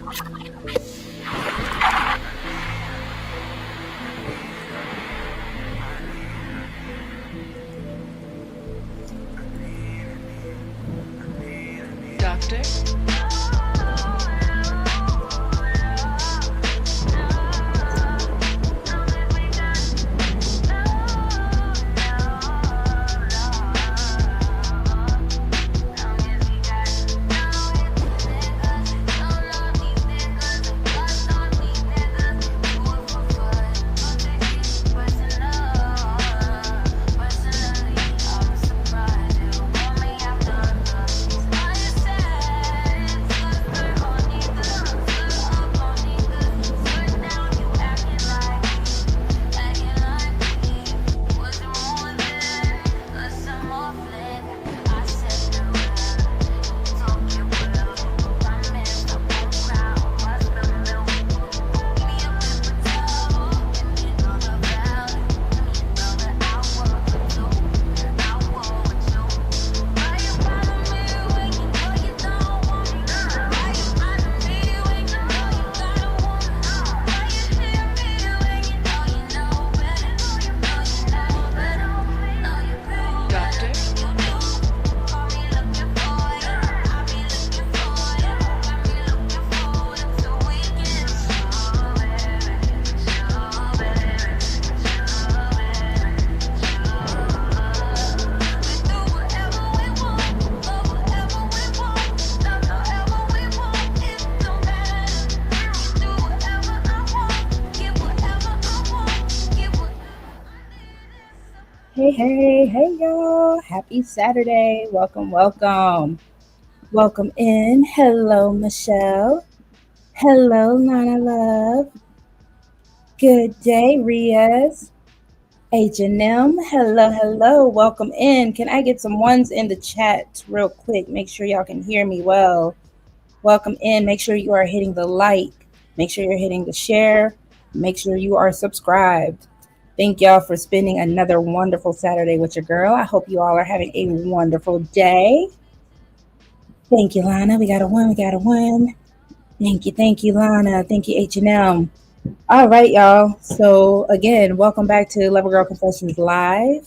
Doctor? Doctor? Hey, y'all. Happy Saturday. Welcome. Welcome in. Hello, Michelle. Hello, Lana Love. Good day, Riaz. H&M. Hello. Welcome in. Can I get some ones in the chat real quick? Make sure y'all can hear me well. Welcome in. Make sure you are hitting the like. Make sure you're hitting the share. Make sure you are subscribed. Thank y'all for spending another wonderful Saturday with your girl. I hope you all are having a wonderful day. Thank you, Lana. We got a win. Thank you, Lana. Thank you, H&M. All right, y'all. So again, welcome back to Lover Girl Confessions Live.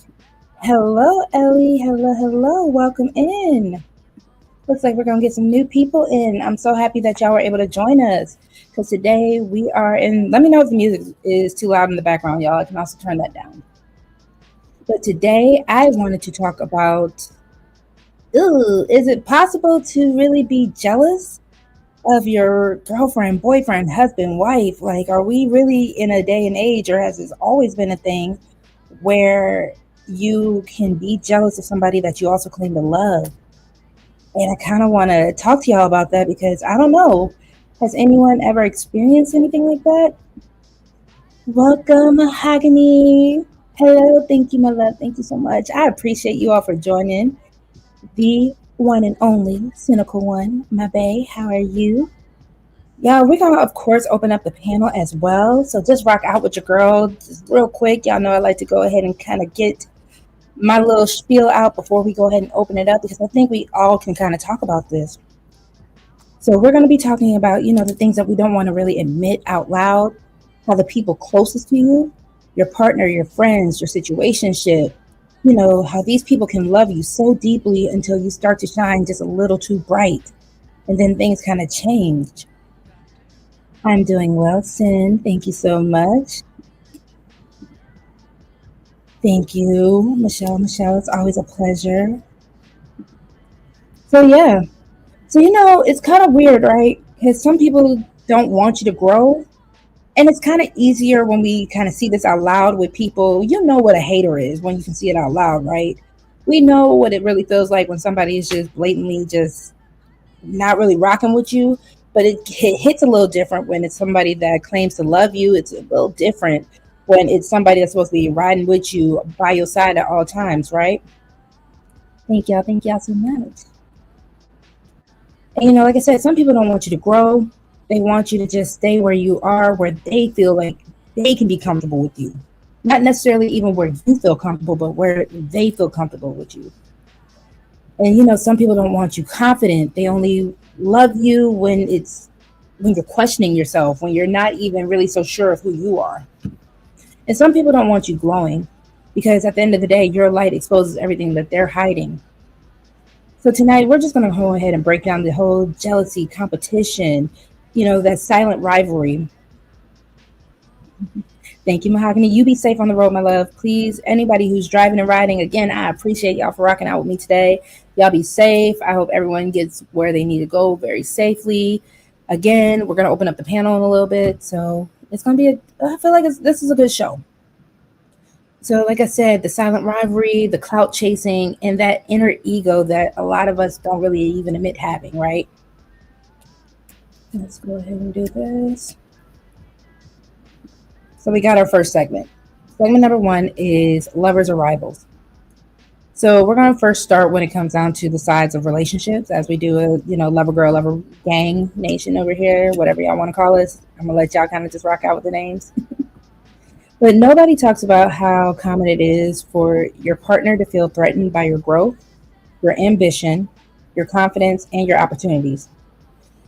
Hello, Ellie. Hello. Welcome in. Looks like we're going to get some new people in. I'm so happy that y'all were able to join us. Because today we are in... Let me know if the music is too loud in the background, y'all. I can also turn that down. But today I wanted to talk about... is it possible to really be jealous of your girlfriend, boyfriend, husband, wife? Like, are we really in a day and age, or has this always been a thing where you can be jealous of somebody that you also claim to love? And I kind of want to talk to y'all about that because I don't know. Has anyone ever experienced anything like that? Welcome, Mahogany. Hello. Thank you, my love. Thank you so much. I appreciate you all for joining. The one and only cynical one, my bae. How are you? Y'all, we're going to, of course, open up the panel as well. So just rock out with your girl just real quick. Y'all know I like to go ahead and kind of get my little spiel out before we go ahead and open it up, because I think we all can kind of talk about this. So we're going to be talking about, the things that we don't want to really admit out loud, how the people closest to you, your partner, your friends, your situationship, how these people can love you so deeply until you start to shine just a little too bright. And then things kind of change. I'm doing well, Sin. Thank you so much. Thank you, Michelle. It's always a pleasure. So, yeah. So, it's kind of weird, right? Because some people don't want you to grow. And it's kind of easier when we kind of see this out loud with people. You know what a hater is when you can see it out loud, right? We know what it really feels like when somebody is just blatantly just not really rocking with you. But it hits a little different when it's somebody that claims to love you. It's a little different when it's somebody that's supposed to be riding with you by your side at all times, right? Thank y'all so much. And like I said, some people don't want you to grow. They want you to just stay where you are, where they feel like they can be comfortable with you. Not necessarily even where you feel comfortable, but where they feel comfortable with you. And some people don't want you confident. They only love you when it's when you're questioning yourself, when you're not even really so sure of who you are. And some people don't want you glowing because at the end of the day, your light exposes everything that they're hiding. So tonight, we're just going to go ahead and break down the whole jealousy, competition, that silent rivalry. Thank you, Mahogany. You be safe on the road, my love. Please, anybody who's driving and riding, again, I appreciate y'all for rocking out with me today. Y'all be safe. I hope everyone gets where they need to go very safely. Again, we're going to open up the panel in a little bit. So it's going to be, I feel like this is a good show. So, like I said, the silent rivalry, the clout chasing, and that inner ego that a lot of us don't really even admit having, right? Let's go ahead and do this. So we got our first segment. Segment number one is lovers or rivals. So we're going to first start when it comes down to the sides of relationships, as we do a lover girl, lover gang nation over here, whatever y'all want to call us. I'm gonna let y'all kind of just rock out with the names. But nobody talks about how common it is for your partner to feel threatened by your growth, your ambition, your confidence, and your opportunities.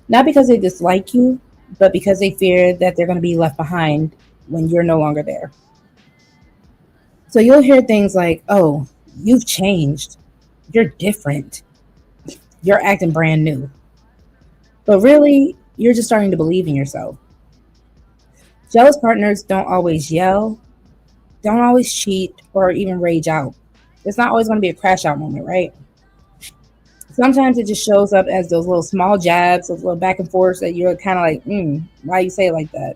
Not because they dislike you, but because they fear that they're going to be left behind when you're no longer there. So you'll hear things like, oh, you've changed. You're different. You're acting brand new. But really, you're just starting to believe in yourself. Jealous partners don't always yell, don't always cheat, or even rage out. It's not always going to be a crash out moment, right? Sometimes it just shows up as those little small jabs, those little back and forths that you're kind of like, why you say it like that?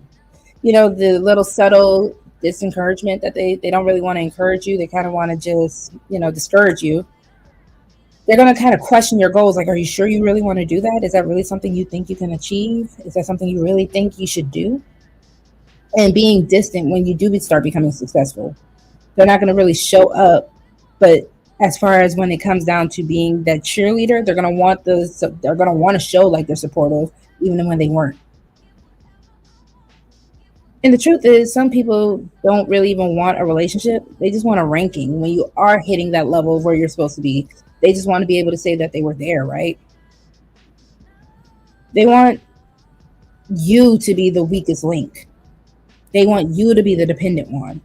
The little subtle disencouragement that they don't really want to encourage you. They kind of want to just, discourage you. They're going to kind of question your goals. Like, are you sure you really want to do that? Is that really something you think you can achieve? Is that something you really think you should do? And being distant when you do start becoming successful. They're not going to really show up. But as far as when it comes down to being that cheerleader, they're going to want to show like they're supportive, even when they weren't. And the truth is, some people don't really even want a relationship. They just want a ranking. When you are hitting that level of where you're supposed to be, they just want to be able to say that they were there, right? They want you to be the weakest link. They want you to be the dependent one.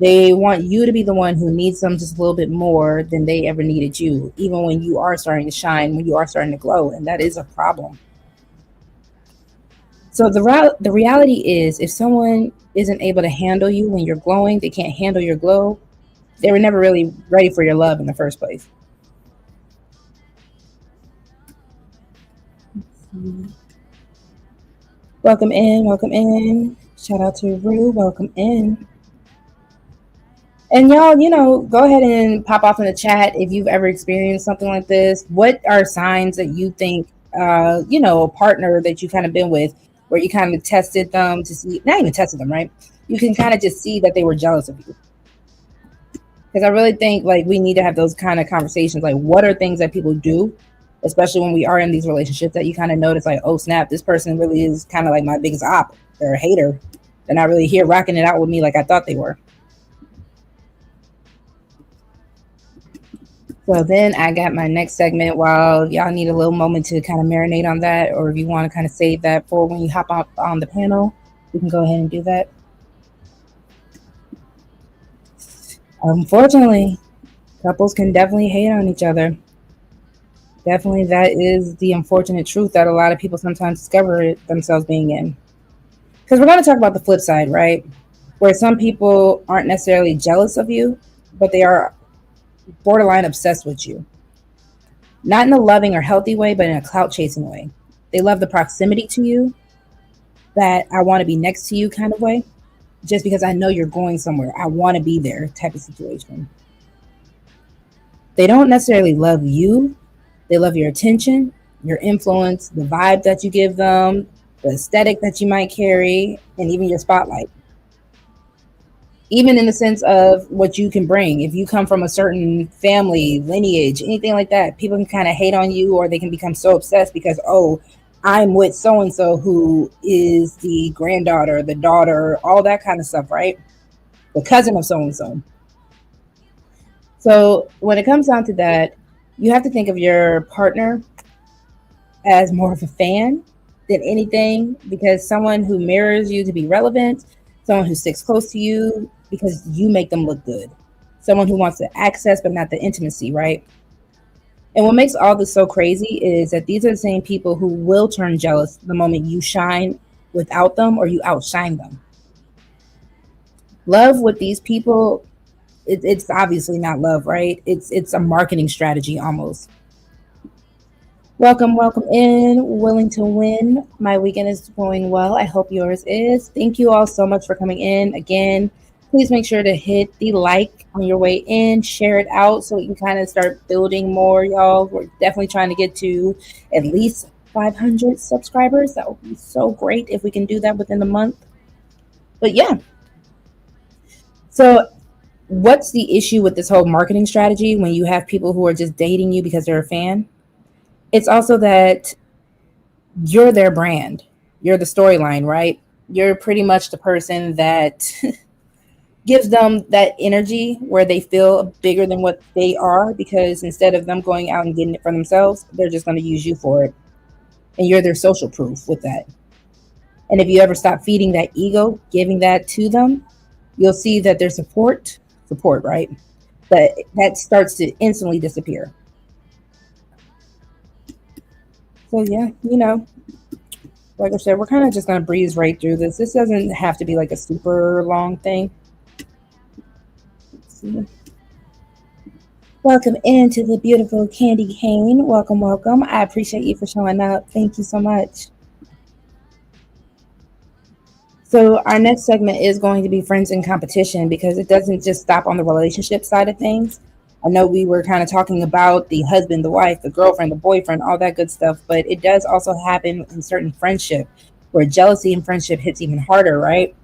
They want you to be the one who needs them just a little bit more than they ever needed you, even when you are starting to shine, when you are starting to glow. And that is a problem. So the reality is, if someone isn't able to handle you when you're glowing, they can't handle your glow. They were never really ready for your love in the first place. Welcome in, welcome in. Shout out to Rue, welcome in. And y'all, go ahead and pop off in the chat if you've ever experienced something like this. What are signs that you think, a partner that you kind of been with, where you kind of tested them to see, not even tested them, right? You can kind of just see that they were jealous of you. Because I really think like we need to have those kind of conversations. Like, what are things that people do, especially when we are in these relationships, that you kind of notice like, oh snap, this person really is kind of like my biggest op. They're a hater. They're not really here rocking it out with me like I thought they were. So then I got my next segment. While y'all need a little moment to kind of marinate on that, or if you want to kind of save that for when you hop up on the panel, we can go ahead and do that. Unfortunately, couples can definitely hate on each other. Definitely, that is the unfortunate truth that a lot of people sometimes discover themselves being in. Because we're going to talk about the flip side, right? Where some people aren't necessarily jealous of you, but they are borderline obsessed with you. Not in a loving or healthy way, but in a clout chasing way. They love the proximity to you, that I want to be next to you kind of way, just because I know you're going somewhere. I want to be there type of situation. They don't necessarily love you. They love your attention, your influence, the vibe that you give them, the aesthetic that you might carry, and even your spotlight. Even in the sense of what you can bring. If you come from a certain family, lineage, anything like that, people can kind of hate on you, or they can become so obsessed because, oh, I'm with so and so who is the granddaughter, the daughter, all that kind of stuff, right? The cousin of so and so. So when it comes down to that, you have to think of your partner as more of a fan than anything, because someone who mirrors you to be relevant, someone who sticks close to you because you make them look good, someone who wants the access but not the intimacy, right? And what makes all this so crazy is that these are the same people who will turn jealous the moment you shine without them or you outshine them. Love with these people, it's obviously not love, right? It's a marketing strategy almost. Welcome, welcome in. Willing to win. My weekend is going well. I hope yours is. Thank you all so much for coming in. Again, please make sure to hit the like on your way in, share it out so we can kind of start building more, y'all. We're definitely trying to get to at least 500 subscribers. That would be so great if we can do that within the month. But yeah, so what's the issue with this whole marketing strategy when you have people who are just dating you because they're a fan? It's also that you're their brand. You're the storyline, right? You're pretty much the person that gives them that energy where they feel bigger than what they are, because instead of them going out and getting it for themselves, they're just going to use you for it. And you're their social proof with that. And if you ever stop feeding that ego, giving that to them, you'll see that their support, right? That starts to instantly disappear. So yeah, like I said, we're kind of just gonna breeze right through this. This doesn't have to be like a super long thing. Let's see. Welcome into the beautiful Candy Cane. Welcome, welcome. I appreciate you for showing up. Thank you so much. So our next segment is going to be friends in competition, because it doesn't just stop on the relationship side of things. I know we were kind of talking about the husband, the wife, the girlfriend, the boyfriend, all that good stuff, but it does also happen in certain friendship where jealousy and friendship hits even harder, right?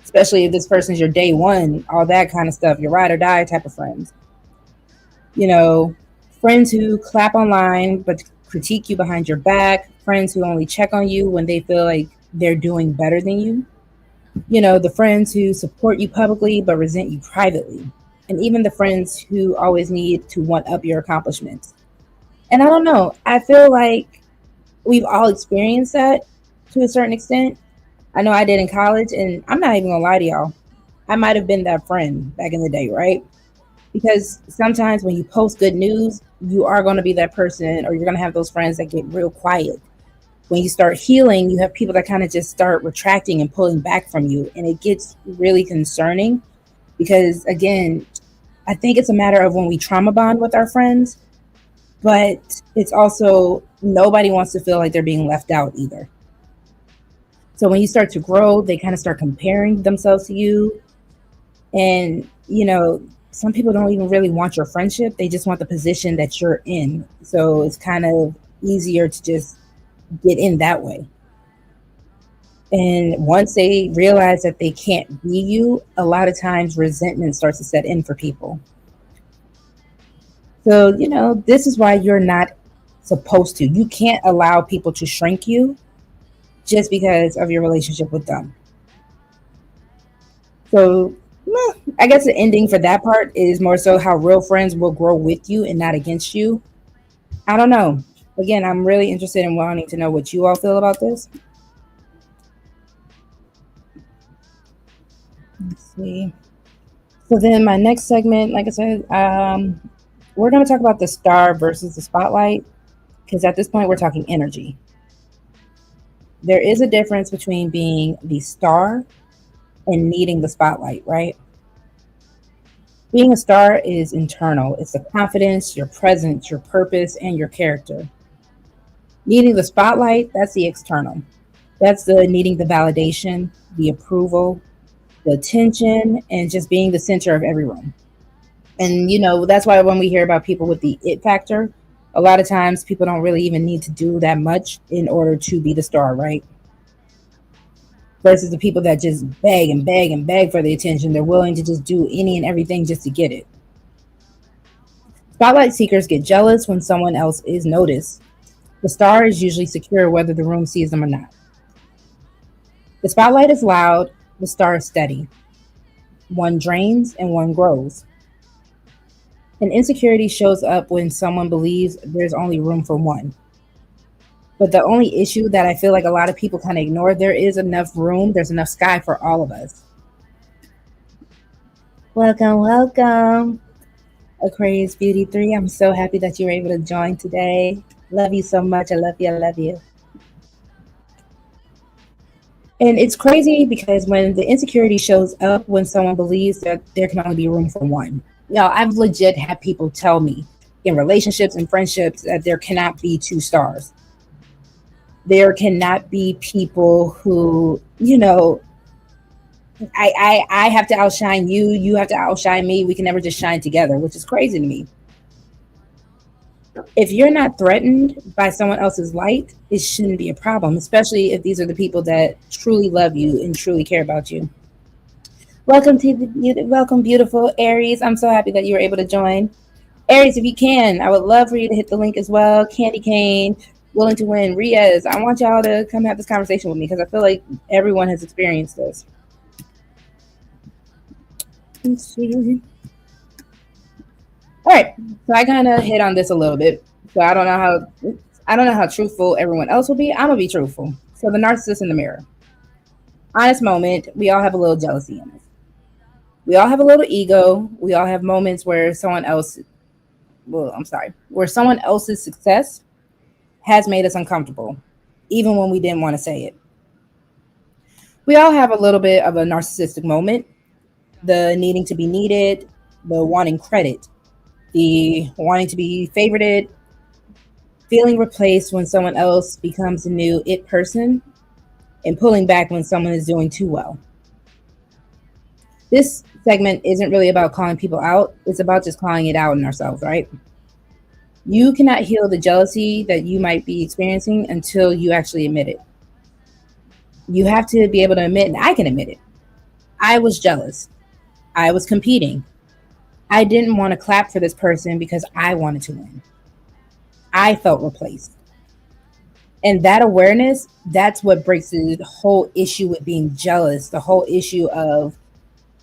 Especially if this person's your day one, all that kind of stuff, your ride or die type of friends. You know, friends who clap online but critique you behind your back, friends who only check on you when they feel like they're doing better than you. The friends who support you publicly but resent you privately. And even the friends who always need to one up your accomplishments. And I don't know, I feel like we've all experienced that to a certain extent. I know I did in college, and I'm not even gonna lie to y'all. I might have been that friend back in the day, right? Because sometimes when you post good news, you are going to be that person, or you're going to have those friends that get real quiet. When you start healing, you have people that kind of just start retracting and pulling back from you. And it gets really concerning because, again, I think it's a matter of when we trauma bond with our friends, but it's also nobody wants to feel like they're being left out either. So when you start to grow, they kind of start comparing themselves to you. And, some people don't even really want your friendship. They just want the position that you're in. So it's kind of easier to just get in that way. And once they realize that they can't be you, a lot of times resentment starts to set in for people. So, this is why you're not supposed to. You can't allow people to shrink you just because of your relationship with them. So, I guess the ending for that part is more so how real friends will grow with you and not against you. I don't know. Again, I'm really interested in wanting to know what you all feel about this. Let's see. So then my next segment, like I said, we're going to talk about the star versus the spotlight, because at this point we're talking energy. There is a difference between being the star and needing the spotlight, right? Being a star is internal. It's the confidence, your presence, your purpose, and your character. Needing the spotlight, that's the external. That's the needing the validation, the approval, the attention, and just being the center of everyone. And that's why when we hear about people with the it factor, a lot of times people don't really even need to do that much in order to be the star, right? Versus the people that just beg and beg and beg for the attention. They're willing to just do any and everything just to get it. Spotlight seekers get jealous when someone else is noticed. The star is usually secure whether the room sees them or not. The spotlight is loud, the star is steady. One drains and one grows. And insecurity shows up when someone believes there's only room for one. But the only issue that I feel like a lot of people kind of ignore, there is enough room, there's enough sky for all of us. Welcome, welcome, Aquarius Beauty 3. I'm so happy that you were able to join today. Love you so much. I love you. I love you. And it's crazy because when the insecurity shows up when someone believes that there can only be room for one. I've legit had people tell me in relationships and friendships that there cannot be two stars. There cannot be people who, I have to outshine you, you have to outshine me. We can never just shine together, which is crazy to me. If you're not threatened by someone else's light, it shouldn't be a problem, especially if these are the people that truly love you and truly care about you. Welcome, beautiful Aries. I'm so happy that you were able to join. Aries, if you can, I would love for you to hit the link as well. Candy Cane, Willing to Win, Riaz. I want y'all to come have this conversation with me because I feel like everyone has experienced this. Let's see. All right, so I kind of hit on this a little bit. So I don't know how truthful everyone else will be. I'm gonna be truthful. So the narcissist in the mirror. Honest moment. We all have a little jealousy in us. We all have a little ego. We all have moments where where someone else's success has made us uncomfortable, even when we didn't want to say it. We all have a little bit of a narcissistic moment, the needing to be needed, the wanting credit, the wanting to be favorited, feeling replaced when someone else becomes a new it person, and pulling back when someone is doing too well. This segment isn't really about calling people out, it's about just calling it out in ourselves, right? You cannot heal the jealousy that you might be experiencing until you actually admit it. You have to be able to admit, and I can admit it. I was jealous. I was competing. I didn't want to clap for this person because I wanted to win. I felt replaced. And that awareness, that's what breaks the whole issue with being jealous, the whole issue of,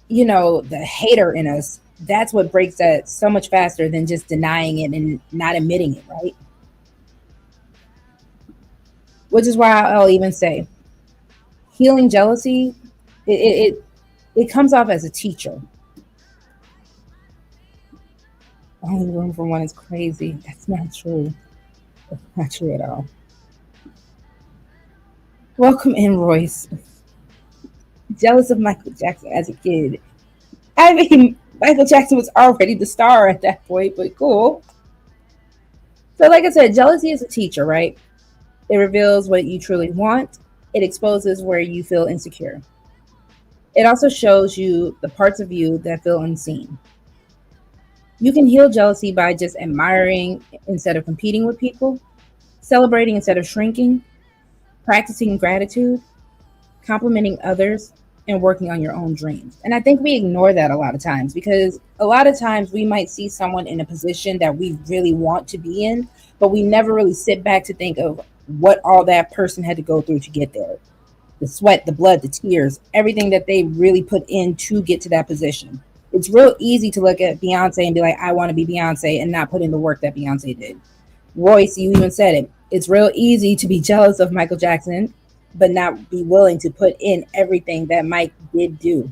the hater in us. That's what breaks that so much faster than just denying it and not admitting it, right? Which is why I'll even say healing jealousy, it comes off as a teacher. Only room for one is crazy. That's not true. That's not true at all. Welcome in, Royce. Jealous of Michael Jackson as a kid. I mean, Michael Jackson was already the star at that point, but cool. So, like I said, jealousy is a teacher, right? It reveals what you truly want, it exposes where you feel insecure. It also shows you the parts of you that feel unseen. You can heal jealousy by just admiring instead of competing with people, celebrating instead of shrinking, practicing gratitude, complimenting others, and working on your own dreams. And I think we ignore that a lot of times because a lot of times we might see someone in a position that we really want to be in, but we never really sit back to think of what all that person had to go through to get there. The sweat, the blood, the tears, everything that they really put in to get to that position. It's real easy to look at Beyonce and be like, I want to be Beyonce and not put in the work that Beyonce did. Royce, you even said it. It's real easy to be jealous of Michael Jackson but not be willing to put in everything that Mike did do.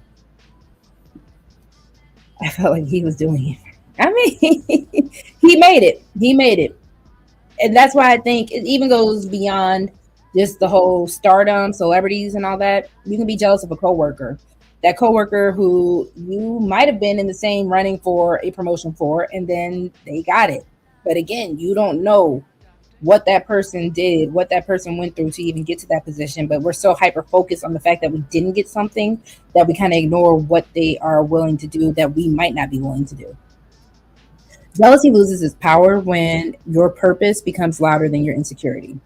I felt like he was doing it. I mean, he made it. He made it. And that's why I think it even goes beyond just the whole stardom, celebrities, and all that. You can be jealous of a coworker. That coworker who you might have been in the same running for a promotion for, and then they got it. But again, you don't know what that person did, what that person went through to even get to that position. But we're so hyper focused on the fact that we didn't get something that we kind of ignore what they are willing to do that we might not be willing to do. Jealousy loses its power when your purpose becomes louder than your insecurity.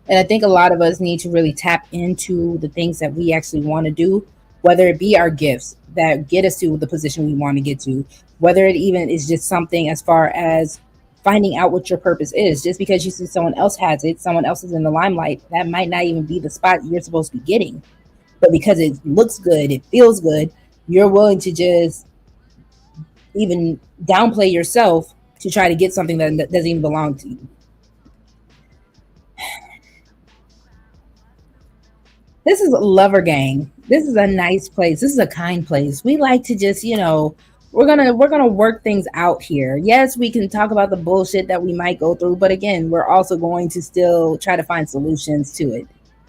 And I think a lot of us need to really tap into the things that we actually want to do, whether it be our gifts that get us to the position we want to get to, whether it even is just something as far as finding out what your purpose is. Just because you see someone else has it, someone else is in the limelight, that might not even be the spot you're supposed to be getting. But because it looks good, it feels good, you're willing to just even downplay yourself to try to get something that doesn't even belong to you. This is a lover gang. This is a nice place. This is a kind place. We like to just, we're gonna work things out here. Yes, we can talk about the bullshit that we might go through, but again, we're also going to still try to find solutions to it.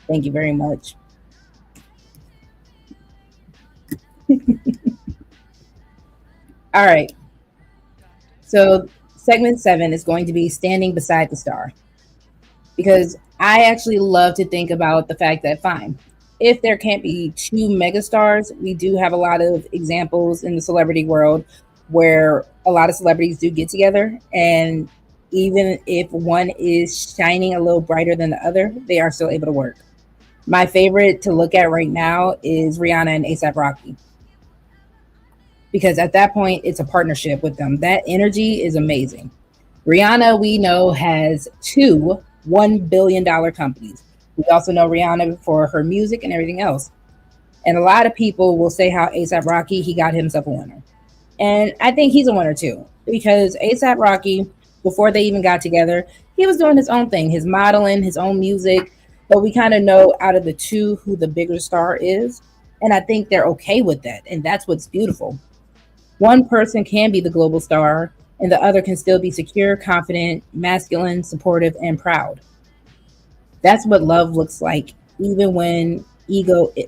Thank you very much. All right. So segment 7 is going to be standing beside the star, because I actually love to think about the fact that fine, if there can't be two megastars, we do have a lot of examples in the celebrity world where a lot of celebrities do get together, and even if one is shining a little brighter than the other, they are still able to work. My favorite to look at right now is Rihanna and ASAP Rocky, because at that point it's a partnership with them. That energy is amazing. Rihanna, we know, has two $1 billion companies. We also know Rihanna for her music and everything else. And a lot of people will say how ASAP Rocky, he got himself a winner. And I think he's a winner too, because ASAP Rocky, before they even got together, he was doing his own thing, his modeling, his own music. But we kind of know out of the two who the bigger star is. And I think they're okay with that. And that's what's beautiful. One person can be the global star, and the other can still be secure, confident, masculine, supportive, and proud. That's what love looks like, even when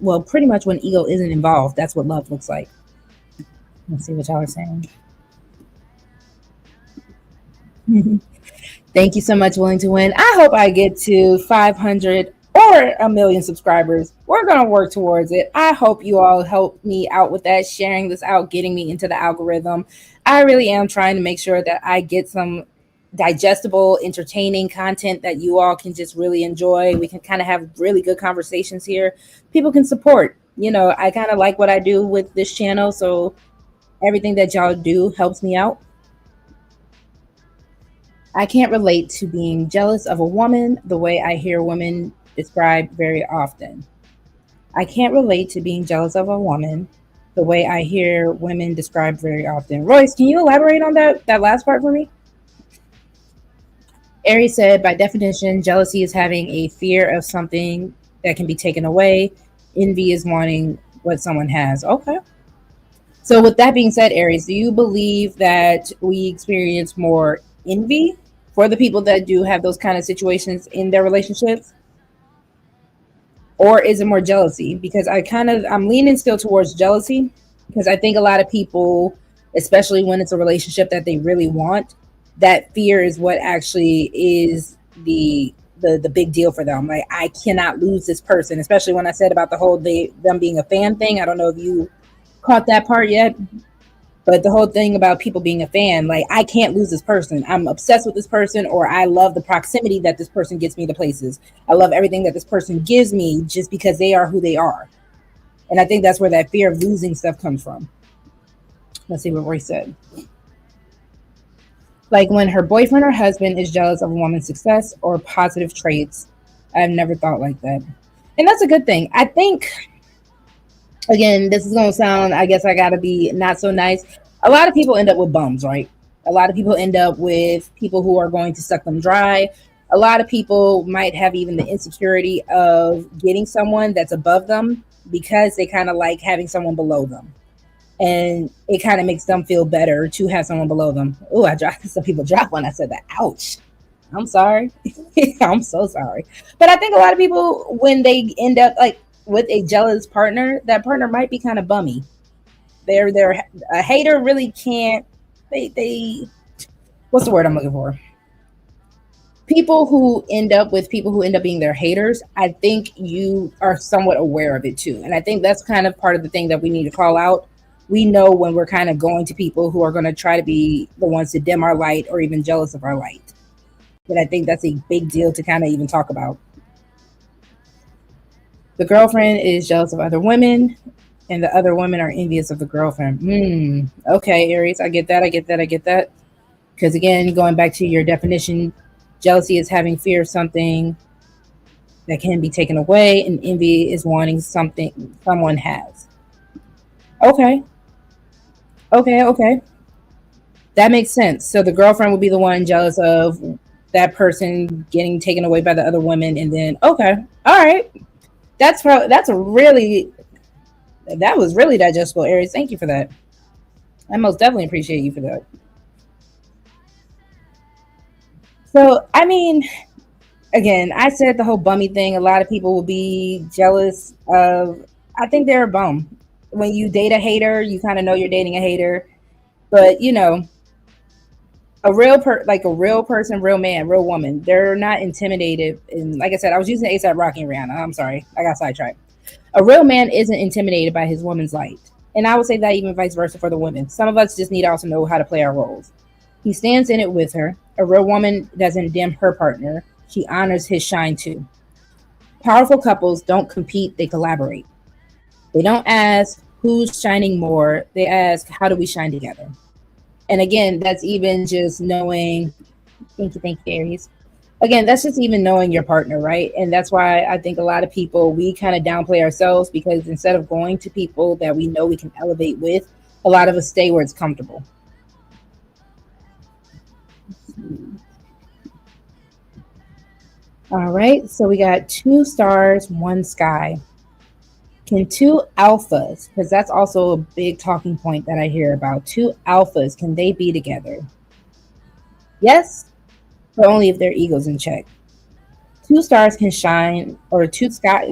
well, pretty much when ego isn't involved, that's what love looks like. Let's see what y'all are saying. Thank you so much, Willing to Win. I hope I get to 500 or a million subscribers. We're going to work towards it. I hope you all help me out with that, sharing this out, getting me into the algorithm. I really am trying to make sure that I get some digestible, entertaining content that you all can just really enjoy. We can kind of have really good conversations here. People can support. I kind of like what I do with this channel, so everything that y'all do helps me out. I can't relate to being jealous of a woman the way I hear women described very often. I can't relate to being jealous of a woman the way I hear women described very often. Royce, can you elaborate on that last part for me? Ari said, by definition, jealousy is having a fear of something that can be taken away. Envy is wanting what someone has. Okay. So, with that being said, Aries, do you believe that we experience more envy for the people that do have those kind of situations in their relationships? Or is it more jealousy? Because I'm leaning still towards jealousy, because I think a lot of people, especially when it's a relationship that they really want, that fear is what actually is the big deal for them. Like, I cannot lose this person, especially when I said about the whole them being a fan thing. I don't know if you caught that part yet, but the whole thing about people being a fan, like, I can't lose this person. I'm obsessed with this person, or I love the proximity that this person gets me to places. I love everything that this person gives me just because they are who they are. And I think that's where that fear of losing stuff comes from. Let's see what Roy said. Like when her boyfriend or husband is jealous of a woman's success or positive traits. I've never thought like that. And that's a good thing. I think, again, this is going to sound, I guess I got to be not so nice. A lot of people end up with bums, right? A lot of people end up with people who are going to suck them dry. A lot of people might have even the insecurity of getting someone that's above them because they kind of like having someone below them. And it kind of makes them feel better to have someone below them. Oh, I dropped some people drop when I said that. Ouch. I'm sorry. I'm so sorry. But I think a lot of people, when they end up like with a jealous partner, that partner might be kind of bummy. They're a hater really can't. They what's the word I'm looking for? People who end up with people who end up being their haters, I think you are somewhat aware of it too. And I think that's kind of part of the thing that we need to call out. We know when we're kind of going to people who are going to try to be the ones to dim our light or even jealous of our light. But I think that's a big deal to kind of even talk about. The girlfriend is jealous of other women, and the other women are envious of the girlfriend. Okay, Aries, I get that. I get that. I get that. Because again, going back to your definition, jealousy is having fear of something that can be taken away, and envy is wanting something someone has. Okay, okay. That makes sense. So the girlfriend would be the one jealous of that person getting taken away by the other women, and then okay, all right. That's a really that was really digestible, Aries. Thank you for that. I most definitely appreciate you for that. So, I mean, again, I said the whole bummy thing. A lot of people will be jealous of. I think they're a bum. When you date a hater, you kind of know you're dating a hater. But like a real person, real man, real woman, they're not intimidated. And like I said, I was using ASAP Rocky and Rihanna. I'm sorry, I got sidetracked. A real man isn't intimidated by his woman's light, and I would say that even vice versa for the women. Some of us just need to also know how to play our roles. He stands in it with her. A real woman doesn't dim her partner; she honors his shine too. Powerful couples don't compete; they collaborate. They don't ask who's shining more; they ask how do we shine together. And again, that's even just knowing. Thank you, Aries. Again, that's just even knowing your partner, right? And that's why I think a lot of people, we kind of downplay ourselves because instead of going to people that we know we can elevate with, a lot of us stay where it's comfortable. All right, so we got two stars, one sky. Can two alphas, because that's also a big talking point that I hear about, two alphas, can they be together? Yes, but only if their ego's in check. Two stars can shine, or two sky.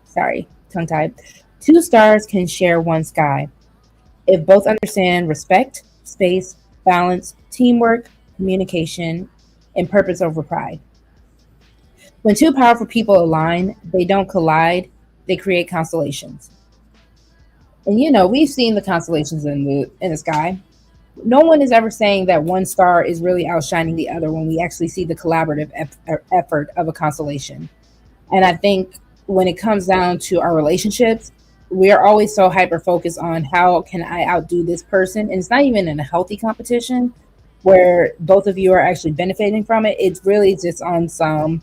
Sorry, tongue tied. Two stars can share one sky if both understand respect, space, balance, teamwork, communication, and purpose over pride. When two powerful people align, they don't collide; they create constellations. And we've seen the constellations in the sky. No one is ever saying that one star is really outshining the other when we actually see the collaborative effort of a constellation. And I think when it comes down to our relationships, we are always so hyper focused on how can I outdo this person. And it's not even in a healthy competition where both of you are actually benefiting from it. It's really just on some,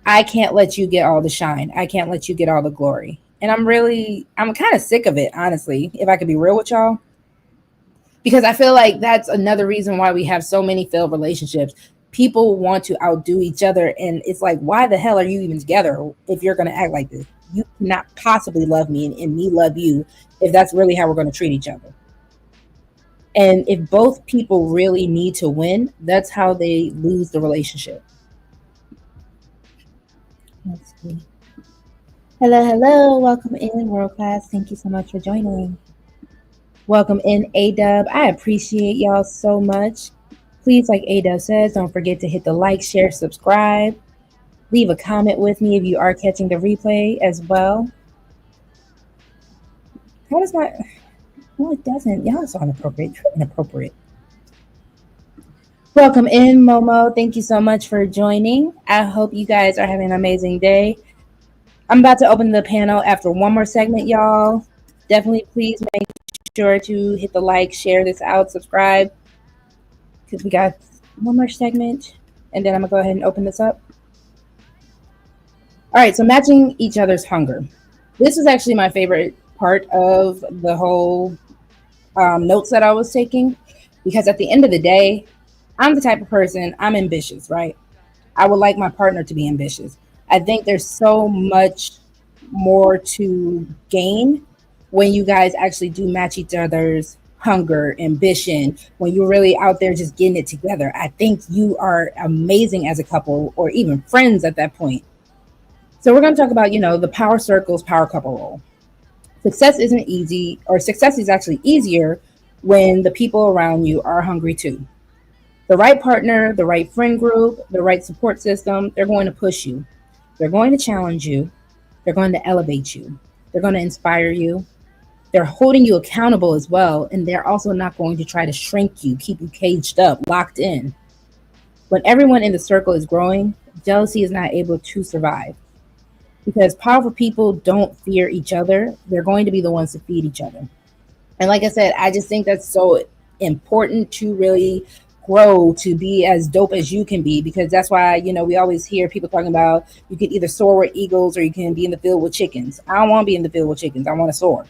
I can't let you get all the shine. I can't let you get all the glory. And I'm kind of sick of it, honestly, if I could be real with y'all, because I feel like that's another reason why we have so many failed relationships. People want to outdo each other, and it's like, why the hell are you even together if you're going to act like this? You cannot possibly love me and me love you if that's really how we're going to treat each other. And if both people really need to win, that's how they lose the relationship. Let's see. Hello, hello. Welcome in, World Class. Thank you so much for joining. Welcome in, A-Dub. I appreciate y'all so much. Please, like A-Dub says, don't forget to hit the like, share, subscribe. Leave a comment with me if you are catching the replay as well. How does my... No, it doesn't. Y'all are so inappropriate. Welcome in, Momo. Thank you so much for joining. I hope you guys are having an amazing day. I'm about to open the panel after one more segment, y'all. Definitely please make sure to hit the like, share this out, subscribe, because we got one more segment, and then I'm gonna go ahead and open this up. All right, so matching each other's hunger. This is actually my favorite part of the whole notes that I was taking, because at the end of the day, I'm the type of person, I'm ambitious, right? I would like my partner to be ambitious. I think there's so much more to gain when you guys actually do match each other's hunger, ambition, when you're really out there just getting it together. I think you are amazing as a couple or even friends at that point. So we're going to talk about, the power circles, power couple role. Success isn't easy, or success is actually easier when the people around you are hungry too. The right partner, the right friend group, the right support system, they're going to push you. They're going to challenge you. They're going to elevate you. They're going to inspire you. They're holding you accountable as well. And they're also not going to try to shrink you, keep you caged up, locked in. When everyone in the circle is growing, jealousy is not able to survive. Because powerful people don't fear each other. They're going to be the ones to feed each other. And like I said, I just think that's so important to really grow to be as dope as you can be, because that's why, we always hear people talking about you can either soar with eagles or you can be in the field with chickens. I don't want to be in the field with chickens. I want to soar.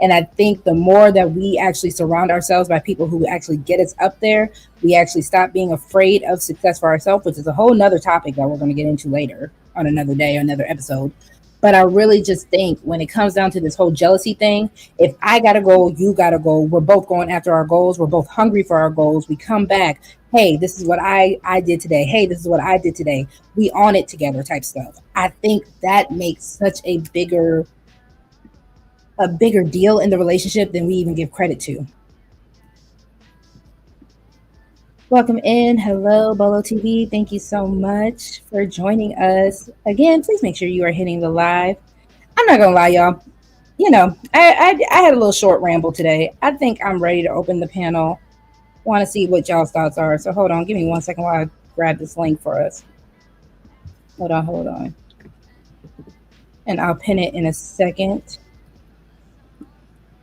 And I think the more that we actually surround ourselves by people who actually get us up there, we actually stop being afraid of success for ourselves, which is a whole nother topic that we're going to get into later on another day or another episode. But I really just think when it comes down to this whole jealousy thing, if I gotta go, you gotta go. We're both going after our goals. We're both hungry for our goals. We come back. Hey, this is what I did today. Hey, this is what I did today. We on it together type stuff. I think that makes such a bigger deal in the relationship than we even give credit to. Welcome in. Hello, Bolo TV. Thank you so much for joining us. Again, please make sure you are hitting the live. I'm not gonna lie, y'all. I had a little short ramble today. I think I'm ready to open the panel. Want to see what y'all's thoughts are. So hold on, give me 1 second while I grab this link for us. Hold on. And I'll pin it in a second.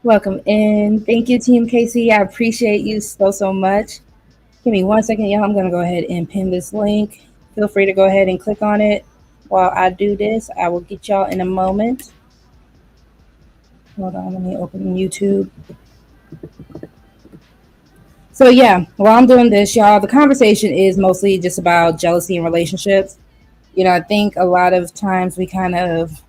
Welcome in. Thank you, Team Casey. I appreciate you so much. Give me 1 second, y'all. I'm gonna go ahead and pin this link. Feel free to go ahead and click on it while I do this. I will get y'all in a moment. Hold on, let me open YouTube. So yeah, while I'm doing this, y'all, the conversation is mostly just about jealousy in relationships. I think a lot of times we kind of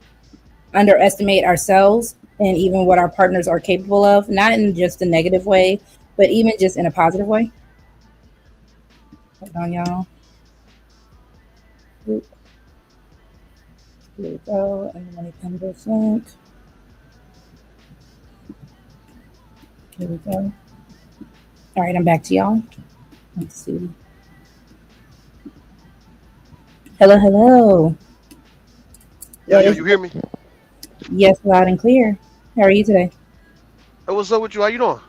underestimate ourselves and even what our partners are capable of, not in just a negative way, but even just in a positive way. Hold on, y'all. Here we go. And let me pin this link. Here we go. All right, I'm back to y'all. Let's see. Hello. Yo, you hear me? Yes, loud and clear. How are you today? Hey, what's up with you? How you doing?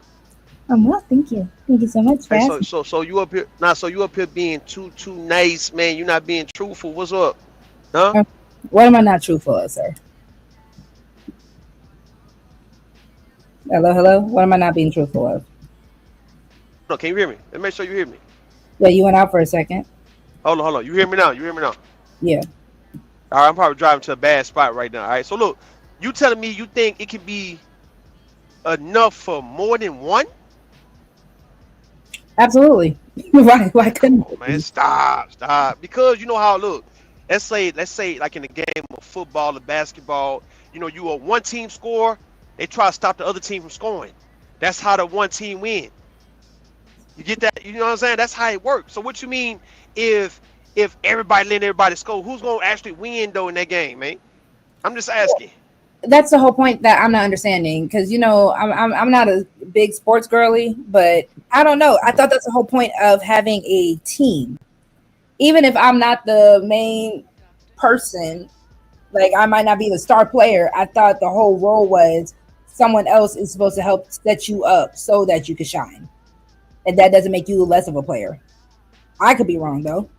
I'm well, thank you. Thank you so much for Hey, asking. so you up here now? So you up here being too nice, man. You not being truthful. What's up? Huh? What am I not truthful of, sir? Hello. What am I not being truthful of? No, can you hear me? Let me make sure you hear me. Yeah, you went out for a second. Hold on. You hear me now? You hear me now? Yeah, All right, I'm probably driving to a bad spot right now. All right, so look, you telling me you think it can be enough for more than one? absolutely. Why Man, come couldn't on, it man. be? Stop. Because you know how look. Let's say like in the game of football or basketball, you a one team score, they try to stop the other team from scoring. That's how the one team win. You get that? You know what I'm saying? That's how it works. So what you mean if everybody letting everybody score, who's gonna actually win though in that game, man? I'm just asking. That's the whole point that I'm not understanding because I'm not a big sports girly, but I don't know. I thought that's the whole point of having a team. Even if I'm not the main person, like I might not be the star player, I thought the whole role was someone else is supposed to help set you up so that you can shine. And that doesn't make you less of a player. I could be wrong though.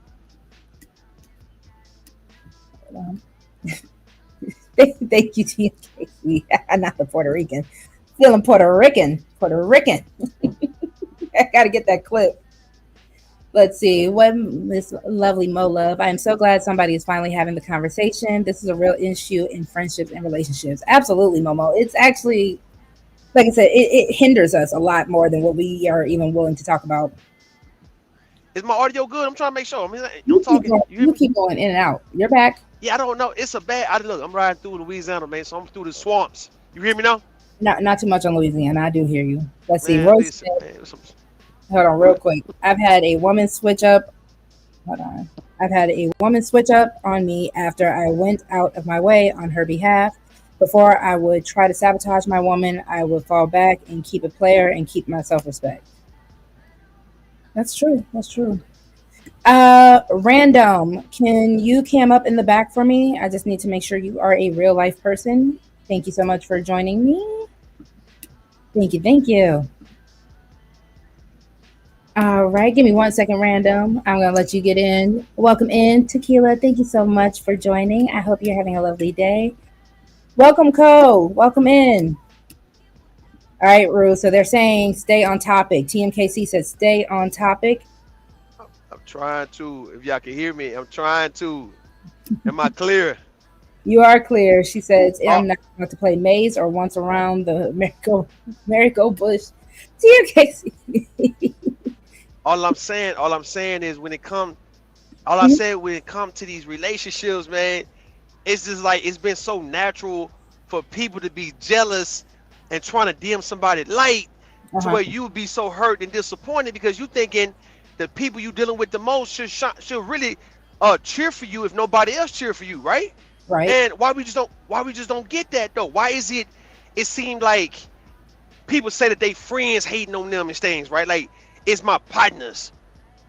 Thank you, TMKC. Not the Puerto Rican. Feeling Puerto Rican. Puerto Rican. I gotta get that clip. Let's see. What Miss Lovely Mo Love. I am so glad somebody is finally having the conversation. This is a real issue in friendships and relationships. Absolutely, Momo. It's actually, like I said, it hinders us a lot more than what we are even willing to talk about. Is my audio good? I'm trying to make sure. I mean, I'm You keep talking. going, You hear you me? keep going in and out. You're back. Yeah, I don't know. It's a bad. Look, I'm riding through Louisiana, man. So I'm through the swamps. You hear me now? Not too much on Louisiana. I do hear you. Let's see. Man, Rose listen, said, man. hold on, Go real ahead. quick. I've had a woman switch up. Hold on. I've had a woman switch up on me after I went out of my way on her behalf. Before I would try to sabotage my woman, I would fall back and keep it player and keep my self respect. That's true. That's true. Random. Can you cam up in the back for me? I just need to make sure you are a real life person. Thank you so much for joining me. Thank you. All right, give me 1 second, random. I'm gonna let you get in. Welcome in, Tequila. Thank you so much for joining. I hope you're having a lovely day. Welcome, Co. Welcome in. All right, Rue. So they're saying stay on topic. TMKC says stay on topic. I'm trying to. If y'all can hear me, I'm trying to. Am I clear? You are clear. She says All, I'm not going to play maze or once around the merry-go bush. TMKC. all I'm saying is when it come, all I said when it come to these relationships, man. it's just like it's been so natural for people to be jealous and trying to dim somebody light to Uh-huh. where you would be so hurt and disappointed because you thinking the people you dealing with the most should really cheer for you if nobody else cheer for you, right? Right. And why we just don't get that though? Why is it seemed like people say that they friends hating on them and things, right? Like it's my partners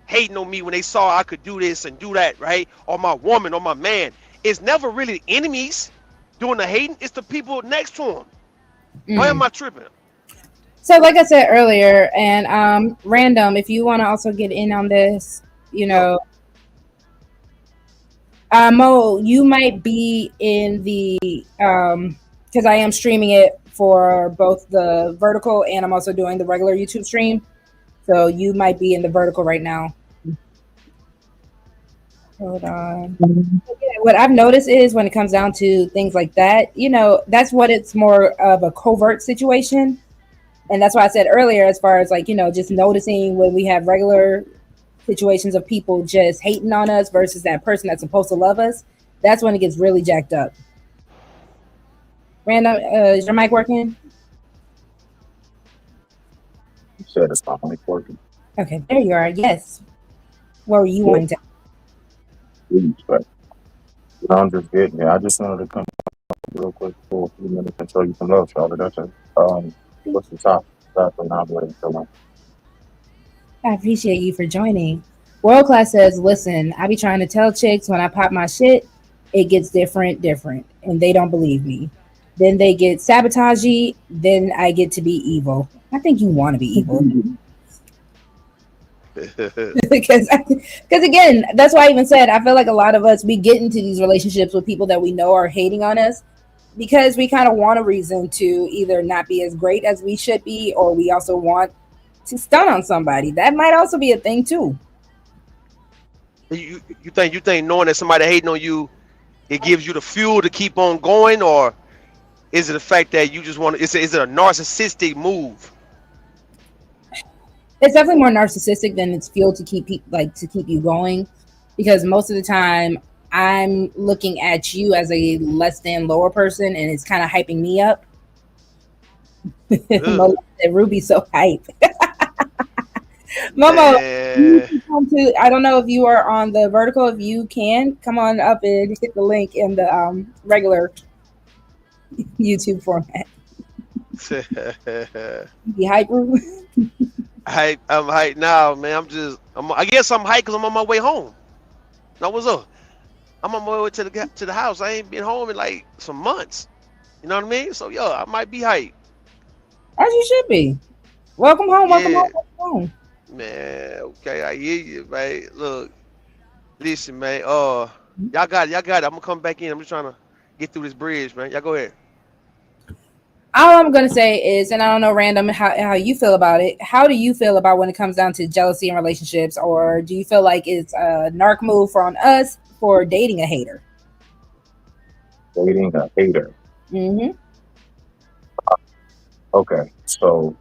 hating on me when they saw I could do this and do that, right? Or my woman or my man. It's never really enemies doing the hating. It's the people next to them. Why am Mm. I tripping? So, like I said earlier, and random, if you want to also get in on this, you Yo, know, Mo, you might be in the because I am streaming it for both the vertical and I'm also doing the regular YouTube stream. So you might be in the vertical right now. Hold on. Yeah, what I've noticed is when it comes down to things like that, that's what it's more of a covert situation. And that's why I said earlier, as far as like, just noticing when we have regular situations of people just hating on us versus that person that's supposed to love us, that's when it gets really jacked up. Random, is your mic working? You said it's not only working. Okay, there you are. Yes. What were you Yeah, wanting to? please, but I'm just getting here. I just wanted to come real quick for a few minutes and show you some love, Charlotte. That's it. What's the top? That's what I'm waiting for. I appreciate you for joining. World Class says, listen, I be trying to tell chicks when I pop my shit, it gets different, and they don't believe me. Then they get sabotagey, then I get to be evil. I think you want to be evil. Because again, that's why I even said I feel like a lot of us we get into these relationships with people that we know are hating on us because we kind of want a reason to either not be as great as we should be, or we also want to stun on somebody. That might also be a thing too. you think knowing that somebody hating on you, it gives you the fuel to keep on going, or is it the fact that you just want to? Is it a narcissistic move? It's definitely more narcissistic than it's fuel to keep like to keep you going, because most of the time I'm looking at you as a less than lower person, and it's kind of hyping me up. Ugh, Mo said Ruby so hype. Momo, you man. can come to. I don't know if you are on the vertical. If you can come on up and hit the link in the regular YouTube format. Be hype, Ruby. I'm hyped now, man. I guess I'm hyped because I'm on my way home. Now what's up? I'm on my way to the house. I ain't been home in like some months. You know what I mean? So yeah, I might be hyped. As you should be. Welcome home. Welcome home. Yeah, Welcome home. man. Okay, I hear you, man. Look, listen, man. Y'all got it. Y'all got it. I'm gonna come back in. I'm just trying to get through this bridge, man. Y'all go ahead. All I'm gonna say is, and I don't know, random, how you feel about it. How do you feel about when it comes down to jealousy in relationships, or do you feel like it's a narc move on us for dating a hater? Dating a hater. Mm-hmm. Okay, so,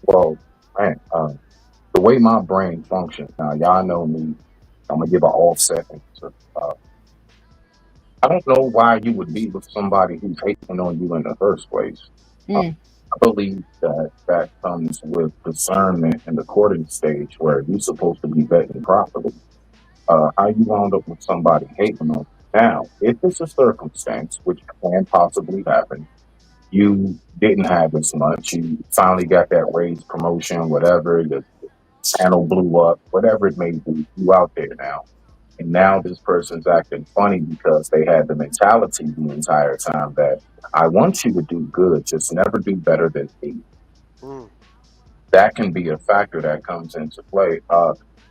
well, man, the way my brain functions now, y'all know me. I'm gonna give an offset. Uh, I don't know why you would be with somebody who's hating on you in the first place. Uh, Mm. I believe that that comes with discernment in the courting stage where you're supposed to be vetting properly. How you wound up with somebody hating on you. Now, if it's a circumstance which can possibly happen, you didn't have as much, you finally got that raise, promotion, whatever, the channel blew up, whatever it may be, you out there now. And now this person's acting funny because they had the mentality the entire time that I want you to do good, just never do better than me. Mm, That can be a factor that comes into play.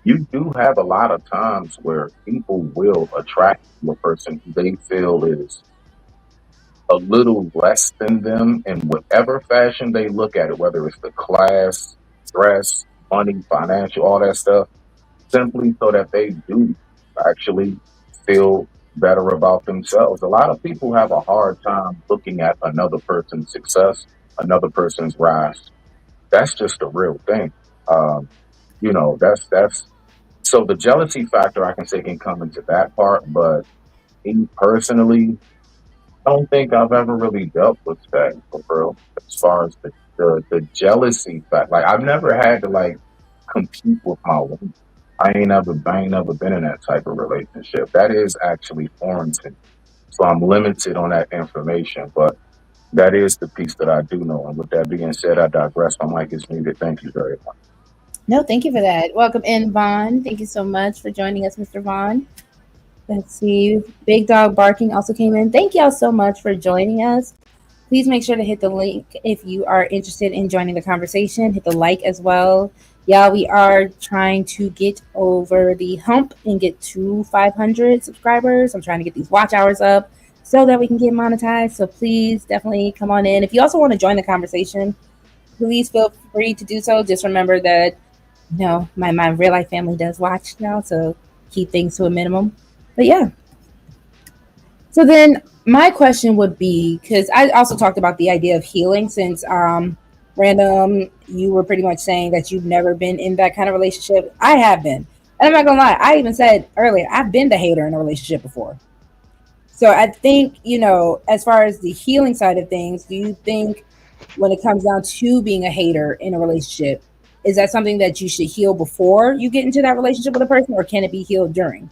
You do have a lot of times where people will attract to a person who they feel is a little less than them in whatever fashion they look at it, whether it's the class, dress, money, financial, all that stuff, simply so that they do actually feel better about themselves. A lot of people have a hard time looking at another person's success, another person's rise. That's just a real thing. Um, that's so the jealousy factor I can say can come into that part, but me personally, don't think I've ever really dealt with that for real. As far as the jealousy fact, like I've never had to like compete with my woman. I ain't never been in that type of relationship. That is actually foreign to me. So I'm limited on that information, but that is the piece that I do know. And with that being said, I digress. My mic is muted. Thank you very much. No, thank you for that. Welcome in, Vaughn. Thank you so much for joining us, Mr. Vaughn. Let's see. Big Dog Barking also came in. Thank y'all so much for joining us. Please make sure to hit the link if you are interested in joining the conversation. Hit the like as well. Yeah, we are trying to get over the hump and get to 500 subscribers. I'm trying to get these watch hours up so that we can get monetized. So please definitely come on in. If you also want to join the conversation, please feel free to do so. Just remember that my real life family does watch now, so keep things to a minimum. But yeah, so then my question would be, because I also talked about the idea of healing, since random, you were pretty much saying that you've never been in that kind of relationship. I have been. And I'm not gonna lie, I even said earlier, I've been the hater in a relationship before. So I think, as far as the healing side of things, do you think when it comes down to being a hater in a relationship, is that something that you should heal before you get into that relationship with a person, or can it be healed during?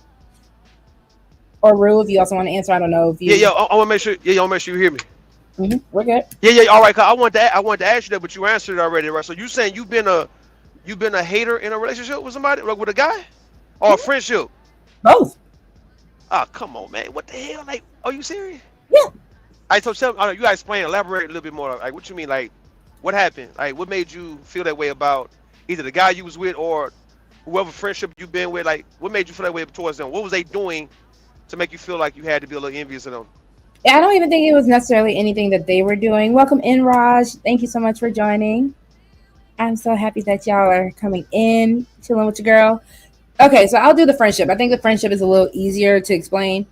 Or Rue, if you also want to answer, I don't know if Yeah, you. yeah. I want to make sure. Yeah, I want to make sure you hear me. We're good. Yeah, yeah. All right. 'Cause I wanted to ask you that, but you answered it already, right? So you saying you've been a hater in a relationship with somebody, like with a guy, or a Mhm. friendship? Both. Ah, come on, man. What the hell? Like, are you serious? Yeah. I so tell, you guys explain, elaborate a little bit more. Like, what you mean? Like, what happened? Like, what made you feel that way about either the guy you was with or whoever friendship you've been with? Like, what made you feel that way towards them? What was they doing to make you feel like you had to be a little envious of them? Yeah, I don't even think it was necessarily anything that they were doing. Welcome in, Raj. Thank you so much for joining. I'm so happy that y'all are coming in, chilling with your girl. Okay, so I'll do the friendship. I think the friendship is a little easier to explain.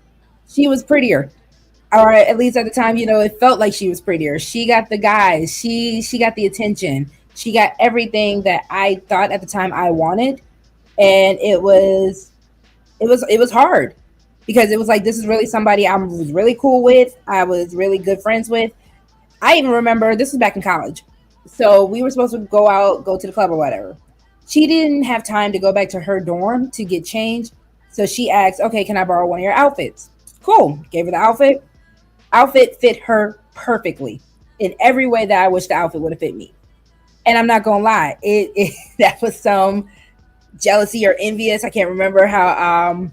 She was prettier. All right, at least at the time, it felt like she was prettier. She got the guys. She got the attention. She got everything that I thought at the time I wanted, and it was hard because it was like, this is really somebody I was really cool with. I was really good friends with. I even remember this was back in college. So we were supposed to go out, go to the club or whatever. She didn't have time to go back to her dorm to get changed. So she asked, okay, can I borrow one of your outfits? Cool. Gave her the outfit. Outfit fit her perfectly in every way that I wish the outfit would have fit me. And I'm not going to lie, it that was some jealousy or envious. I can't remember how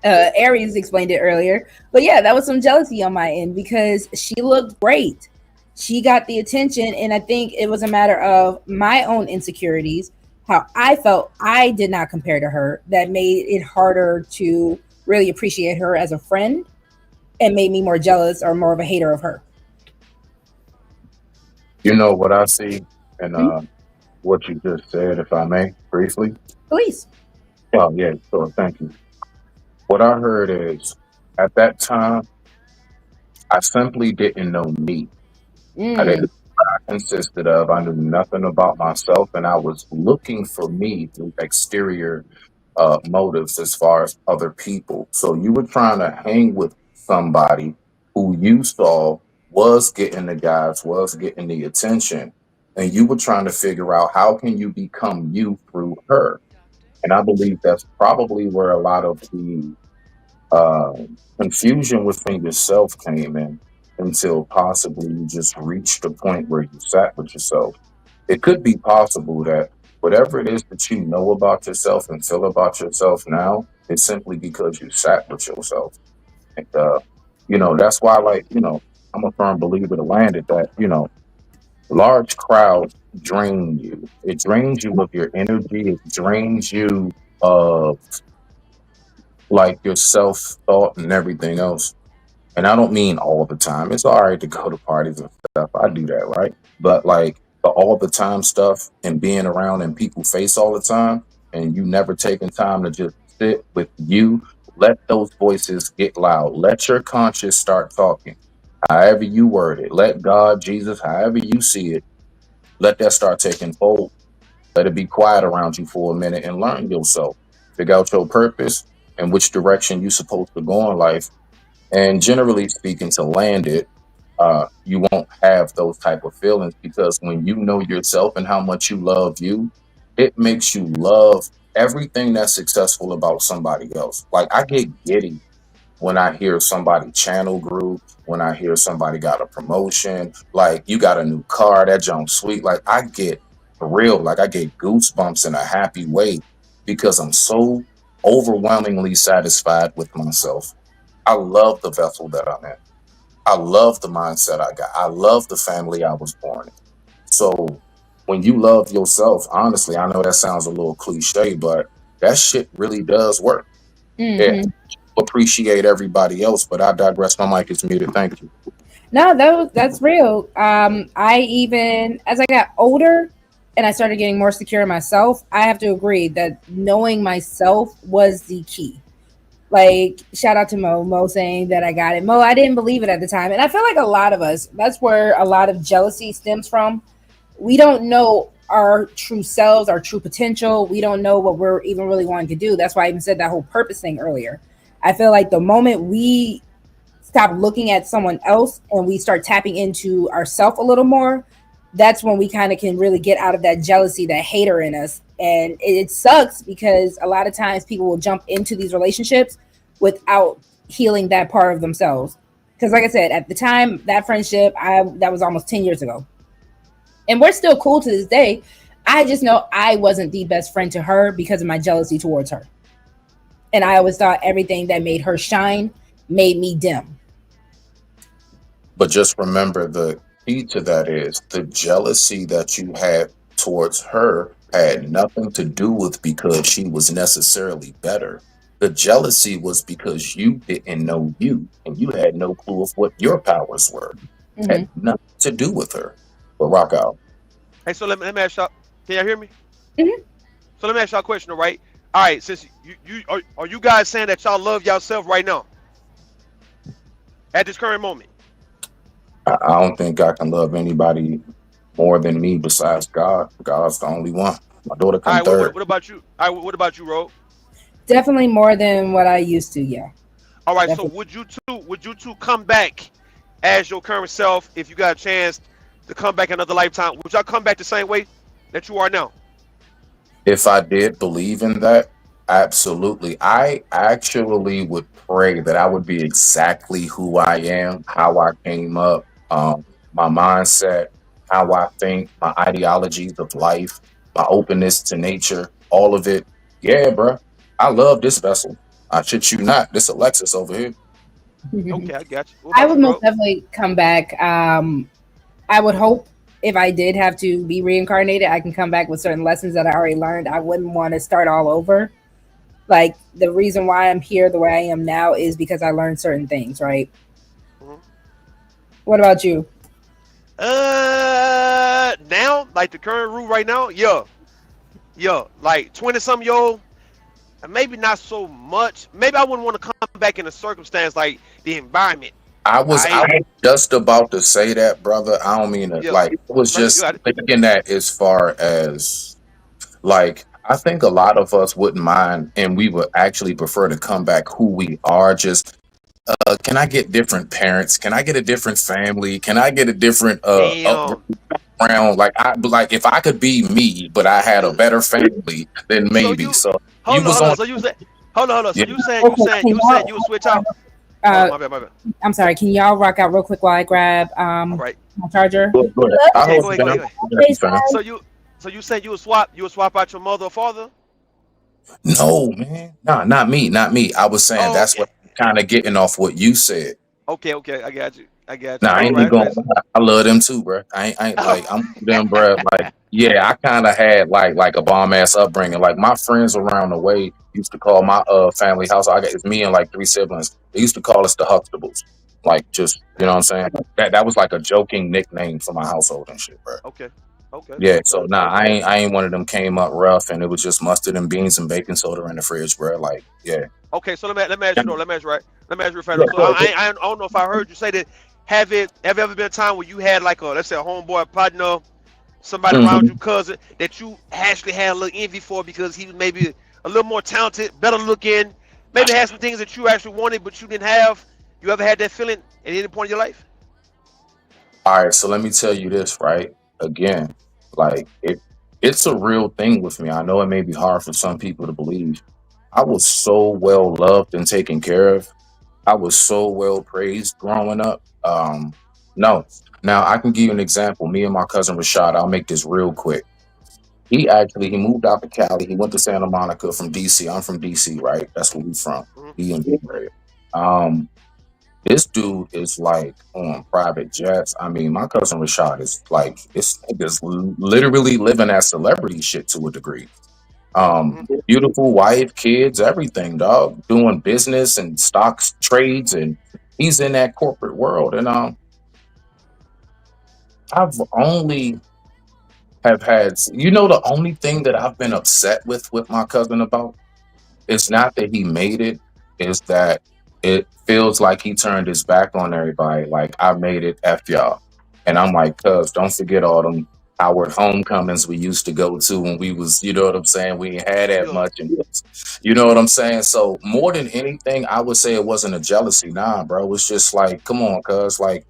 Aries explained it earlier. But yeah, that was some jealousy on my end because she looked great. She got the attention, and I think it was a matter of my own insecurities, how I felt I did not compare to her, that made it harder to really appreciate her as a friend and made me more jealous or more of a hater of her. You know what I see and Hmm? what you just said, if I may, briefly. Please. Oh yeah, sure. Thank you. What I heard is at that time, I simply didn't know me. I didn't Mm, know what I consisted of. I knew nothing about myself, and I was looking for me through exterior motives as far as other people. So you were trying to hang with somebody who you saw was getting the guys, was getting the attention, and you were trying to figure out how can you become you through her. And I believe that's probably where a lot of the uh, confusion within yourself came in until possibly you just reached a point where you sat with yourself. It could be possible that whatever it is that you know about yourself and feel about yourself now is simply because you sat with yourself. And, that's why, like, I'm a firm believer to land it that, large crowds drain you. It drains you of your energy. It drains you of like your self thought and everything else. And I don't mean all the time. It's all right to go to parties and stuff. I do that, right? But like the all the time stuff and being around in people's face all the time and you never taking time to just sit with you, let those voices get loud. Let your conscience start talking. However you word it. Let God, Jesus, however you see it, let that start taking hold. Let it be quiet around you for a minute and learn yourself. Figure out your purpose and which direction you're supposed to go in life And generally speaking, to land it, you won't have those type of feelings because when you know yourself and how much you love you, it makes you love everything that's successful about somebody else. Like I get giddy when I hear somebody channel grew, when I hear somebody got a promotion, like you got a new car, that junk sweet. Like I get for real, like I get goosebumps in a happy way because I'm so overwhelmingly satisfied with myself. I love the vessel that I'm in. I love the mindset I got. I love the family I was born in. So when you love yourself, honestly, I know that sounds a little cliche, but that shit really does work. Yeah, Hmm. appreciate everybody else, but I digress. My mic is muted. Thank you. No, that's real. I even as I got older and I started getting more secure in myself, I have to agree that knowing myself was the key. Like shout out to Mo saying that I got it. Mo, I didn't believe it at the time, and I feel like a lot of us. That's where a lot of jealousy stems from. We don't know our true selves, our true potential. We don't know what we're even really wanting to do. That's why I even said that whole purpose thing earlier. I feel like the moment we stop looking at someone else and we start tapping into ourself a little more, that's when we kind of can really get out of that jealousy, that hater in us. And it sucks because a lot of times people will jump into these relationships without healing that part of themselves. Because like I said, at the time, that friendship, I that was almost 10 years ago. And we're still cool to this day. I just know I wasn't the best friend to her because of my jealousy towards her. And I always thought everything that made her shine made me dim. But just remember the key to that is the jealousy that you had towards her had nothing to do with because she was necessarily better. The jealousy was because you didn't know you and you had no clue of what your powers were. Hmm. Had nothing to do with her. But rock out. Hey, so let me ask y'all. Can y'all hear me? Hmm. So let me ask y'all a question, all right? All right, since you are you guys saying that y'all love yourself right now at this current moment? I don't think I can love anybody more than me besides God. God's the only one. My daughter All come right, what third. what, what about you? All right, what about you, Ro? Definitely more than what I used to. Yeah, All right, so definitely. would you two come back as your current self if you got a chance to come back another lifetime? Would y'all come back the same way that you are now? If I did believe in that, absolutely. I actually would pray that I would be exactly who I am, how I came up, my mindset, how I think, my ideologies of life, my openness to nature, all of it. Yeah, bro. I love this vessel. I shit you not. This Alexis over here. Okay, I got you. What I about would you, most Ro? definitely come back. I would hope if I did have to be reincarnated, I can come back with certain lessons that I already learned. I wouldn't want to start all over. Like the reason why I'm here the way I am now is because I learned certain things, right? Mhm. What about you? Now, like the current rule right now, yeah, yeah, like 20 some year old, maybe not so much. Maybe I wouldn't want to come back in a circumstance like the environment. I I, was just about to say that, brother. I don't mean it yeah, like I was right, you just got it. thinking that as far as like, I think a lot of us wouldn't mind, and we would actually prefer to come back who we are. Just, can I get different parents? Can I get a different family? Can I get a different Damn. upbringing? Like, but like if I could be me, but I had a better family, then So maybe. you So you hold on, was hold on. on, So you said hold on. So yeah. you saying Real you quick, saying can you saying y'all? you would switch out? Hold on, Uh, my bad, my bad. I'm sorry. Can y'all rock out real quick while I grab All right. my charger? Go ahead. I Okay, hold go it ahead, go down. ahead, go ahead. I got you, fam. So you saying you would swap out your mother or father? No, man, nah, not me. I was saying Oh, that's okay. what kind of getting off what you said. Okay, I got you. I got you. Nah, I All ain't even right, going. okay. So, I love them too, bro. I ain't like I'm them, bro. Like, yeah, I kind of had like a bomb ass upbringing. Like my friends around the way used to call my family house. I got it's me and like three siblings. They used to call us the Huxtables. Like, just you know what Damn. I'm saying. That was like a joking nickname for my household and shit, bro. Okay. Okay. Yeah. So Okay. nah, I ain't one of them came up rough and it was just mustard and beans and baking soda in the fridge, bro. Like, yeah. Okay. So let me ask you though. Let me ask you right. Let me ask you right Yeah, now. So go ahead. I don't know if I heard you say that. Have ever been a time where you had like a, let's say, a homeboy partner, somebody around Mhm. you, cousin that you actually had a little envy for because he was maybe a little more talented, better looking, maybe had some things that you actually wanted but you didn't have. You ever had that feeling at any point in your life? All right, so let me tell you this, right? Again, like it's a real thing with me. I know it may be hard for some people to believe. I was so well loved and taken care of. I was so well praised growing up. No. Now I can give you an example. Me and my cousin Rashad, I'll make this real quick. He moved out to Cali. He went to Santa Monica from DC. I'm from DC, right? That's where we from. Hmm. DMV area. Um, this dude is like on private jets. I mean, my cousin Rashad is like it's is literally living that celebrity shit to a degree. Hmm. Beautiful wife, kids, everything, dog. Doing business and stocks trades, and he's in that corporate world. And I've only have had, the only thing that I've been upset with my cousin about. It's not that he made it, it's that it feels like he turned his back on everybody. Like, I made it, F y'all. And I'm like, cuz, don't forget all them Howard homecomings we used to go to when we was, you know what I'm saying? We ain't had that Yeah. much. And you know what I'm saying? So more than anything, I would say it wasn't a jealousy. Nah, bro. It's just like, come on, cuz, like,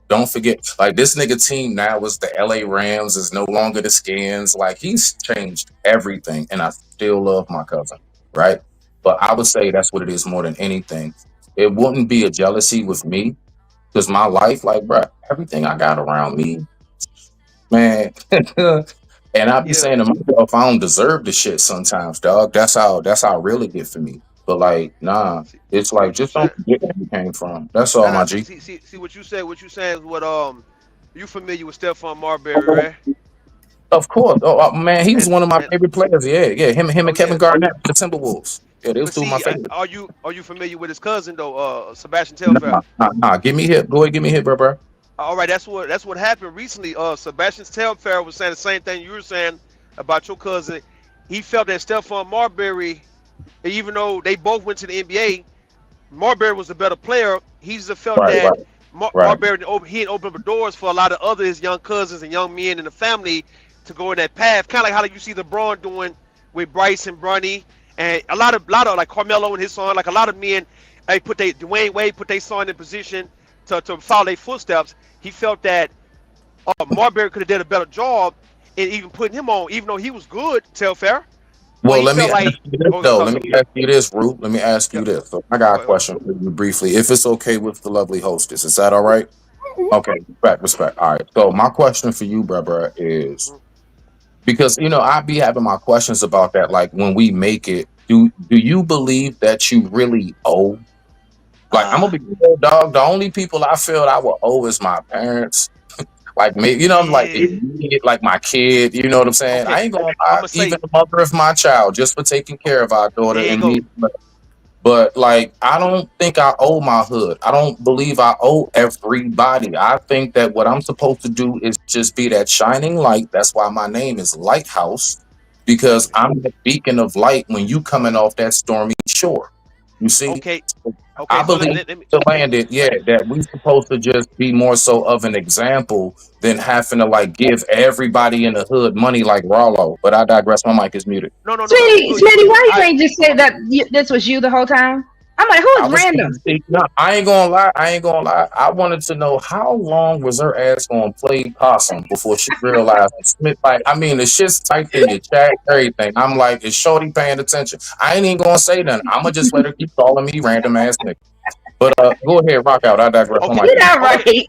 don't forget, like this nigga team now is the LA Rams, is no longer the Skins. Like he's changed everything, and I still love my cousin, right? But I would say that's what it is more than anything. It wouldn't be a jealousy with me because my life, like, bro, everything I got around me, man. And I be Yeah. saying to myself, I don't deserve the shit sometimes, dog. That's how it really get for me. But like, nah, it's See like what you just don't said. forget where you came from. That's all, Nah, my nah. G. See what you said. What you saying is what you familiar with Stephon Marbury, right? Of course. Oh, man, he was And one of my and favorite players. Yeah, yeah. Him oh and Kevin yeah. Garnett, the Timberwolves. Yeah, they was But two of my see, favorites. are you familiar with his cousin though, Sebastian Telfair? Nah, nah, nah. Give me hit, boy. Give me hit, bro, bro. All right, that's what happened recently. Sebastian Telfair was saying the same thing you were saying about your cousin. He felt that Stephon Marbury, even though they both went to the NBA, Marbury was a better player. He just felt Right, that right, right. Marbury he had opened up the doors for a lot of other his young cousins and young men in the family to go in that path. Kind of like how you see LeBron doing with Bryce and Bronny, and a lot of like Carmelo and his son. Like a lot of men, they put they Dwayne Wade put their son in position to follow their footsteps. He felt that Marbury could have did a better job in even putting him on, even though he was good. Telfair, but Well, he let me felt ask like, you this oh, though. talk Let to me me. ask you this, Root. Let me ask Yeah, you this. So I got a go ahead. question for you briefly, if it's okay with the lovely hostess. Is that all right? Okay, respect, respect. All right. So my question for you, bruh, is Mhm. because I be having my questions about that. Like when we make it, do you believe that you really owe? Like I'm Uh, gonna be real, dog. The only people I feel I will owe is my parents. Like me, I'm like yeah. immediate, like my kid. You know what I'm saying? Okay, I ain't gonna I'm lie. gonna Even say the mother of my child, just for taking care of our daughter there you and me. go. But like, I don't think I owe my hood. I don't believe I owe everybody. I think that what I'm supposed to do is just be that shining light. That's why my name is Lighthouse, because I'm the beacon of light when you coming off that stormy shore. You see, Okay, okay. I So let, believe let, let me. to land it, yeah, that we supposed to just be more so of an example than having to like give everybody in the hood money like Rollo. But I digress. My mic is muted. No, no, no, no. You Smitty, good? You Smitty, good? why you ain't just say that this was you the whole time? I'm like, who I is was random? no, I ain't gonna lie. I ain't gonna lie. I wanted to know how long was her ass gonna play possum before she realized Smith. Like, I mean, the shit's typed in your chat, everything. I'm like, is Shorty paying attention? I ain't even gonna say nothing. I'm gonna just let her keep calling me random ass nigga. But go ahead, rock out. I digress. My Okay, mic You're is not okay. right.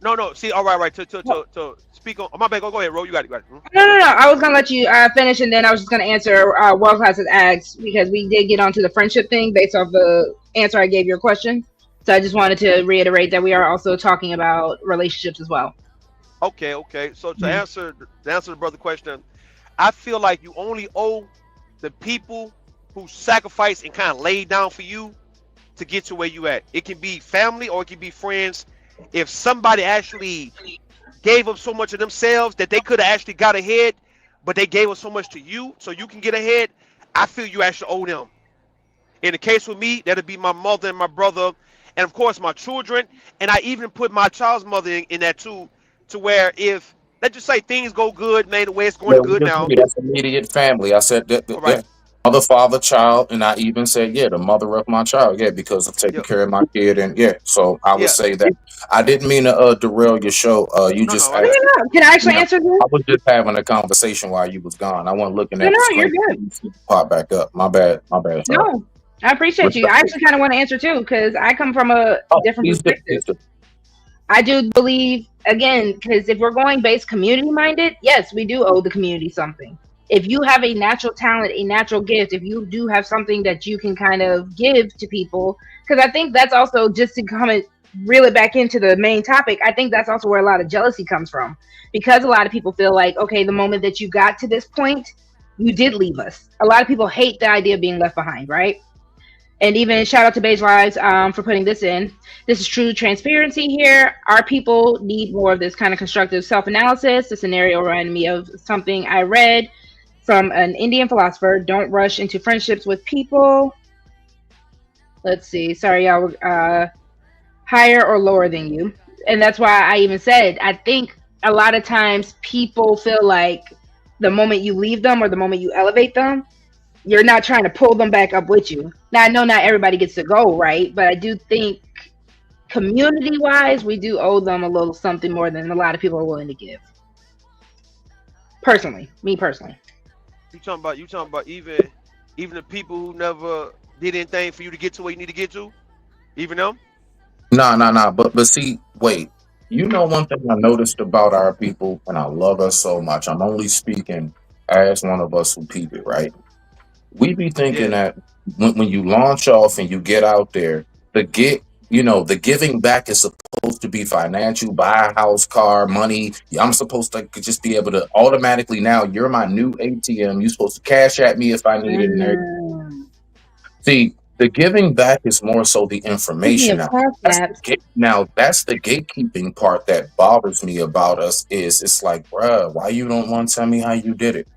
No, no. See, all right, right. To speak on. My bad. Go ahead, Ro. You got it. You got it. No, no, no. I was gonna let you finish, and then I was just gonna answer World Class's asked because we did get onto the friendship thing based off the answer I gave your question. So I just wanted to reiterate that we are also talking about relationships as well. Okay, okay. So to Mhm. answer the brother question, I feel like you only owe the people who sacrifice and kind of laid down for you to get to where you at. It can be family or it can be friends. If somebody actually gave up so much of themselves that they could have actually got ahead, but they gave up so much to you so you can get ahead, I feel you actually owe them. In the case with me, that'd be my mother and my brother, and of course my children. And I even put my child's mother in that too, to where if let's just say things go good, man, the way it's going yeah, we good just now. agree. That's immediate family. I said that. All right. mother, father, child, and I even said, yeah, the mother of my child, yeah, because of taking Yeah, care of my kid, and yeah, so I would yeah. say that. I didn't mean to derail your show. You No, no, just I No, got asked. you. no, no. Can I actually Yeah, answer this? I was just having a conversation while you was gone. I wasn't looking No, at no, the you're screen. good. You see it pop back up. My bad, sir. No, I appreciate you. I Respectful. actually kind of want to answer too because I come from a Oh, different please do, perspective. please do. I do believe, again, because if we're going based community minded, yes, we do owe the community something. If you have a natural talent, a natural gift, if you do have something that you can kind of give to people, because I think that's also just to come and reel it back into the main topic. I think that's also where a lot of jealousy comes from, because a lot of people feel like, okay, the moment that you got to this point, you did leave us. A lot of people hate the idea of being left behind, right? And even shout out to Beige Lives for putting this in. This is true transparency here. Our people need more of this kind of constructive self analysis. The scenario reminded me of something I read from an Indian philosopher. Don't rush into friendships with people. Let's see. Sorry, y'all. Higher or lower than you. And that's why I even said, I think a lot of times people feel like the moment you leave them or the moment you elevate them, you're not trying to pull them back up with you. Now I know not everybody gets to go, right? But I do think community wise, we do owe them a little something more than a lot of people are willing to give. Personally, me personally. You talking about even the people who never did anything for you to get to where you need to get to, even them. No, no, no. But see, wait. You know one thing I noticed about our people, and I love us so much. I'm only speaking as one of us who peep it, right? We be thinking Yeah. that when you launch off and you get out there, the get the giving back is supposed to be financial, buy a house, car, money. I'm supposed to just be able to automatically now. You're my new ATM. You're supposed to cash at me if I need it. And Mm. see, the giving back is more so the Speaking information of now. car apps, Now that's the gatekeeping part that bothers me about us is it's like, bruh, why you don't want to tell me how you did it?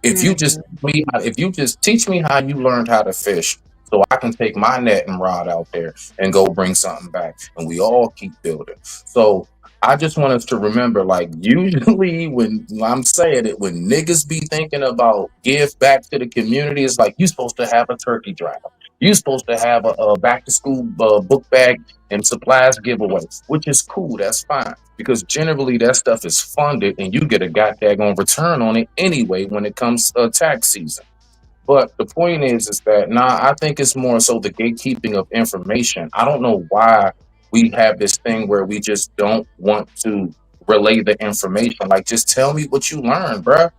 If you just teach me how you learned how to fish, so I can take my net and rod out there and go bring something back, and we all keep building. So I just want us to remember, like usually when I'm saying it, when niggas be thinking about give back to the community, it's like you supposed to have a turkey drive. You supposed to have a back to school book bag and supplies giveaway, which is cool. That's fine because generally that stuff is funded and you get a goddamn return on it anyway when it comes tax season. But the point is that nah, I think it's more so the gatekeeping of information. I don't know why we have this thing where we just don't want to relay the information. Like, just tell me what you learned, bruh.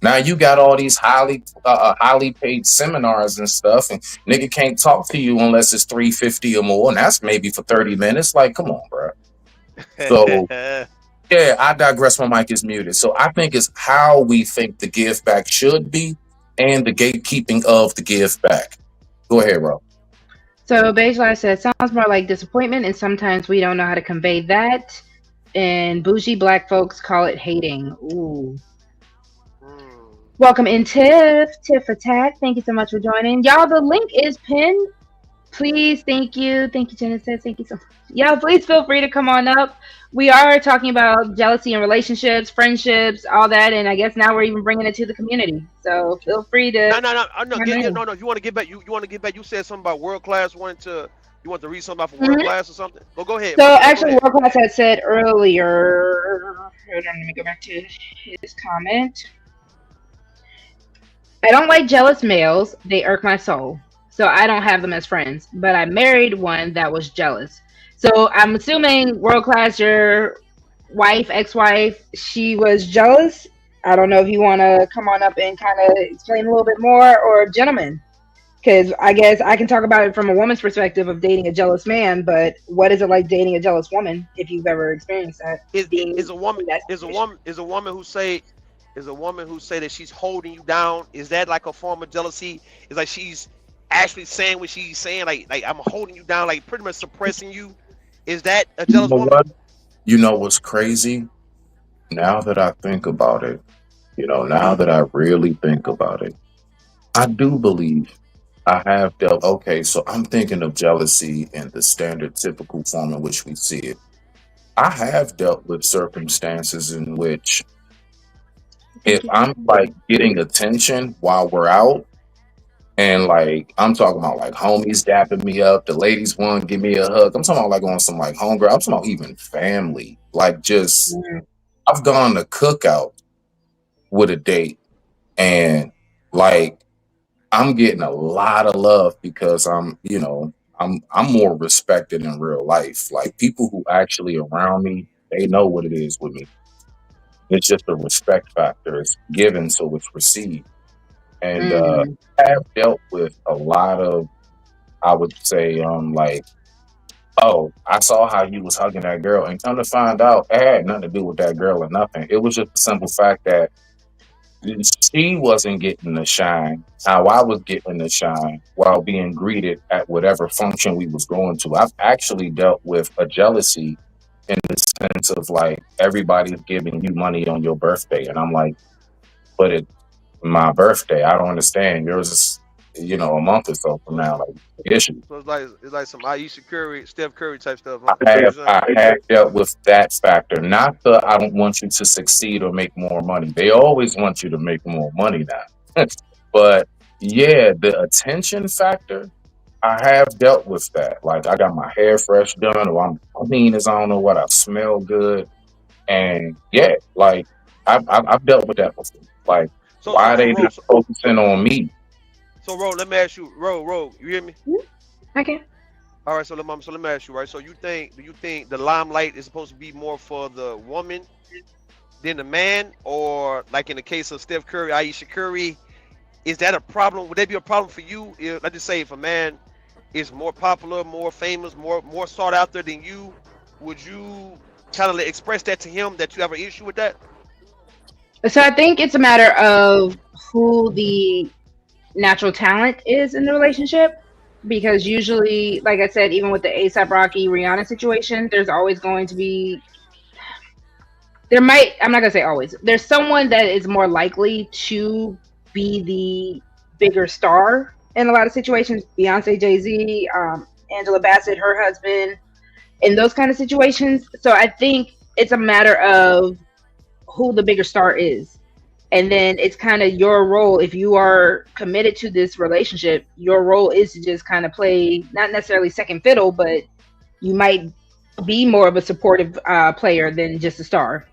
Now you got all these highly paid seminars and stuff, and nigga can't talk to you unless it's 350 or more, and that's maybe for 30 minutes. Like, come on, bruh. So yeah, I digress. My mic is muted. So I think it's how we think the give back should be and the gatekeeping of the give back. Go ahead, Rob. so Beige Life says sounds more like disappointment, and sometimes we don't know how to convey that. And bougie black folks call it hating. Ooh. Mm. Welcome in, Tiff Attack. Thank you so much for joining. Y'all, the link is pinned. Please, thank you. Thank you, Genesis. Thank you so much. Y'all, please feel free to come on up. We are talking about jealousy in relationships, friendships, all that. And I guess now we're even bringing it to the community. So feel free to No, no, no, no. chime in. No. You want to get back? You want to get back? You said something about world class. You want to read something about for world Mhm. class or something? Well, go ahead. So Go actually, ahead. World Class had said earlier, hold on, let me go back to his comment. I don't like jealous males. They irk my soul. So I don't have them as friends. But I married one that was jealous. So I'm assuming World Class, your wife, ex-wife, she was jealous. I don't know if you want to come on up and kind of explain a little bit more, or gentlemen, because I guess I can talk about it from a woman's perspective of dating a jealous man. But what is it like dating a jealous woman if you've ever experienced that, being Is a woman in that is a situation? woman is a woman who say is a woman who say that she's holding you down? Is that like a form of jealousy? It's like she's actually saying what she's saying, like I'm holding you down, like pretty much suppressing you. Is that a You jealous know woman? what? You know what's crazy? Now that I think about it, now that I really think about it, I do believe I have dealt. Okay, so I'm thinking of jealousy in the standard typical form in which we see it. I have dealt with circumstances in which if Thank you. I'm like getting attention while we're out, And like I'm talking about like homies dapping me up, the ladies want to give me a hug. I'm talking about like on some like homegirl. I'm talking about even family. Like just Mm. I've gone to cookout with a date and like I'm getting a lot of love because I'm more respected in real life. Like people who actually around me, they know what it is with me. It's just a respect factor. It's given, so it's received. And Mm. I have dealt with a lot of, I would say, like, oh, I saw how you was hugging that girl, and come to find out, it had nothing to do with that girl or nothing. It was just the simple fact that she wasn't getting the shine how I was getting the shine while being greeted at whatever function we was going to. I've actually dealt with a jealousy in the sense of like everybody's giving you money on your birthday, and I'm like, but it's my birthday. I don't understand. Yours is, a month or so from now. Like issue. So it's like some Aisha Curry, Steph Curry type stuff, huh? I Is that what you're have saying? I have dealt with that factor. Not the I don't want you to succeed or make more money. They always want you to make more money now. But yeah, the attention factor, I have dealt with that. Like I got my hair fresh done, or I'm clean as I don't know what. I smell good, and yeah, like I've dealt with that before. Like So why so are so they Ro, not focusing on me? Ro, let me ask you, Ro, you hear me? Okay. All right, so let me ask you, right? So do you think the limelight is supposed to be more for the woman than the man, or like in the case of Steph Curry, Aisha Curry, is that a problem? Would that be a problem for you? If, let's just say if a man is more popular, more famous, more sought after than you, would you kind of express that to him that you have an issue with that? So I think it's a matter of who the natural talent is in the relationship. Because usually, like I said, even with the ASAP Rocky Rihanna situation, there's always going to be I'm not gonna say always, there's someone that is more likely to be the bigger star in a lot of situations. Beyonce, Jay-Z, Angela Bassett, her husband, in those kind of situations. So I think it's a matter of who the bigger star is. And then it's kind of your role. If you are committed to this relationship, your role is to just kind of play, not necessarily second fiddle, but you might be more of a supportive player than just a star.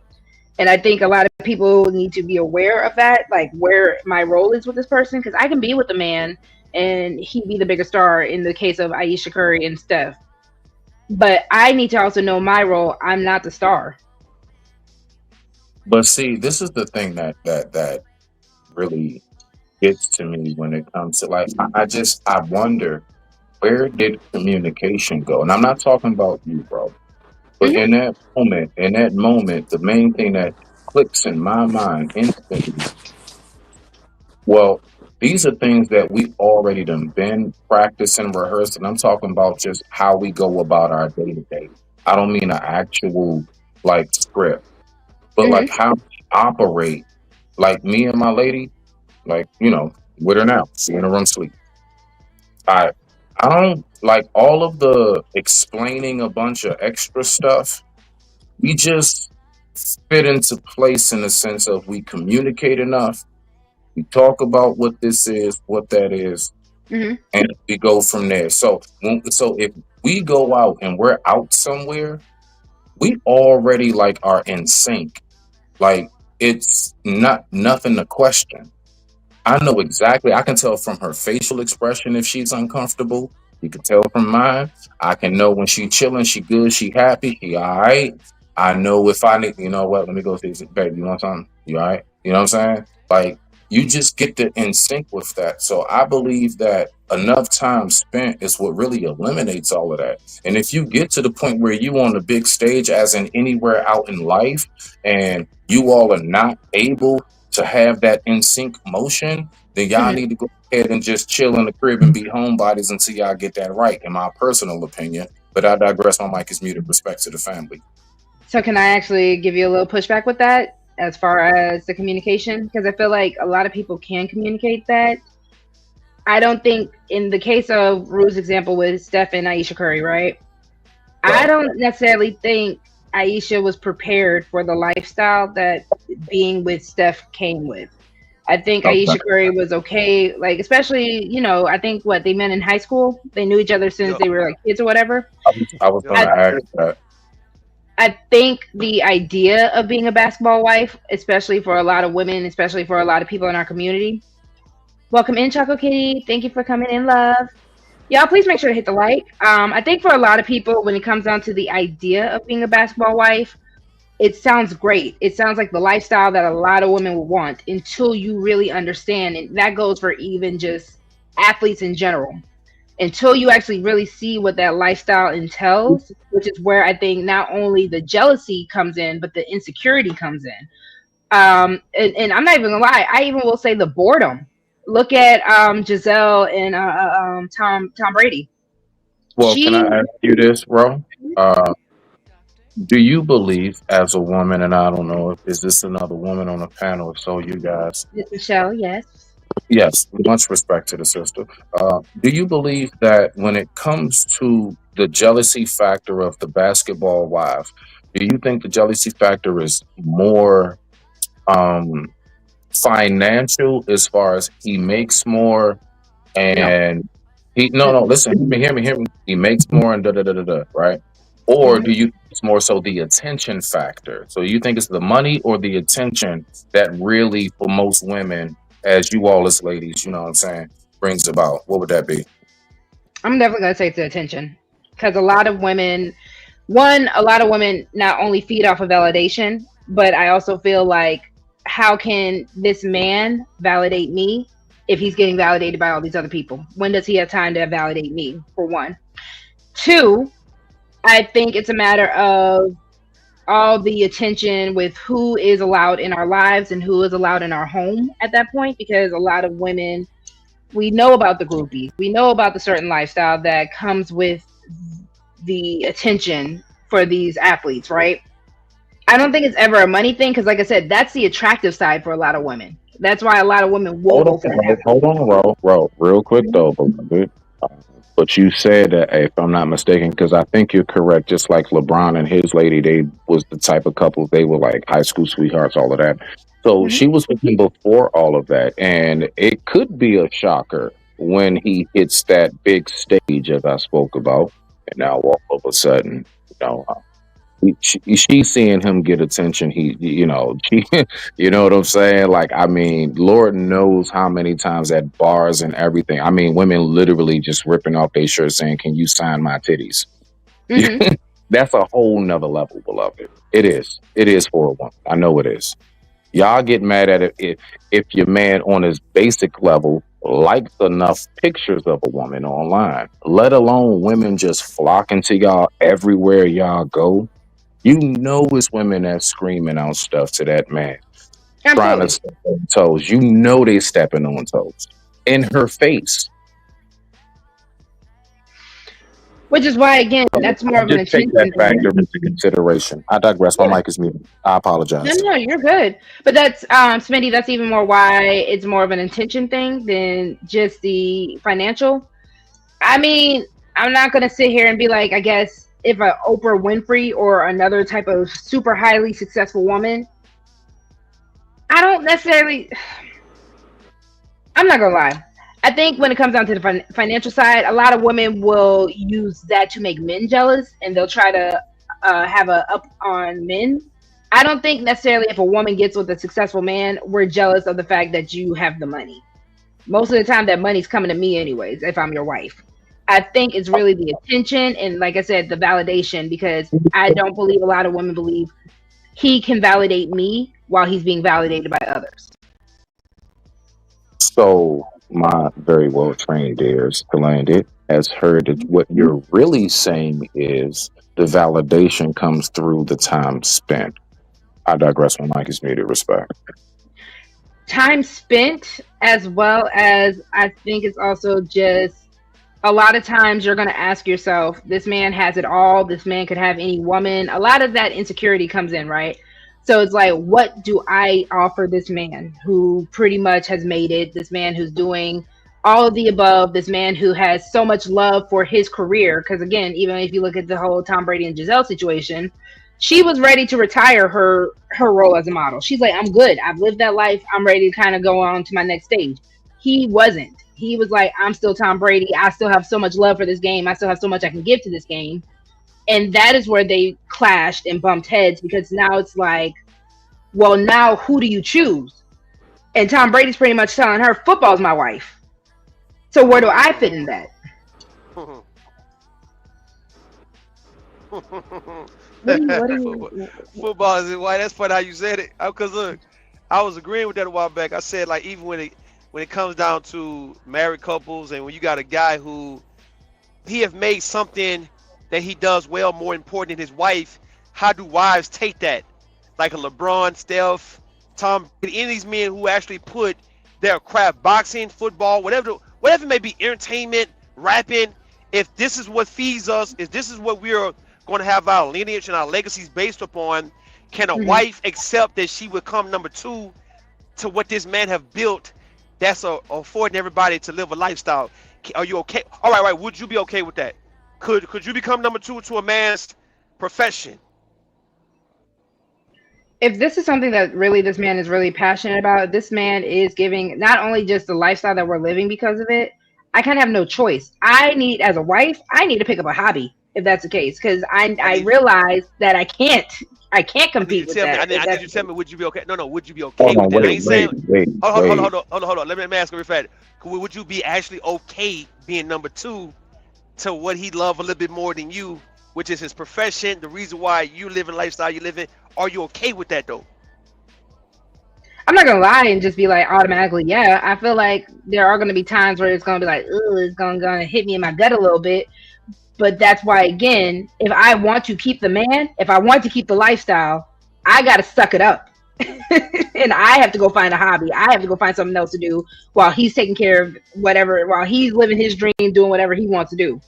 And I think a lot of people need to be aware of that, like where my role is with this person, because I can be with a man and he be the bigger star in the case of Aisha Curry and Steph. But I need to also know my role. I'm not the star. But see, this is the thing that really gets to me when it comes to like I wonder where did communication go? And I'm not talking about you, bro. But Hmm. in that moment, the main thing that clicks in my mind instantly, well, these are things that we already done been practicing, rehearsing. I'm talking about just how we go about our day to day. I don't mean an actual like script, but like Hmm. how we operate. Like me and my lady, like, with her now, she in the room sleep. I I don't like all of the explaining a bunch of extra stuff. We just fit into place in the sense of we communicate enough. We talk about what this is, what that is, Hmm. and we go from there. So if we go out and we're out somewhere, we already like are in sync. Like it's not nothing to question. I know exactly. I can tell from her facial expression if she's uncomfortable. You can tell from mine. I can know when she chilling, she good, she happy, she all right. I know if I need, you know what, let me go see, baby, you want something? You all right? You know what I'm saying? Like, you just get to in sync with that. So I believe that enough time spent is what really eliminates all of that. And if you get to the point where you on the big stage, as in anywhere out in life, and you all are not able to have that in sync motion, then y'all Hmm. need to go ahead and just chill in the crib and be homebodies until y'all get that right, in my personal opinion. But I digress. My mic is muted. Respect to the family. So can I actually give you a little pushback with that as far as the communication? Because I feel like a lot of people can communicate that. I don't think in the case of Rue's example with Steph and Aisha Curry, right? I Right. don't necessarily think Aisha was prepared for the lifestyle that being with Steph came with. I think Okay. Aisha Curry was okay, like especially, I think what they met in high school. They knew each other since Yep. they were like kids or whatever. I was Yep. going I to ask that. I think the idea of being a basketball wife, especially for a lot of women, especially for a lot of people in our community. Welcome in, Choco Kitty. Thank you for coming in, love. Y'all, please make sure to hit the like. I think for a lot of people, when it comes down to the idea of being a basketball wife, it sounds great. It sounds like the lifestyle that a lot of women would want until you really understand. And that goes for even just athletes in general. Until you actually really see what that lifestyle entails, which is where I think not only the jealousy comes in, but the insecurity comes in. And I'm not even gonna lie, I even will say the boredom. Look at Giselle and Tom Brady. Well, can I She, ask you this, bro? Uh, do you believe, as a woman, and I don't know if is this another woman on the panel? If so, you guys, Miss Michelle, yes. yes, much respect to the sister. Do you believe that when it comes to the jealousy factor of the basketball wife, do you think the jealousy factor is more um, financial as far as he makes more No. and he no listen hear me he makes more and da da da da da, right? Or Mhm. do you think it's more so the attention factor? So you think it's the money or the attention that really for most women, as you all as ladies, you know what I'm saying, brings about? What would that be? I'm definitely gonna say it's the attention, because a lot of women, a lot of women not only feed off of validation, but I also feel like, how can this man validate me if he's getting validated by all these other people? When does he have time to validate me? For one, two, I think it's a matter of all the attention with who is allowed in our lives and who is allowed in our home at that point, because a lot of women, we know about the groupies, we know about the certain lifestyle that comes with the attention for these athletes, right? I don't think it's ever a money thing, because like I said, that's the attractive side for a lot of women. That's why a lot of women will Hold on, go for an hold athlete. on, real quick though, beloved. Uh, But you said that, if I'm not mistaken, because I think you're correct. Just like LeBron and his lady, they was the type of couple. They were like high school sweethearts, all of that. So Mhm. she was with him before all of that, and it could be a shocker when he hits that big stage, as I spoke about, and now all of a sudden, you know, she's seeing him get attention. She, you know what I'm saying? Like, I mean, Lord knows how many times at bars and everything. I mean, women literally just ripping off their shirts saying, "Can you sign my titties?" Mhm. That's a whole nother level, beloved. It is. It is for a woman. I know it is. Y'all get mad at it if your man on his basic level likes enough pictures of a woman online, let alone women just flocking to y'all everywhere y'all go. You know it's women that screaming out stuff to that man, trying to Absolutely. step on toes. You know they stepping on toes in her face. Which is why, again, So that's more of an just take that attention factor thing. into consideration. I digress. My Yeah. mic is muted. I No, apologize. no, you're good. But that's, Smitty, that's even more why it's more of an intention thing than just the financial. I mean, I'm not gonna sit here and be like, I guess if a Oprah Winfrey or another type of super highly successful woman, I don't necessarily. I'm not gonna lie. I think when it comes down to the financial side, a lot of women will use that to make men jealous, and they'll try to have a up on men. I don't think necessarily if a woman gets with a successful man, we're jealous of the fact that you have the money. Most of the time, that money's coming to me anyways if I'm your wife. I think it's really the attention and, like I said, the validation, because I don't believe a lot of women believe he can validate me while he's being validated by others. So my very well trained ears to land it has heard that what you're really saying is the validation comes through the time spent. I digress. My mic is muted. Respect. Time spent, as well as I think it's also just a lot of times you're going to ask yourself, this man has it all, this man could have any woman. A lot of that insecurity comes in, right? So it's like, what do I offer this man who pretty much has made it, this man who's doing all of the above, this man who has so much love for his career? Because again, even if you look at the whole Tom Brady and Giselle situation, She was ready to retire her role as a model. She's like, I'm good. I've lived that life. I'm ready to kind of go on to my next stage. He wasn't. He was like, I'm still Tom Brady. I still have so much love for this game. I still have so much I can give to this game. And that is where they clashed and bumped heads, because now it's like, well, now who do you choose? And Tom Brady's pretty much telling her, football's my wife. So where do I fit in that? Football is why. That's funny how you said it. Because look, I was agreeing with that a while back. I said, like, even when it comes down to married couples, and when you got a guy who he have made something that he does well more important than his wife, how do wives take that? Like a LeBron, Steph, Tom, any of these men who actually put their craft, boxing, football, whatever it may be, entertainment, rapping. If this is what feeds us, if this is what we're going to have our lineage and our legacies based upon, can a wife accept that she would come number two to what this man have built? That's affording everybody to live a lifestyle. Are you okay? All right. Would you be okay with that? Could you become number two to a man's profession? If this is something that really this man is really passionate about, this man is giving not only just the lifestyle that we're living because of it. I kind of have no choice. As a wife, I need to pick up a hobby if that's the case, because I realize that I can't compete with that. I need you to tell me, would you be okay? No, would you be okay with that? Wait. Hold on. Let me ask you real fast. Would you be actually okay being number two to what he love a little bit more than you, which is his profession, the reason why you live in the lifestyle you live in? Are you okay with that though? I'm not gonna lie and just be like automatically, yeah. I feel like there are gonna be times where it's gonna be like, it's gonna hit me in my gut a little bit. But that's why, again, if I want to keep the man, if I want to keep the lifestyle, I gotta suck it up. And I have to go find a hobby. I have to go find something else to do while he's taking care of whatever, while he's living his dream, doing whatever he wants to do.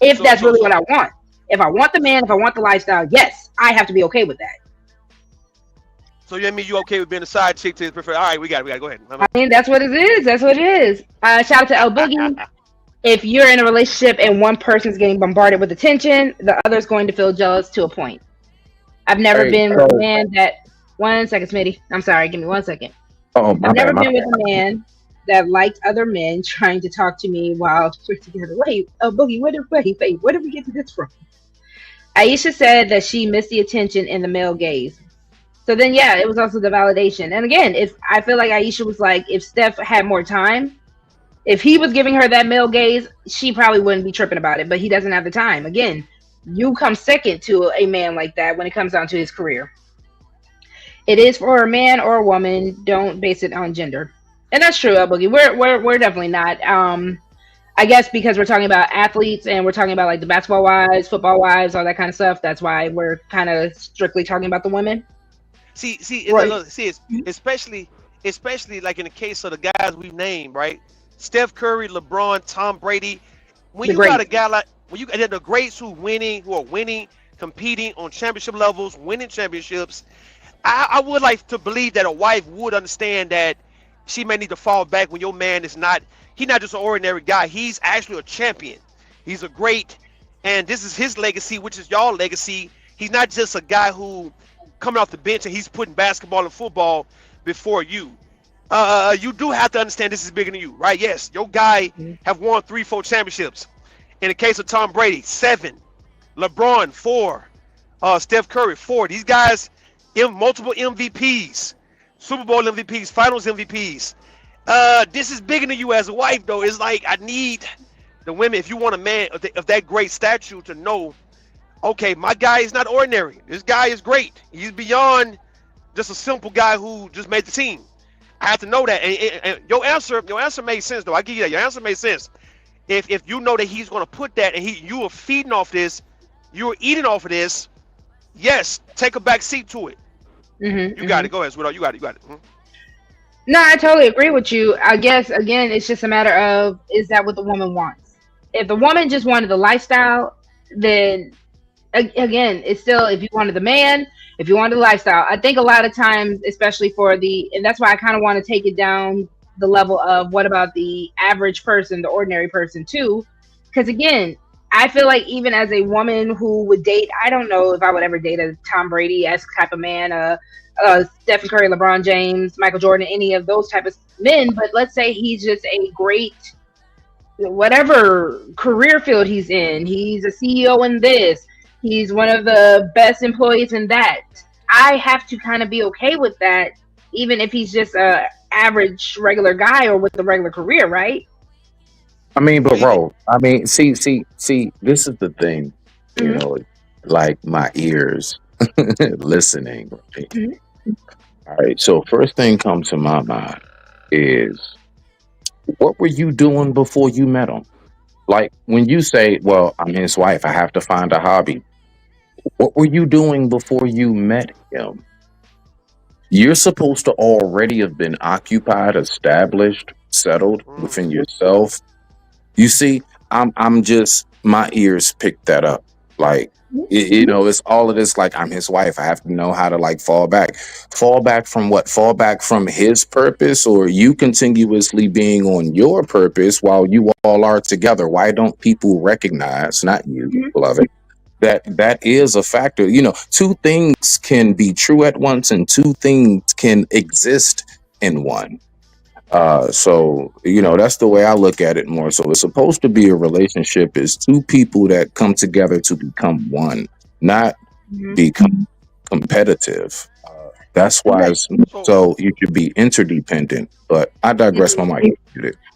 If that's really what I want. If I want the man, if I want the lifestyle, yes, I have to be okay with that. So you mean you okay with being a side chick to his preferred? All right, we got it. Go ahead. I mean, that's what it is. That's what it is. Shout out to El Boogie. If you're in a relationship and one person's getting bombarded with attention, the other's going to feel jealous to a point. I've never been with a man that... One second, Smitty. I'm sorry. Give me 1 second. I've never been with a man that liked other men trying to talk to me while we're together. Wait, Boogie, where did we get to this from? Aisha said that she missed the attention in the male gaze. So then, yeah, it was also the validation. And again, I feel like Aisha was like, if Steph had more time, if he was giving her that male gaze, she probably wouldn't be tripping about it. But he doesn't have the time. Again, you come second to a man like that when it comes down to his career. It is for a man or a woman. Don't base it on gender. And that's true, Boogie. We're definitely not. I guess because we're talking about athletes and we're talking about like the basketball wives, football wives, all that kind of stuff. That's why we're kind of strictly talking about the women. See, right. It's especially like in the case of the guys we've named, right? Steph Curry, LeBron, Tom Brady. When you got a guy like the greats who are winning, competing on championship levels, winning championships. I would like to believe that a wife would understand that she may need to fall back when your man is not. He's not just an ordinary guy. He's actually a champion. He's a great, and this is his legacy, which is y'all legacy. He's not just a guy who coming off the bench and he's putting basketball and football before you. You do have to understand this is bigger than you, right? Yes, your guy have won 3-4 championships. In the case of Tom Brady, 7. LeBron, 4. Steph Curry, 4. These guys, multiple MVPs, Super Bowl MVPs, Finals MVPs. This is bigger than you as a wife, though. It's like I need the women, if you want a man of that great stature, to know, okay, my guy is not ordinary. This guy is great. He's beyond just a simple guy who just made the team. I have to know that. And your answer made sense, though. I give you that. Your answer made sense. If you know that he's going to put that and you are feeding off this, you are eating off of this, yes, take a back seat to it. You got it. Go ahead, sweetheart. You got it. No, I totally agree with you. I guess, again, it's just a matter of, is that what the woman wants? If the woman just wanted the lifestyle, then, again, it's still, if you wanted the man, if you wanted the lifestyle. I think a lot of times, especially and that's why I kind of want to take it down the level of what about the average person, the ordinary person too? Because, again, I feel like even as a woman who would date, I don't know if I would ever date a Tom Brady-esque type of man, Stephen Curry, LeBron James, Michael Jordan, any of those type of men. But let's say he's just a great, whatever career field he's in. He's a CEO in this. He's one of the best employees in that. I have to kind of be okay with that, even if he's just a average regular guy or with a regular career, right? I mean, but Well, even bro, I mean, see, this is the thing, you Hmm. know, like my ears listening. Right? Hmm. All right. So first thing comes to my mind is what were you doing before you met him? Like when you say, "Well, I'm his wife, I have to find a hobby." What were you doing before you met him? You're supposed to already have been occupied, established, settled mm, within yourself. You see, I'm just my ears picked that up. Like it's all of this. Like I'm his wife. I have to know how to like fall back. Fall back from what? Fall back from his purpose, or you continuously being on your purpose while you all are together. Why don't people recognize? Not you, beloved. That is a factor. Two things can be true at once, and two things can exist in one. So that's the way I look at it more. So it's supposed to be a relationship is two people that come together to become one, not Hmm. become competitive. That's why Right. it's so so you should be interdependent. But I digress. My mic.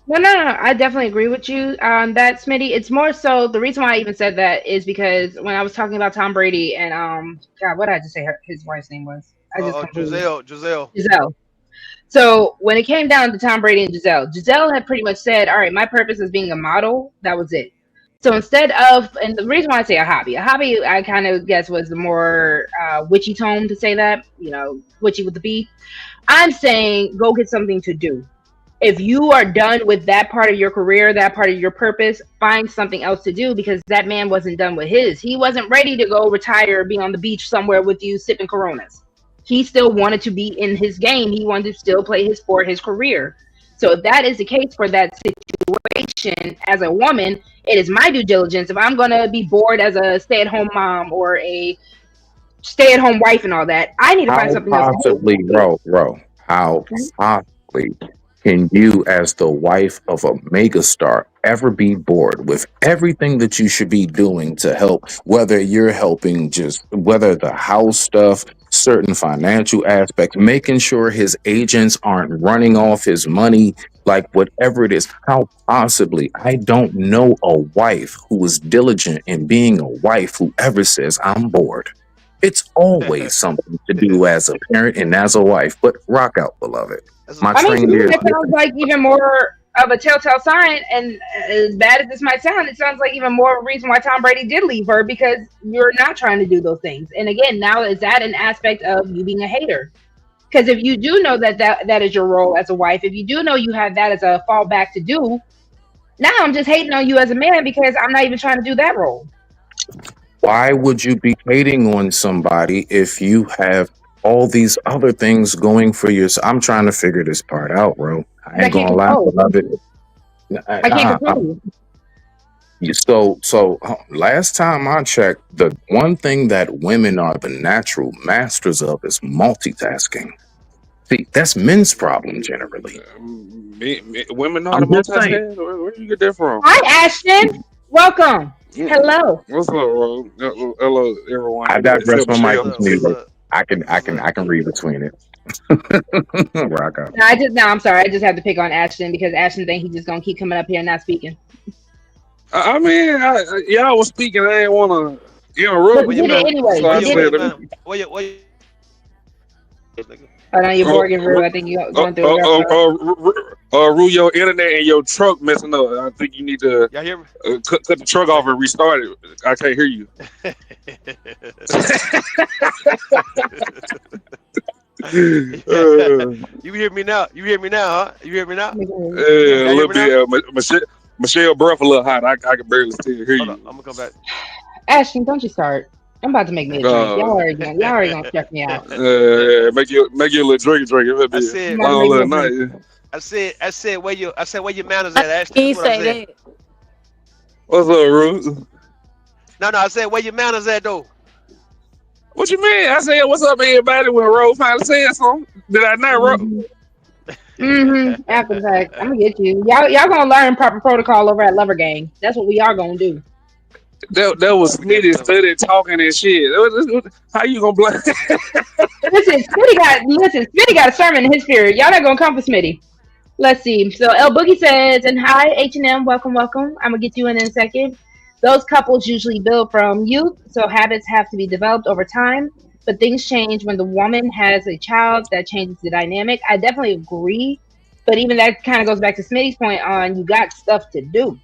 No, no, no. I definitely agree with you on that, Smitty. It's more so the reason why I even said that is because when I was talking about Tom Brady and God, what did I just say his wife's name was? I just completely Giselle. Giselle. So when it came down to Tom Brady and Giselle, Giselle had pretty much said, "All right, my purpose is being a model." That was it. So instead of, and the reason why I say a hobby, I kind of guess was the more witchy tone to say that, witchy with the B. I'm saying go get something to do. If you are done with that part of your career, that part of your purpose, find something else to do because that man wasn't done with his. He wasn't ready to go retire, be on the beach somewhere with you sipping Coronas. He still wanted to be in his game. He wanted to still play his sport, his career. So if that is the case for that situation, as a woman, it is my due diligence. If I'm going to be bored as a stay-at-home mom or a stay-at-home wife and all that, I need to find How something else to possibly, bro, how do. possibly can you, as the wife of a megastar, ever be bored with everything that you should be doing to help, whether you're helping just, whether the house stuff, certain financial aspects, making sure his agents aren't running off his money, like whatever it is, how possibly, I don't know a wife who is diligent in being a wife who ever says, I'm bored. It's always something to do as a parent and as a wife. But rock out, beloved. That's My I mean, to trained me, ears that sounds listen. like even more of a telltale sign. And as bad as this might sound, it sounds like even more reason why Tom Brady did leave her because you're not trying to do those things. And again, now is that an aspect of you being a hater? Because if you do know that is your role as a wife, if you do know you have that as a fallback to do, now I'm just hating on you as a man because I'm not even trying to do that role. Why would you be hating on somebody if you have all these other things going for you? I'm trying to figure this part out, bro. I Because I ain't can't gonna lie, control. beloved. I can't control you. Last time I checked, the one thing that women are the natural masters of is multitasking. See, that's men's problem generally. Women know how to I'm just saying. multitask. Where you get that from? Hi, Ashton. Welcome. Mm. Hello. What's up, bro? Hello, everyone. I Except digress. My mic what's Michelle. is up? What's muted. up? I can I What's can up? I can read between it. Rock out. No, I'm sorry. I just have to pick on Ashton because Ashton think he's just gonna keep coming up here and not speaking. I mean, y'all was speaking. I didn't want to But interrupt, Where he your did man? it anyway. so Where I He your did where said, it. your let me. man? Nigga? Oh, now you're Oh, Morgan Rue. I think you're oh, going through a rough spot. Rule your internet and your truck messing up. I think you need to Y'all hear me? cut the truck off and restart it. I can't hear you. You hear me now? You hear me now, huh? You hear me now? A Y'all hear little me now? bit. Michelle breath a little hot. I can barely still hear Hold on, you. I'm gonna come back. Ashton, don't you start. I'm about to make me a drink. Uh, Y'all already gonna stress me out. make you a little drink. It'll I be a I'm said, about to long make me little a drink. night. I said where your manners I at, Ashton? That's ain't what I say said. that. What's up, Ruth? No, I said where your manners at though. What you mean? I said, "What's up, everybody?" When Rose finally said something, did I not? Mm-hmm. Mm-hmm. After the fact, I'm gonna get you. Y'all gonna learn proper protocol over at Lover Gang. That's what we are gonna do. That was We Smitty definitely. study talking and shit. How you gonna blame? Smitty got a sermon in his spirit. Y'all not gonna come for Smitty. Let's see. So El Boogie says, and hi H&M, welcome, welcome. I'm gonna get you in a second. Those couples usually build from youth, so habits have to be developed over time. But things change when the woman has a child. That changes the dynamic. I definitely agree. But even that kind of goes back to Smitty's point on you got stuff to do.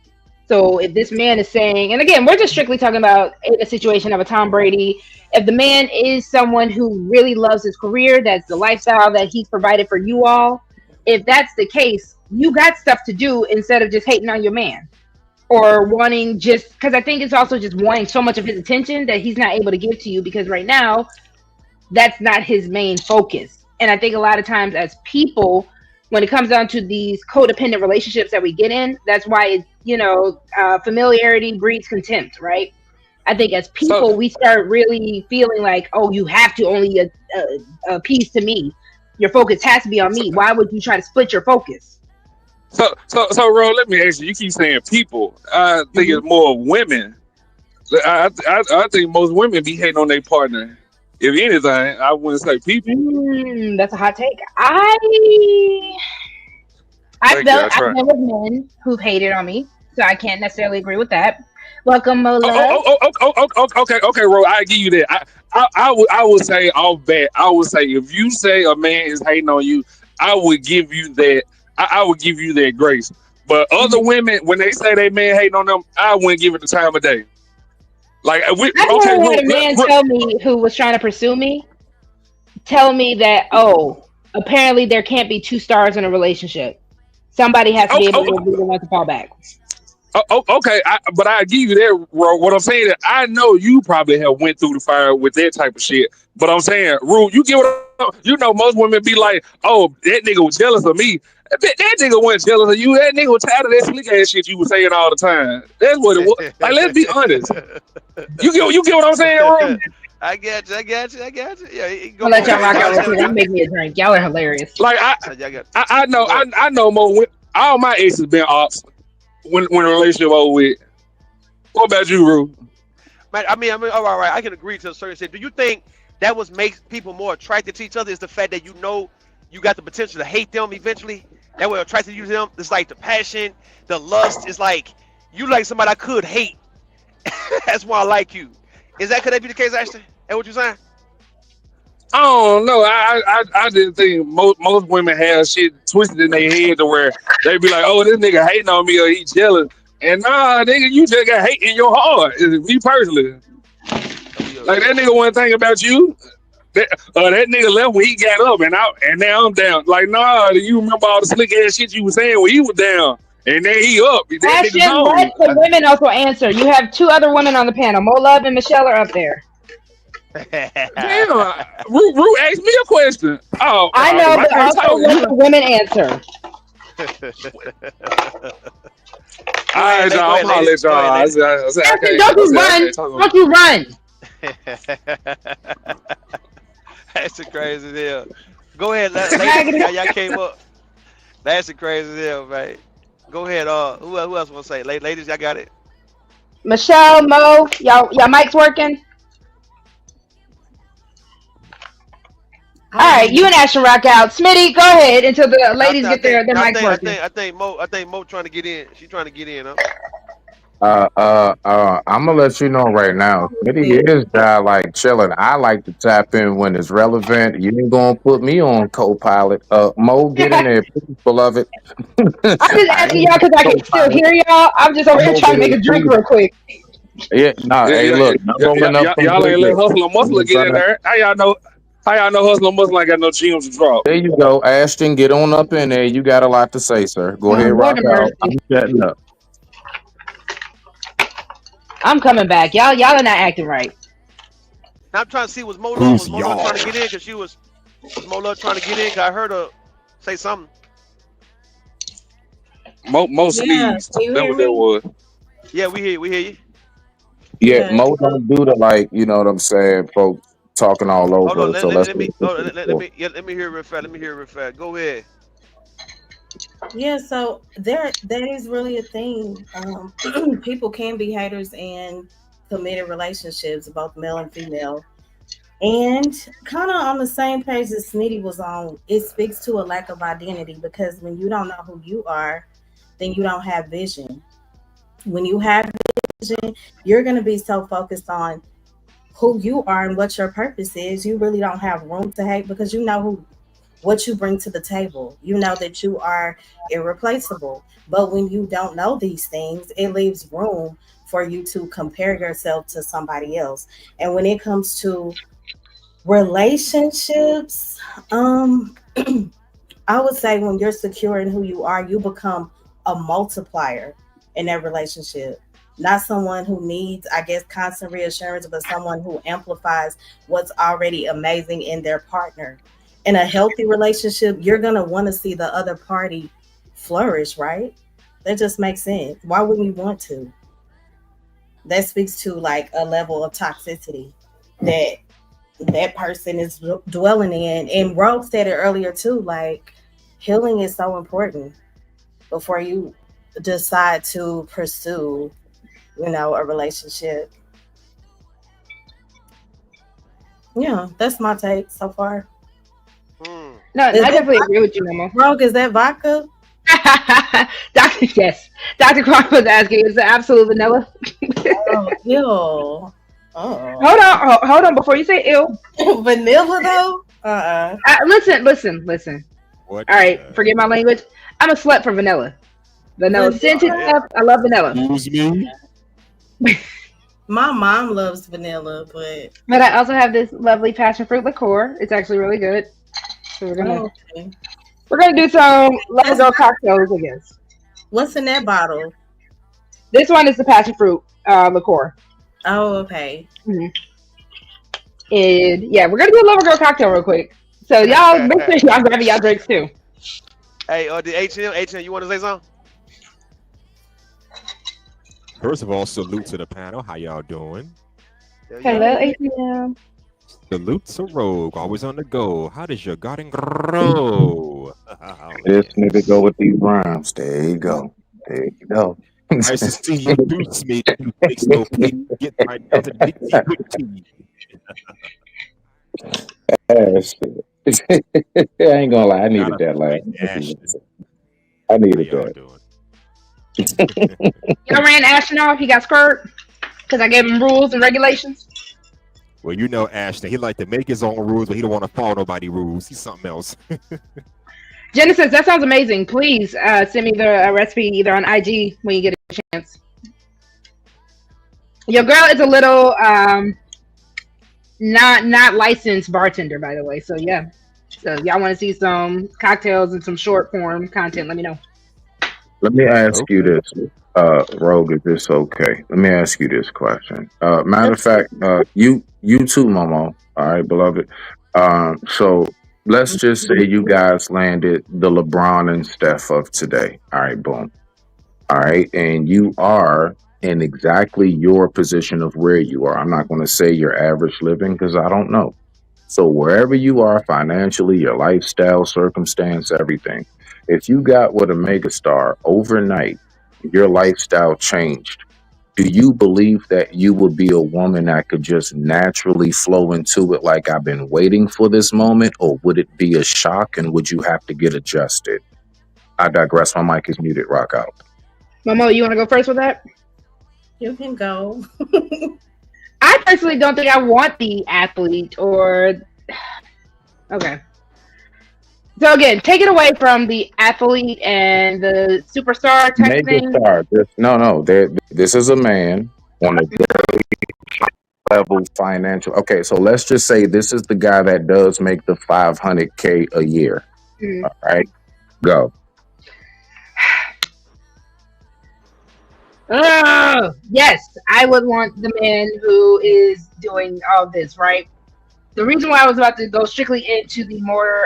So if this man is saying, and again, we're just strictly talking about a situation of a Tom Brady. If the man is someone who really loves his career, that's the lifestyle that he's provided for you all. If that's the case, you got stuff to do instead of just hating on your man or wanting just because I think it's also just wanting so much of his attention that he's not able to give to you because right now that's not his main focus. And I think a lot of times as people, when it comes down to these codependent relationships that we get in, that's why familiarity breeds contempt, right? I think as So, people, we start really feeling like, oh, you have to only appease to me. Your focus has to be on me. Why would you try to split your focus? Ro, let me ask you. You keep saying people. I think Mhm. it's more women. I think most women be hating on their partner. If anything, I wouldn't say people. That's a hot take. I've Thank you. I I've try. been with men who've hated on me, so I can't necessarily agree with that. Welcome, Mo Love. Okay, Ro. I give you that. I would say off bat. I would say if you say a man is hating on you, I would give you that. I would give you that grace. But other women, when they say they man hating on them, I wouldn't give it the time of day. Like, I've okay, never Ro, had a man tell me who was trying to pursue me, tell me that, oh, apparently there can't be two stars in a relationship. Somebody has to be able to be the one to fall back. okay, but I give you that, Ro. What I'm saying is, I know you probably have went through the fire with that type of shit. But I'm saying, Ru, you get what most women be like, oh, that nigga was jealous of me. That nigga wasn't jealous of you. That nigga was tired of that slick ass shit you was saying all the time. That's what it was. Like, let's be honest. You get what I'm saying, Ru? I got you. Yeah, I'll go let go y'all ahead. rock Go out ahead. with it. I'm making me a drink. Y'all are hilarious. Like Y'all got. I know Go ahead. I know more. All my exes been ops when a relationship over with. What about you, Ru? Man, all right. I can agree to a certain extent. Do you think that was makes people more attracted to each other? Is the fact that you got the potential to hate them eventually? That will attracted you to them. It's like the passion, the lust. It's like you like somebody I could hate. That's why I like you. Could that be the case, Ashton? That what you saying? I don't know. I just think most women have shit twisted in their head to where they be like, oh, this nigga hating on me or he jealous. And nah, nigga, you just got hate in your heart. Me personally. So we Like that nigga wasn't thinking about you. That nigga left when he got up and now I'm down. Like, nah, you remember all the slick ass shit you was saying when he was down. And then he up. That nigga Ashton, let gone. the women also answer. You have two other women on the panel. Mo Love and Michelle are up there. Damn, Ru asked me a question. Oh, I if know, I but can't also talk, let the women answer. Go all ahead, right, y'all. go I'm ahead, gonna ladies. let y'all. Go ahead, I ladies. said I Ashton, can't. don't I you said I run. can't talk on. Don't you run. That's a crazy deal. Go ahead, ladies. Raggedy. Y'all came up. That's a crazy deal, man. Go ahead. Who else want to say? Ladies, y'all got it. Michelle, Mo, y'all mics working? All right, you and Ashton rock out. Smitty, go ahead until the No, ladies get their no, mics working. I think Mo trying to get in. She trying to get in, huh? I'm gonna let you know right now. Smitty is guy like chilling. I like to tap in when it's relevant. You ain't gonna put me on co-pilot. Mo, get in there, please, beloved. I'm just I asking ain't y'all because I can still co-pilot. hear y'all. I'm just over I'm here over trying to make here a drink real breathing. quick. Yeah, nah. Hey, look, I'm rolling up some Y'all ain't let Cricket. Hustle and You know Muscle what get I'm in saying? there. How y'all know? How y'all know Hustle and Muscle ain't got no gems to drop? There you go, Ashton. Get on up in there. You got a lot to say, sir. Go Oh, ahead, Lord rock of out. I'm mercy. shutting up. I'm coming back. Y'all are not acting right. Now I'm trying to see Who's Was Mo Love trying to y'all? get in? Cause was Mo Love trying to get in? Cause I heard her say something. Mo Yeah, sneezed. can you That hear what that me? was. Yeah, we hear you. Yeah, Yeah. Mo don't do the like, you know what I'm saying, folks talking all Hold on, over. let, So let, let's let me oh, let me hear it real fast. Let me hear it real fast. Go ahead. Yeah, so that is really a thing. People can be haters in committed relationships, both male and female. And kind of on the same page that Smitty was on, it speaks to a lack of identity because when you don't know who you are, then you don't have vision. When you have vision, you're going to be so focused on who you are and what your purpose is. You really don't have room to hate because you know who what you bring to the table. You know that you are irreplaceable. But when you don't know these things, it leaves room for you to compare yourself to somebody else. And when it comes to relationships, I would say when you're secure in who you are, you become a multiplier in that relationship. Not someone who needs, I guess, constant reassurance, but someone who amplifies what's already amazing in their partner. In a healthy relationship, you're going to want to see the other party flourish, right? That just makes sense. Why wouldn't you want to? That speaks to like a level of toxicity that that person is dwelling in. And Rogue said it earlier too, like healing is so important before you decide to pursue, a relationship. Yeah, that's my take so far. Hmm. No, I Is that definitely agree with you, Mama. Rogue? Is that vodka? Doctor, yes. Dr. Clark was asking, is it absolute vanilla? Oh, ew. Oh, Hold on. Before you say ill, vanilla though? Uh-uh. listen. What All right, the? forget my language. I'm a slut for vanilla. Vanilla Oh scented Vanilla. yeah. stuff. I love vanilla. Excuse me? My mom loves vanilla, but But I also have this lovely passion fruit liqueur. It's actually really good. So oh, okay. we're gonna do some Lover That's Girl cocktails, I guess. what's in that bottle? This one is the passion fruit liqueur. Oh, okay. hmm And yeah, we're gonna do a Lover Girl cocktail real quick. So y'all make sure y'all grab y'all drinks too. Hey, the H&M, you want to say something? First of all, salute to the panel. How y'all doing? Yeah, yeah. Hello, Hey. ATM. Salute to Rogue, always on the go. How does your garden grow? Oh, This man. nigga go with these rhymes. There you go. There you go. Nice to see you do, Smith. You take slow, please. Get right down to the tea with tea. Ass shit. I ain't gonna lie, I Shout needed out to that Mike laugh. Ashton. I How needed y'all that. doing? Y'all ran Ashton off. He got skirt because I gave him rules and regulations. Well, you know Ashton. He like to make his own rules, but he don't want to follow nobody rules. He's something else. Genesis, that sounds amazing. Please send me the recipe either on IG when you get a chance. Your girl is a little not licensed bartender, by the way. So yeah. So if y'all want to see some cocktails and some short form content, let me know. Let me ask you Okay. this, Rogue, if it's okay. Let me ask you this question. Matter of fact, Absolutely. you too, Momo. All right, beloved. So let's just say you guys landed the LeBron and Steph of today. All right, boom. All right, and you are in exactly your position of where you are. I'm not going to say your average living because I don't know. So wherever you are financially, your lifestyle, circumstance, everything. If you got with a megastar overnight, your lifestyle changed. Do you believe that you would be a woman that could just naturally flow into it like I've been waiting for this moment? Or would it be a shock and would you have to get adjusted? I digress. My mic is muted. Rock out. Momo, you want to go first with that? You can go. I personally don't think I want the athlete or okay. So again, take it away from the athlete and the superstar type thing. Megastar. No. This is a man on a level financial. Okay, so let's just say this is the guy that does make the 500K a year. Mm. All right, go. Oh, yes, I would want the man who is doing all this, right? The reason why I was about to go strictly into the more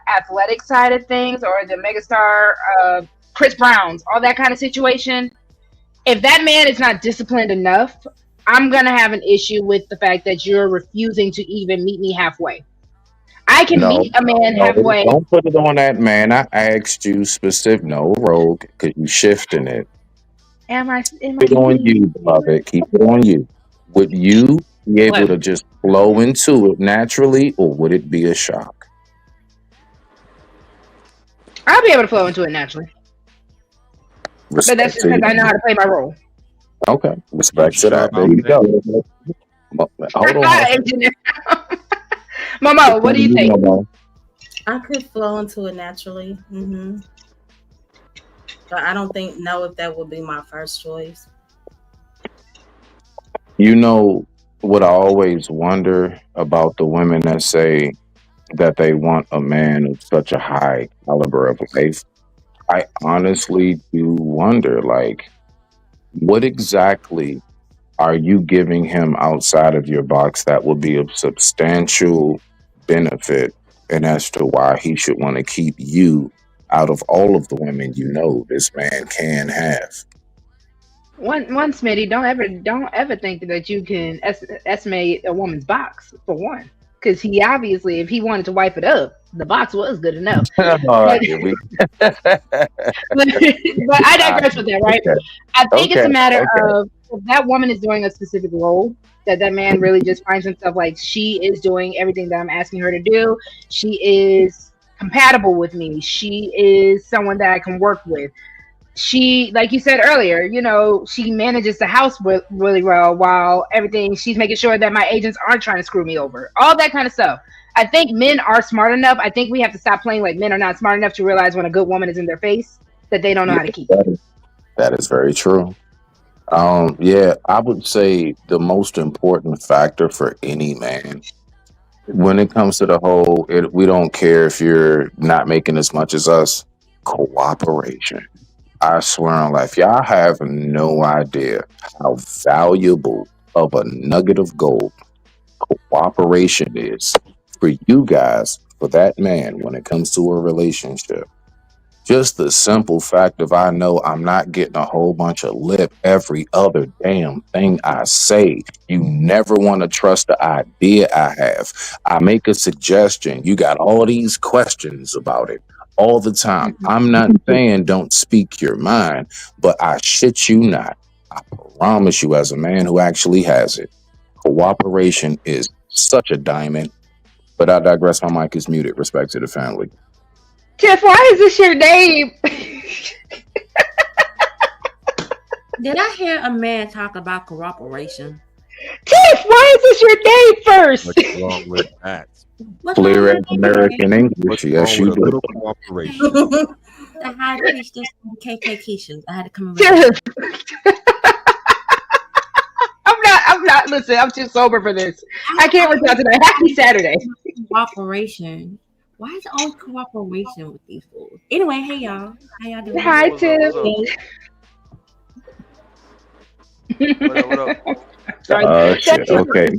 athletic side of things or the megastar, Chris Browns, all that kind of situation. If that man is not disciplined enough, I'm gonna have an issue with the fact that you're refusing to even meet me halfway. I can No, meet a man no, halfway. don't put it on that man. I asked you specific. No, Rogue, because you shifting it. Am I Keep it on being you, beloved. Keep it on you. Would you be able what? to just flow into it naturally, or would it be a shock? I'll be able to flow into it naturally, but that's Respect just to because I know you. how to play my role. Okay, You respect to sure that. There about you that? go. Hold on. Engineer. Momo, what do you think? Hold I could flow into it naturally. But I don't know if that would be my first choice. You know what I always wonder about the women that say that they want a man of such a high caliber of life. I honestly do wonder, like, what exactly are you giving him outside of your box that will be of substantial benefit, and as to why he should want to keep you out of all of the women you know this man can have? One, Smitty, don't ever think that you can estimate a woman's box for one, because he obviously, if he wanted to wipe it up, the box was good enough. All right, But here we but I digress with that, right? okay, I think it's okay, a matter okay. of if that woman is doing a specific role, that man really just finds himself like she is doing everything that I'm asking her to do. She is compatible with me. She is someone that I can work with. She, like you said earlier, she manages the house really well, while everything she's making sure that my agents aren't trying to screw me over. All that kind of stuff. I think men are smart enough. I think we have to stop playing like men are not smart enough to realize when a good woman is in their face that they don't know Yeah, how to keep it. that is very true. Yeah, I would say the most important factor for any man when it comes to the whole, we don't care if you're not making as much as us. Cooperation. I swear on life, y'all have no idea how valuable of a nugget of gold cooperation is for you guys, for that man when it comes to a relationship. Just the simple fact of I know I'm not getting a whole bunch of lip every other damn thing I say. You never want to trust the idea I have. I make a suggestion. You got all these questions about it all the time. I'm not saying don't speak your mind, but I shit you not. I promise you, as a man who actually has it, cooperation is such a diamond. But I digress. My mic is muted. Respect to the family. Tiff, why is this your name? Did I hear a man talk about cooperation? Tiff, why is this your name first? What's wrong with that? What's wrong Clear with as that? American English. What's Yes, wrong with you a do. little cooperation? The high priestess of the KK Keishas. I had to come around. Tiff, I'm not, listen, I'm too sober for this. I can't with y'all tonight. Happy Saturday. Cooperation. Why is it always cooperation with these fools? Anyway, hey y'all. How y'all doing? Hi, What's up? Tiff. What up? What up? Sorry. Shit. Okay.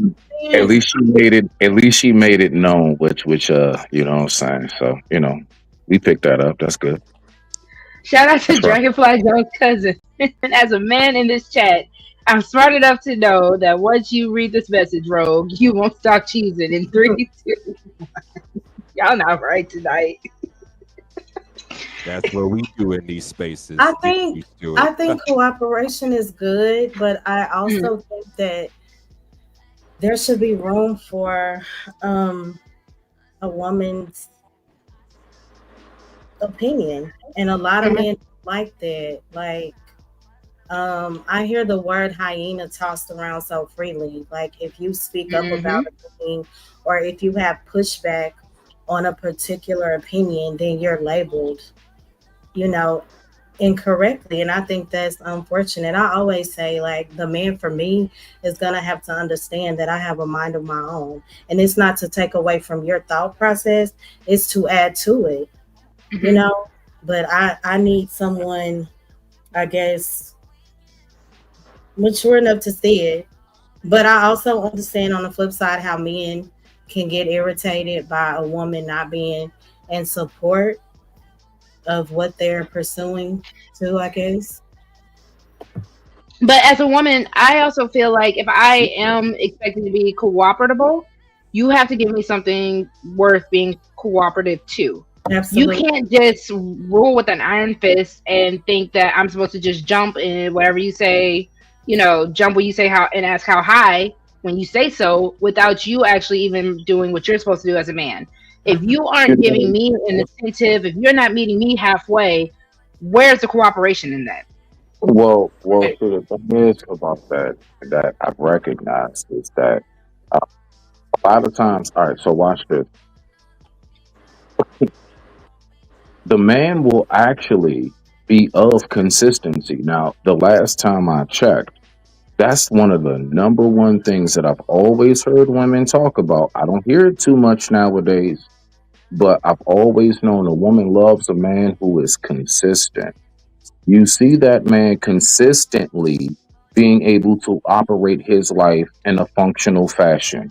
At least she made it. At least she made it known, which you know what I'm saying. So we picked that up. That's good. Shout out to That's right. Dragonfly's own cousin. And as a man in this chat, I'm smart enough to know that once you read this message, Rogue, you won't stop cheesing in 3, 2. Y'all not right tonight. That's what we do in these spaces. I Get think used to I it. think cooperation is good, but I also think that there should be room for a woman's opinion, and a lot of men like that. Like, I hear the word hyena tossed around so freely. Like, if you speak up about a thing, or if you have pushback on a particular opinion, then you're labeled, you know, incorrectly. And I think that's unfortunate. I always say, like, the man for me is gonna have to understand that I have a mind of my own, and it's not to take away from your thought process, it's to add to it, you know. But I need someone, I guess, mature enough to see it. But I also understand on the flip side how men can get irritated by a woman not being in support of what they're pursuing too, I guess. But as a woman, I also feel like if I am expected to be cooperable, you have to give me something worth being cooperative to. You Absolutely. can't just rule with an iron fist and think that I'm supposed to just jump in whatever you say, jump when you say how and ask how high when you say so without you actually even doing what you're supposed to do as a man. If Mhm. you You aren't giving know, me an incentive, if you're not meeting me halfway, where's the cooperation in that? well, see, the thing is about that I've recognized is that uh, a lot of times, all right, so watch this. The man will actually be of consistency. Now, the last time I checked, that's one of the number one things that I've always heard women talk about. I don't hear it too much nowadays, but I've always known a woman loves a man who is consistent. You see that man consistently being able to operate his life in a functional fashion.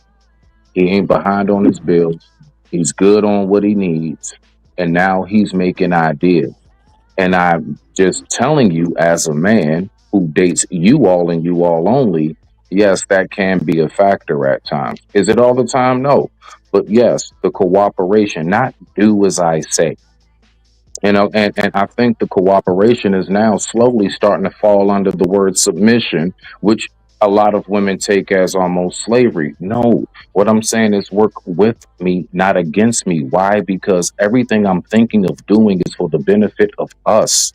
He ain't behind on his bills. He's good on what he needs. And now he's making ideas. And I'm just telling you, as a man who dates you all and you all only, yes, that can be a factor at times. Is it all the time? No. But yes, the cooperation, not do as I say. And I think the cooperation is now slowly starting to fall under the word submission, which a lot of women take as almost slavery. No, what I'm saying is work with me, not against me. Why? Because everything I'm thinking of doing is for the benefit of us.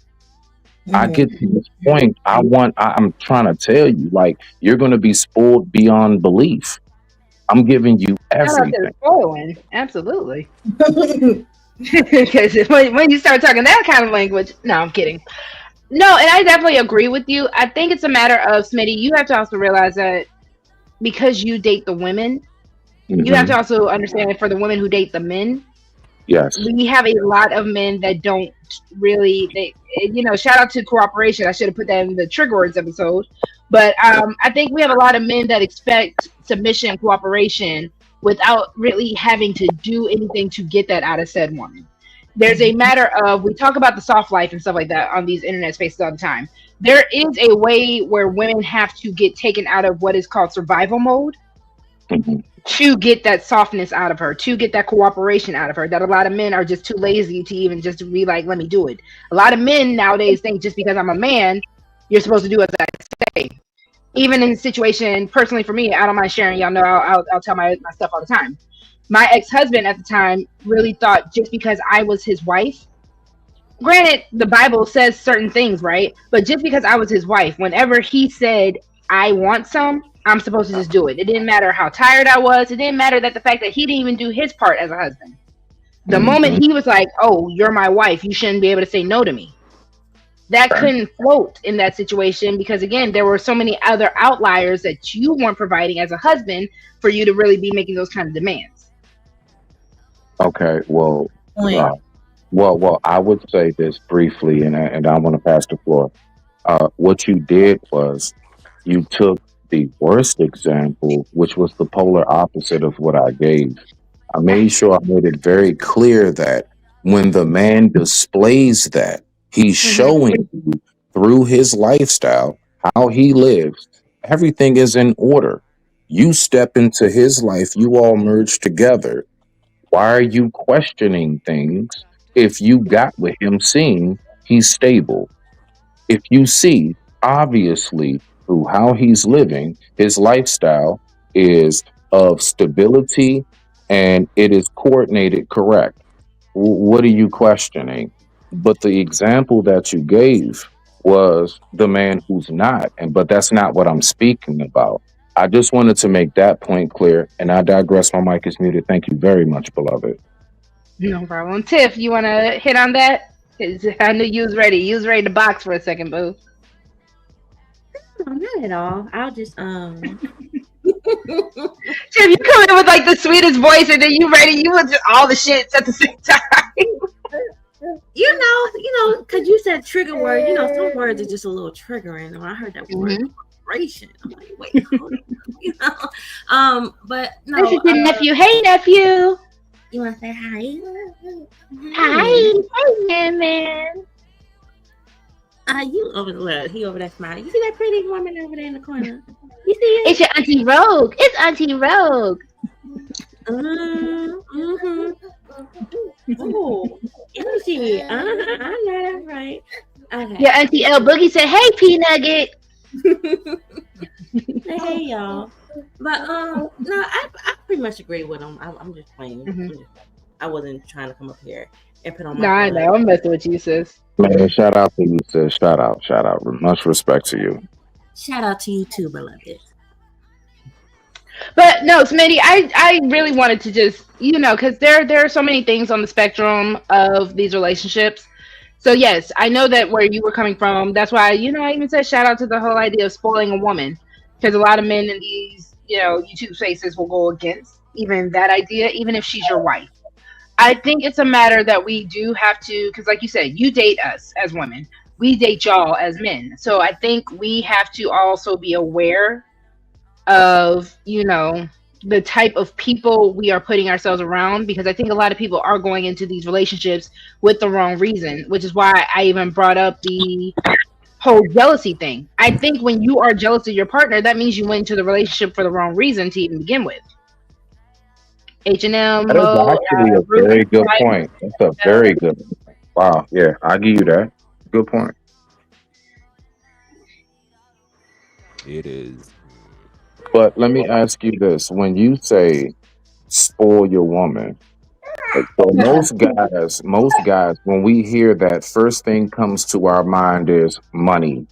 I Mhm. get to this point. I'm trying to tell you, like, you're going to be spoiled beyond belief. I'm giving you Shout out to the everything. spoiling. Absolutely. Because when you start talking that kind of language, no, I'm kidding. No, and I definitely agree with you. I think it's a matter of, Smitty, you have to also realize that because you date the women, you have Hmm. to also understand that for the women who date the men, Yes. we have a lot of men that don't really, shout out to cooperation. I should have put that in the trigger words episode. But I think we have a lot of men that expect submission and cooperation without really having to do anything to get that out of said woman. There's a matter of, we talk about the soft life and stuff like that on these internet spaces all the time. There is a way where women have to get taken out of what is called survival mode Hmm. to get that softness out of her, to get that cooperation out of her, that a lot of men are just too lazy to even just be like, let me do it. A lot of men nowadays think just because I'm a man, you're supposed to do as I say. Even in the situation, personally for me, I don't mind sharing. Y'all know I'll tell my stuff all the time. My ex-husband at the time really thought just because I was his wife, granted, the Bible says certain things, right? But just because I was his wife, whenever he said, I want some, I'm supposed to just do it. It didn't matter how tired I was. It didn't matter that the fact that he didn't even do his part as a husband. The moment Hmm. he was like, oh, you're my wife, you shouldn't be able to say no to me. That couldn't float in that situation because, again, there were so many other outliers that you weren't providing as a husband for you to really be making those kind of demands. Okay. Point. Uh, I would say this briefly, and I want to pass the floor. What you did was you took the worst example, which was the polar opposite of what I gave. I made sure I made it very clear that when the man displays that, he's Mm-hmm. showing you through his lifestyle how he lives. Everything is in order. You step into his life, you all merge together. Why are you questioning things if you got with him seeing he's stable? If you see, obviously, through how he's living, his lifestyle is of stability and it is coordinated correct. What are you questioning? But the example that you gave was the man who's not, and but that's not what I'm speaking about. I just wanted to make that point clear, and I digress. My mic is muted. Thank you very much, beloved. No problem. Tiff, you want to hit on that? 'Cause I knew you was ready. You was ready to box for a second, boo. No, not at all. I'll just Tiff, you come in with like the sweetest voice, and then you ready. You was just all the shits at the same time. because you said trigger word. Some words are just a little triggering. When I heard that word Mm-hmm. vibration, I'm like, wait, hold on. But no, This is your nephew. Hey, nephew. you want to say hi? Hi. Hey, man. You over there. He over there smiling. You see that pretty woman over there in the corner? You see It's it? your Auntie Rogue. It's Auntie Rogue. Mm-hmm. Oh, energy. I know that's right. Okay. Your Auntie L Boogie said, "Hey, P Nugget." Hey y'all. But no, I pretty much agree with him. I'm just playing. Mhm. I wasn't trying to come up here and put on No, my I bluff. know. I'm messing with you, sis. Man, shout out to you, sis. Shout out, shout out. Much respect to you. Shout out to you too, beloved. But no, Smitty, I really wanted to just, because there are so many things on the spectrum of these relationships. So yes, I know that where you were coming from. That's why, I even said shout out to the whole idea of spoiling a woman, because a lot of men in these, YouTube spaces will go against even that idea, even if she's your wife. I think it's a matter that we do have to, because like you said, you date us as women, we date y'all as men. So I think we have to also be aware of the type of people we are putting ourselves around, because I think a lot of people are going into these relationships with the wrong reason, which is why I even brought up the whole jealousy thing. I think when you are jealous of your partner, that means you went into the relationship for the wrong reason to even begin with. H&M, That is Mo, actually a Ruth, very good point. That's a very good point. Wow. Yeah, I give you that. Good point. It is. But let me ask you this: when you say spoil your woman, so most guys, when we hear that, first thing comes to our mind is money.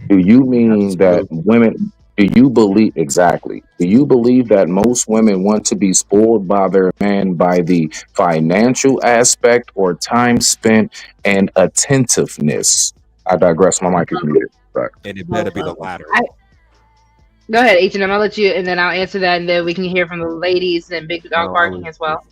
Do you mean that Absolutely. women? Do you believe exactly? Do you believe that most women want to be spoiled by their man by the financial aspect or time spent and attentiveness? I digress. My mic is muted. Right. And it better Both be the of them. latter. Go ahead, H&M. I'll let you, and then I'll answer that, and then we can hear from the ladies and Big Dog No, barking as well.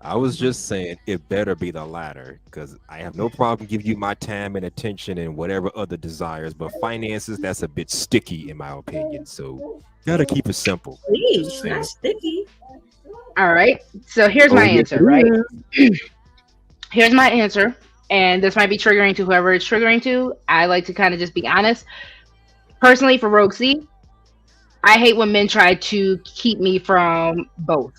I was just saying it better be the latter, because I have no problem giving you my time and attention and whatever other desires, but finances, that's a bit sticky in my opinion. So gotta keep it simple. Just Please, saying. not sticky. All right. So here's my Oh, yes, answer, right? it is. Here's my answer. And this might be triggering to whoever it's triggering to. I like to kind of just be honest. Personally, for Rogue C, I hate when men try to keep me from both.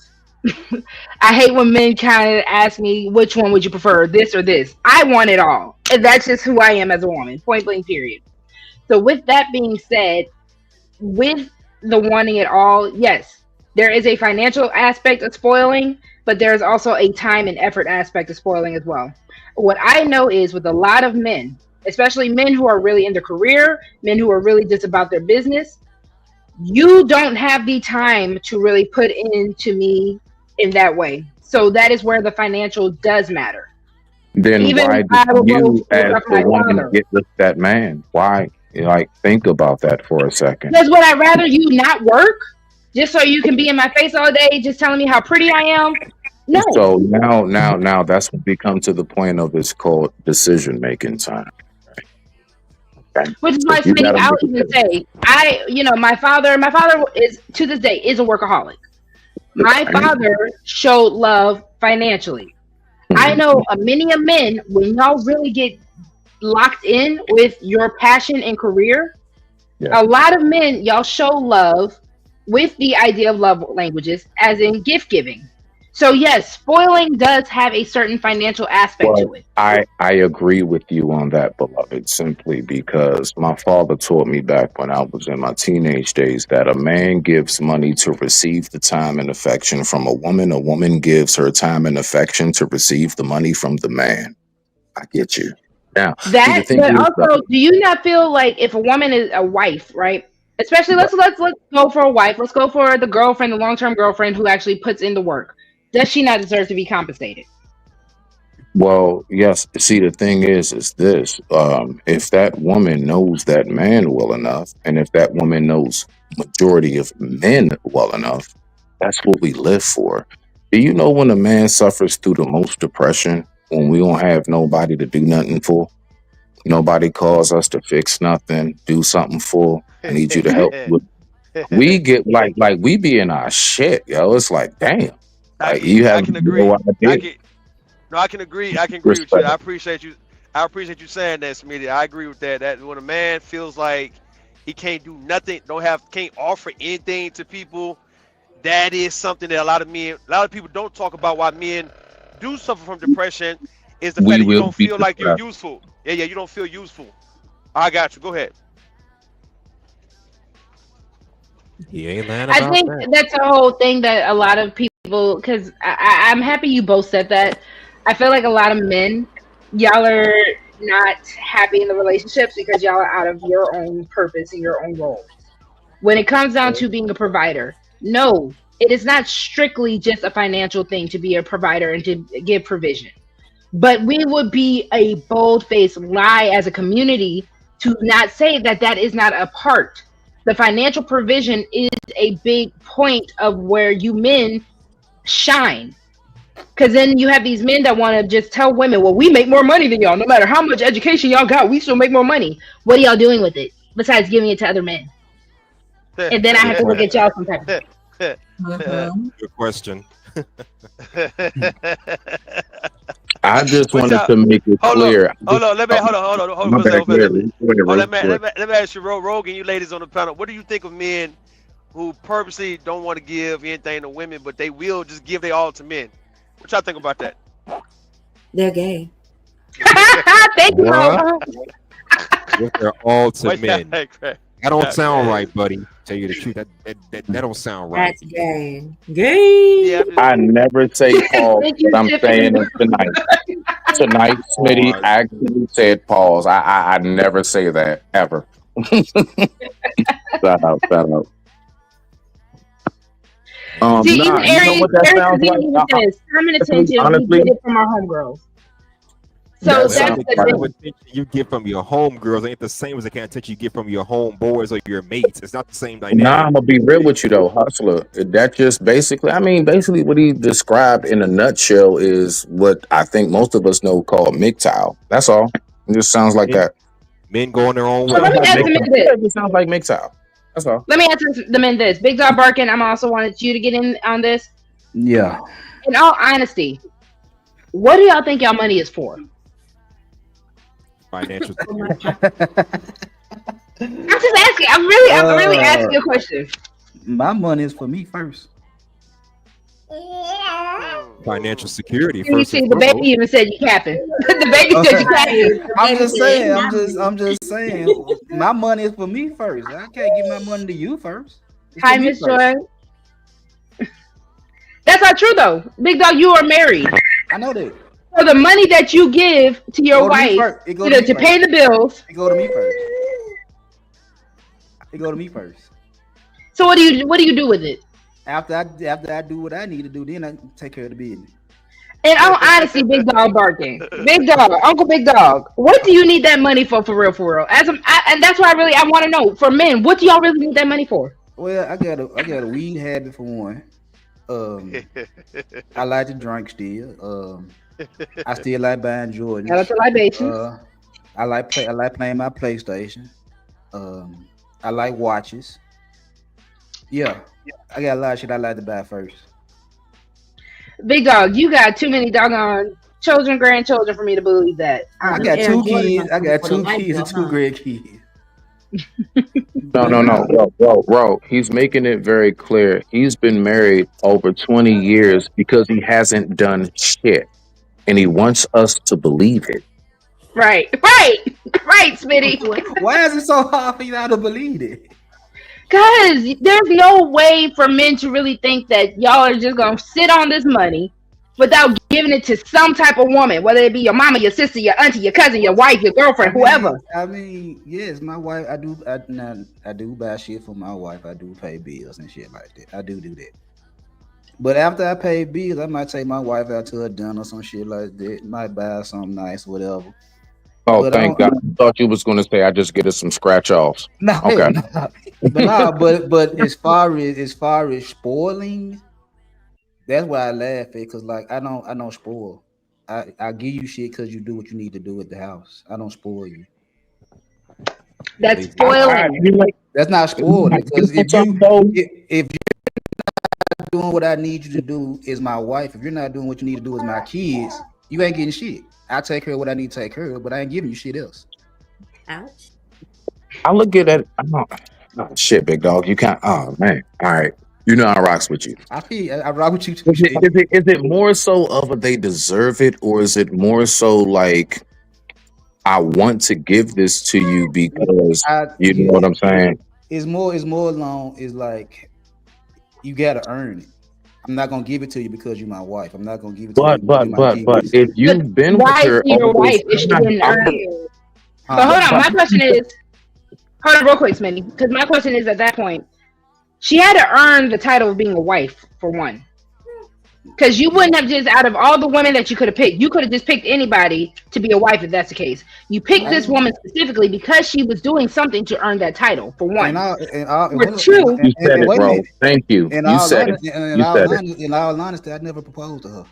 I hate when men kind of ask me, which one would you prefer, this or this? I want it all. And that's just who I am as a woman, point blank, period. So, with that being said, with the wanting it all, yes, there is a financial aspect of spoiling, but there's also a time and effort aspect of spoiling as well. What I know is with a lot of men, especially men who are really in their career, men who are really just about their business, you don't have the time to really put into me in that way. So that is where the financial does matter. Then Even why do I will go you, for as stuff the my woman, father. get with that man? Why? Like, think about that for a second. Because would I rather you not work just so you can be in my face all day, just telling me how pretty I am? No. So now, that's when we come to the point of it's called decision making time. Okay, Which is so why, you Smitty, got to I'll make a even choice. say, my father is to this day is a workaholic. My father showed love financially. I Mhm. know many a men, when y'all really get locked in with your passion and career, Yeah. a lot of men, y'all show love with the idea of love languages, as in gift giving. So yes, spoiling does have a certain financial aspect Well, to it. I agree with you on that, beloved, simply because my father taught me back when I was in my teenage days that a man gives money to receive the time and affection from a woman. A woman gives her time and affection to receive the money from the man. I get you. Now, see, the That, thing but is, also, do you not feel like if a woman is a wife, right? Especially right, let's go for a wife. Let's go for the girlfriend, the long term girlfriend who actually puts in the work. Does she not deserve to be compensated? well, yes. See, the thing is this: if that woman knows that man well enough, and if that woman knows majority of men well enough, that's what we live for. Do you know when a man suffers through the most depression? When we don't have nobody to do nothing for, nobody calls us to fix nothing, do something for. I need you to help. We get like we be in our shit, yo. It's like, damn, like you I have can no agree. I idea. can no, I can agree. I can agree with you. Respect. I appreciate you. I appreciate you saying that, Smitty. I agree with that. That when a man feels like he can't do nothing, can't offer anything to people, that is something that a lot of people don't talk about. Why men do suffer from depression is the fact We that you will don't be feel like you're depressed. useful. Yeah, yeah, you don't feel useful. I got you. Go ahead. He ain't lying I about think that. that's a whole thing that a lot of people, because I'm happy you both said that. I feel like a lot of men, y'all are not happy in the relationships because y'all are out of your own purpose and your own role. When it comes down to being a provider, no, it is not strictly just a financial thing to be a provider and to give provision. But we would be a bold-faced lie as a community to not say that that is not a part. The financial provision is a big point of where you men shine. Because then you have these men that want to just tell women, well, we make more money than y'all. No matter how much education y'all got, we still make more money. What are y'all doing with it besides giving it to other men? And then I have Good to look at question. y'all some type of way. Mm-hmm. Good question. I just But wanted y'all, to make it hold on, clear. hold on. Let me Oh, hold on my for a bad. second. Go ahead. Go ahead, Oh, Ru. Go ahead. let me ask you, Rogan, you ladies on the panel. What do you think of men who purposely don't want to give anything to women, but they will just give their all to men? What y'all think about that? They're gay. Thank you, Ro. What? If they're all to What y'all men. think, Craig? That don't Yeah, sound yeah, right, buddy. Tell you the truth. That don't sound right. That's gay. Gay. yeah. I'm just, I never say pause, Thank but you, I'm Tiffany. saying it tonight. Tonight, Smitty Pause. actually said pause. I never say that ever. Shout out, shout out. And you See, do even Nah, you know Aries, what that Aries is sounds like? even with this. Time and Honestly, attention, we honestly, get it from our homegirls. So that well, that's sounds the the like kind of thing. attention you get from your homegirls ain't the same as the kind of attention you get from your homeboys or your mates. It's not the same Nah, dynamic. I'm gonna be real with you though, hustler. That just basically, I mean, basically what he described in a nutshell is what I think most of us know called MGTOW. That's all. It just sounds like Men, that. men going their own So let Sounds way. me like ask the MGTOW. men this. Yeah, it just sounds like MGTOW. That's all. Let me answer the men this. Big Dog Barkin, I'm also wanted you to get in on this. Yeah. In all honesty, what do y'all think y'all money is for? Financial Oh my security. God. I'm just asking. I'm really uh, asking a question. my money is for me first. Financial security You first and see, the baby foremost. even said you capping. The baby said you Okay. capping. Right. The I'm baby just said saying. it's I'm not just. money. I'm just saying. My money is for me first. I can't give my money to you first. It's for Hi, me Miss first. Joy. That's not true though. Big Dog, you are married. I know that. So the money that you give to It your go to me wife, first. It go to me to first. pay the bills. It go to me first. It go to me first. So what do you do with it? After I do what I need to do, then I take care of the business. In all honesty, Big Dog barking. Big Dog, Uncle Big Dog. What do you need that money for real, for real? And that's why I want to know for men. What do y'all really need that money for? Well, I got a weed habit for one. I like to drink still. I still like buying Shout out Jordans. to libations. I like playing my PlayStation. Um, I like watches. Yeah, I got a lot of shit I like to buy first. Big Dog, you got too many doggone children, grandchildren for me to believe that. I Them got Honestly, Air two Jordans kids. are I coming got for the two light kids and bill, two huh? grandkids. No, But no, no. nah, Bro. He's making it very clear. He's been married over 20 years because he hasn't done shit. And he wants us to believe it. right, right, right, Smitty. Well, why is it so hard for y'all to believe it? Because there's no way for men to really think that y'all are just gonna sit on this money without giving it to some type of woman, whether it be your mama, your sister, your auntie, your cousin, your wife, your I girlfriend, mean, whoever. I mean, yes, my wife. I do buy shit for my wife. I do pay bills and shit like that. I do that. But after I pay bills, I might take my wife out to a dinner or some shit like that. Might buy her something nice, whatever. Oh, But I thank don't. God. I thought you was going to say I just get us some scratch offs. No, hell Okay. no. But nah, but as far as spoiling, that's why I laugh at because like I don't spoil. I give you shit because you do what you need to do at the house. I don't spoil you. At That's least that's spoiling. You know, That's not spoiling you because know something though? if you're doing what I need you to do is my wife, if you're not doing what you need to do as my kids, You ain't getting shit. I take care of what I need to take care of, but I ain't giving you shit else. Ouch. I look at it. Oh, shit, big dog. You can't. Oh man. All right. You know I rocks with you. I rock with you too, shit. Is it more so of a they deserve it, or is it more so like I want to give this to you because you know what I'm saying? It's more along. It's like you gotta earn it. I'm not gonna give it to you because you're my wife. I'm not gonna give it to you because you're my But kids. if But you've been with why is her she your all this wife if she time, didn't earn it? So Huh? hold on, my question is, hold on real quick, Smitty, because my question is at that point, she had to earn the title of being a wife for one. Because you wouldn't have just out of all the women that you could have picked, you could have just picked anybody to be a wife if that's the case. You picked this woman specifically because she was doing something to earn that title for one. For two, you said it, wait a bro. minute. Thank you. You said it. You said it. In all honesty, I never proposed to her.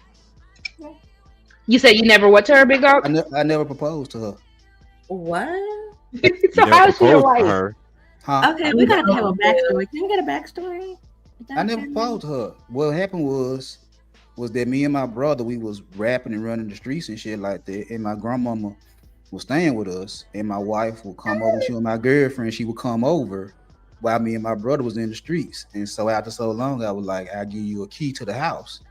you said you never what to her, big dog? I never proposed to her. What? So how is she your wife? Her. Huh? Okay, we gotta have a backstory. Can we get a backstory? I never proposed to her. What happened was that me and my brother, we was rapping and running the streets and shit like that, and my grandmama was staying with us, and my wife would come over. She was my girlfriend. She would come over while me and my brother was in the streets. And so after so long, I was like, I'll give you a key to the house.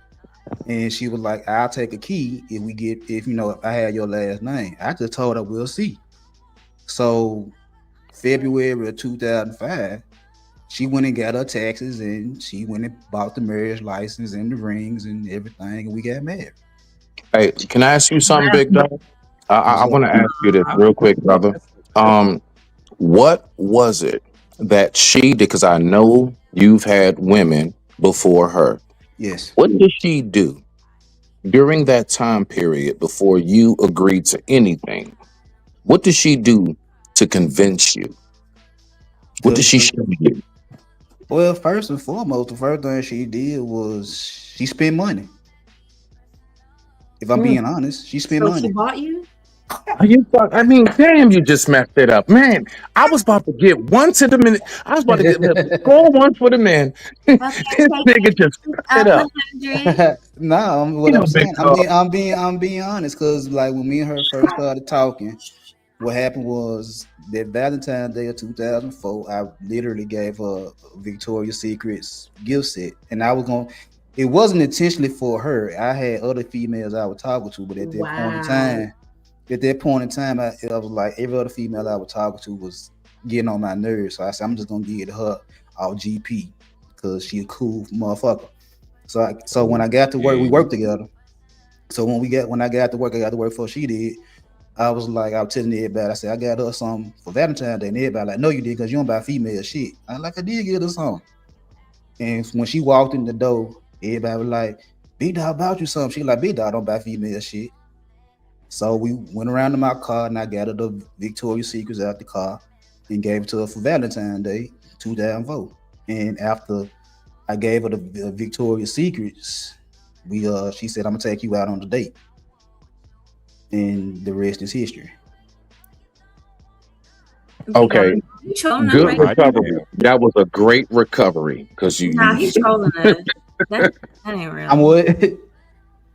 And she was like, I'll take a key if I had your last name. I just told her we'll see. So February of 2005, she went and got her taxes, and she went and bought the marriage license and the rings and everything, and we got married. Hey, can I ask you something, big dog? I want to ask you this real quick, brother. What was it that she did? Because I know you've had women before her. Yes. What did she do during that time period before you agreed to anything? What did she do to convince you? What did she show you? Well, first and foremost, the first thing she did was she spent money. If I'm being honest, she spent money. She bought you? I mean, damn, you just messed it up, man. I was about to get one to the minute. I was about to get score one for the man. This nigga just fucked it up. No, what I'm saying, I'm being honest, because like when me and her first started talking, what happened was that Valentine's Day of 2004, I literally gave her a Victoria's Secret's gift set, and it wasn't intentionally for her. I had other females I was talking to, but at that point in time, I was like, every other female I was talking to was getting on my nerves. So I said, I'm just gonna give it to her off GP because she a cool motherfucker. So when I got to work, we worked together. So when I got to work, I got to work before she did. I was telling everybody, I said, I got her something for Valentine's Day, and everybody like, no, you did, because you don't buy female shit. I did get her something. And when she walked in the door, everybody was like, Big Dog bought you something. She like, Big Dog don't buy female shit. So we went around to my car, and I got her the Victoria's Secrets out the car and gave it to her for Valentine's Day 2004. And after I gave her the Victoria's Secrets, she said, I'm gonna take you out on the date. And the rest is history. Okay. Good right recovery. That was a great recovery because you. Nah, he's trolling us. That ain't real. I'm what?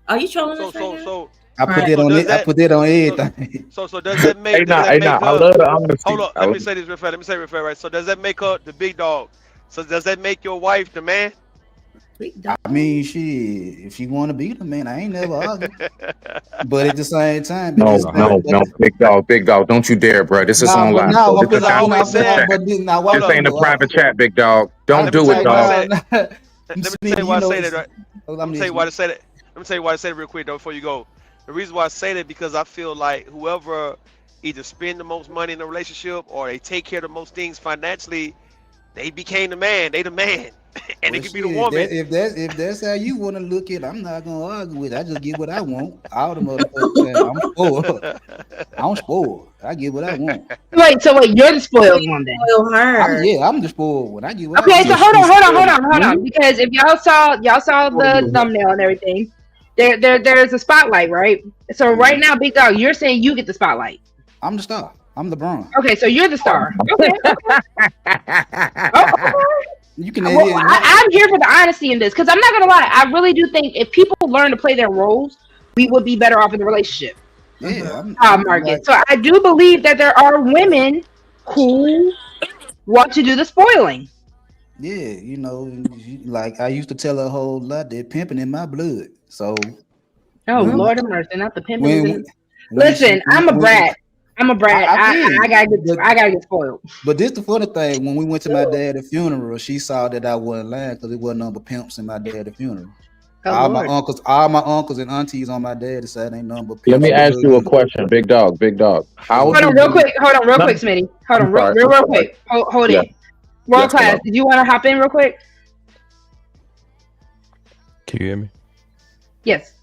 Are you trolling us right now? So I put that on it. I put that on everything. So does that make? I love the honesty. Hold on. Let me say this real fast. Let me say it real fast, right? So does that make her the big dog? So does that make your wife the man? I mean, if she want to be the man, I ain't never argue. But at the same time, no, big dog, don't you dare, bro. This is online. Because I always said, this ain't a private chat, big dog. Don't do it, dog. Let me tell you why I say that, right? Let me tell you why I say that. Let me tell you why I say it real quick though before you go. The reason why I say that because I feel like whoever either spend the most money in a relationship or they take care of the most things financially, they became the man. They the man. And it could be the woman. If that's how you want to look at it, I'm not gonna argue with it. I just get what I want. All the motherfuckers, I'm spoiled. I'm spoiled. I get what I want. Wait, you're the spoiled one then? Spoil her. I'm the spoiled one. I get what okay, I so want. hold on. Because if y'all saw the thumbnail and everything, there's a spotlight, right? So right now, Big Dog, you're saying you get the spotlight. I'm the star. I'm the Braun. Okay, so you're the star. Okay. Okay. You can. I'm here for the honesty in this because I'm not gonna lie. I really do think if people learn to play their roles, we would be better off in the relationship Yeah, I'm like, market. So I do believe that there are women who want to do the spoiling. yeah, like I used to tell her a whole lot that pimping in my blood. So Oh when Lord of mercy, not the pimping is when in. when Listen, I'm a brat. I'm a brat. I feel I you, gotta get spoiled. but this the funny thing. When we went to my dad's funeral, she saw that I wasn't lying because it wasn't number pimps in my dad's funeral. Oh Lord. All my uncles and aunties on my dad's side ain't nothing but Let pimps me and ask drug you a dealers. question, big dog, big dog. What's How up? Hold do on, real you? quick. Hold on, No, Smitty. Hold on, I'm sorry. real I'm sorry. quick. Hold Yeah. it. World Yes, class. hello. Did you want to hop in real quick? Can you hear me? Yes.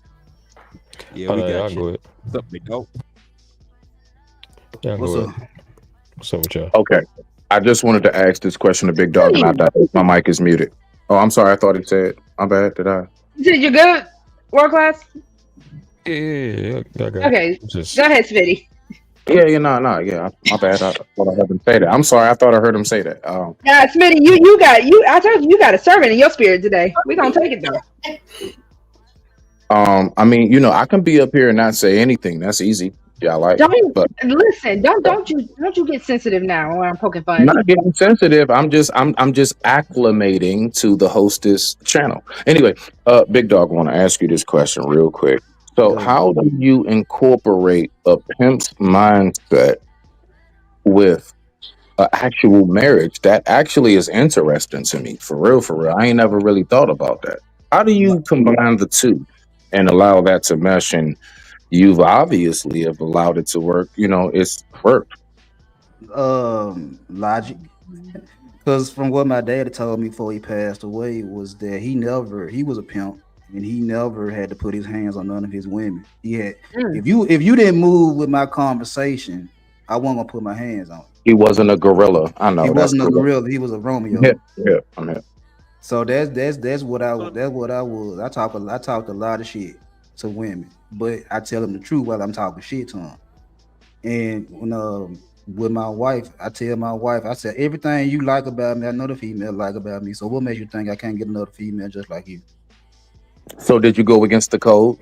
Yeah, we I'll got go you. ahead. What's up, big dog? Yeah, I'll What's go up? ahead. What's up with y'all? Okay. I just wanted to ask this question to Big Dog, and I died. My mic is muted. Oh, I'm sorry. I thought it said. My bad. Did I? You good? World class. Yeah, I got Okay. just Go ahead, Smitty. Yeah. Yeah. My bad. I thought I heard him say that. I'm sorry. I thought I heard him say that. Yeah, Smitty, you got you. I told you you got a servant in your spirit today. We gonna take it though. I mean, I can be up here and not say anything. That's easy. Yeah, I like. Don't But listen. Don't you get sensitive now when I'm poking I'm fun. not getting sensitive. I'm just acclimating to the hostess channel. Anyway, Big Dog, want to ask you this question real quick. So, Go ahead. how do you incorporate a pimp's mindset with an actual marriage? That actually is interesting to me. For real, for real. I ain't never really thought about that. How do you combine the two and allow that to mesh? And you've obviously have allowed it to work. It's worked. Logic. Because from what my dad told me before he passed away was that he was a pimp and he never had to put his hands on none of his women. He had if you didn't move with my conversation, I wasn't gonna put my hands on it. He wasn't a gorilla. I He know that's wasn't a gorilla. gorilla, he was a Yeah, Romeo. yeah, I'm here. So that's what I So that's what I was. I talked a lot of shit to women, but I tell them the truth while I'm talking shit to them. And when with my wife, I tell my wife, I said everything you like about me, I know the female like about me. So what makes you think I can't get another female just like you? So did you go against the code?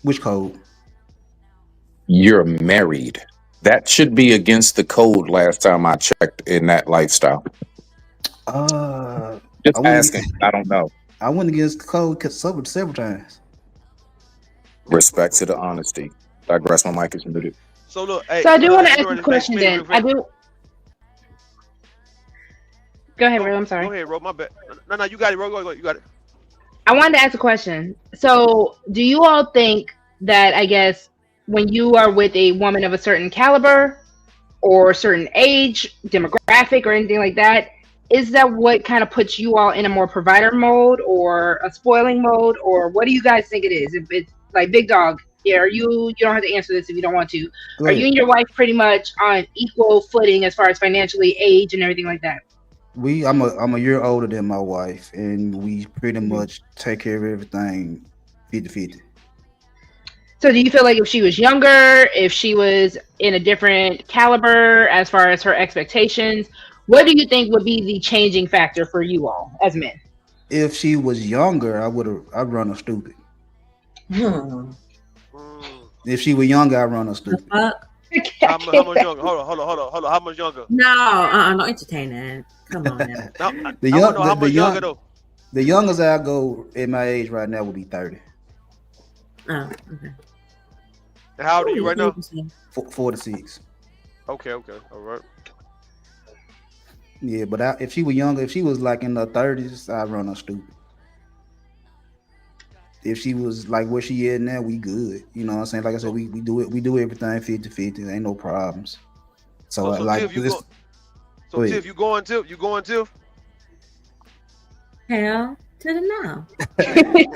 Which code? You're married. That should be against the code last time I checked in that lifestyle. I Just went asking. against, I don't know. I went against the code several times. Respect to the honesty. Digress, my mic is muted. So look, hey, So I do want to you ask know a this, question Smitty, then. real I quick. do. Go ahead, Ro. I'm sorry. Go ahead, Ro. My bad. No, you got it, Ro. Go. You got it. I wanted to ask a question. So, do you all think that, I guess, when you are with a woman of a certain caliber or certain age, demographic, or anything like that, is that what kind of puts you all in a more provider mode or a spoiling mode, or what do you guys think it is? If it's like Big Dog, yeah, are you don't have to answer this if you don't want to. Go Are you ahead. and your wife pretty much on equal footing as far as financially, age, and everything like that? I'm a year older than my wife, and we pretty much take care of everything 50-50. So do you feel like if she was younger, if she was in a different caliber as far as her expectations, what do you think would be the changing factor for you all as men? If she was younger, I'd run her stupid. Hmm. Mm. If she was younger, I'd run her The stupid. fuck? How much younger? Hold on. How much younger? No, don't entertain that. Come on now. Now, The I want young, to know how much younger though. the youngest I go at my age right now would be 30, Oh, okay. And how old are you right now? 46. Okay, all right. Yeah, but if she was younger, if she was like in her 30s, I'd run her stupid. If she was like where she is now, we good. You know what I'm saying? Like I said, So, we do everything 50-50. Ain't no problems. So so like Tiff, you this. go. So Go ahead. Tiff, you going Tiff? Hell to the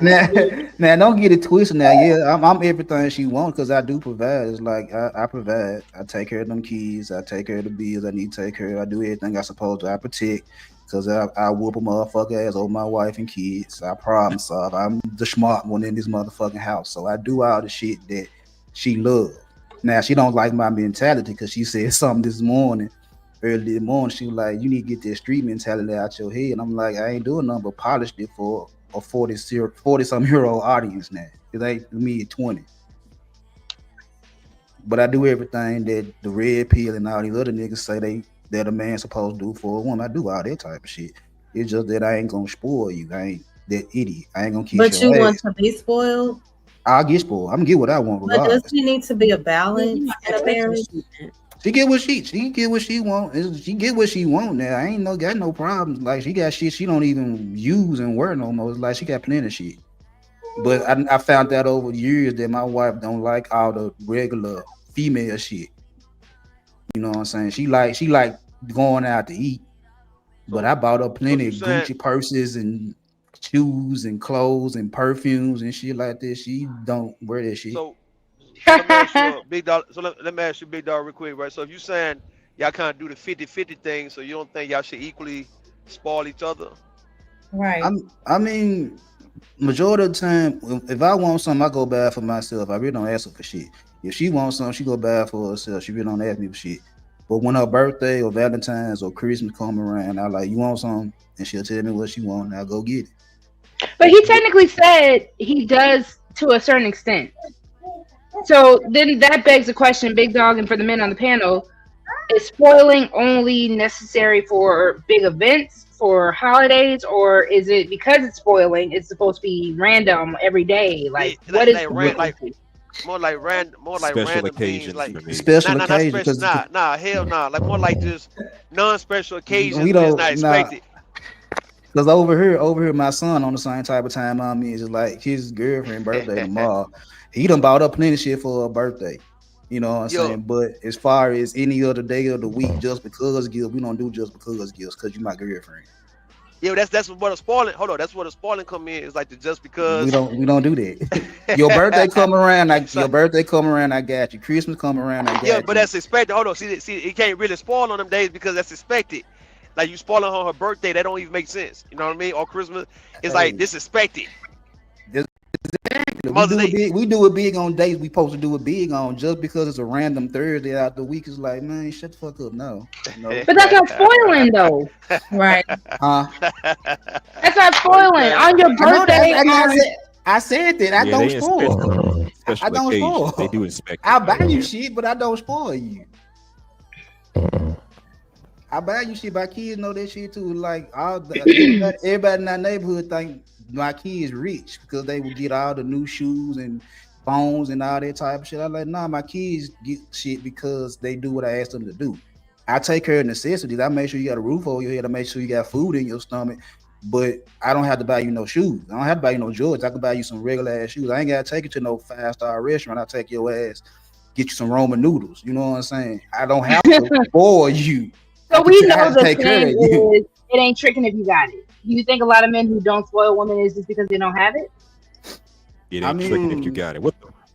no. Now, don't get it twisted. Now, yeah, I'm everything she wants because I do provide. It's like I provide. I take care of them kids. I take care of the bills I need to take care of. I do everything I supposed to. I protect because I whoop a motherfucker ass over my wife and kids. I problem solve. I'm the smart one in this motherfucking house. So I do all the shit that she loves. Now she don't like my mentality because she said something this morning. Early this morning, she was like, "You need to get that street mentality out your head." And I'm like, "I ain't doing nothing but polish it for a 40 some year old audience now. It ain't me at 20. But I do everything that the red pill and all these other niggas say that a man supposed to do for a woman. I do all that type of shit. It's just that I ain't gonna spoil you. I ain't that idiot. I ain't gonna kiss But you your want ass. to be spoiled. I'll get spoiled. I'm gonna get what I want But does regardless. there need to be a balance in a marriage? She get what she want. She get what she want now. I ain't got no problems. Like she got shit she don't even use and wear no more. It's like she got plenty of shit. But I found out over the years that my wife don't like all the regular female shit. You know what I'm saying? She like going out to eat. But I bought her plenty you of saying Gucci purses and shoes and clothes and perfumes and shit like this. She don't wear that shit. so so let me ask you a big dog. So let me ask you big dog real quick, right? So if you saying y'all kind of do the 50-50 thing, so you don't think y'all should equally spoil each other? Right. I mean, majority of the time, if I want something, I go buy it for myself. I really don't ask her for shit. If she wants something, she go buy it for herself. She really don't ask me for shit. But when her birthday or Valentine's or Christmas come around, I like, you want something? And she'll tell me what she want, and I'll go get it. But he technically said he does to a certain extent. So then that begs the question, Big Dog, and for the men on the panel, is spoiling only necessary for big events, for holidays, or is it because it's spoiling, it's supposed to be random every day? Like, what is the frequency? More like Special random things, occasions like for me. Special not occasion, special, because hell nah, like more like just non-special occasions we when it's not don't nah. expected. Because over here, my son on the same type of time on me. Is just like his girlfriend birthday tomorrow. He done bought up plenty of shit for her birthday. You know what I'm Yo, saying? But as far as any other day of the week, just because gifts, we don't do just because gifts because you my girlfriend. yo, that's what a spoiling. Hold on, that's what a spoiling come in. Is like the just We because. don't do that. Your birthday come around, So, I got you. Christmas come around, I yeah, got but you. that's expected. Hold on, see, it can't really spoil on them days because that's expected. Like you spoiling on her birthday, that don't even make sense. You know what I mean? Or Christmas, it's like Hey, disrespected. we Mother's do it Day. big. We do it big on days we supposed to do it big on. Just because it's a random Thursday out the week is like, man, shut the fuck up. No. But that's not spoiling, though. Right. Huh? That's not What you spoiling. saying? On your I know that. birthday, And on I said that. I Yeah, don't they in spoil. I special don't occasions. They spoil. do inspect I'll it buy though. you Yeah. shit, but I don't spoil you. Uh-uh. I buy you shit. My kids know that shit too. Like everybody in our neighborhood think my kids rich because they will get all the new shoes and phones and all that type of shit. I'm like, nah, my kids get shit because they do what I ask them to do. I take care of necessities. I make sure you got a roof over your head. I make sure you got food in your stomach. But I don't have to buy you no shoes. I don't have to buy you no Jordans. I can buy you some regular ass shoes. I ain't gotta take you to no 5-star restaurant. I take your ass, get you some Roman noodles. You know what I'm saying? I don't have to spoil you. so we I know have to the take care thing of you. is, it ain't tricking if you got it. Do you think a lot of men who don't spoil women is just because they don't have it? It I ain't tricking if you mean, got it.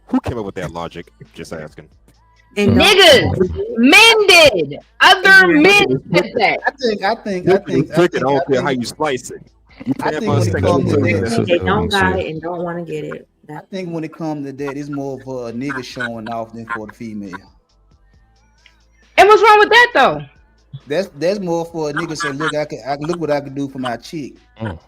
Who came up with that logic? Just asking. And don't Niggas, men did. Other men did that. It's tricking. I don't care how you slice it. You I tap think on when it sex comes to tricking. that, That's and they what don't he got said. it and don't want to get it. I think when it comes to that, it's more for a nigga showing off than for the female. And what's wrong with that though? That's more for a nigga say, look, I look what I can do for my chick. Mm.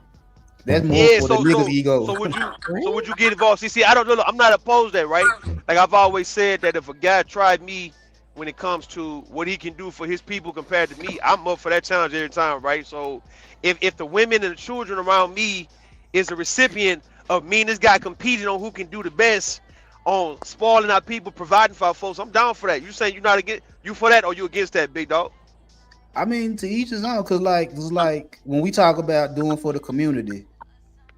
That's more Yeah, for the nigga's ego. so would you get involved? See, I don't know. I'm not opposed to that, right? Like I've always said that if a guy tried me when it comes to what he can do for his people compared to me, I'm up for that challenge every time, right? So if the women and the children around me is a recipient of me and this guy competing on who can do the best on spoiling our people, providing for our folks, I'm down for that. You saying you not against you for that or you against that, big dog? I mean, to each his own, cause it's like when we talk about doing for the community,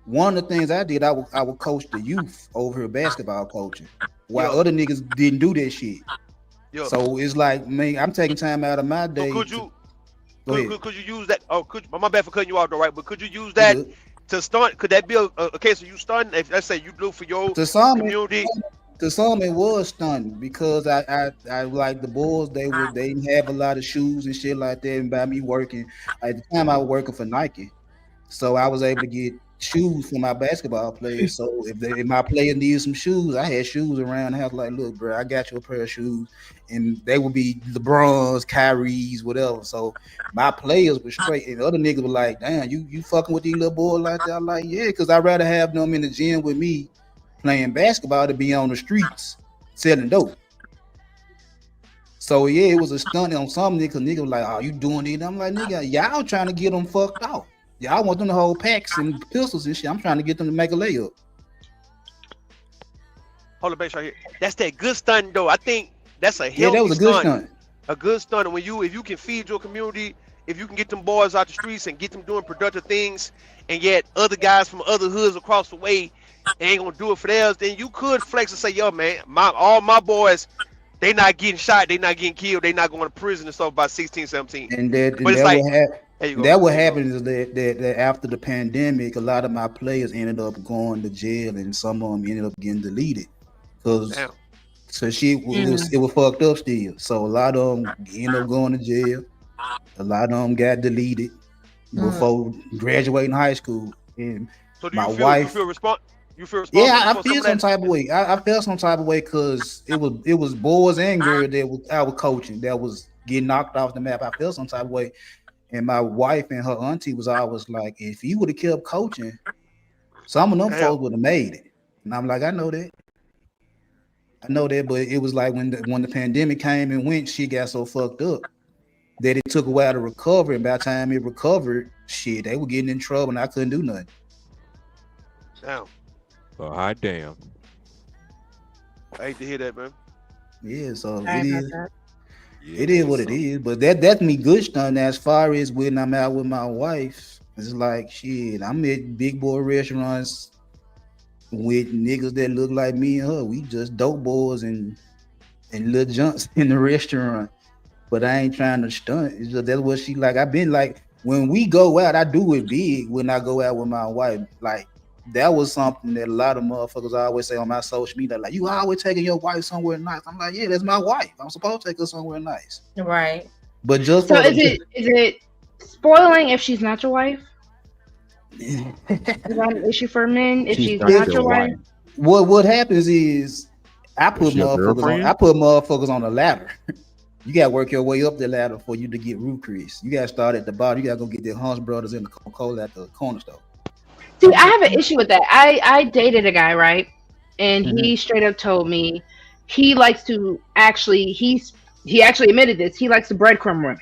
one of the things I did, I would coach the youth over here basketball coaching, while Yeah, other niggas didn't do that shit. yeah. So it's like, man, I'm taking time out of my So day could to you go ahead. could you use that? Oh, my bad for cutting you off, though, right? But could you use You that good? to stunt? Could that be a case of you stunting? If let's say you do for your To some, community, it was stunning because I like the Bulls. They didn't have a lot of shoes and shit like that. And by me working at the time, I was working for Nike, so I was able to get shoes for my basketball players. So if my player needed some shoes, I had shoes around the house. Like, look, bro, I got you a pair of shoes, and they would be LeBron's, Kyrie's, whatever. So my players were straight, and other niggas were like, damn, you fucking with these little boys like that? I'm like, yeah, because I'd rather have them in the gym with me playing basketball to be on the streets selling dope. So yeah, it was a stunt on some niggas. Nigga was like, "Oh, you doing it?" I'm like, "Nigga, y'all trying to get them fucked out. Y'all want them to hold packs and pistols and shit. I'm trying to get them to make a layup." Hold the base right here. That's that good stunt though. I think that's a Yeah, healthy that was a good stunt. stunt. A good stunt. And if you can feed your community, if you can get them boys out the streets and get them doing productive things, and yet other guys from other hoods across the way ain't gonna do it for theirs, then you could flex and say, "Yo, man, all my boys, they not getting shot, they not getting killed, they not going to prison and stuff by 16, 17." And that But it's that like, what happened. there you go. That what There you go. happened is that after the pandemic, a lot of my players ended up going to jail, and some of them ended up getting deleted because Damn. so it was fucked up still. So a lot of them ended up going to jail. A lot of them got deleted before graduating high school. And So do my you wife, feel responsible yeah, I for feel some some of that? type of way. I felt some type of way because it was boys and girls that I was coaching that was getting knocked off the map. I felt some type of way. And my wife and her auntie was always like, if you would have kept coaching, some of them Damn. folks would have made it. And I'm like, I know that, but it was like when the pandemic came and went, she got so fucked up that it took a while to recover. And by the time it recovered, shit, they were getting in trouble, and I couldn't do nothing. Damn. Well, hot damn. I hate to hear that, man. Yeah, so Sorry it about is. that. It is what it is, but that's me good stuff. As far as when I'm out with my wife, it's like shit. I'm at big boy restaurants with niggas that look like me and her. We just dope boys and little junks in the restaurant. But I ain't trying to stunt. It's just that's what she like. I've been like when we go out, I do it big when I go out with my wife. Like that was something that a lot of motherfuckers always say on my social media, like you always taking your wife somewhere nice. I'm like, yeah, that's my wife. I'm supposed to take her somewhere nice. Right. But just So for is it spoiling if she's not your wife? Is that an issue for men if she's not your wife? what happens is I Was put she your girlfriend? motherfuckers on a ladder. You gotta work your way up the ladder for you to get Root Chris. You gotta start at the bottom. You gotta go get the Hunts Brothers in the Coca-Cola at the corner store. See, I have an issue with that. I dated a guy, right? And he straight up told me he likes to actually he actually admitted this. He likes to breadcrumb women.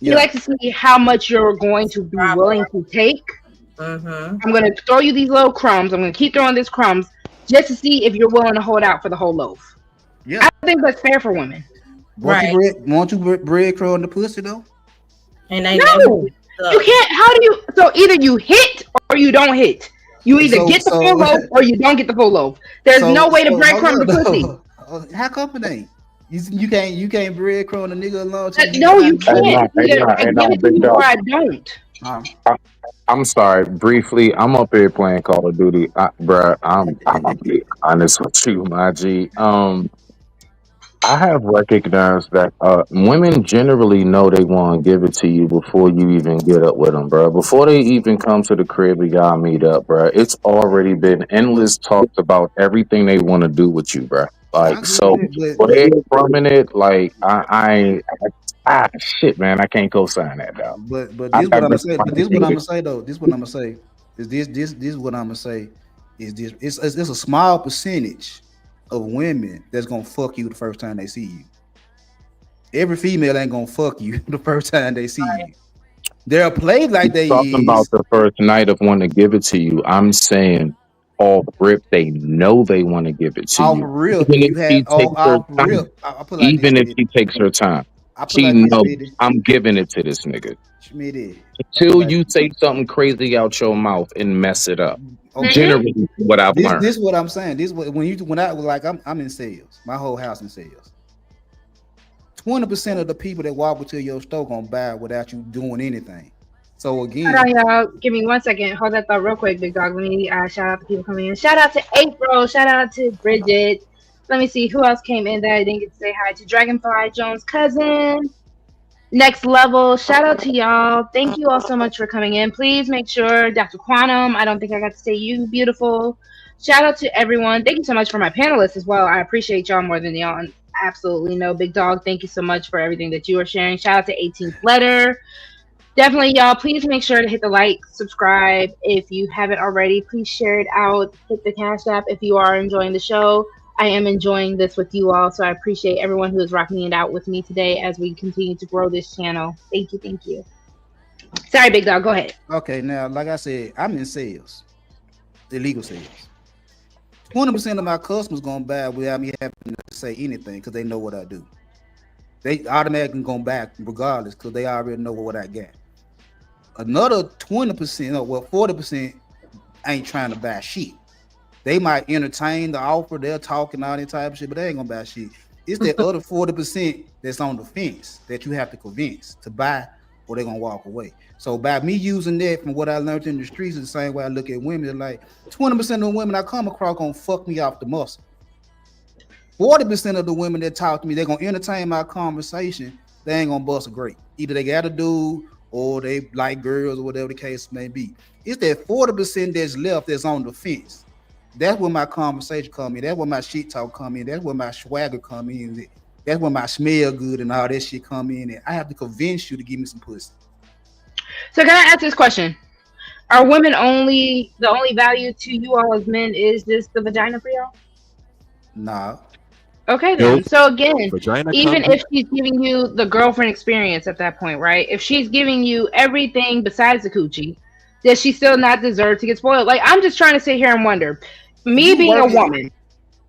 He likes to see how much you're going to be willing to take. I'm going to throw you these little crumbs. I'm going to keep throwing these crumbs just to see if you're willing to hold out for the whole loaf. Yeah, I think that's fair for women. Want you breadcrumb the pussy though? And No, you can't. How do you? So either you hit or you don't hit. You either get the full loaf or you don't get the full loaf. There's no way to breadcrumb the pussy. How come it ain't? You can't breadcrumb a nigga alone. No, you can't. Hey, Either I give it to you or I don't. I'm sorry. Briefly, I'm up here playing Call of Duty, bruh. I'm gonna be honest with you, my G. I have recognized that women generally know they want to give it to you before you even get up with them, bro. Before they even come to the crib, we gotta meet up, bro. It's already been endless talks about everything they want to do with you, bro. Like, so for they from it, like shit, man, I can't co-sign that, though. But this what I'm gonna say. But this what I'm gonna say though. This what I'm gonna say is this what I'm gonna say is this. It's a small percentage of women that's gonna fuck you the first time they see you. Every female ain't gonna fuck you the first time they see you. They'll play like they talking about the first night of wanting to give it to you. I'm saying off rip, they know they want to give it to off you. rip. Even You if she had takes her off time, rip. I put like even this. if she takes her time, I put she like this. knows Lady. I'm giving it to this nigga. Schmitty. Until you say something crazy out your mouth and mess it up. Okay. Generally, what I've learned. This what I'm saying. This when I was like I'm in sales. My whole house in sales. 20% of the people that walk into your store gonna buy without you doing anything. So again, hold on, y'all. Give me 1 second. Hold that thought real quick, big dog. Let me shout out to people coming in. Shout out to April. Shout out to Bridget. Let me see who else came in that I didn't get to say hi to. Dragonfly Jones' cousin. Next level. Shout out to y'all. Thank you all so much for coming in. Please make sure, Dr. Quantum, I don't think I got to say you, beautiful. Shout out to everyone. Thank you so much for my panelists as well. I appreciate y'all more than y'all absolutely know. Big Dog, thank you so much for everything that you are sharing. Shout out to 18th Letter. Definitely, y'all, please make sure to hit the like, subscribe if you haven't already. Please share it out. Hit the Cash App if you are enjoying the show. I am enjoying this with you all, so I appreciate everyone who is rocking it out with me today as we continue to grow this channel. Thank you, thank you. Sorry, Big Dog, go ahead. Okay, now, like I said, I'm in sales, illegal sales. 20% of my customers gonna buy without me having to say anything because they know what I do. They automatically gonna buy regardless because they already know what I got. Another 20%, or well, 40% ain't trying to buy shit. They might entertain the offer, they're talking all that type of shit, but they ain't gonna buy shit. It's that other 40% that's on the fence that you have to convince to buy, or they're gonna walk away. So by me using that from what I learned in the streets, is the same way I look at women. Like 20% of the women I come across gonna fuck me off the muscle. 40% of the women that talk to me, they're gonna entertain my conversation. They ain't gonna bust a grape. Either they got a dude or they like girls or whatever the case may be. It's that 40% that's left that's on the fence. That's where my conversation come in. That's where my shit talk come in. That's where my swagger come in. That's where my smell good and all that shit come in. And I have to convince you to give me some pussy. So can I ask this question? Are women only, the only value to you all as men is just the vagina for y'all? Nah. Okay then. Nope. So again, Vagina even come- if she's giving you the girlfriend experience at that point, right? If she's giving you everything besides the coochie, does she still not deserve to get spoiled? Like, I'm just trying to sit here and wonder, me being a woman,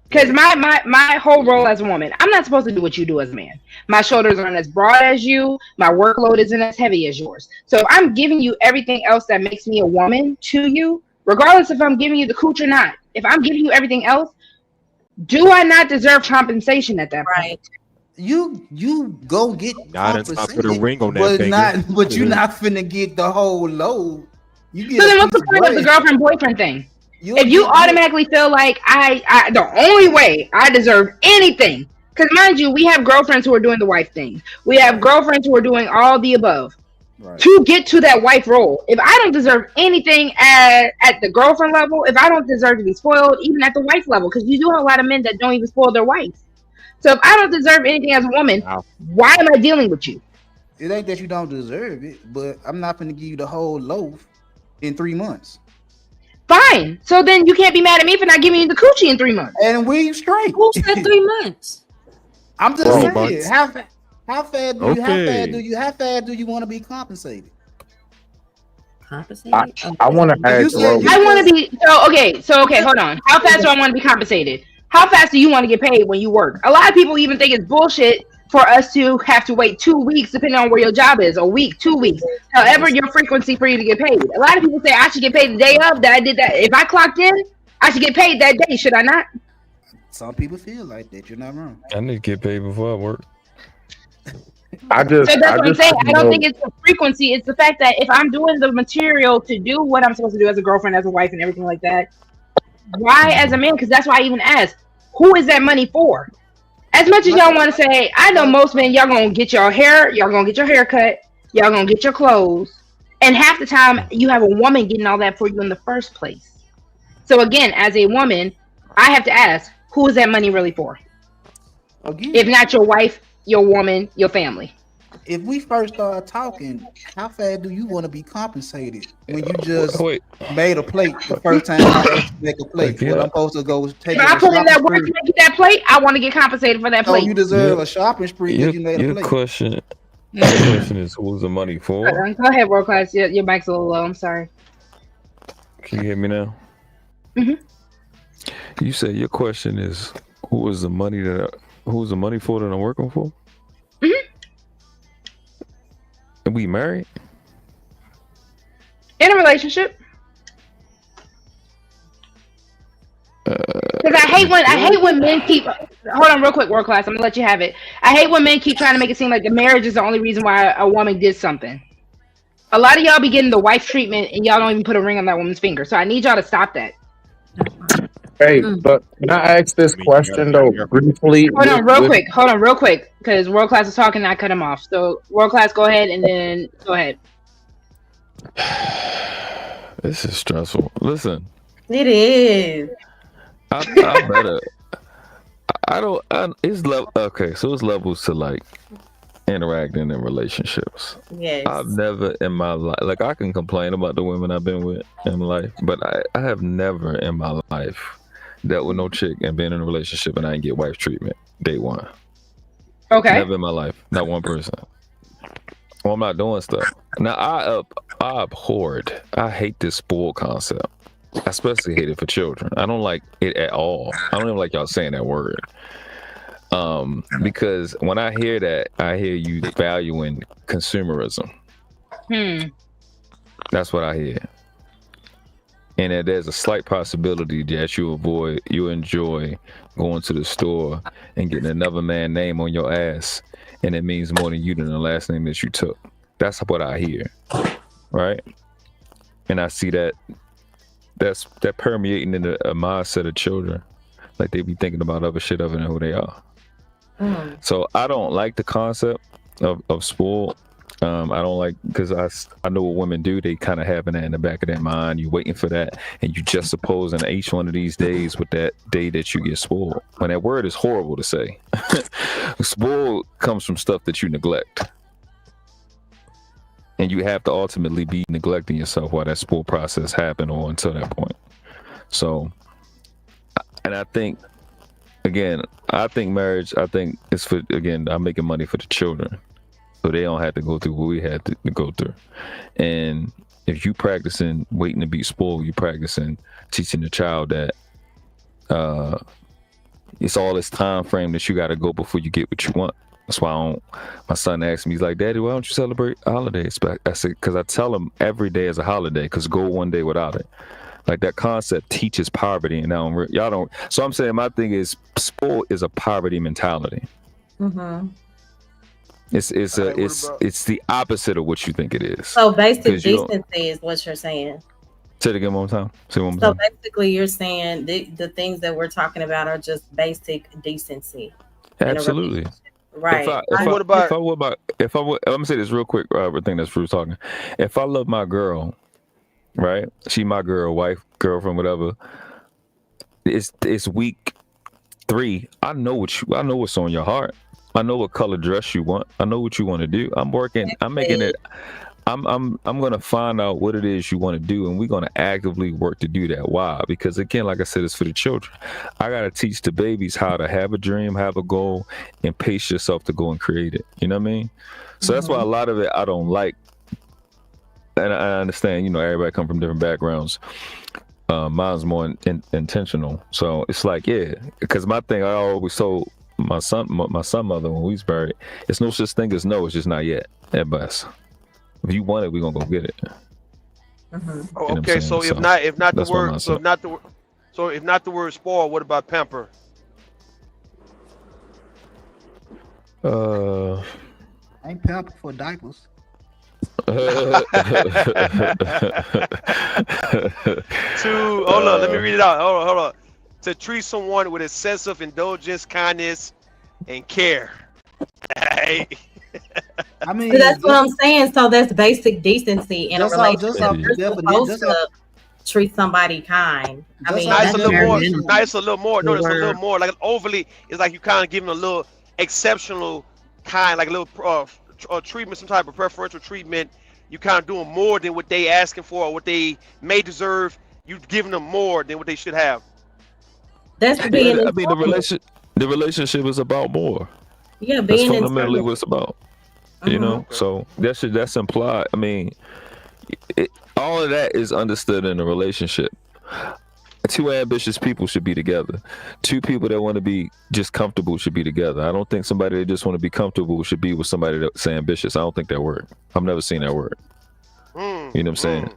because my whole role as a woman, I'm not supposed to do what you do as a man. My shoulders aren't as broad as you. My workload isn't as heavy as yours. So if I'm giving you everything else that makes me a woman to you, regardless if I'm giving you the cooch or not, if I'm giving you everything else, do I not deserve compensation at that point? You go get Not until I put a ring on that but finger. but you're not finna get the whole load. You get So then a what's piece the point of the bread. girlfriend boyfriend thing? You'll If you get- automatically feel like I the only way I deserve anything, because mind you, we have girlfriends who are doing the wife thing. We have girlfriends who are doing all the above. To get to that wife role, if I don't deserve anything at the girlfriend level, if I don't deserve to be spoiled, even at the wife level, because you do have a lot of men that don't even spoil their wives. So if I don't deserve anything as a woman, why am I dealing with you? It ain't that you don't deserve it, but I'm not gonna give you the whole loaf in 3 months. Fine. So then you can't be mad at me for not giving you the coochie in 3 months. And we straight. Who said 3 months? I'm just 3 saying, months. how fast do you want to be compensated? Compensated? I want to ask Rose. I want to be so okay. Hold on. How fast do I want to be compensated? How fast do you want to get paid when you work? A lot of people even think it's bullshit for us to have to wait 2 weeks, depending on where your job is, a week, 2 weeks, however your frequency for you to get paid. A lot of people say I should get paid the day of that I did that. If I clocked in, I should get paid that day. Should I not? Some people feel like that. You're not wrong. I need to get paid before I work. So that's what I'm saying. I don't think it's the frequency. It's the fact that if I'm doing the material to do what I'm supposed to do as a girlfriend, as a wife, and everything like that, why as a man? Because that's why I even asked, who is that money for? As much as y'all want to say, I know most men, y'all gonna get your hair, y'all gonna get your hair cut, y'all gonna get your clothes, and half the time you have a woman getting all that for you in the first place. So again, as a woman, I have to ask, who is that money really for? Again, if not your wife, your woman, your family. If we first start talking, how fast do you want to be compensated when you just made a plate the first time I asked you to make a plate? What I'm supposed to go take? If I put in that work to make that plate, I want to get compensated for that plate. So you deserve a shopping spree because you made a plate. Your question is, who's the money for? Go ahead, world class. Your mic's a little low. I'm sorry. Can you hear me now? Mm-hmm. You said your question is, who's the money for that I'm working for? Mm-hmm. And we married? In a relationship. Because I hate when men keep. Hold on, real quick, world class. I'm gonna let you have it. I hate when men keep trying to make it seem like the marriage is the only reason why a woman did something. A lot of y'all be getting the wife treatment, and y'all don't even put a ring on that woman's finger. So I need y'all to stop that. Hey, but can I ask this I mean, you gotta question be though careful. briefly Hold on, with real quick, because World Class is talking, and I cut him off. So World Class, go ahead, and then go ahead. This is stressful. Listen, It is. I better. I don't. It's level. Okay, so it's levels to like interacting in relationships. Yes. I've never in my life, like I can complain about the women I've been with in life, but I have never in my life dealt with no chick and been in a relationship and I didn't get wife treatment day one. Okay. Never in my life, not one person. Well, I'm not doing stuff. Now I abhorred. I hate this spoil concept. I especially hate it for children. I don't like it at all. I don't even like y'all saying that word. Because when I hear that, I hear you valuing consumerism. That's what I hear. And that there's a slight possibility that you enjoy going to the store and getting another man's name on your ass, and it means more to you than the last name that you took. That's what I hear, right? And I see that permeating in a mindset of children, like they be thinking about other shit other than who they are. So I don't like the concept of spoil. I don't like, because I know what women do. They kind of having that in the back of their mind. You waiting for that, and you just supposing each one of these days with that day that you get spoiled. When that word is horrible to say. Spoil comes from stuff that you neglect, and you have to ultimately be neglecting yourself while that spoil process happened or until that point. So, and I think, again, marriage, I think it's for, again, I'm making money for the children, so they don't have to go through what we had to go through. And if you practicing waiting to be spoiled, you practicing teaching the child that it's all this time frame that you got to go before you get what you want. That's why my son asked me, he's like, Daddy, why don't you celebrate holidays? I said, because I tell him every day is a holiday, because go one day without it. Like, that concept teaches poverty, and now y'all don't. So I'm saying my thing is, spoil is a poverty mentality. It's the opposite of what you think it is. So basic decency is what you're saying. Say it again one more time. So basically, you're saying the things that we're talking about are just basic decency. Absolutely. Right. I'm gonna say this real quick. I think that's Ruth talking. If I love my girl, right? She my girl, wife, girlfriend, whatever. It's week 3. I know what's on your heart. I know what color dress you want. I know what you want to do. I'm working. I'm making it. I'm gonna find out what it is you want to do, and we're gonna actively work to do that. Why? Because again, like I said, it's for the children. I gotta teach the babies how to have a dream, have a goal, and pace yourself to go and create it. You know what I mean? So that's why a lot of it I don't like. And I understand, everybody come from different backgrounds. Mine's more intentional. So it's like, yeah, because my thing, I always told my son mother when we was married, it's no such thing as no, it's just not yet at best. If you want it, we're gonna go get it. Oh, okay, so if not the word spoil, what about pamper? Ain't pamper for diapers. Hold on, let me read it out. Hold on. To treat someone with excessive indulgence, kindness, and care. I mean, that's what I'm saying. So that's basic decency in a relationship. You're supposed to treat somebody kind. I mean, it's a little more. No, it's a little more. Like overly, it's like you kind of giving a little exceptional kind, like a little treatment, some type of preferential treatment. You kind of doing more than what they asking for or what they may deserve. You giving them more than what they should have. That's being. I mean, the relationship is about more. Yeah, that's fundamentally what it's about. You know, so that's implied. I mean, all of that is understood in a relationship. 2 ambitious people should be together. 2 people that want to be just comfortable should be together. I don't think somebody that just want to be comfortable should be with somebody that's ambitious. I don't think that word. I've never seen that word. You know what I'm saying?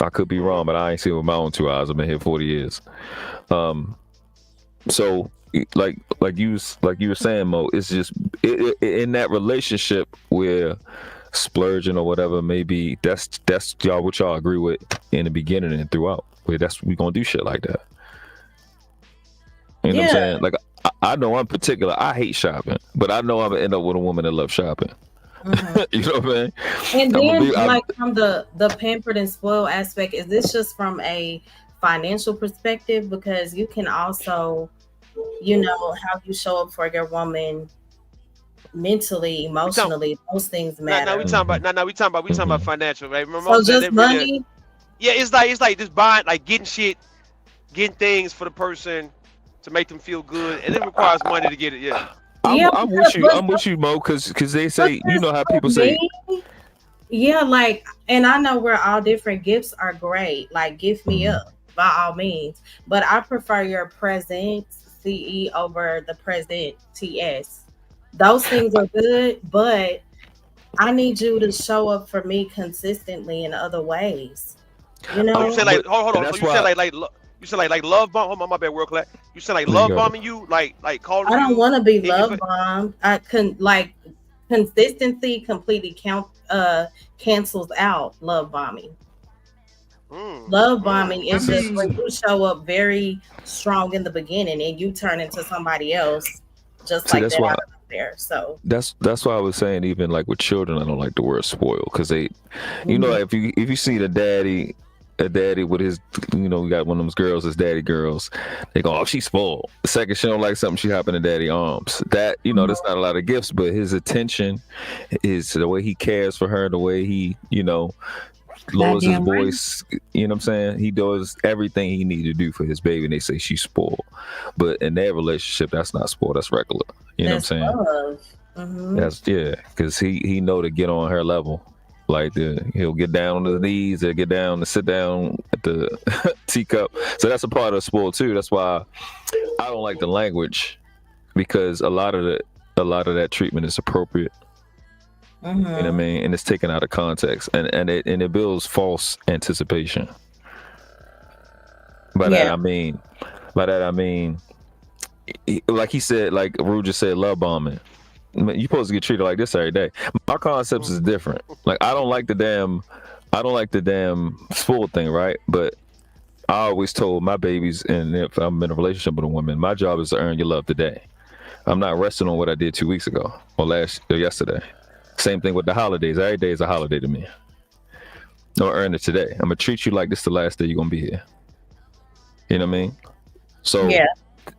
I could be wrong, but I ain't seen it with my own 2 eyes. I've been here 40 years. So like you were saying, Mo, it's just in that relationship where splurging or whatever maybe that's y'all what y'all agree with in the beginning and throughout. Where we gonna do shit like that. You know what I'm Yeah. saying? Like I know I'm particular. I hate shopping, but I know I'm gonna end up with a woman that loves shopping. You know what I mean? And I'm gonna then, be. like from the pampered and spoiled aspect, is this just from a financial perspective? Because you can also, how you show up for your woman mentally, We talking emotionally, those things now we matter. talking about now we talking about financial, right? Remember So I'm saying just that really money. yeah, it's like just buying like getting things for the person to make them feel good, and it requires money to get it. Yeah. Yeah, I'm because with you. I'm with you, Mo, because they say you know how people for say. me, yeah, like, and I know we're all different. Gifts are great. Like, gift me up by all means. But I prefer your present CE over the present TS. Those things are good, but I need you to show up for me consistently in other ways. You So you know, say like But hold and on. So that's you said why. you said like love bomb. Hold on, my bad, world class. You said like You love got it. bombing you, like calling I don't you want to be in your love bombed. I can like consistency completely cancels out love bombing. Love bombing I is just when mean, you show up very strong in the beginning and you turn into somebody else just See, like that's that why. out of there. So That's why I was saying even like with children, I don't like the word spoiled because they, if you see a daddy with his, we got one of those girls, his daddy girls, they go, oh, she's spoiled. The second she don't like something, she hop in the daddy arms. That's not a lot of gifts, but his attention is the way he cares for her, the way he, lowers his goddamn right. voice. You know what I'm saying? He does everything he need to do for his baby, and they say she's spoiled. But in their relationship, that's not spoiled. That's regular. You know what I'm That's saying? love. Mm-hmm. That's because he know to get on her level. Like he'll get down on his knees, he'll get down to sit down at the teacup. So that's a part of spoiled too. That's why I don't like the language because a lot of that treatment is appropriate. You know what I mean? And it's taken out of context, and it builds false anticipation. By that I mean, like he said, like Rue just said, love bombing. You're supposed to get treated like this every day. My concepts is different. Like I don't like the damn spoiled thing, right? But I always told my babies, and if I'm in a relationship with a woman, my job is to earn your love today. I'm not resting on what I did 2 weeks ago or yesterday. Same thing with the holidays. Every day is a holiday to me. No, earn it today. I'm gonna treat you like this the last day you're gonna be here. You know what I mean? So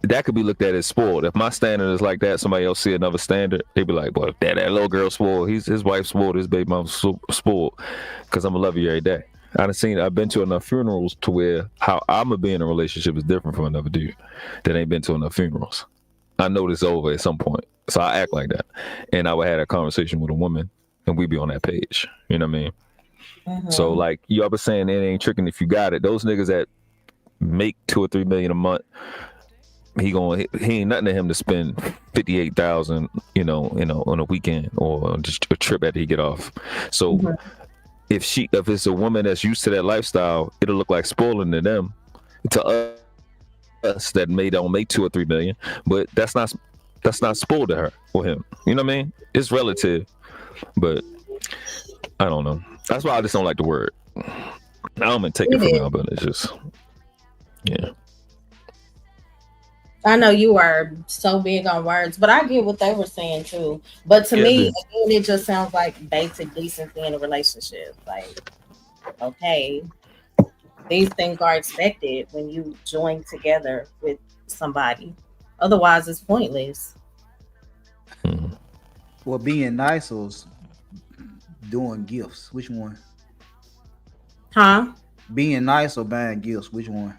that could be looked at as spoiled. If my standard is like that, somebody else see another standard, they be like, "Boy, that little girl spoiled. His wife spoiled. His baby mom spoiled." Because I'm gonna love you every day. I've been to enough funerals to where how I'm gonna be in a relationship is different from another dude that ain't been to enough funerals. I know this is over at some point, so I act like that, and I would have a conversation with a woman, and we be on that page. You know what I mean? So like you ever saying it ain't tricking if you got it. Those niggas that make $2 or $3 million a month, he ain't nothing to him to spend 58,000, on a weekend or just a trip after he get off. So if it's a woman that's used to that lifestyle, it'll look like spoiling to them. To us that don't make 2 or 3 million, but that's not spoiled to her or him. You know what I mean? It's relative, but I don't know. That's why I just don't like the word. I don't mean take it from y'all, but it's just I know you are so big on words, but I get what they were saying too. But to me, again, it just sounds like basic decency in a relationship. Like, okay, these things are expected when you join together with somebody. Otherwise, it's pointless. Well, being nice or doing gifts, which one? Huh? Being nice or buying gifts, which one?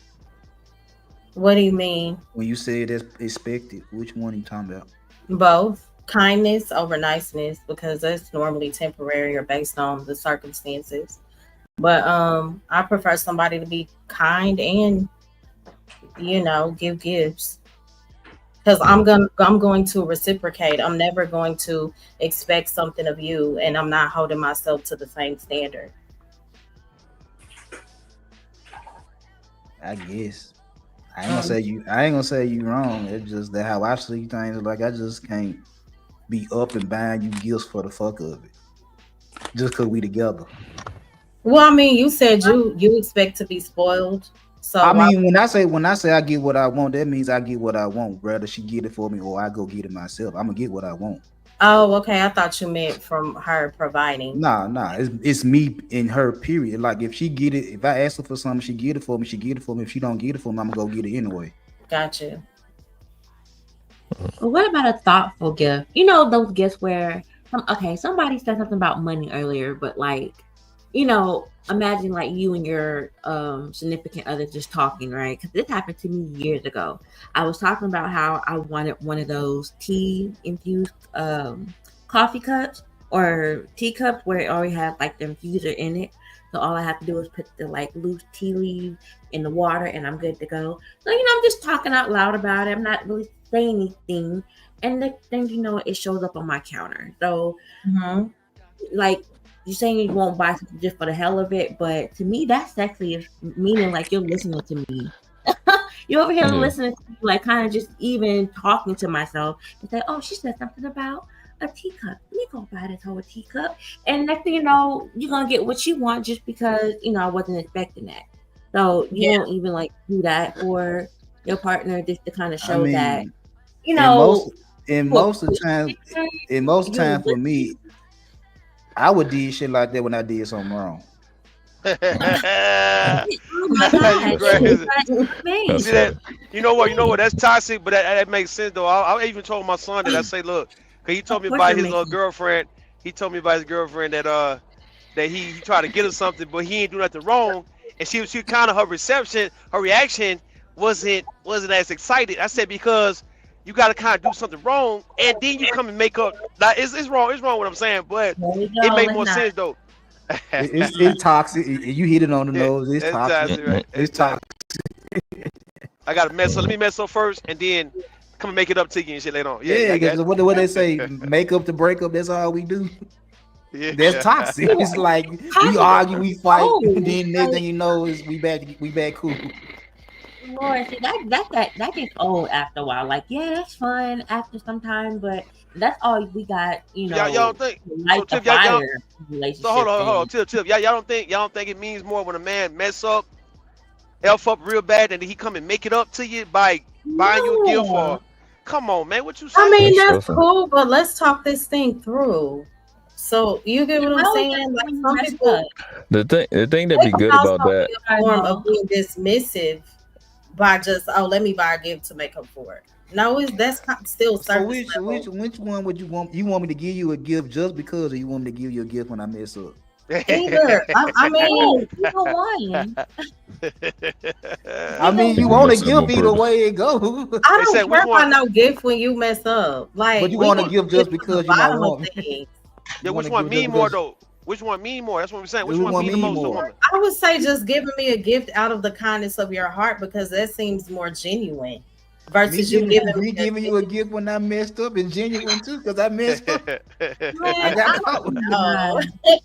What do you mean? When you say it's expected, which one are you talking about? Both. Kindness over niceness, because that's normally temporary or based on the circumstances. But I prefer somebody to be kind and give gifts. Because I'm going to reciprocate. I'm never going to expect something of you, and I'm not holding myself to the same standard. I guess. I ain't gonna say you wrong. It's just that how I see things. Like I just can't be up and buying you gifts for the fuck of it, just cause we together. Well, I mean, you said you expect to be spoiled. So I why? mean, when I say I get what I want, that means I get what I want. Whether she get it for me or I go get it myself, I'm gonna get what I want. Oh, okay. I thought you meant from her providing. Nah. It's me and her. Period. Like if she get it, if I ask her for something, she get it for me. She get it for me. If she don't get it for me, I'm gonna go get it anyway. Gotcha. But what about a thoughtful gift? You know, those gifts where, somebody said something about money earlier, but like, imagine like you and your significant other just talking, right? Because this happened to me years ago. I was talking about how I wanted one of those tea infused coffee cups or teacups where it already has like the infuser in it. So all I have to do is put the like loose tea leaves in the water and I'm good to go. So, I'm just talking out loud about it. I'm not really saying anything. And next thing you know, it shows up on my counter. So, like, you're saying you won't buy something just for the hell of it, but to me, that's sexy, meaning like you're listening to me. You're over here listening to me, like kind of just even talking to myself and say, oh, she said something about a teacup. Let me go buy this whole teacup. And next thing you know, you're going to get what you want just because, I wasn't expecting that. So you won't even like do that for your partner just to kind of show that, in most of the time for me, I would do shit like that when I did something wrong. Oh my God. You crazy. See that? You know what? That's toxic, but that makes sense though. I even told my son that. I say, look, because he told me about his girlfriend. He told me about his girlfriend that he tried to get her something, but he ain't do nothing wrong. And she kind of her reaction wasn't as excited. I said, because you got to kind of do something wrong, and then you come and make up. Like, it's wrong what I'm saying, but it made more sense though. It's toxic. You hit it on the nose. It's toxic. Right. It's toxic. I gotta mess up. Let me mess up first, and then come and make it up to you and shit later on. Yeah, because what they say, make up to break up. That's all we do. Yeah. That's toxic. It's like we argue, we fight, and then next thing you know is we back cool. Lord, see, that gets old after a while. Like, yeah, that's fun after some time, but that's all we got. Y'all don't think? Light the fire relationship. So hold on, Tip. Y'all don't think it means more when a man mess up, F up real bad, and he come and make it up to you by buying you a gift or? Come on, man, what you saying? I mean, that's cool, but let's talk this thing through. So you get what I'm saying? Like some people, the thing that be good about that form of being dismissive by just let me buy a gift to make up for it. No, that's still surface level. So which one would you want? You want me to give you a gift just because, or you want me to give you a gift when I mess up? Either. I mean, either one. I mean, you want a gift either way it goes. I don't care about no gift when you mess up. Like, but you want a gift just because you might want. Yeah, which one mean more though? Which one mean more? That's what I'm saying. Which one mean the most to a woman? I would say just giving me a gift out of the kindness of your heart, because that seems more genuine. Versus you giving you a gift when I messed up is genuine too, because I messed up. I don't know.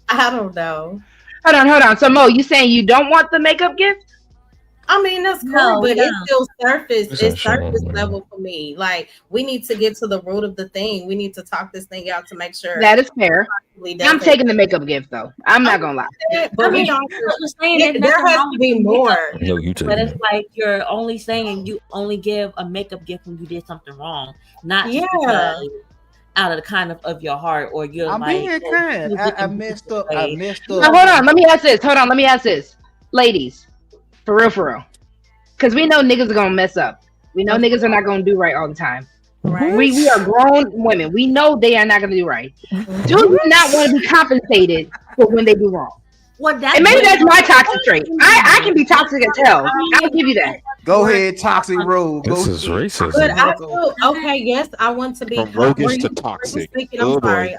I don't know. Hold on. So Mo, you saying you don't want the makeup gift? I mean, that's cool, but it's still surface. It's surface level for me. Like, we need to get to the root of the thing. We need to talk this thing out to make sure. That is fair. I'm taking the makeup gift though. I'm not gonna lie. But there has to be more. No, you but it's like you're only saying you only give a makeup gift when you did something wrong, not just because out of the kind of your heart, or you're I'm like, being kind. I messed up. Now, hold on. Let me ask this. Ladies, for real. Because we know niggas are going to mess up. We know niggas are not going to do right all the time. Right. We are grown women. We know they are not going to do right. Do you not want to be compensated for when they do wrong? Well, and maybe that's my toxic trait. I can be toxic as hell. I'll give you that. Go ahead, toxic rogue. This is racist. But I feel, okay, yes, I want to be from roguish to toxic. I'm sorry.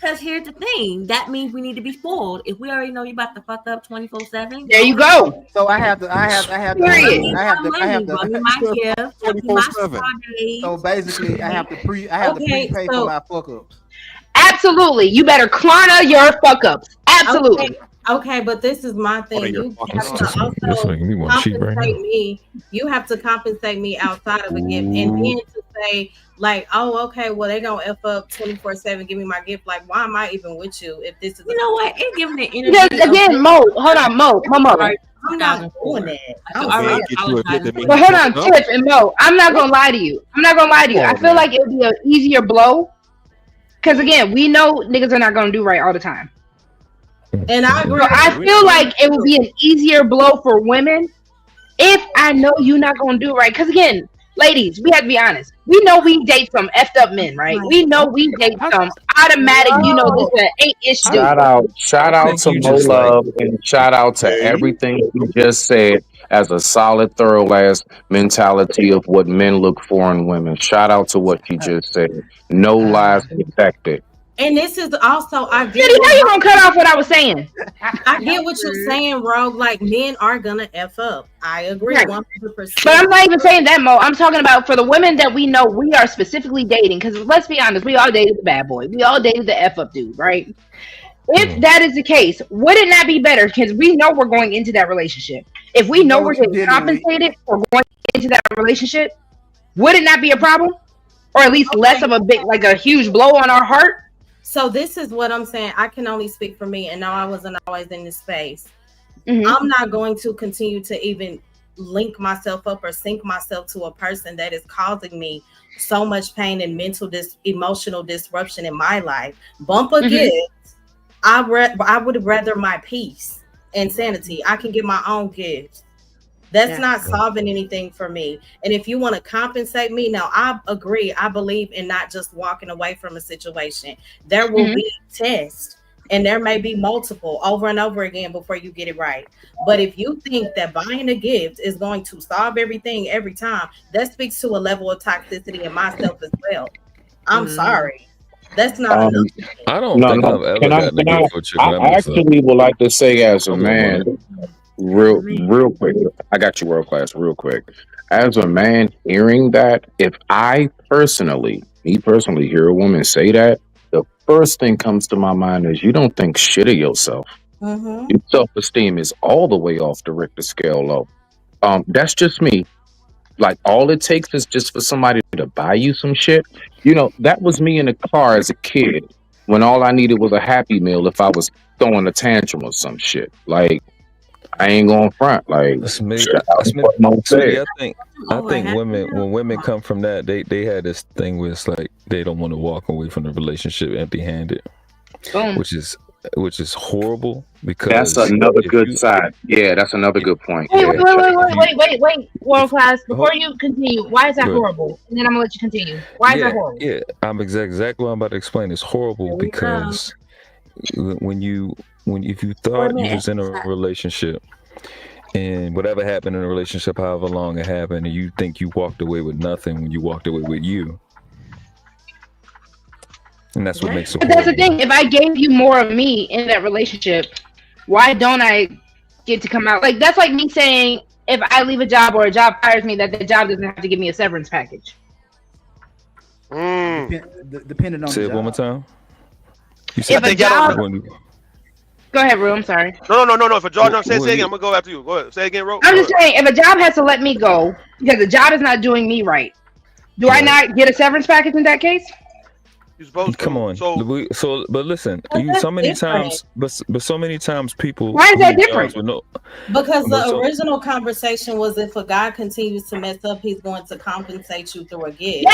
Because here's the thing, that means we need to be spoiled. If we already know you about to fuck up 24/7, there you go. So I have to. My gift, 24/7. So basically, I have to prepay for my fuck ups. Absolutely, you better Klarna your fuck ups. Absolutely. Okay, but this is my thing. You have to also compensate me. You have to compensate me outside of a gift, and then to say, Like, oh, okay, well, they gonna F up 24/7, give me my gift. Like, why am I even with you if this is You know what? It gives the Because energy of again, Mo, hold on, Mo. I'm not doing that. I'm Man, sorry. get you a bit that make But you hold fuck on, up. Tiff and Mo. I'm not gonna lie to you. I feel like it would be an easier blow. Because again, we know niggas are not gonna do right all the time. And I agree. So I feel like it would be an easier blow for women if I know you're not gonna do right. Because again, ladies, we have to be honest. We know we date some effed up men, right? We know we date some automatic, this ain't ish dude. Shout I out think to you Mo just like Love and shout out to Hey, everything you just said as a solid, thorough ass mentality of what men look for in women. Shout out to what you just said. No lies detected. And this is also, I get Diddy, how you gonna cut off what I was saying? I get what you're saying, Rogue. Like, men are gonna F up. I agree Right. 100%. But I'm not even saying that, Mo. I'm talking about for the women that we know we are specifically dating. Because let's be honest, we all dated the bad boy. We all dated the F up dude, right? If that is the case, would it not be better? Because we know we're going into that relationship. If we know we're getting compensated for going into that relationship, would it not be a problem? Or at least less of a big, like a huge blow on our heart? So this is what I'm saying. I can only speak for me, and no, I wasn't always in this space. Mhm. I'm not going to continue to even link myself up or sync myself to a person that is causing me so much pain and emotional disruption in my life. Bump a gift. I would rather my peace and sanity. I can get my own gifts. That's not solving anything for me. And if you want to compensate me, now I agree. I believe in not just walking away from a situation. There will be tests, and there may be multiple over and over again before you get it right. But if you think that buying a gift is going to solve everything every time, that speaks to a level of toxicity in myself as well. I'm sorry. That's not enough. I don't No, think no. I've ever Can I? gotten a Can I? gift for a chick I that I messed up. actually would like to say, as a Hold on, man, brother. real quick. I got you, world class, real quick. As a man, hearing that, if I personally, me personally, hear a woman say that, the first thing comes to my mind is you don't think shit of yourself. Mm-hmm. Your self esteem is all the way off the Richter scale low. That's just me. Like all it takes is just for somebody to buy you some shit. That was me in the car as a kid when all I needed was a Happy Meal if I was throwing a tantrum or some shit. Like I ain't going front. Like Smitty, shout out to what Mo said. I think women when women come from that, they had this thing where it's like they don't want to walk away from the relationship empty handed, Boom. which is horrible That's because another if good you side. Yeah, that's another good point. Wait, Yeah. wait, world class. Before you continue, why is that Go ahead. horrible? And then I'm gonna let you continue. Why is that horrible? Yeah, I'm exactly what I'm about to explain. It's horrible because if you thought you was in a relationship and whatever happened in a relationship, however long it happened, and you think you walked away with nothing when you walked away with you. And that's what makes it But that's the thing. If I gave you more of me in that relationship, why don't I get to come out? Like that's like me saying if I leave a job or a job fires me, that the job doesn't have to give me a severance package. Depending on Say the it job. one more time. You If a job, when, go ahead, Ru. I'm sorry. No. If a George don't say it again, I'm gonna go after you. Go ahead. Say it again, Ro. I'm just saying, if a job has to let me go because the job is not doing me right, do I not get a severance package in that case? You're supposed to. Come on. But listen, so many times people. Why is that different? Because the original conversation was if a guy continues to mess up, he's going to compensate you through a gift.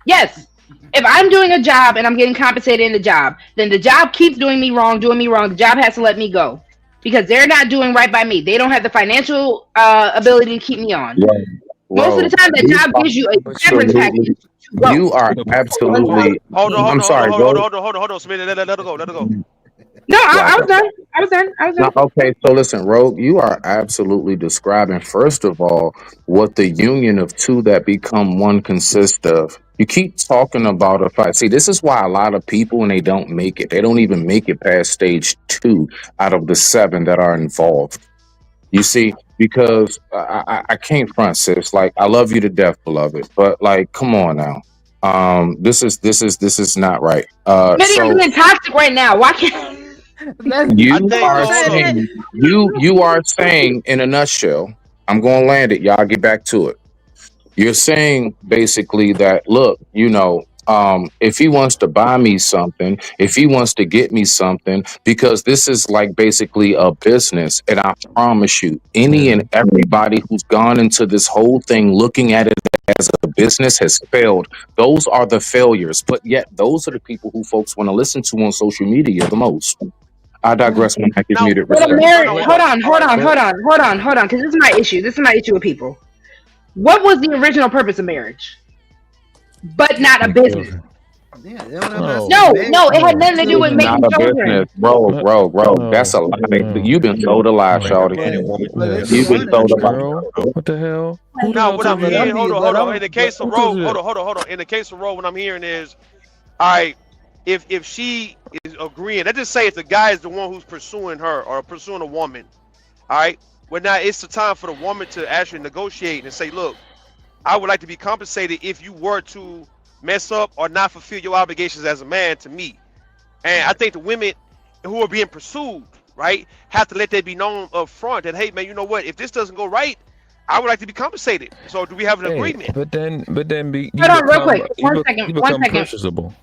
Yes. If I'm doing a job and I'm getting compensated in the job, then the job keeps doing me wrong. The job has to let me go because they're not doing right by me. They don't have the financial ability to keep me on. Right. Most of the time, the job gives you a severance package. You are absolutely. I'm sorry, hold on, Smitty. Let it go. No, I was done. No, okay, so listen, Rogue, you are absolutely describing, first of all, what the union of two that become one consists of. You keep talking about a fight. See, this is why a lot of people, when they don't make it, they don't even make it past stage 2 out of the 7 that are involved. You see, because I can't front, sis. Like, I love you to death, beloved, but like, come on now. This is not right. Maybe I'm being toxic right now. Why can't you are saying in a nutshell, I'm going to land it. Y'all get back to it. You're saying basically that, look, if he wants to buy me something, if he wants to get me something, because this is like basically a business. And I promise you, any and everybody who's gone into this whole thing looking at it as a business has failed. Those are the failures. But yet, those are the people who folks want to listen to on social media the most. I digress when I give Now, muted But a respect. marriage, no, hold on, all right, because this is my issue. This is my issue with people. What was the original purpose of marriage? But not a business. Yeah, that's what I'm Oh. saying. No, it had nothing to do with It's making not a children. business, bro. That's a lie. You've been sold a lie, Like a shawty. man and woman. But let's You've be been sold a lie. Girl, what the hell? Who the now hell what I'm told you hearing, that? hold on. I'm- In the case of who told Roe, you that? hold on. In the case of Roe, what I'm hearing is, all right, if she is agreeing, let's just say if the guy is the one who's pursuing her or pursuing a woman, all right, well now it's the time for the woman to actually negotiate and say, look, I would like to be compensated if you were to mess up or not fulfill your obligations as a man to me. And I think the women who are being pursued, right, have to let that be known up front that, hey man, you know what, if this doesn't go right, I would like to be compensated. So do we have an Hey, agreement? but then you Hold on, real become quick. One second, you one become second. purchasable.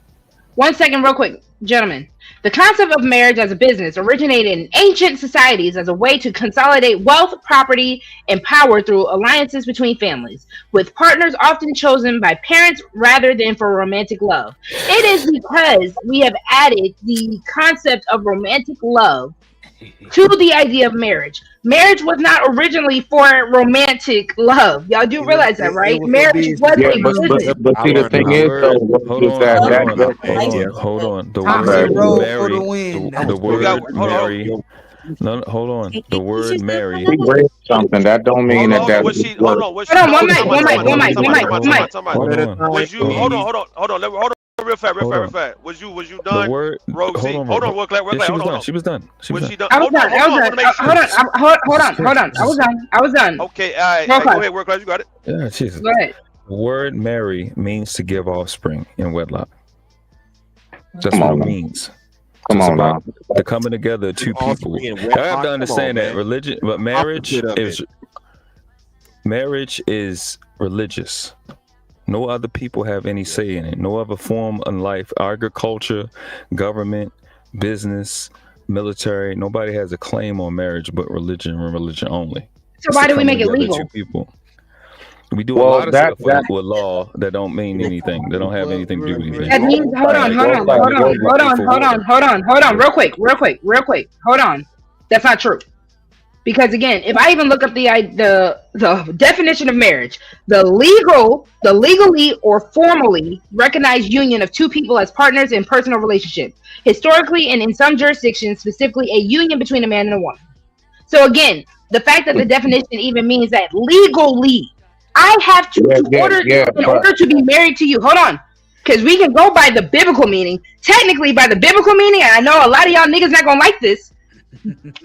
1 second, real quick, gentlemen. The concept of marriage as a business originated in ancient societies as a way to consolidate wealth, property, and power through alliances between families, with partners often chosen by parents rather than for romantic love. It is because we have added the concept of romantic love to the idea of marriage. Marriage was not originally for romantic love. Y'all do realize that, right? was for Marriage business. was Yeah, a but business. see, the thing is though, Hold is on, that hold that on, goes. hold on. The Thompson word roll for marry, the win. the We got, word hold on, marry. No, hold on. The word marry. We read something. That don't mean that hold on. that's Was the she? word. Was Hold she? on, one Hold on. mic, one mic, one mic, one mic, one mic. Hold on. Was you? Hold on. Hold on. Real fast. Hold on. Was you The done? word. Rosie. Hold Hold on. on. Real quick. Yeah, she was Hold done. on. She was done. She was Was done. she done? I was done. Hold on. I want to make sure. Hold on. I was done. Okay. All right. Real Go quick. ahead. Work class. You got it. Yeah, Jesus. Go ahead. The word marry means to give offspring in wedlock. That's Come what on, it man. means. Come It's on now. about the coming together of two people. Offspring and I have wedlock? to Come understand on, that man. religion, but marriage Opposite of is it. religious. No other people have any say in it. No other form in life, agriculture, government, business, military. Nobody has a claim on marriage but religion and religion only. So It's why the do we coming make it together of legal? two people. We do a Well, lot of that stuff with law that don't mean anything. They don't have anything to do with anything. That means hold on, real quick. Hold on. That's not true. Because again, if I even look up the definition of marriage, the legally or formally recognized union of two people as partners in personal relationship, historically and in some jurisdictions, specifically a union between a man and a woman. So again, the fact that the definition even means that legally, I have to in order to be married to you. Hold on. Because we can go by the biblical meaning. Technically, by the biblical meaning, and I know a lot of y'all niggas not gonna like this.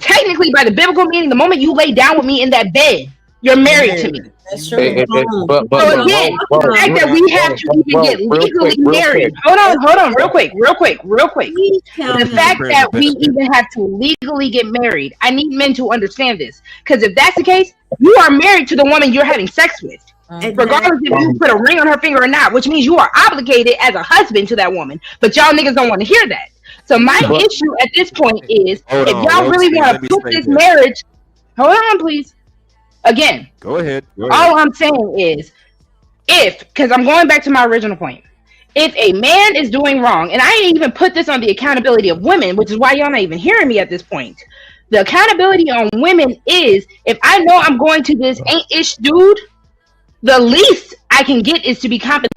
Technically, by the biblical meaning, the moment you lay down with me in that bed, you're married to me. That's true. So again, the fact that we have to even get legally married. Hold on, real quick. The fact that we even have to legally get married, I need men to understand this. Because if that's the case, you are married to the woman you're having sex with. Regardless if you put a ring on her finger or not, which means you are obligated as a husband to that woman. But y'all niggas don't want to hear that. So my issue at this point is, if y'all really want to put this marriage, hold on, please. Again, Go ahead. all I'm saying is, because I'm going back to my original point, if a man is doing wrong, and I ain't even put this on the accountability of women, which is why y'all not even hearing me at this point. The accountability on women is, if I know I'm going to this ain't-ish dude, the least I can get is to be compensated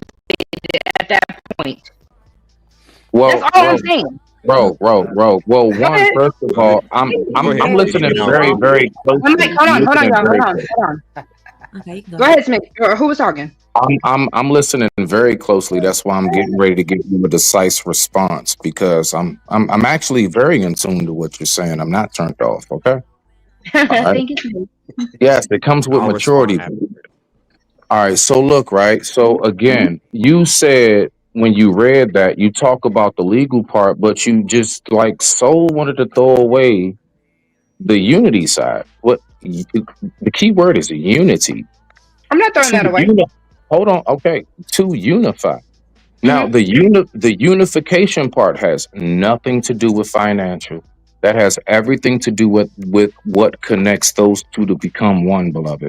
at that point. Well, that's all I'm saying. Bro. Well, one, first of all, I'm listening very, very closely. I'm like, hold on. Okay, go ahead, Smith. Who was talking? I'm listening very closely. That's why I'm getting ready to give you a decisive response, because I'm actually very in tune to what you're saying. I'm not turned off. Okay. All right. Thank you. Yes, it comes with maturity. All right. So look, right. So again, you said when you read that, you talk about the legal part, but you just like so wanted to throw away the unity side. What the key word is unity. I'm not throwing that away. hold on. Okay, to unify. Now, Hmm. the unification part has nothing to do with financial. That has everything to do with what connects those two to become one, beloved.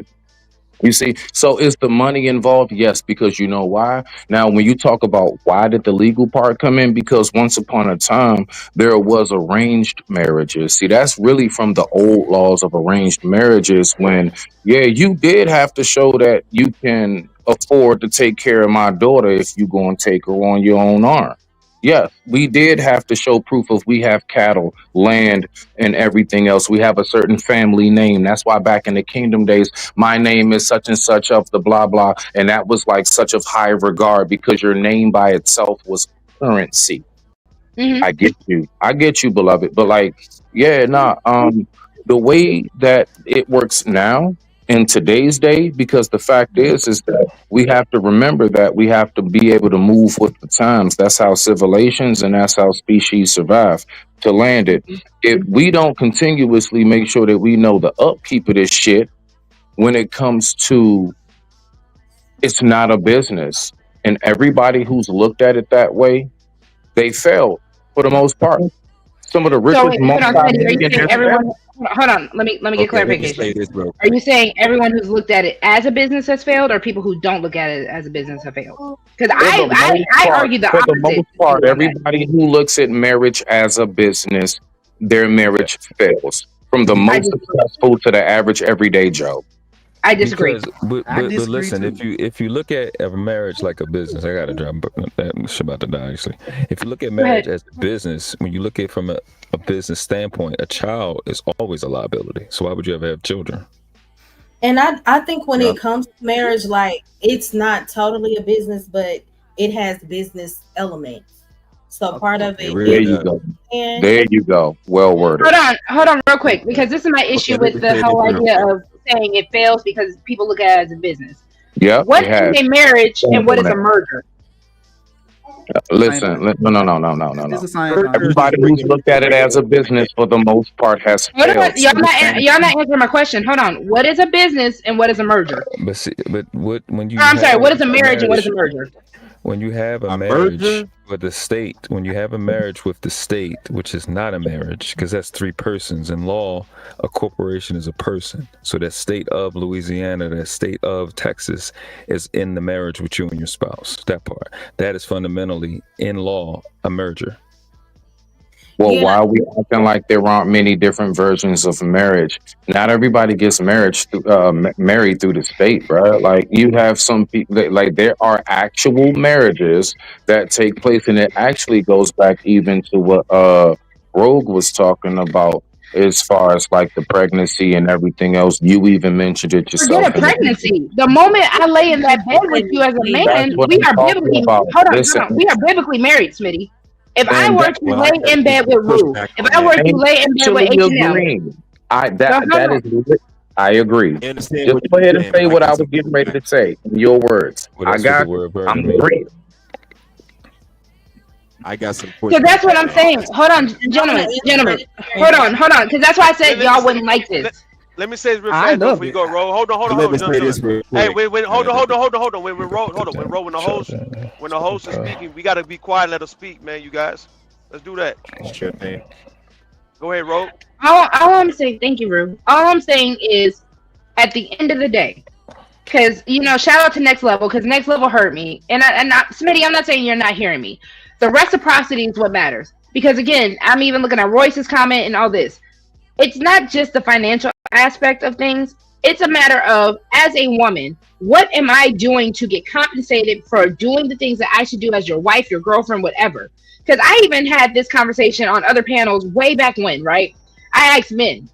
You see, so is the money involved? Yes, because you know why? Now, when you talk about why did the legal part come in? Because once upon a time, there was arranged marriages. See, that's really from the old laws of arranged marriages when, yeah, you did have to show that you can afford to take care of my daughter if you go and take her on your own arm. Yes, we did have to show proof of we have cattle, land, and everything else. We have a certain family name. That's why back in the kingdom days, my name is such and such of the blah blah, and that was like such of high regard because your name by itself was currency. Hmm. I get you, beloved. But like, yeah, nah. The way that it works now in today's day, because the fact is that we have to remember that we have to be able to move with the times. That's how civilizations and that's how species survive to land it. If we don't continuously make sure that we know the upkeep of this shit when it comes to it's not a business. And everybody who's looked at it that way, they failed for the most part. Some of the So richest wait, hold on, Smitty. Are you saying multi-millionaires everyone? failed. Hold on. Let me get Okay, let me say clarification. this real Are quick. you saying everyone who's looked at it as a business has failed, or people who don't look at it as a business have failed? Because For the most I part, argue the for the opposite most part, view on that. everybody who looks at marriage as a business, their marriage fails. From the I most disagree. successful to the average everyday Joe. I disagree. Because I but disagree listen, too. if you look at a marriage like a business, I gotta drop that shit about to die actually. If you look at Go marriage ahead. as a business, when you look at it from a business standpoint, a child is always a liability. So why would you ever have children? And I think when Yeah. it comes to marriage, like it's not totally a business, but it has business elements. So part of It it There really is you does. go. and There you go. Well worded. Hold on, real quick, because this is my Okay, issue let with me the say this whole real idea quick. of saying it fails because people look at it as a business. Yep, What it is has. a marriage and Stand what on is a that. merger? Same Listen, thing. no. It's the same thing. Merger is Everybody who's bringing looked people at it as a together. business for the most part has Hold on, failed. So the same y'all not answering my question. Hold on. What is a business and what is a merger? But see, but what when Or, you I'm sorry. have What is a a marriage and what is a marriage merger? when you have a A marriage merger, with the state, when you have a marriage with the state, which is not a marriage, because that's three persons. In law, a corporation is a person. So that state of Louisiana, that state of Texas is in the marriage with you and your spouse. That part. That is fundamentally, in law, a merger. Well, yeah, why are we acting like there aren't many different versions of marriage? Not everybody gets married through the state, bro. Like you have some people that, like there are actual marriages that take place, and it actually goes back even to what Rogue was talking about as far as like the pregnancy and everything else. You even mentioned it Forget yourself, a and everything. pregnancy. The moment I lay in that bed with you as a That's man, what we I'm are talking biblically about. hold Listen, on. We are biblically married, Smitty. If I and were that to well, lay I gotta in give bed you with Rue, pushback if on I that. were to lay in bed with actually H&M, agree. I so hold that on. is I agree. I understand Just what go you're ahead and saying, but say I what I got was some getting ready pushback to on say in your words. Well, I that's what the got you. word I'm burger means. agreeing. I got some So pushback that's what on I'm that. saying. Hold on, I want to gentlemen. answer Hold on. Because that's why I Let, said let me y'all say wouldn't like let, this. let me say this real I fast though love before you it. go, roll. Let me say Gentlemen. this real Hey, quick. hold on. When roll, hold on. When the host is speaking, we gotta be quiet. Let us speak, man. You guys, let's do that. Sure thing. Go ahead, roll. All I'm saying, thank you, Rue. All I'm saying is, at the end of the day, because shout out to Next Level, because Next Level hurt me, Smitty, I'm not saying you're not hearing me. The reciprocity is what matters. Because again, I'm even looking at Royce's comment and all this. It's not just the financial aspect of things. It's a matter of, as a woman, what am I doing to get compensated for doing the things that I should do as your wife, your girlfriend, whatever? Because I even had this conversation on other panels way back when, right? I asked men,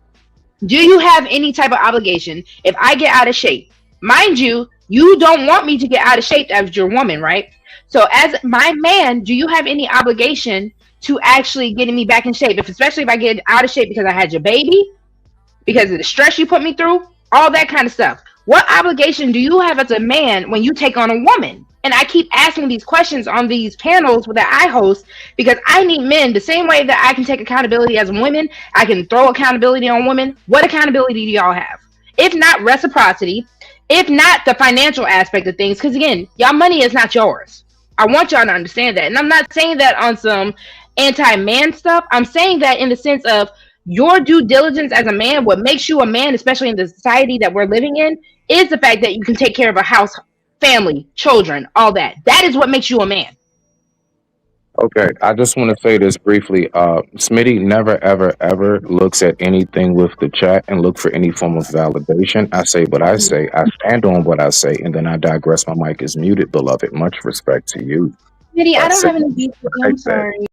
do you have any type of obligation if I get out of shape? Mind you, you don't want me to get out of shape as your woman, right? So as my man, do you have any obligation to actually getting me back in shape? Especially if I get out of shape because I had your baby, because of the stress you put me through, all that kind of stuff. What obligation do you have as a man when you take on a woman? And I keep asking these questions on these panels that I host because I need men the same way that I can take accountability as women. I can throw accountability on women. What accountability do y'all have? If not reciprocity, if not the financial aspect of things. Because again, y'all money is not yours. I want y'all to understand that. And I'm not saying that on some anti-man stuff. I'm saying that in the sense of your due diligence as a man, what makes you a man, especially in the society that we're living in, is the fact that you can take care of a house, family, children, all that. That is what makes you a man. Okay, I just want to say this briefly. Smitty never, ever, ever looks at anything with the chat and look for any form of validation. I say what I say. I stand on what I say, and then I digress. My mic is muted, beloved. Much respect to you. Smitty, I don't Say have any beef with you. what I I'm said. sorry.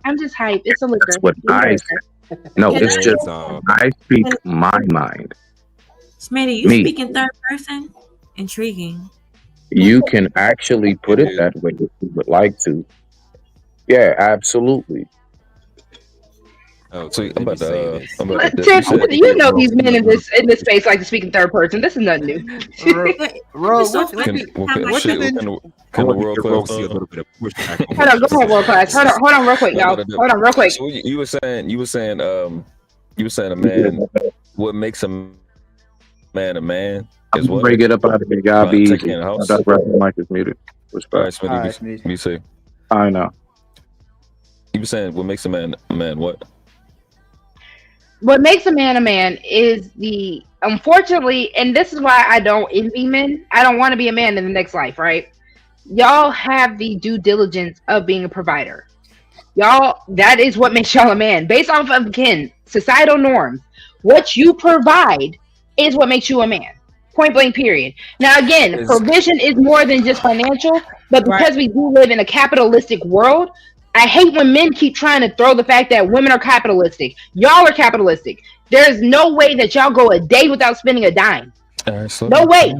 I'm just hype. It's a liquor. That's what It's a I liquor. said. No, Can it's I just I speak my mind. Smitty, you Me. speak in third person? Intriguing. You can actually put it that way if you would like to. Yeah, absolutely. Oh, So let I'm me about say to. this. I'm about to. Tip, said- you know these men in this space like to speak in third person. This is nothing new. Ro, It's so what, funny. What Have kind like of shit? the- Can the I want world to class see a little bit of pushback. on Hold what on, go you ahead, said. world class. Hold on, real quick, y'all. Hold on, real quick. So you were saying a man. What makes a man I'm is gonna what? break it up out of here. Y'all Trying be to take easy. in a house. That's right. The mic is muted. All Respect. right, Smitty, All right, Smith. you say. I know. You were saying what makes a man what? What makes a man is the, unfortunately, and this is why I don't envy men. I don't want to be a man in the next life, right? Y'all have the due diligence of being a provider. Y'all, that is what makes y'all a man. Based off of, again, societal norms, what you provide is what makes you a man. Point blank, period. Now, again, provision is more than just financial, but because we do live in a capitalistic world, I hate when men keep trying to throw the fact that women are capitalistic. Y'all are capitalistic. There's no way that y'all go a day without spending a dime. All right, so No way.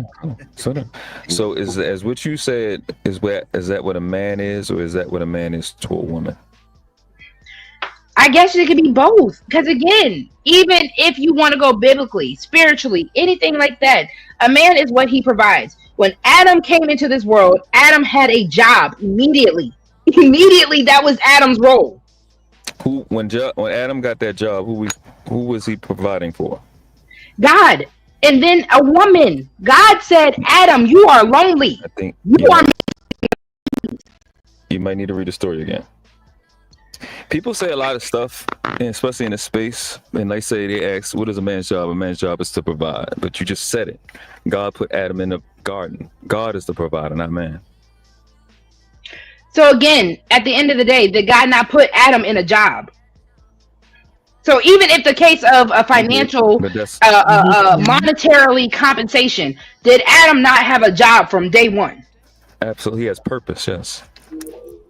So is as what you said is that what a man is, or is that what a man is to a woman? I guess it could be both. Because again, even if you want to go biblically, spiritually, anything like that, a man is what he provides. When Adam came into this world, Adam had a job immediately. Immediately, that was Adam's role. When Adam got that job, who was he providing for? God. And then a woman. God said, Adam, you are lonely. I think you might need to read the story again. People say a lot of stuff, and especially in this space, and they ask, what is a man's job? A man's job is to provide. But you just said it. God put Adam in the garden. God is the provider, not man. So again, at the end of the day, did God not put Adam in a job? So even if the case of a financial, monetarily compensation, did Adam not have a job from day one? Absolutely, he has purpose. Yes.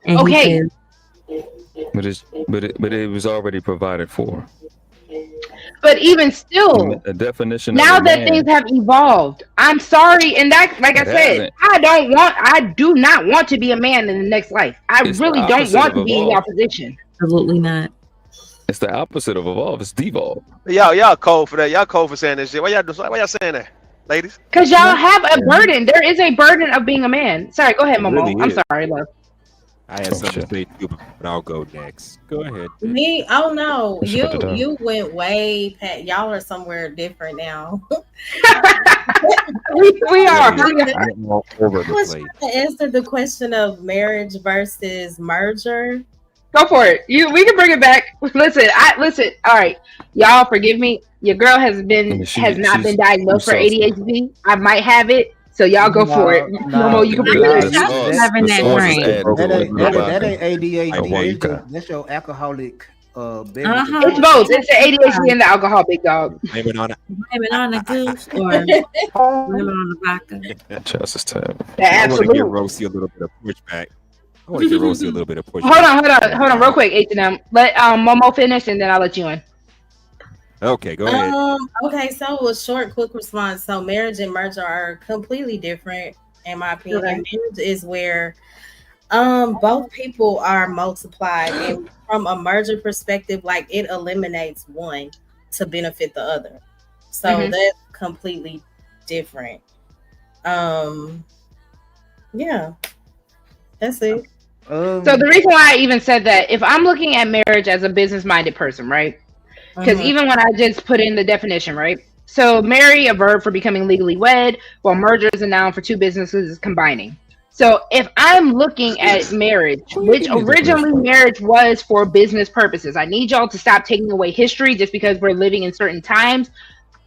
And okay. But it was already provided for. But even still, the definition now of that things have evolved, I'm sorry, and that, like I said, I do not want to be a man in the next life. I really don't want to be in your position. Absolutely not. It's the opposite of evolve. It's devolve. Y'all cold for that. Y'all cold for saying this shit. Why y'all saying that, ladies? Because y'all have a burden. There is a burden of being a man. Sorry, go ahead, Momo. Really I'm is. sorry, love. I had something to say too, but I'll go next. Go ahead. Me? Oh no, Let's put it down. you went way past. Y'all are somewhere different now. we are. I'm all over I the was place. trying to answer the question of marriage versus merger. Go for it. We can bring it back. Listen. All right, y'all. Forgive me. Your girl has not been diagnosed for ADHD. I might have it. So y'all go for it. Momo, you can bring it back. Having that brain. That ain't ADHD. Oh, That's your alcoholic beverage. It's both. It's the ADHD and the alcohol, big dog. Blame it on it. Blame it on the goose or blame it on the vodka. Justice time. I want to give Rosie a little bit of pushback. I want to give Rosie a little bit of pushback. Hold on, real quick, H&M. Let Momo finish, and then I'll let you in. Okay, go ahead. Okay, so a short, quick response. So marriage and merger are completely different, in my opinion. Okay. Marriage is where both people are multiplied, and from a merger perspective, like it eliminates one to benefit the other. So that's completely different. Yeah, that's it. So the reason why I even said that, if I'm looking at marriage as a business-minded person, right? Because even when I just put in the definition, right? So marry, a verb for becoming legally wed, while merger is a noun for two businesses combining. So if I'm looking at marriage, Well, you which give me a originally definition. marriage was for business purposes, I need y'all to stop taking away history just because we're living in certain times.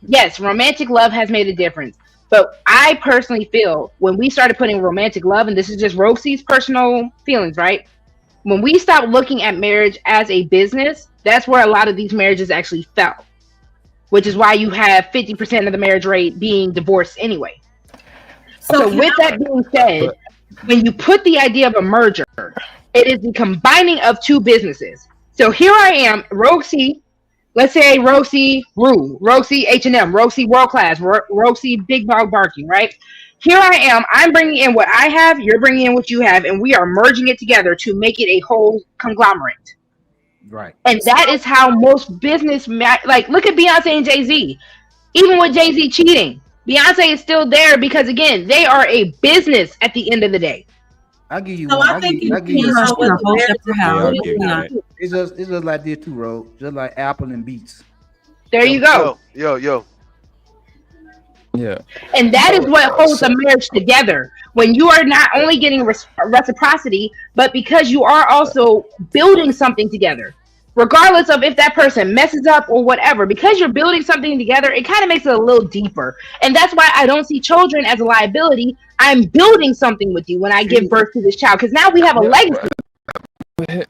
Yes, romantic love has made a difference. But I personally feel when we started putting romantic love, and this is just Rosie's personal feelings, right? When we stopped looking at marriage as a business, that's where a lot of these marriages actually fell, which is why you have 50% of the marriage rate being divorced anyway. So with that being said, But when you put the idea of a merger, it is the combining of two businesses. So here I am, Rosie. Let's say Rosie Rue, Rosie H&M, Rosie World Class, Rosie Big Dog Barking, right? Here I am. I'm bringing in what I have. You're bringing in what you have, and we are merging it together to make it a whole conglomerate. Right. And that is how most business, like, look at Beyonce and Jay-Z. Even with Jay-Z cheating, Beyonce is still there because, again, they are a business at the end of the day. I'll give you So one. I think it I'll give you depends It's on in a what the whole marriage separate is. Yeah, house. I'll What give you Yeah. that. It's just like this too, Ro. Just like Apple and Beats. There you go. Yo. yeah, And that is what holds a marriage together. When you are not only getting reciprocity, but because you are also building something together. Regardless of if that person messes up or whatever, because you're building something together, it kind of makes it a little deeper. And that's why I don't see children as a liability. I'm building something with you when I give birth to this child, because now we have a legacy. okay.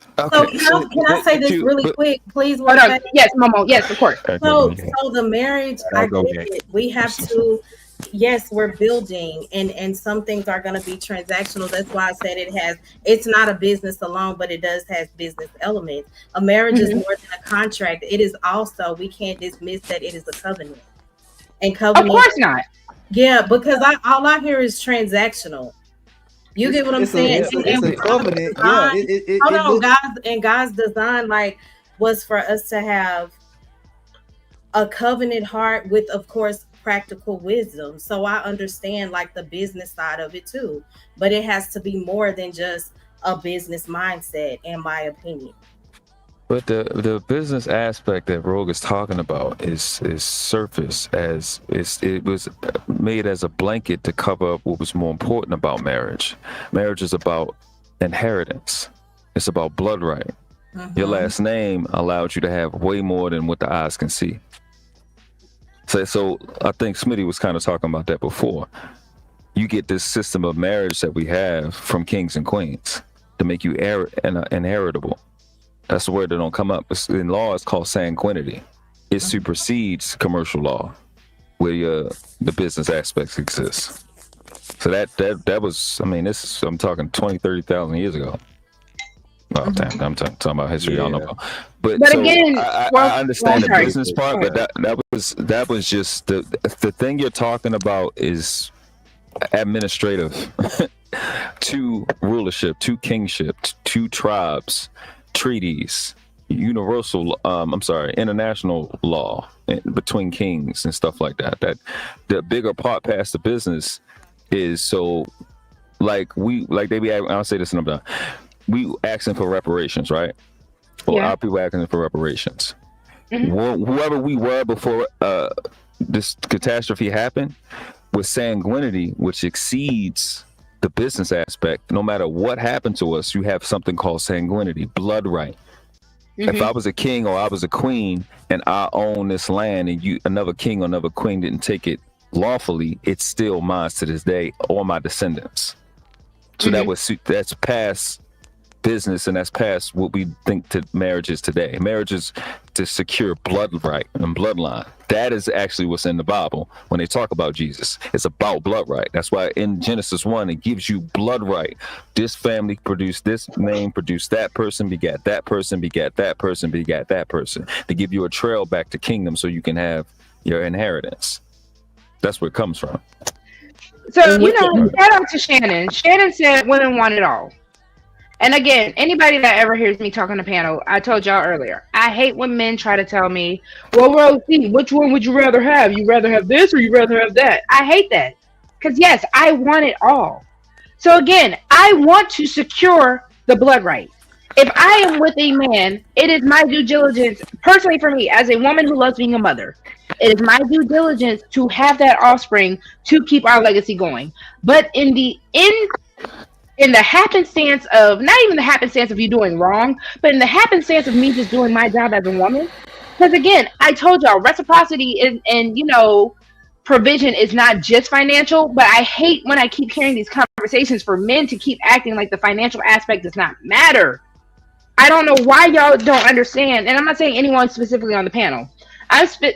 So can I say this really quick, please? Hold on. Yes, Momo. Yes, of course. So the marriage, I Go get next. it. We have to, yes, we're building, and some things are going to be transactional. That's why I said it's not a business alone, but it does have business elements. A marriage is more than a contract. It is also, we can't dismiss that it is a covenant. And Of covenant, course not. yeah, because all I hear is transactional. You get what I'm saying? It's a covenant. Yeah. Hold It on, looks, guys, and God's design was for us to have a covenant heart with, of course, practical wisdom. So I understand the business side of it too, but it has to be more than just a business mindset, in my opinion. But the business aspect that Rogue is talking about is surface, as it was made as a blanket to cover up what was more important about marriage. Marriage is about inheritance. It's about blood right. Your last name allowed you to have way more than what the eyes can see. So I think Smitty was kind of talking about that before. You get this system of marriage that we have from kings and queens to make you inheritable. That's the word that don't come up. In law, it's called sanguinity. It supersedes commercial law, where the business aspects exist. So that was, I mean, I'm talking 20, 30,000 years ago. Oh, damn, I'm talking about history. I don't know. But so again, I understand the sorry. business part, but that was just the thing you're talking about is administrative to rulership, to kingship, to tribes, treaties, universal international law between kings and stuff like that. That the bigger part past the business is so I'll say this and I'm done. We asking for reparations, right? Or our people asking for reparations. Whoever we were before this catastrophe happened, with sanguinity, which exceeds the business aspect, no matter what happened to us, you have something called sanguinity, blood right. If I was a king or I was a queen and I own this land and another king or another queen didn't take it lawfully, it's still mine to this day or my descendants. So that's past business, and that's past what we think marriage is today. Marriage is to secure blood right and bloodline. That is actually what's in the Bible when they talk about Jesus. It's about blood right. That's why in Genesis 1 it gives you blood right. This family produced this name, produced that person, begat that person, begat that person, begat that person, to give you a trail back to kingdom so you can have your inheritance. That's where it comes from. So, shout out to Shannon. Shannon said women want it all. And again, anybody that ever hears me talk on the panel, I told y'all earlier, I hate when men try to tell me, well, Rosie, which one would you rather have? You rather have this or you rather have that? I hate that. Because yes, I want it all. So again, I want to secure the blood right. If I am with a man, it is my due diligence, personally for me, as a woman who loves being a mother, It is my due diligence to have that offspring to keep our legacy going. But in the happenstance of, not even the happenstance of you doing wrong, but in the happenstance of me just doing my job as a woman, because again, I told y'all reciprocity is, and provision is not just financial, but I hate when I keep hearing these conversations for men to keep acting like the financial aspect does not matter. I don't know why y'all don't understand, and I'm not saying anyone specifically on the panel.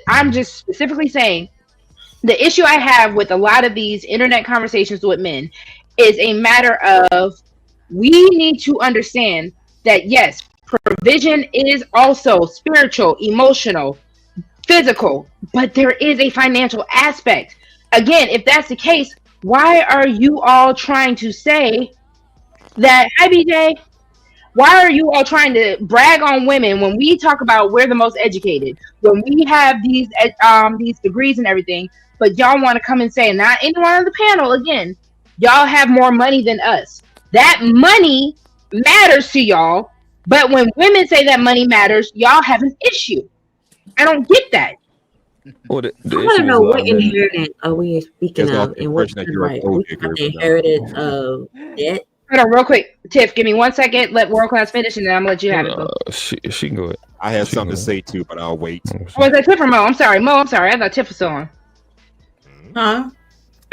I'm just specifically saying the issue I have with a lot of these internet conversations with men is a matter of, we need to understand that yes, provision is also spiritual, emotional, physical, but there is a financial aspect. Again, if that's the case, why are you all trying to say that, hi BJ, why are you all trying to brag on women when we talk about we're the most educated, when we have these degrees and everything, but y'all want to come and say, not anyone on the panel, again, y'all have more money than us. That money matters to y'all, but when women say that money matters, y'all have an issue. I don't get that. Well, the I want issue to is know a lot what of men. inheritance are we speaking Gives off of, the and what's impression that the you're a right? gold We digger. got the if you don't. inheritance of debt. Hold on, real quick, Tiff. Give me 1 second. Let world class finish, and then I'm gonna let you have it. Bro. She can go ahead. I have She can something to go say too, but I'll wait. ahead. Was that Tiff or Mo? I'm sorry, Mo. I'm sorry. I thought Tiff was still on. Huh?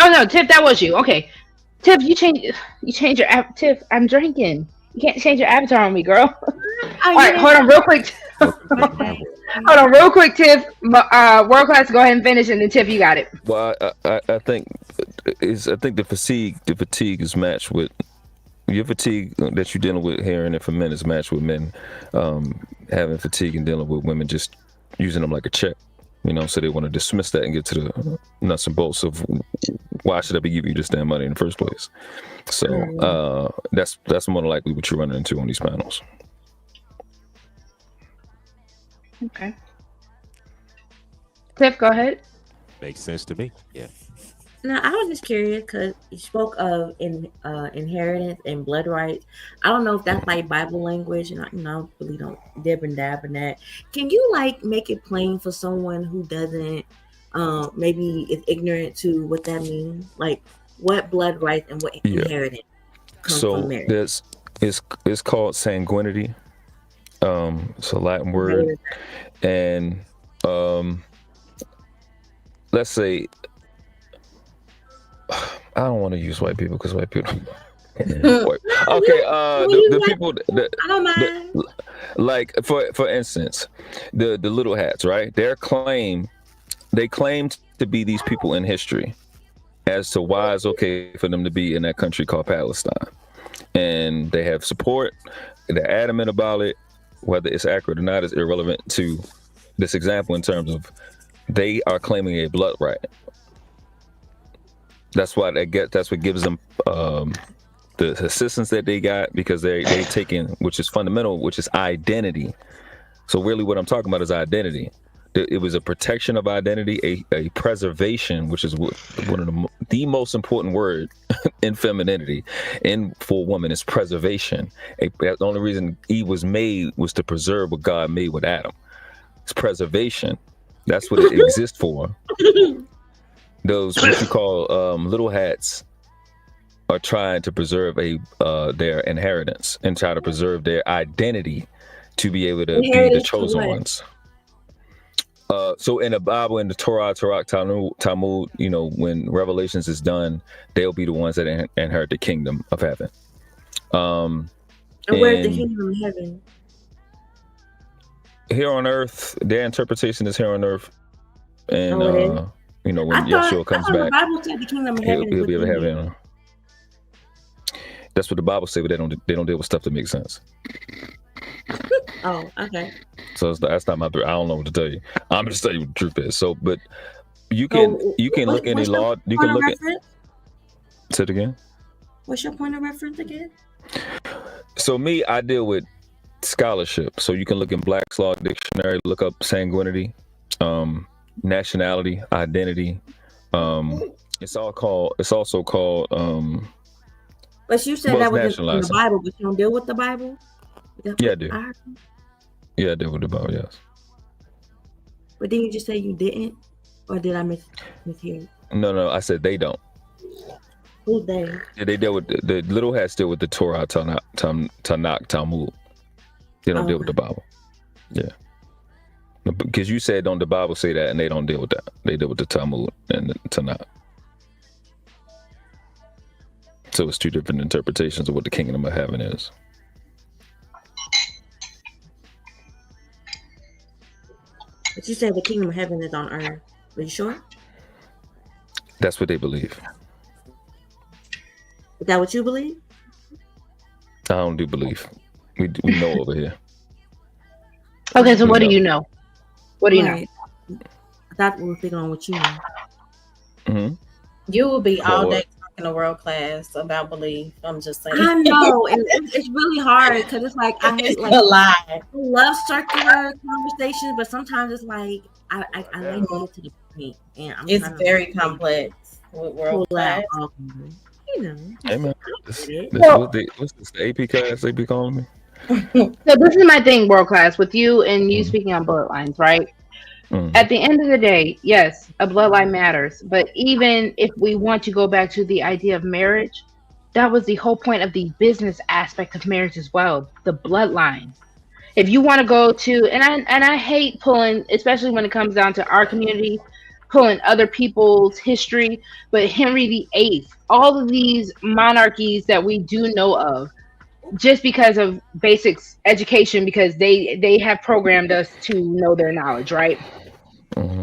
Oh no, Tiff, that was you. Okay, Tiff, you change your app. Tiff, I'm drinking. You can't change your avatar on me, girl. All right, hold on, real quick. Hold on, real quick, Tiff. World class, go ahead and finish, and then Tiff, you got it. Well, I think the fatigue is matched with your fatigue that you're dealing with hearing it for men is matched with men having fatigue and dealing with women just using them like a check. So they want to dismiss that and get to the nuts and bolts of why should I be giving you this damn money in the first place. So that's more than likely what you're running into on these panels. Okay. Tiff, go ahead. Makes sense to me. Yeah. Now, I was just curious because you spoke of inheritance and blood rights. I don't know if that's like Bible language, and I really don't dib and dab in that. Can you make it plain for someone who doesn't, maybe is ignorant to what that means? Like what blood rights and what inheritance comes from marriage? It's called sanguinity. It's a Latin word, and let's say. I don't want to use white people because white people. Okay, the people. I don't mind. Like for instance, the little hats, right? They claim to be these people in history as to why it's okay for them to be in that country called Palestine, and they have support. They're adamant about it. Whether it's accurate or not is irrelevant to this example in terms of they are claiming a blood right. That's what gives them the assistance that they got because they taking, which is fundamental, which is identity. So really what I'm talking about is identity. It was a protection of identity, a preservation, which is one of the most important word in femininity and for a woman is preservation. The only reason Eve was made was to preserve what God made with Adam. It's preservation. That's what it exists for. Those what you call little hats are trying to preserve their inheritance and try to preserve their identity to be able to be the chosen ones. So in the Bible, in the Torah, Talmud, when Revelations is done, they'll be the ones that inherit the kingdom of heaven. And where's the kingdom of heaven? Here on earth, their interpretation is here on earth, and when Yeshua comes back, the Bible said the kingdom of heaven he'll be able to have it. That's what the Bible says, but they don't deal with stuff that makes sense. Oh, okay. So that's not my. I don't know what to tell you. I'm just telling you what the truth is. So, but you can look at any law. You can look at. Say it again. What's your point of reference again? So I deal with scholarship. So you can look in Black's Law Dictionary. Look up sanguinity, nationality, identity. It's also called. But you said that was in the Bible, but you don't deal with the Bible. Yeah, I do. Yeah, I deal with the Bible. Yes. But then you just say you didn't. Or did I mishear? No, I said they don't. Who's they? Yeah, they deal with the little hats deal with the Torah, Tanakh, Talmud. They don't deal with the Bible. Yeah. Because you said, don't the Bible say that, and they don't deal with that. They deal with the Talmud and the Tanakh. So it's two different interpretations of what the kingdom of heaven is. But you said the kingdom of heaven is on earth. Are you sure? That's what they believe. Is that what you believe? I don't do belief. We know over here. Okay, so what do you know? What do you know? Right. I thought we were speaking on what you know. Mm-hmm. You will be all What? day talking to world class about belief. I'm just saying. I know, and it's really hard because it's like I hate It's like a lie. I love circular conversations, but sometimes it's like I like to get to the point, and I'm It's trying to very complex with world pull out class. all you know. Hey man, Get it. what's this? The AP class they be calling me? So this is my thing, world class, with you and you speaking on bloodlines, right? Mm-hmm. At the end of the day, yes, a bloodline matters. But even if we want to go back to the idea of marriage, that was the whole point of the business aspect of marriage as well, the bloodline. If you want to go to, and I hate pulling, especially when it comes down to our community, pulling other people's history, but Henry VIII, all of these monarchies that we do know of, just because of basics education, because they have programmed us to know their knowledge, right? Mm-hmm.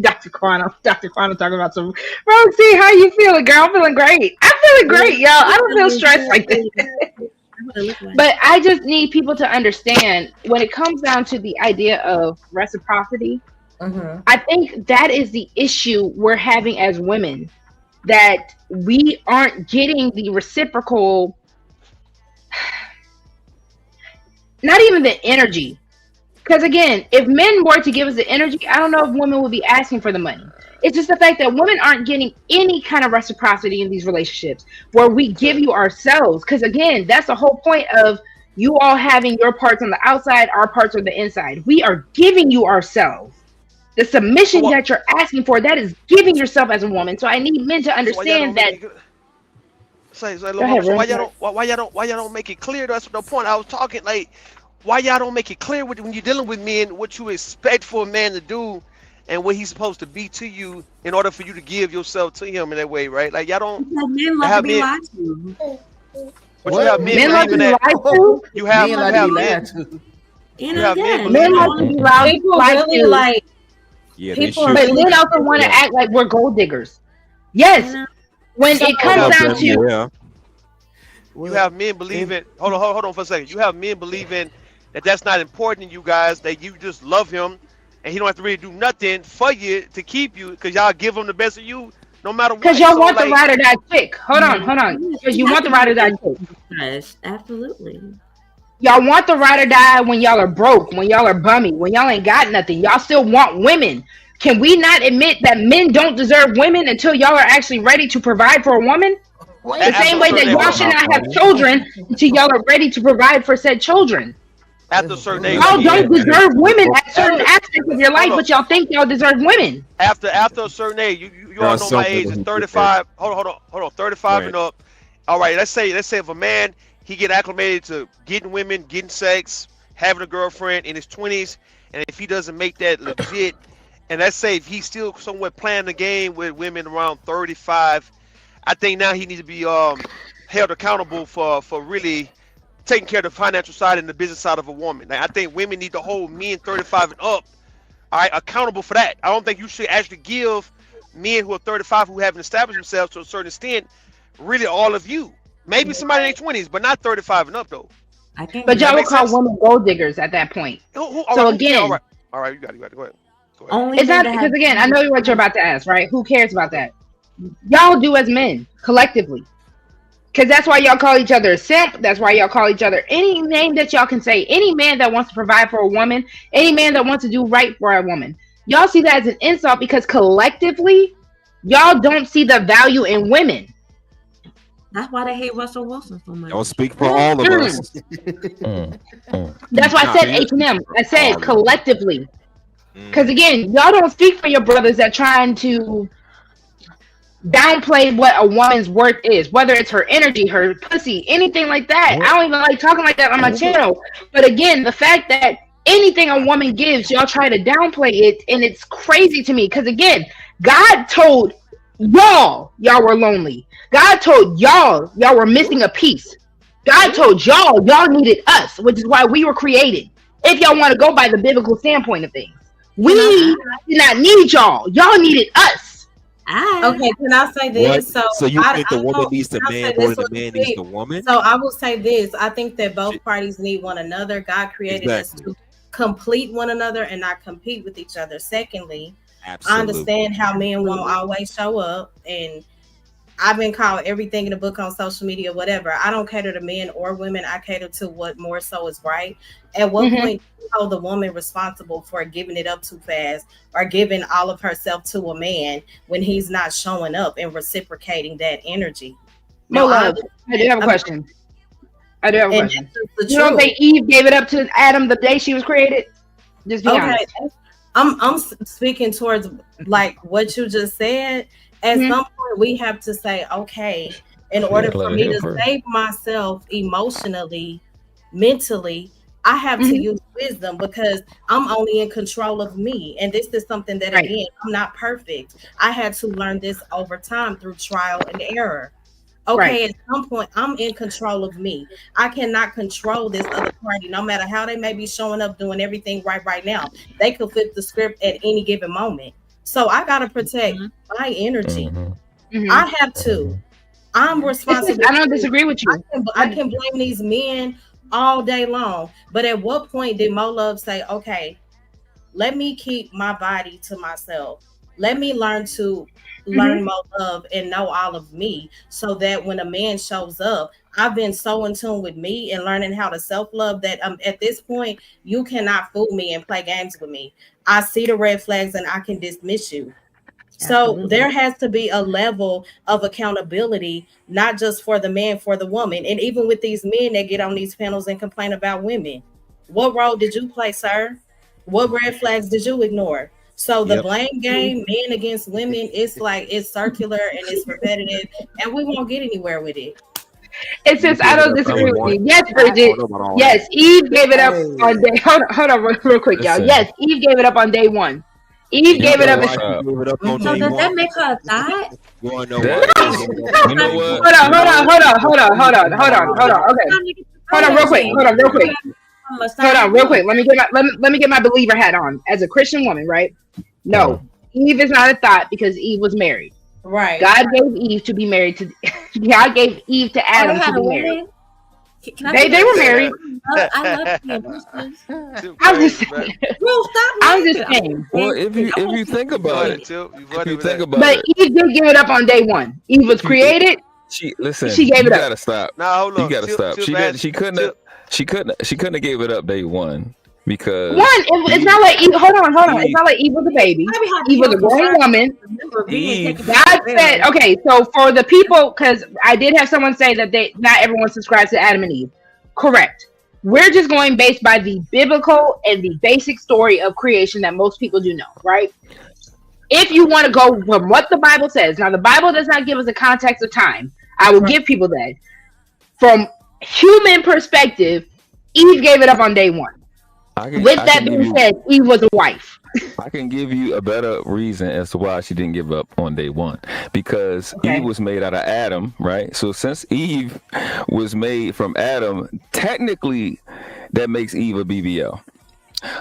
Dr. Quano talking about some Roxy, how you feeling, girl? I'm feeling great. I'm feeling great, y'all. I don't feel stressed like this. But I just need people to understand when it comes down to the idea of reciprocity, I think that is the issue we're having as women, that we aren't getting the reciprocal, not even the energy. Because again, if men were to give us the energy, I don't know if women would be asking for the money. It's just the fact that women aren't getting any kind of reciprocity in these relationships where we give you ourselves. Because again, that's the whole point of you all having your parts on the outside, our parts on the inside. We are giving you ourselves. The submission that you're asking for, that is giving yourself as a woman. So I need men to understand that. Why y'all don't make it clear? That's the point I was talking. Like, why y'all don't make it clear when you're dealing with men what you expect for a man to do and what he's supposed to be to you in order for you to give yourself to him in that way, right? Like y'all don't. Men love to be lied to. But you have men love to be lied to. You have men. You have men. Men love to be lied Really to. like. Yeah, People But men also want to act like we're gold diggers. Yes. When it comes down to you have men believing. Hold on for a second. You have men believing that that's not important to you guys. That you just love him, and he don't have to really do nothing for you to keep you, because y'all give him the best of you, no matter what. Because y'all want the ride or die chick. Hold on. Because you want the ride or die chick. Yes, absolutely. Y'all want the ride or die when y'all are broke, when y'all are bummy, when y'all ain't got nothing. Y'all still want women. Can we not admit that men don't deserve women until y'all are actually ready to provide for a woman? The same way that y'all should not have children until y'all are ready to provide for said children. After a certain age, y'all don't deserve women at certain aspects of your life, but y'all think y'all deserve women. After a certain age, you all know my age is 35. Hold on, 35 and up. All right, let's say if a man, he get acclimated to getting women, getting sex, having a girlfriend in his 20s, and if he doesn't make that legit, and let's say if he's still somewhat playing the game with women around 35, I think now he needs to be held accountable for really taking care of the financial side and the business side of a woman. Like, I think women need to hold men 35 and up, all right, accountable for that. I don't think you should actually give men who are 35 who haven't established themselves to a certain extent, really all of you. Maybe somebody in their 20s, but not 35 and up though. But y'all would call women gold diggers at that point. So again, all right, you got it. Go ahead. It's not because again, I know what you're about to ask, right? Who cares about that? Y'all do as men collectively, because that's why y'all call each other a simp. That's why y'all call each other any name that y'all can say. Any man that wants to provide for a woman, any man that wants to do right for a woman, y'all see that as an insult because collectively, y'all don't see the value in women. That's why they hate Russell Wilson so much. Don't speak for all of us. That's why I said H&M. I said collectively. Because again, y'all don't speak for your brothers that trying to downplay what a woman's worth is, whether it's her energy, her pussy, anything like that. I don't even like talking like that on my channel. But again, the fact that anything a woman gives, y'all try to downplay it, and it's crazy to me. Because again, God told y'all were lonely. God told y'all were missing a piece. God told y'all needed us, which is why we were created. If y'all want to go by the biblical standpoint of things, we did not need y'all. Y'all needed us. Okay, can I say this? So you think the woman needs the man more than the man needs the woman? So I will say this. I think that both parties need one another. God created us to complete one another and not compete with each other. Secondly, I understand how men won't always show up, and I've been called everything in the book on social media, whatever. I don't cater to men or women. I cater to what more so is right. At what point do you hold the woman responsible for giving it up too fast or giving all of herself to a man when he's not showing up and reciprocating that energy? No, love. I do have a question. You don't think Eve gave it up to Adam the day she was created? Just be honest. I'm speaking towards like what you just said. At some point, we have to say, okay, in order for me to save myself emotionally, mentally, I have to use wisdom because I'm only in control of me. And this is something that, again, I'm not perfect. I had to learn this over time through trial and error. Okay, at some point, I'm in control of me. I cannot control this other party, no matter how they may be showing up doing everything right now. They could flip the script at any given moment. So I got to protect my energy. I have to. I'm responsible. I don't disagree with you. I can blame these men all day long. But at what point did Mo Love say, okay, let me keep my body to myself. Let me learn to learn Mo Love and know all of me so that when a man shows up, I've been so in tune with me and learning how to self-love that at this point, you cannot fool me and play games with me. I see the red flags and I can dismiss you. So there has to be a level of accountability, not just for the man, for the woman. And even with these men that get on these panels and complain about women, what role did you play, sir? What red flags did you ignore? So the blame game, men against women, it's like it's circular and it's repetitive, and we won't get anywhere with it. It says I don't disagree with you. Yes, Bridget. Yes, Eve gave it up on day. Hold on, real quick, y'all. Yes, Eve gave it up on day one. Eve gave it up. So does that make her a thought? You know what? Hold on. Okay. Hold on, real quick. Let me get my believer hat on as a Christian woman, right? No, Eve is not a thought because Eve was married. Right. God gave Eve to be married to. God gave Eve to Adam to be married. They were married. I love being Christians. I'm just saying. I'm just saying. Well, if you think about it, but Eve did give it up on day one. Eve was created. She gave it up. Gotta stop. Nah, hold on. You gotta stop. She couldn't have gave it up day one because it's not like Eve. Hold on. It's not like Eve was a baby. Eve was a grown woman. God said, okay. So for the people, because I did have someone say that not everyone subscribes to Adam and Eve. Correct. We're just going based by the biblical and the basic story of creation that most people do know, right? If you want to go from what the Bible says, now the Bible does not give us a context of time. I will give people that. From human perspective, Eve gave it up on day one. With that being said, Eve was a wife. I can give you a better reason as to why she didn't give up on day one. Because Eve was made out of Adam, right? So since Eve was made from Adam, technically that makes Eve a BBL.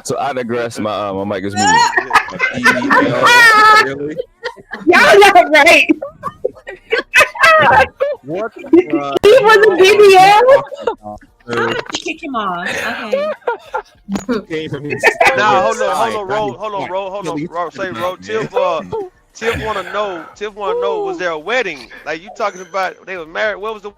So I digress. My mic is muted. Really? Y'all not right. What? He was a BBL. I'm gonna kick him off. Okay. Nah, hold on. Say, Ro. Tiff wanna know, was there a wedding? Like you talking about they were married? What was the?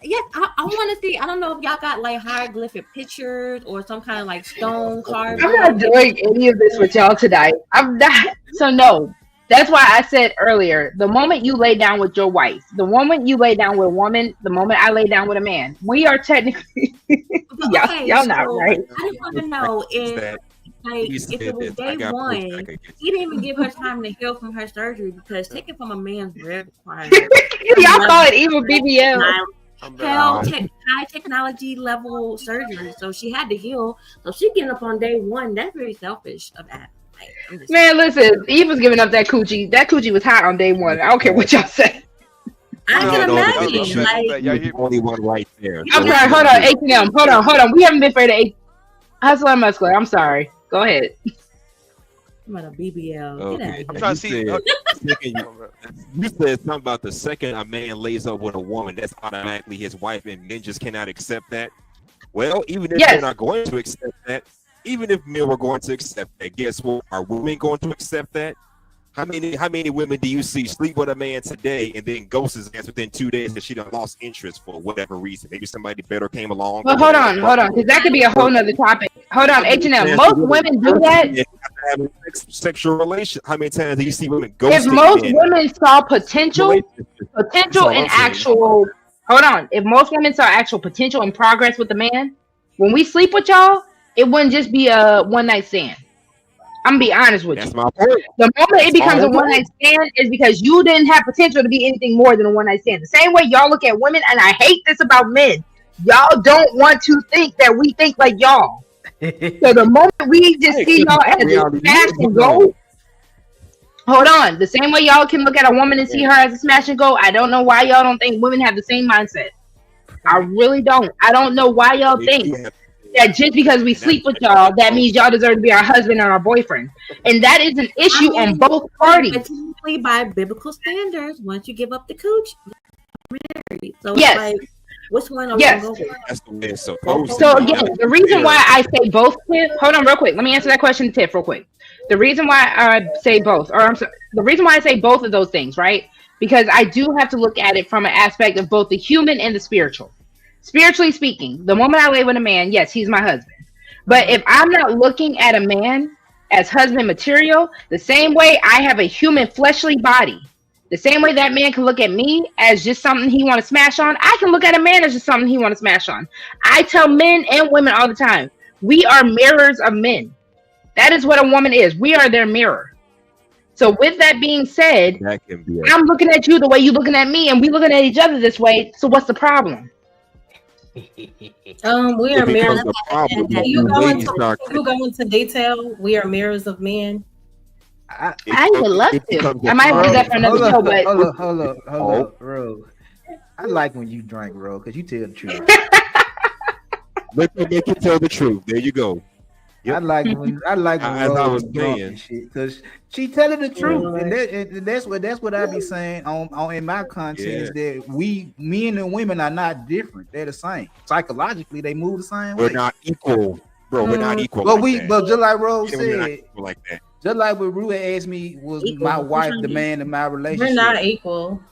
Yes, I want to see. I don't know if y'all got like hieroglyphic pictures or some kind of like stone carving. I'm not doing any of this with y'all tonight. I'm not. So no. That's why I said earlier, the moment you lay down with your wife, the moment you lay down with a woman, the moment I lay down with a man, we are technically y'all not right. I just want to know Like, He if said it was this. I day got one, pushback against he didn't even give her time to heal from her surgery because taking from a man's breast requires Y'all call it evil BBL. I'm hell, back. high technology level surgery. So she had to heal. So she getting up on day one. That's very selfish of that. Like, I'm just Man, listen, Eve was giving up that coochie. That coochie was hot on day one. I don't care what y'all say. I No, can no, imagine. I'm back. I'm Like, back. You're Y'all the hear me? only one right there. I'm Yeah. sorry. Hold on, H&M. Hold on. We haven't been fair to H. Hustler and Muscular. I'm sorry. Go ahead. I'm at a BBL. Get Okay. out I'm of trying here. to see. You said something about the second a man lays up with a woman, that's automatically his wife, and men just cannot accept that. Well, even if Yes. men are going to accept that, even if men were going to accept that, guess what? Are women going to accept that? How many women do you see sleep with a man today and then ghost his ass within 2 days that she done lost interest for whatever reason? Maybe somebody better came along. Well, hold on, because that could be a whole nother topic. Hold on, H&M. Most women do that. Sexual relation. How many times do you see women If ghosting most men? women saw potential That's all and I'm saying. actual, hold on. If most women saw actual potential and progress with the man, when we sleep with y'all, it wouldn't just be a one night stand. I'm gonna be honest with That's you. my point. The moment That's it becomes my a whole one night stand is because you didn't have potential to be anything more than a one night stand. The same way y'all look at women, and I hate this about men. Y'all don't want to think that we think like y'all. So the moment we just see y'all as a smash and go, hold on. The same way y'all can look at a woman and see her as a smash and go, I don't know why y'all don't think women have the same mindset. I really don't. I don't know why y'all think that just because we sleep with y'all, that means y'all deserve to be our husband or our boyfriend. And that is an issue on both parties. Technically, by biblical standards, once you give up the cooch, you're married. So Yes. it's like, which one are we Yes. going to go with? That's the way it's supposed So to be. again, the reason why I say both, Tiff, hold on real quick. Let me answer that question, Tiff, real quick. The reason why I say both, or I'm sorry, the reason why I say both of those things, right? Because I do have to look at it from an aspect of both the human and the spiritual. Spiritually speaking, the moment I lay with a man, yes, he's my husband. But if I'm not looking at a man as husband material, the same way I have a human fleshly body, the same way that man can look at me as just something he want to smash on, I can look at a man as just something he want to smash on. I tell men and women all the time, we are mirrors of men. That is what a woman is. We are their mirror. So with that being said, That can be I'm looking at you the way you looking at me, and we looking at each other this way. So what's the problem? We are It mirrors. becomes a problem. Can you go Ladies into start- can you go into detail? We are mirrors of men. I would love it to. becomes I might do that for another show, but Hold up, Ro. I like when you drink, Ro, because you tell the truth. Let me make you tell the truth. There you go. Yep. I like when As I Ro was is drunk saying. and shit, because she telling the truth, and that's what I be saying on in my content is that men and women are not different. They're the same. Psychologically, they move the same way. We're not equal, bro. We're not equal. But like that. but just like Rose We're not said, equal like that. just like when Rue asked me, was Equal. my Who's wife trying the to be- man in my relationship? We're not equal.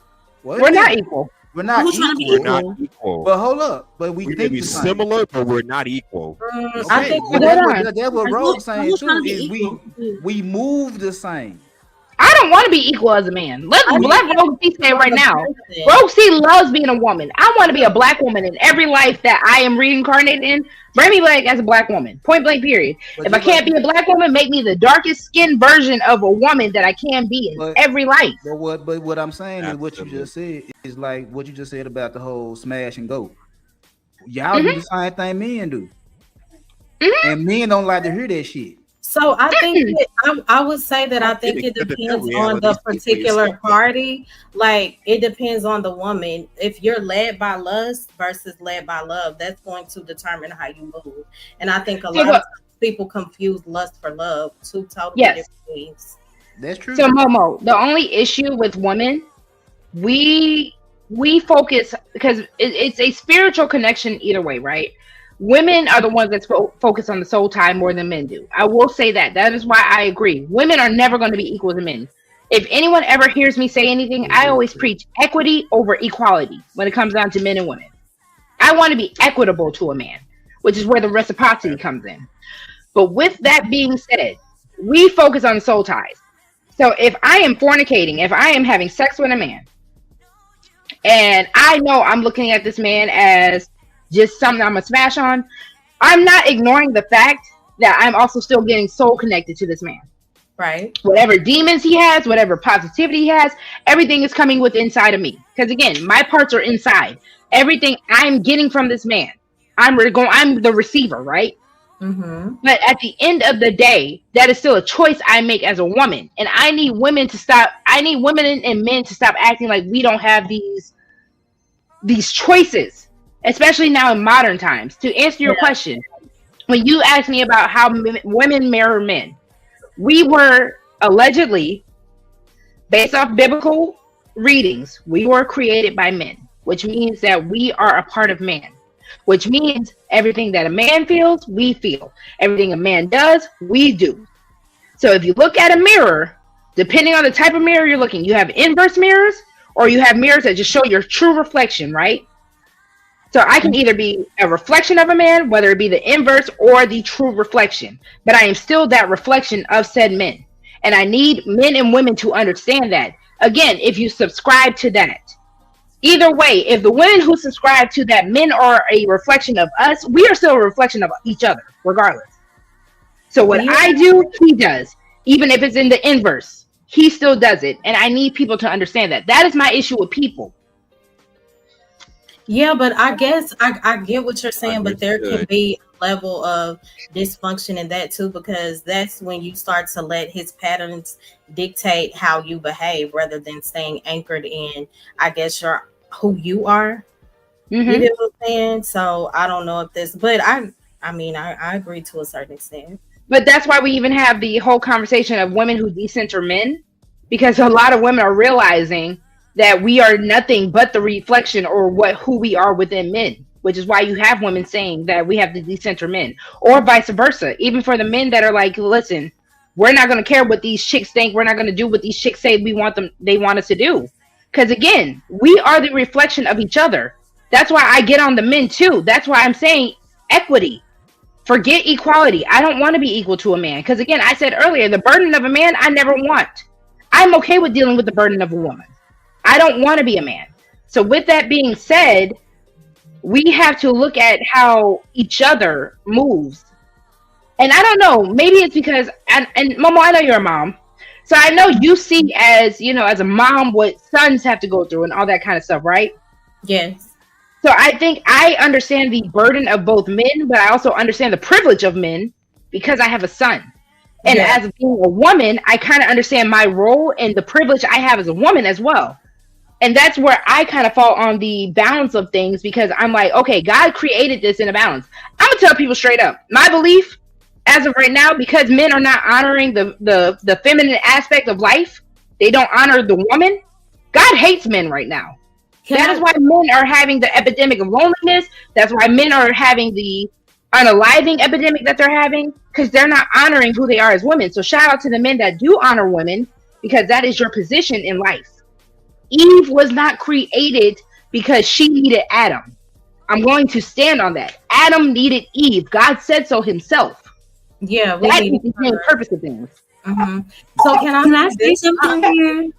What? we're not equal. We're not Who's trying to be equal. We're not equal. But hold up, but we We may think be the same. similar, but we're not equal. Okay, I think but that's what Rose saying who's too. trying to be Is equal? we move the same. I don't want to be equal as a man. Let Rogue C say it right now. Rogue C loves being a woman. I want to be a black woman in every life that I am reincarnated in. Bring me back as a black woman. Point blank, period. But if I can't be a black woman, make me the darkest skinned version of a woman that I can be in every life. But what I'm saying is what you just said is like what you just said about the whole smash and go. Y'all do the same thing men do. And men don't like to hear that shit. So I think I would say that I think it depends on the particular party. Like it depends on the woman. If you're led by lust versus led by love, that's going to determine how you move. And I think a lot of times people confuse lust for love, two totally different things. That's true. So Momo, the only issue with women, we focus because it's a spiritual connection either way, right? Women are the ones that focus on the soul tie more than men do. I will say that. That is why I agree. Women are never going to be equal to men. If anyone ever hears me say anything, I always preach equity over equality when it comes down to men and women. I want to be equitable to a man, which is where the reciprocity comes in. But with that being said, we focus on soul ties. So if I am fornicating, if I am having sex with a man, and I know I'm looking at this man as just something I'm gonna smash on, I'm not ignoring the fact that I'm also still getting soul connected to this man. Right. Whatever demons he has, whatever positivity he has, everything is coming with inside of me. Because again, my parts are inside. Everything I'm getting from this man, I'm the receiver, right? Mm-hmm. But at the end of the day, that is still a choice I make as a woman. And I need women to stop. I need women and men to stop acting like we don't have these choices, especially now in modern times. To answer your question, when you asked me about how women mirror men, we were allegedly, based off biblical readings, we were created by men, which means that we are a part of man, which means everything that a man feels, we feel. Everything a man does, we do. So if you look at a mirror, depending on the type of mirror you're looking, you have inverse mirrors or you have mirrors that just show your true reflection, right? So I can either be a reflection of a man, whether it be the inverse or the true reflection, but I am still that reflection of said men. And I need men and women to understand that. Again, if you subscribe to that, either way, if the women who subscribe to that men are a reflection of us, we are still a reflection of each other, regardless. So what I do, he does. Even if it's in the inverse, he still does it. And I need people to understand that. That is my issue with people. Yeah, but I guess I get what you're saying, but there can be a level of dysfunction in that too, because that's when you start to let his patterns dictate how you behave rather than staying anchored in, I guess, who you are. Mm-hmm. You know what I'm saying? So I don't know if this, but I agree to a certain extent. But that's why we even have the whole conversation of women who decenter men, because a lot of women are realizing that we are nothing but the reflection or who we are within men, which is why you have women saying that we have to decenter men, or vice versa. Even for the men that are like, listen, we're not going to care what these chicks think. We're not going to do what these chicks say they want us to do. Because again, we are the reflection of each other. That's why I get on the men too. That's why I'm saying equity. Forget equality. I don't want to be equal to a man. Because again, I said earlier, the burden of a man, I never want. I'm okay with dealing with the burden of a woman. I don't want to be a man. So with that being said, we have to look at how each other moves. And I don't know, maybe it's because, and Momo, I know you're a mom. So I know you see as a mom, what sons have to go through and all that kind of stuff, right? Yes. So I think I understand the burden of both men, but I also understand the privilege of men because I have a son. And as being a woman, I kind of understand my role and the privilege I have as a woman as well. And that's where I kind of fall on the balance of things, because I'm like, okay, God created this in a balance. I'm going to tell people straight up, my belief as of right now, because men are not honoring the feminine aspect of life, they don't honor the woman. God hates men right now. That is why men are having the epidemic of loneliness. That's why men are having the unaliving epidemic that they're having, because they're not honoring who they are as women. So shout out to the men that do honor women, because that is your position in life. Eve was not created because she needed Adam. I'm going to stand on that. Adam needed Eve. God said so himself. Yeah, that is the main purpose of things. Mm-hmm. So can I say something here?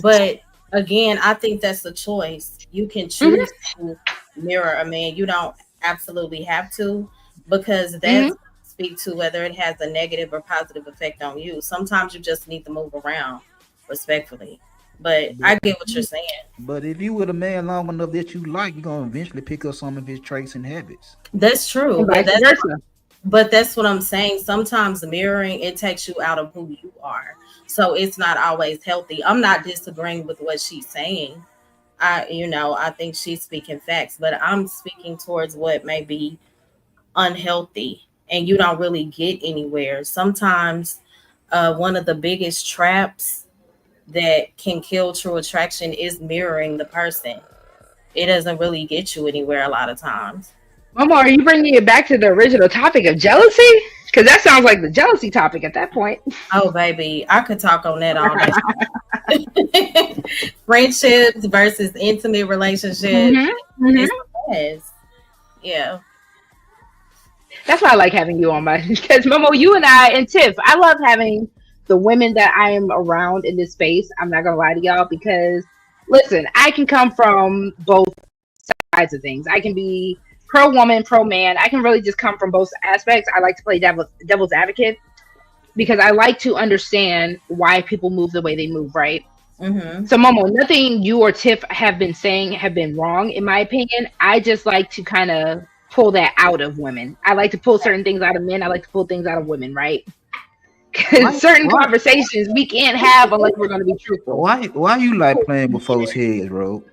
But again, I think that's a choice. You can choose to mirror a man. You don't absolutely have to, because that's speak to whether it has a negative or positive effect on you. Sometimes you just need to move around respectfully. But I get what you're saying. But if you with a man long enough that you like, you're gonna eventually pick up some of his traits and habits. That's true. But that's what I'm saying. Sometimes mirroring, it takes you out of who you are. So it's not always healthy. I'm not disagreeing with what she's saying. I think she's speaking facts, but I'm speaking towards what may be unhealthy and you don't really get anywhere. Sometimes one of the biggest traps that can kill true attraction is mirroring the person. It doesn't really get you anywhere a lot of times. Mama, are you bringing it back to the original topic of jealousy? Because that sounds like the jealousy topic at that point. Oh, baby, I could talk on that all day. Friendships versus intimate relationships. Yeah. That's why I like having you on because Momo, you and I and Tiff, I love having the women that I am around in this space. I'm not gonna lie to y'all, because listen, I can come from both sides of things. I can be pro woman, pro man. I can really just come from both aspects. I like to play devil's advocate because I like to understand why people move the way they move, right? Mm-hmm. So, Momo, nothing you or Tiff have been saying have been wrong, in my opinion. I just like to kind of pull that out of women. I like to pull certain things out of men. I like to pull things out of women, right? Because certain conversations we can't have unless we're going to be truthful. Why you like playing with folks' heads, bro?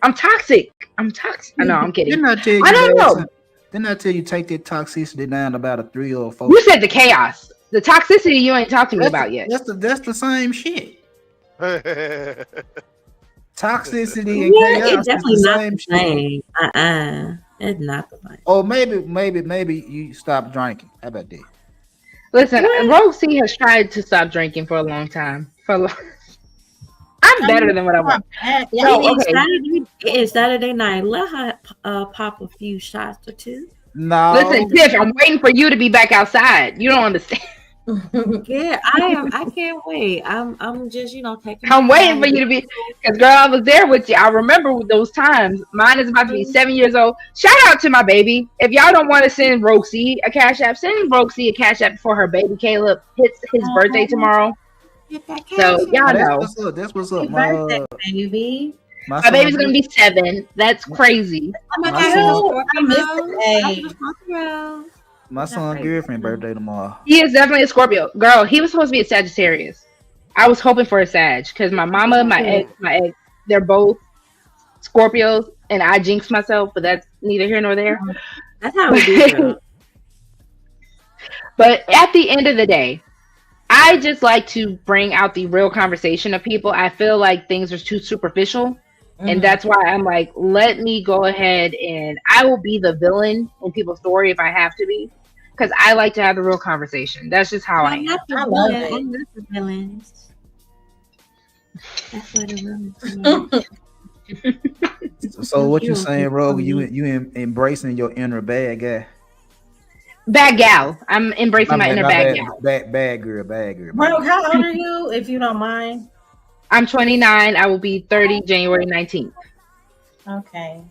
I'm toxic. No, I'm kidding. Didn't I tell you? I don't know. Didn't I tell you take that toxicity down about a 3 or 4? You said the chaos, the toxicity. You ain't talked to me about yet. That's the same shit. Toxicity and Yeah, chaos it's definitely is the not same the same. It's not the same. Or maybe you stop drinking. How about that? Listen, Rosie has tried to stop drinking for a long time. I'm better than what I was. It is Saturday night. Let her pop a few shots or two. No. Listen, Tiff, I'm waiting for you to be back outside. You don't understand. Yeah, I am. I can't wait. I'm just, taking. I'm waiting for you to be, because girl, I was there with you. I remember those times. Mine is about to be 7 years old. Shout out to my baby. If y'all don't want to send Roxy a cash app, send Roxy a cash app before her baby Caleb hits his birthday tomorrow. So y'all know. That's what's up. Birthday, baby. My baby's gonna be 7. That's crazy. My son's girlfriend birthday tomorrow. He is definitely a Scorpio. Girl, he was supposed to be a Sagittarius. I was hoping for a Sag because my mama, my ex, they're both Scorpios, and I jinxed myself, but that's neither here nor there. That's how we do. But at the end of the day, I just like to bring out the real conversation of people. I feel like things are too superficial. And that's why I'm like, let me go ahead and I will be the villain in people's story if I have to be. Because I like to have the real conversation. That's just how I am. I love it. I'm not the villains. That's what it is. So what you saying, Rogue? You embracing your inner bad guy? Bad gal. I'm embracing my inner bad gal. Bad girl. Rogue, how old are you, if you don't mind? I'm 29. I will be 30 January 19th. Okay.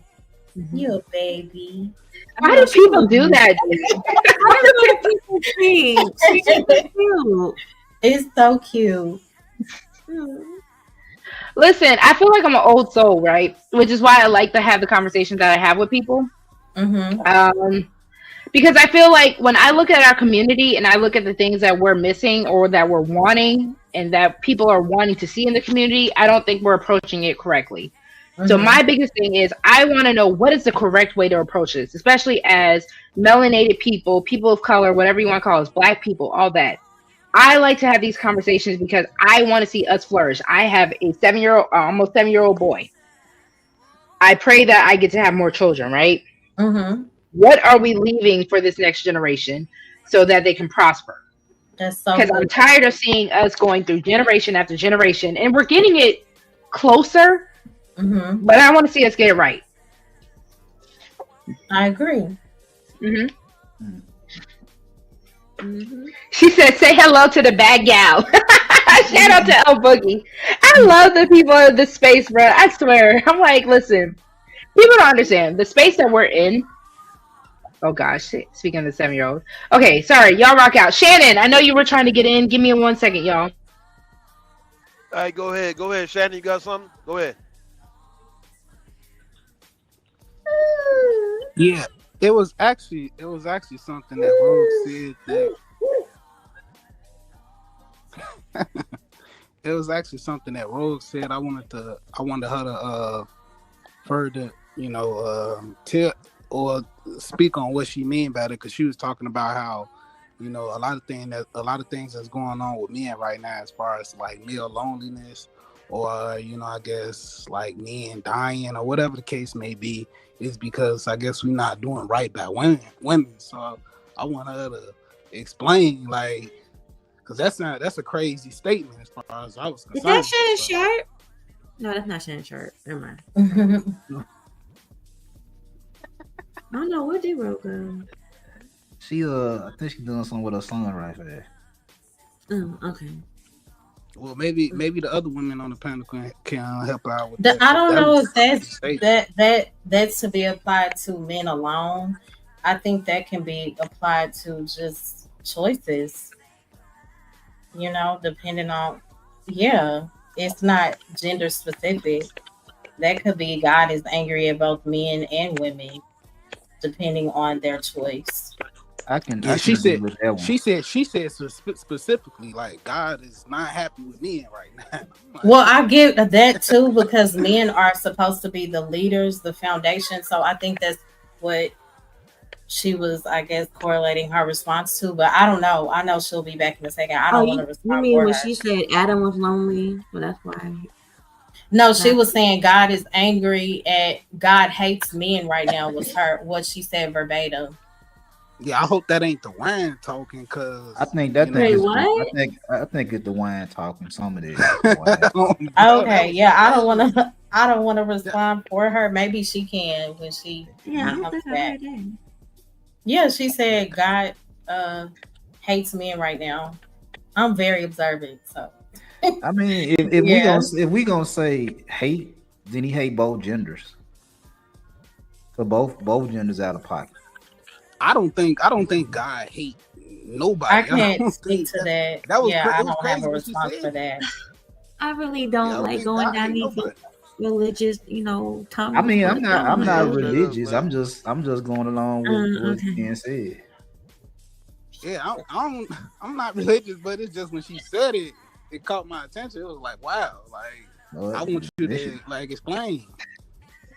You a baby. Why do people do that? Why do people think? She's cute. It's so cute. Listen, I feel like I'm an old soul, right? Which is why I like to have the conversations that I have with people. Because I feel like when I look at our community and I look at the things that we're missing or that we're wanting and that people are wanting to see in the community, I don't think we're approaching it correctly. So my biggest thing is I want to know what is the correct way to approach this, especially as melanated people, people of color, whatever you want to call us, Black people, all that. I like to have these conversations because I want to see us flourish. I have a almost 7-year-old boy. I pray that I get to have more children, right? What are we leaving for this next generation so that they can prosper? Because I'm tired of seeing us going through generation after generation, and we're getting it closer, but I want to see us get it right. I agree. She said, say hello to the bad gal. Shout out to El Boogie. I love the people in this space, bro. I swear. I'm like, listen, people don't understand the space that we're in. Oh gosh, speaking of the 7-year-old. Okay, sorry, y'all rock out. Shannon, I know you were trying to get in. Give me 1 second, y'all. All right, go ahead, Shannon. You got something? Go ahead. Yeah, it was actually something that Rose said that it was actually something that Rose said. I wanted her to further, tell or speak on what she mean by it, because she was talking about how, a lot of things that's going on with men right now as far as like male loneliness or I guess like men dying or whatever the case may be, is because I guess we're not doing right by women. So I want her to explain, like, because that's a crazy statement as far as I was concerned. Is that Shannon's shirt? No, that's not Shannon's shirt. Never mind. I don't know, where did Ro go? She I think she's doing something with her son right there. Oh, okay. Well, maybe the other women on the panel can help out with The, that. I 'cause don't that know was if that's statement. that's to be applied to men alone. I think that can be applied to just choices, depending on, yeah, it's not gender specific. That could be God is angry at both men and women, depending on their choice. Yeah, I can agree with that one. she said specifically like God is not happy with men right now. I'm Well, like, I get that too because men are supposed to be the leaders, the foundation. So I think that's what she was, I guess, correlating her response to. But I don't know. I know she'll be back in a second. I Oh, don't want to you respond mean for when her. she said Adam was lonely, so that's why. No, she Not, was saying God is angry at God hates men right now was her what she said verbatim. yeah, I hope that ain't the wine talking, I cause think that thing wait, is. what? I think it's the wine talking. Some of it is the wine. oh, bro, that Okay, was yeah, I don't crazy. want to. I don't want to That, respond for her. Maybe she can when she Yeah, I don't comes think I back. heard that. Yeah, she yeah, said God hates men right now. I'm very observant, so I mean, yeah. if we gonna say hate, then he hate both genders. So both genders out of pocket. I don't think God hate I nobody. I can't don't speak think to that. that was Yeah, I it was don't have crazy a what she response for said. that. I really Yeah, I don't don't like think going God down hate these nobody. religious, I tunnels, mean, but go I'm Yeah, not ahead. shut up, religious. man. I'm just going along with what's Okay. being said. Yeah, I don't I'm not religious, but it's just when she said it, it caught my attention. It was like, wow, like I But want you there, to like explain.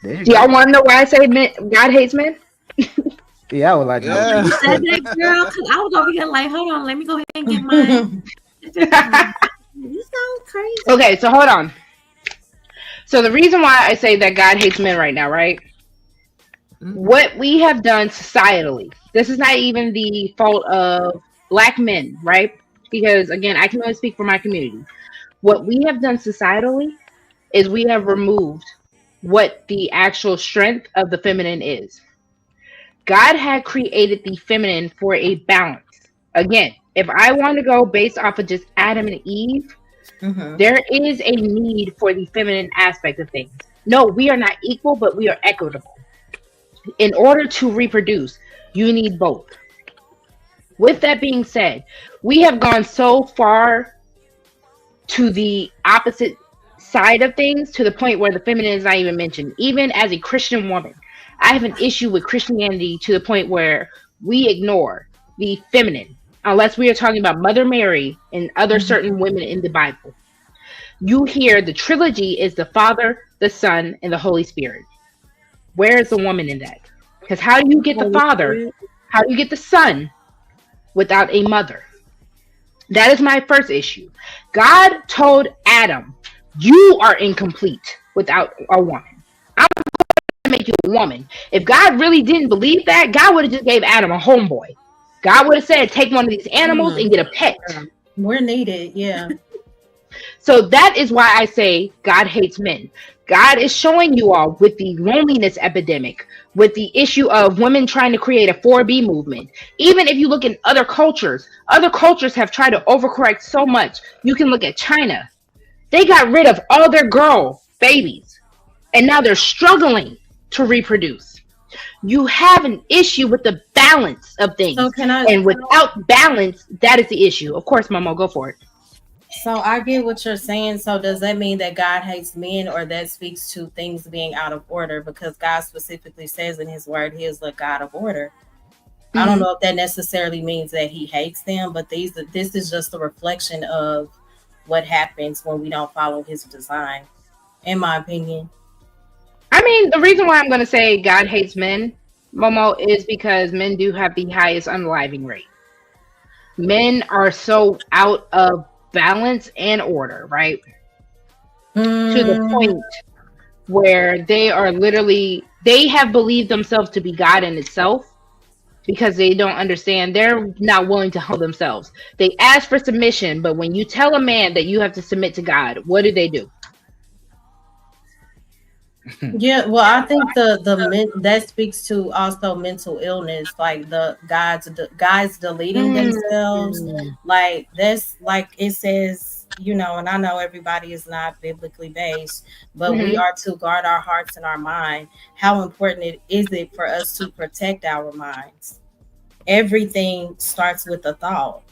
there you Do y'all go. want to know why I say men, God hates men? Yeah, I would like to I'm know glad Yeah. you too. said that, girl, because I was over here like, hold on, let me go ahead and get my. You sound crazy. Okay, so hold on. So the reason why I say that God hates men right now, right? Mm-hmm. What we have done societally, this is not even the fault of black men, right? Because again, I can only speak for my community. What we have done societally is we have removed what the actual strength of the feminine is. God had created the feminine for a balance. Again, if I want to go based off of just Adam and Eve, Hmm. there is a need for the feminine aspect of things. No, we are not equal, but we are equitable. In order to reproduce, you need both. With that being said, we have gone so far to the opposite side of things to the point where the feminine is not even mentioned. Even as a Christian woman, I have an issue with Christianity to the point where we ignore the feminine unless we are talking about Mother Mary and other certain women in the Bible. You hear the trilogy is the Father, the Son, and the Holy Spirit. Where is the woman in that? Because how do you get the Holy Father? Spirit. How do you get the Son without a mother? That is my first issue. God told Adam, "You are incomplete without a woman. I'm gonna make you a woman." If God really didn't believe that, God would have just gave Adam a homeboy. God would have said, "Take one of these animals and get a pet." We're needed, yeah. So that is why I say God hates men. God is showing you all with the loneliness epidemic, with the issue of women trying to create a 4B movement. Even if you look in other cultures have tried to overcorrect so much. You can look at China. They got rid of all their girl babies, and now they're struggling to reproduce. You have an issue with the balance of So things. can I? And without balance, that is the issue. Of course, Momo, go for it. So I get what you're saying. So does that mean that God hates men, or that speaks to things being out of order? Because God specifically says in His Word, He is the God of order. I don't Mhm. know if that necessarily means that He hates them, but this is just a reflection of what happens when we don't follow His design, in my opinion. I mean, the reason why I'm going to say God hates men, Momo, is because men do have the highest unaliving rate. Men are so out of balance and order, right? To the Mm, point where they have believed themselves to be God in itself because they don't understand. They're not willing to hold themselves. They ask for submission, but when you tell a man that you have to submit to God, what do? yeah, well, I think that speaks to also mental illness, like the guys deleting themselves, Mm. like that's like it says and I know everybody is not biblically based, but we Mhm. are to guard our hearts and our mind. How important is it for us to protect our minds? Everything starts with a thought.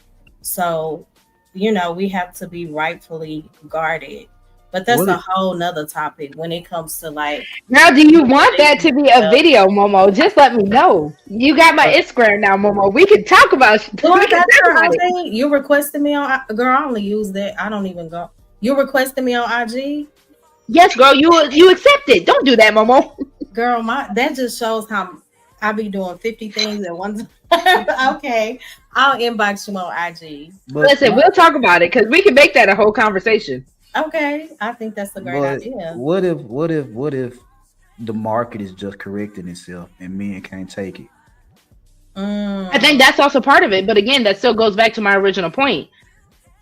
So, we have to be rightfully guarded. But that's What a it, whole nother topic when it comes to like Now, do you want that to religion be and a stuff. video, Momo? Just let me know. You got my uh, Instagram now, Momo. We can talk about. Do We I can got talk your about it. IG? You requested me on girl. I only use that. I don't even go. You requested me on IG, Yes, girl. You accept it. Don't do that, Momo. girl. My that just shows how I be doing 50 things at one time. Okay, I'll inbox you on IG. but Listen, my we'll talk about it because we can make that a whole conversation. Okay, I think that's a great but idea. what if the market is just correcting itself and men can't take it? I think Mm, that's also part of it. But again, that still goes back to my original point.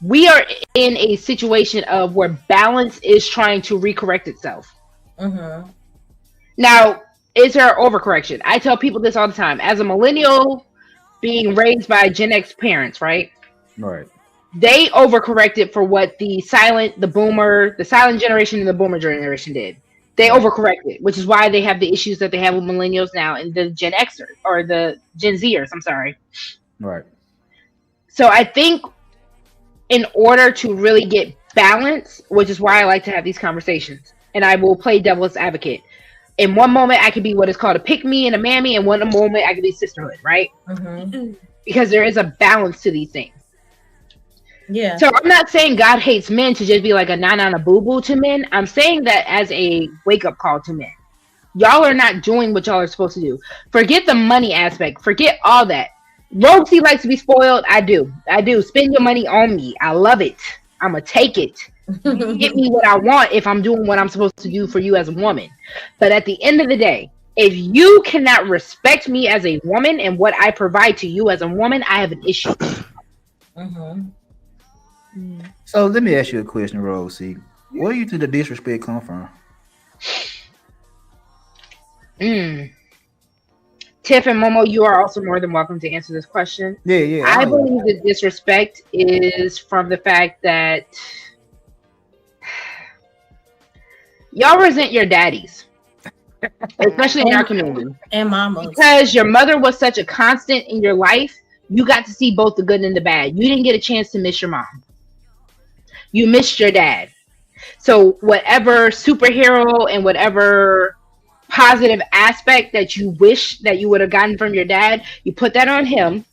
We are in a situation of where balance is trying to recorrect itself. mm-hmm. Now, is there overcorrection? I tell people this all the time. As a millennial being raised by Gen X parents, right? Right. They overcorrected for what the silent generation and the boomer generation did. They Right. overcorrected, which is why they have the issues that they have with millennials now and the Gen Xers or the Gen Zers. I'm sorry. Right. So I think in order to really get balance, which is why I like to have these conversations, and I will play devil's advocate. In one moment, I could be what is called a pick me and a mammy, and one moment I could be sisterhood, right? Mm-hmm. Because there is a balance to these things. Yeah. So I'm not saying God hates men to just be like a nana and a boo boo to men. I'm saying that as a wake up call to men. Y'all are not doing what y'all are supposed to do. Forget the money aspect. Forget all that. Rosie likes to be spoiled. I do. I do. Spend your money on me. I love it. I'm gonna take it. You get me what I want if I'm doing what I'm supposed to do for you as a woman. But at the end of the day, if you cannot respect me as a woman and what I provide to you as a woman, I have an issue. Mm-hmm. So let me ask you a question, Rosie. Where do you think the disrespect come from? Mm. Tiff and Momo, you are also more than welcome to answer this question. Yeah, yeah. I All of believe that disrespect is from the fact that y'all resent your daddies, especially in our and, community. and mamas. Because your mother was such a constant in your life, you got to see both the good and the bad. You didn't get a chance to miss your mom. You missed your dad. So whatever superhero and whatever positive aspect that you wish that you would have gotten from your dad, you put that on him.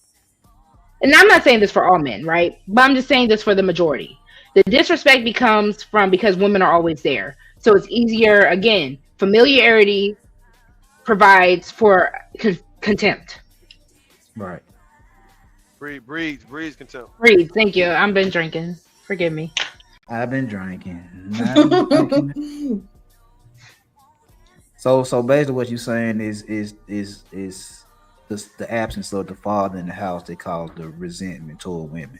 And I'm not saying this for all men, right? But I'm just saying this for the majority. The disrespect becomes from because women are always there. So it's easier, again, familiarity provides for contempt. right. Breeze contempt. Read, thank you. I've been drinking. Forgive me. I've been drinking. I've been drinking. So basically, what you're saying is the absence of the father in the house that caused the resentment toward women.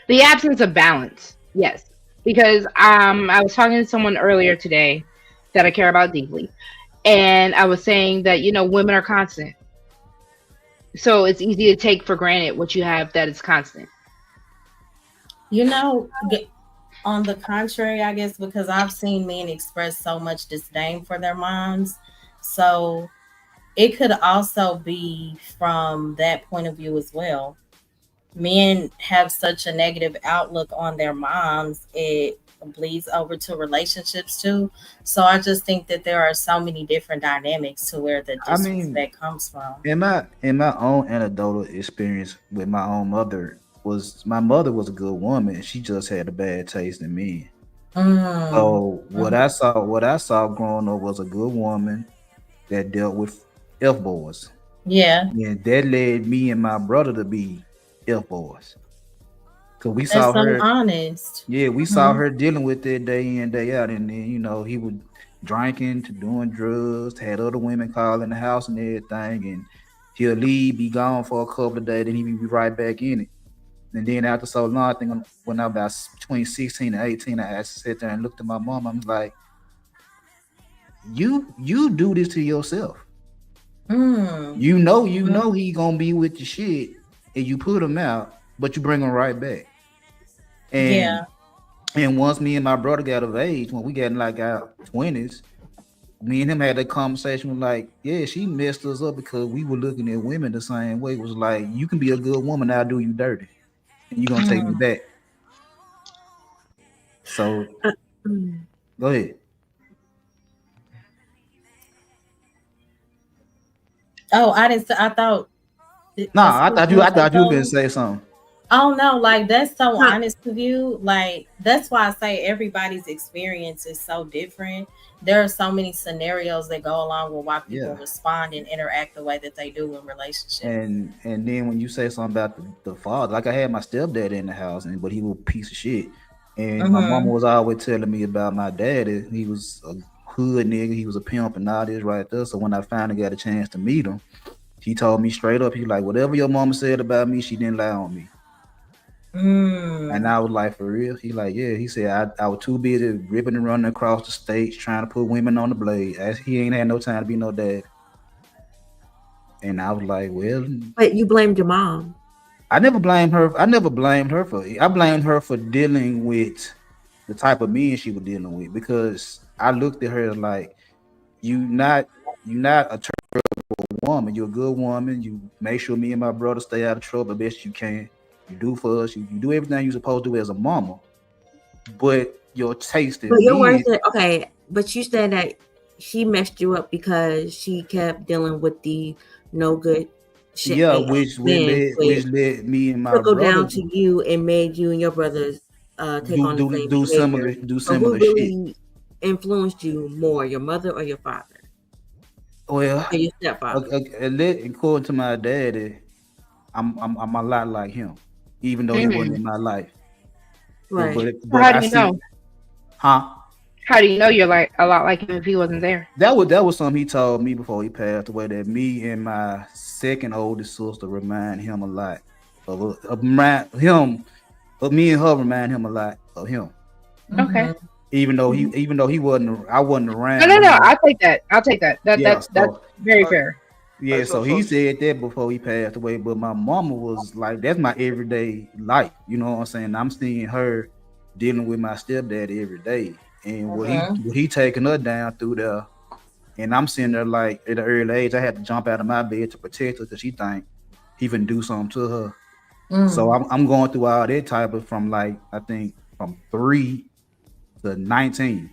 The absence of balance, yes. Because I was talking to someone earlier today that I care about deeply, and I was saying that women are constant, so it's easy to take for granted what you have that is constant. You know, on the contrary, I guess because I've seen men express so much disdain for their moms. So it could also be from that point of view as well. Men have such a negative outlook on their moms, it bleeds over to relationships too. So I just think that there are so many different dynamics to where the I mean, disrespect comes from. in my own anecdotal experience with my own mother was my mother was a good woman. She just had a bad taste in men. Mm, So mhm. what I saw growing up was a good woman that dealt with F boys. Yeah, And that led me and my brother to be F boys. Cause we that's saw so her, honest. yeah, we saw Hmm. her dealing with it day in, day out. And then, he would drinking to doing drugs, had other women call in the house and everything, and he'll leave, be gone for a couple of days, then he'll be right back in it. And then after so long, I think when I was about between 16 and 18, I sat there and looked at my mom. I'm like, you do this to yourself. Mm, You know he gonna be with the shit, and you put him out, but you bring him right back. And Yeah. and once me and my brother got of age, when we got in like our 20s, me and him had that conversation like, yeah, she messed us up because we were looking at women the same way. It was like, you can be a good woman, I'll do you dirty. And you're gonna take me Mm. back. So Mm. go ahead. Oh, I didn't. I thought Nah, I was thought you gonna I say thought you were gonna something. say something. Oh no, like that's so Huh. honest of you. Like that's why I say everybody's experience is so different. There are so many scenarios that go along with why people Yeah. respond and interact the way that they do in relationships. And then when you say something about the father, like I had my stepdad in the house, and but he was a piece of shit. And my mama Mm-hmm. was always telling me about my daddy. He was a hood nigga, he was a pimp and all this right there. So when I finally got a chance to meet him, he told me straight up, he like, whatever your mama said about me, she didn't lie on me. And Mm. I was like, for real? He like, yeah. He said I was too busy ripping and running across the states trying to put women on the blade. As he ain't had no time to be no dad. And I was like, well, But you blamed your mom. I never blamed her. I never blamed her for it. I blamed her for dealing with the type of men she was dealing with because I looked at her like you not a terrible woman. You're a good woman. You make sure me and my brother stay out of trouble the best you can. You do for us. You do everything you're supposed to do as a mama. But your taste But in your words men, said, okay, but you said that she messed you up because she kept dealing with the no good shit yeah, which men, which which led me and my trickled brother down to you and made you and your brothers take do on the do same do behavior. So who similar shit. really influenced you more, your mother or your father? Well, Or your stepfather? according to my daddy, I'm a lot like him, even though he wasn't Mm. in my life. But Right. but So but how I do you see, know? huh? How do you know you're like a lot like him if he wasn't there? That was something he told me before he passed away. That me and my second oldest sister remind him a lot of remind him of me and her remind him a lot of him. Okay. Mm-hmm. Even though he wasn't, I wasn't No, around no, no. him. I'll take that. I'll take that. Yeah, That's so very All right, fair. all yeah, right, so he said that before he passed away. But my mama was like, that's my everyday life. You know what I'm saying? I'm seeing her dealing with my stepdad every day, and Mm-hmm. what he taking her down through there. And I'm sitting there like at an early age, I had to jump out of my bed to protect her because she think he finna do something to her. So Mm. I'm going through all that type of from like I think from 3 to 19,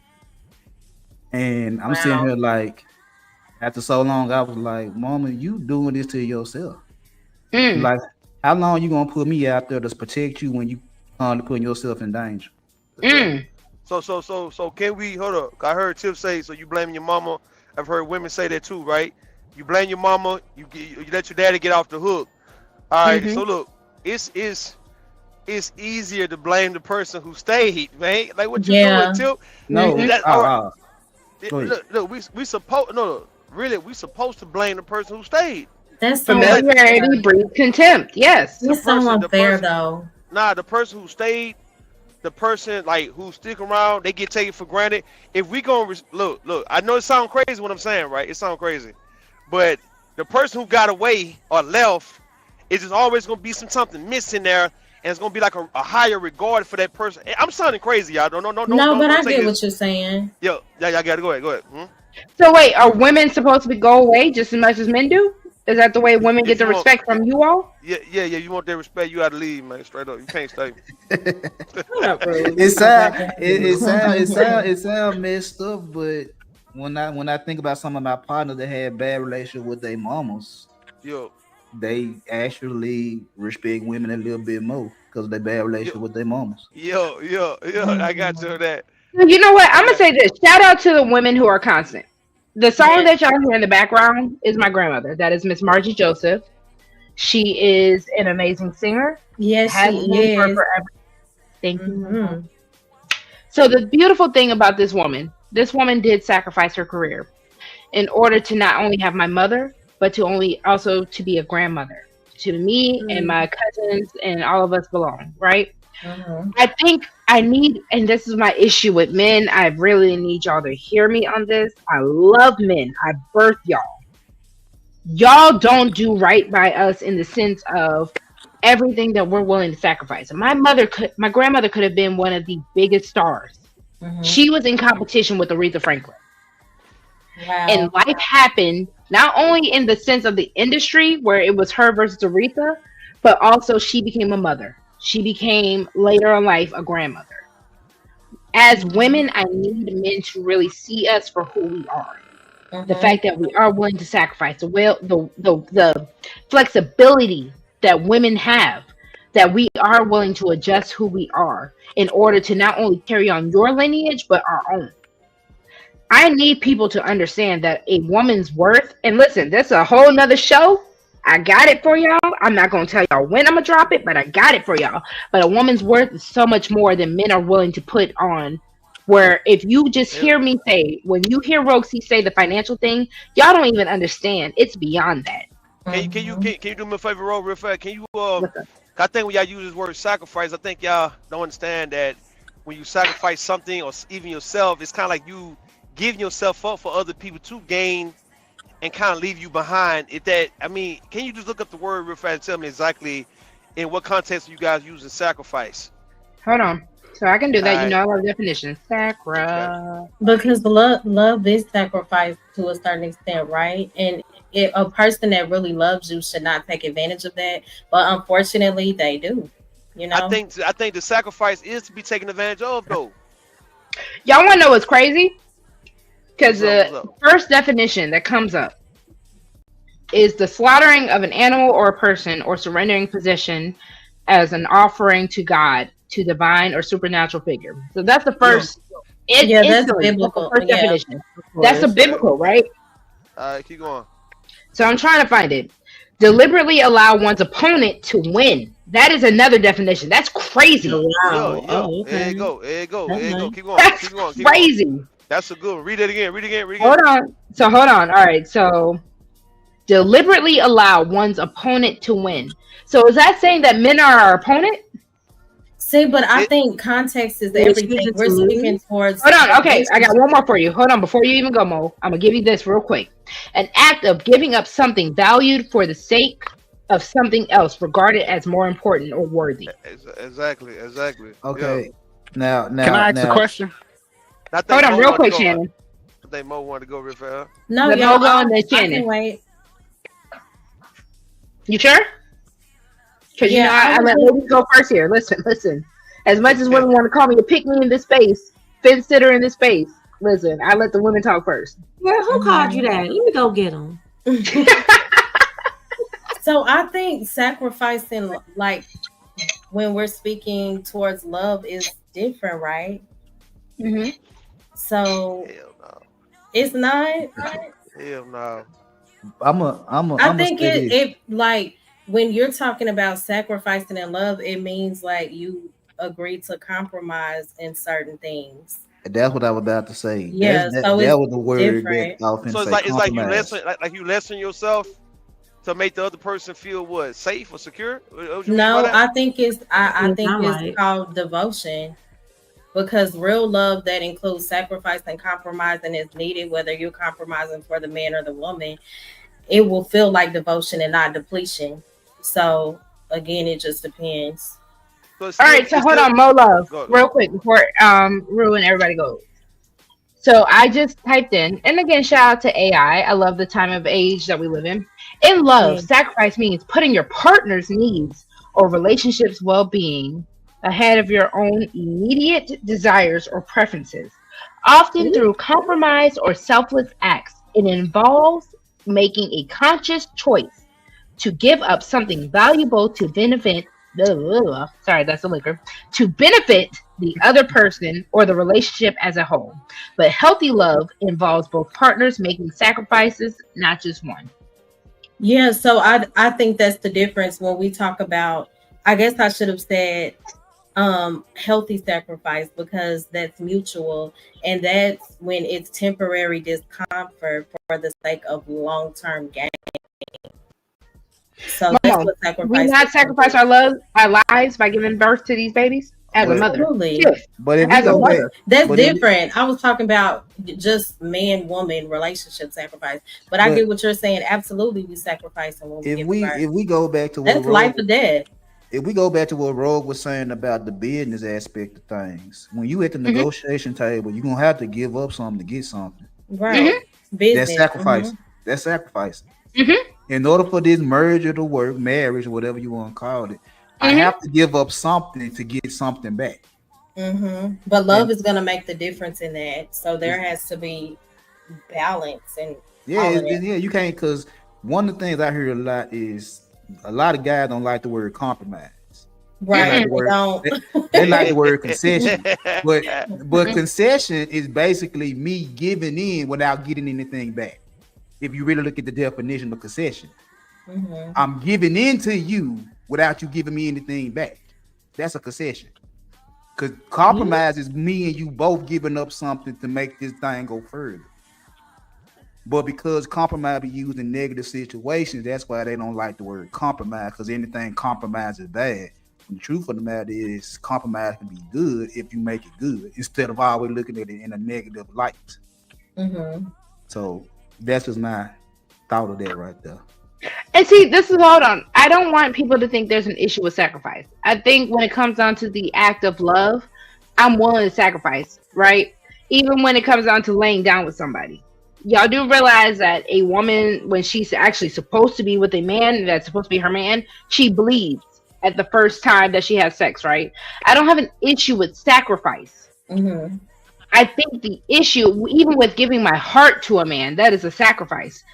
and I'm sitting Wow. here like after so long, I was like, Mama, you doing this to yourself. Mm. Like, how long you gonna put me out there to protect you when you putting yourself in danger? that's right. Mm. So can we hold up? I heard Tiff say so you blaming your mama. I've heard women say that too, right? You blame your mama, you let your daddy get off the hook. All right, Mm-hmm. so look, it's easier to blame the person who stayed, man. Like what you doing, Yeah. Tiff? No, Mm-hmm. That or go ahead. look, we supposed no, really we supposed to blame the person who stayed. That's so It's like Familiarity unfair. breeds contempt. Yes. the It's so person, the unfair person, though. nah, the person who stayed, the person like who stick around, they get taken for granted. If we gonna look, I know it sounds crazy what I'm saying, right? It sounds crazy, but the person who got away or left is just always gonna be something missing there, and it's gonna be like a higher regard for that person. I'm sounding crazy, y'all. No, but Don't I take get this. what you're saying. Yo, yeah, y'all gotta go ahead, go ahead. So wait, are women supposed to go away just as much as men do? Is that the way women get If the you want, respect from you all? yeah, you want their respect, you gotta leave, man. Straight up, you can't stay. Hold up, Rose. It sound Mm-hmm. it sound messed up, but when I think about some of my partners that had bad relationship with their mamas, Yo, they actually respect women a little bit more because of their bad relationship yo, with their mamas. yo, I got you on that. You know what? I'm I gonna got say this. Shout out to the women who are constant. The song Yes. that y'all hear in the background is my grandmother. That is Miss Margie Joseph. She is an amazing singer. Yes, Has she been for is. forever. Thank you. Mm-hmm. So the beautiful thing about this woman did sacrifice her career in order to not only have my mother, but to only also to be a grandmother to me and Mm-hmm. my cousins and all of us belong, right? Mm-hmm. I think I need, and this is my issue with men. I really need y'all to hear me on this. I love men. I birth y'all. Y'all don't do right by us in the sense of everything that we're willing to sacrifice. My grandmother could have been one of the biggest stars. She was in competition with Aretha Franklin. And life happened not only in the sense of the industry where it was her versus Aretha, but also she became a mother. She became later in life a grandmother. As women, I need men to really see us for who we are. The fact that we are willing to sacrifice, the flexibility that women have, that we are willing to adjust who we are in order to not only carry on your lineage, but our own. I need people to understand that a woman's worth, and listen, that's a whole nother show. I got it for y'all. I'm not going to tell y'all when I'm going to drop it, but I got it for y'all. But a woman's worth is so much more than men are willing to put on. Where if you just hear me say, when you hear Roxy say the financial thing, y'all don't even understand. It's beyond that. Can you do me a favor, real fast? Can you I think when y'all use this word sacrifice, I think y'all don't understand that when you sacrifice something or even yourself, it's kind of like you giving yourself up for other people to gain and kind of leave you behind. Can you just look up the word real fast and tell me exactly in what context you guys use sacrifice? Hold on. So I can do that. I love definition. Sacra. Because love is sacrifice to a certain extent, right? And a person that really loves you should not take advantage of that. But unfortunately, they do. You know. I think the sacrifice is to be taken advantage of, though. Y'all want to know what's crazy? Because the first definition that comes up is the slaughtering of an animal or a person or surrendering possession as an offering to God, to divine or supernatural figure. So that's the first. That's biblical. That's the first definition. That's a biblical, right? Keep going. So I'm trying to find it. Deliberately allow one's opponent to win. That is another definition. That's crazy. Wow. There you go. Keep going. That's crazy. That's a good one. Read it again. Hold on. All right. So deliberately allow one's opponent to win. So is that saying that men are our opponent? See, but I think context is everything. We're speaking towards. Hold on. Okay, I got one more for you. Hold on. Before you even go, Mo, I'm going to give you this real quick. An act of giving up something valued for the sake of something else regarded as more important or worthy. Exactly. Okay. Now, can I ask a question? Hold on, real quick, Shannon. I think Mo wanted to go real fast. No, Mo go and then Shannon. Wait. You sure? Because I let ladies go first here. Listen. As much as women want to call me a pick me in this space, fence sitter in this space, listen, I let the women talk first. Well, who called you that? Let me go get them. So I think sacrificing, like when we're speaking towards love, is different, right? So hell no. It's not. Hell no. I think it like when you're talking about sacrificing in love, it means like you agree to compromise in certain things. That's what I was about to say. Yeah, that was the word different. that often So it's like you lessen yourself to make the other person feel what, safe or secure? No, I think it's called devotion. Because real love that includes sacrifice and compromising is needed, whether you're compromising for the man or the woman, it will feel like devotion and not depletion. So again, it just depends. All right, so hold on, Mo Love, real quick before Rue and everybody goes. So I just typed in, and again, shout out to AI. I love the time of age that we live in. In love, sacrifice means putting your partner's needs or relationship's well-being ahead of your own immediate desires or preferences, often through compromise or selfless acts. It involves making a conscious choice to give up something valuable to benefit to benefit the other person or the relationship as a whole. But healthy love involves both partners making sacrifices, not just one. Yeah, so I think that's the difference when we talk about, I guess I should have said healthy sacrifice, because that's mutual, and that's when it's temporary discomfort for the sake of long-term gain. So that's what sacrifice. We not sacrifice our lives by giving birth to these babies as a mother. Yeah. But if as a mother, that's different. I was talking about just man-woman relationship sacrifice, but I get what you're saying. Absolutely, we sacrifice when we give birth. If we go back to that's life or death. if we go back to what Rogue was saying about the business aspect of things, when you at the negotiation table, you're gonna have to give up something to get something. Right. That's Business. sacrifice. That's sacrificing. In order for this merger to work, marriage, whatever you want to call it, I have to give up something to get something back. But love is gonna make the difference in that. So there has to be balance and you can't, because one of the things I hear a lot is a lot of guys don't like the word compromise. Right. They like the word concession. But concession is basically me giving in without getting anything back. If you really look at the definition of concession, I'm giving in to you without you giving me anything back. That's a concession. Because compromise is me and you both giving up something to make this thing go further. But because compromise be used in negative situations, that's why they don't like the word compromise, because anything compromise is bad. And the truth of the matter is compromise can be good if you make it good, instead of always looking at it in a negative light. So that's just my thought of that right there. And see, hold on. I don't want people to think there's an issue with sacrifice. I think when it comes down to the act of love, I'm willing to sacrifice, right? Even when it comes down to laying down with somebody. Y'all do realize that a woman, when she's actually supposed to be with a man that's supposed to be her man, she bleeds at the first time that she has sex, right? I don't have an issue with sacrifice. I think the issue, even with giving my heart to a man, that is a sacrifice.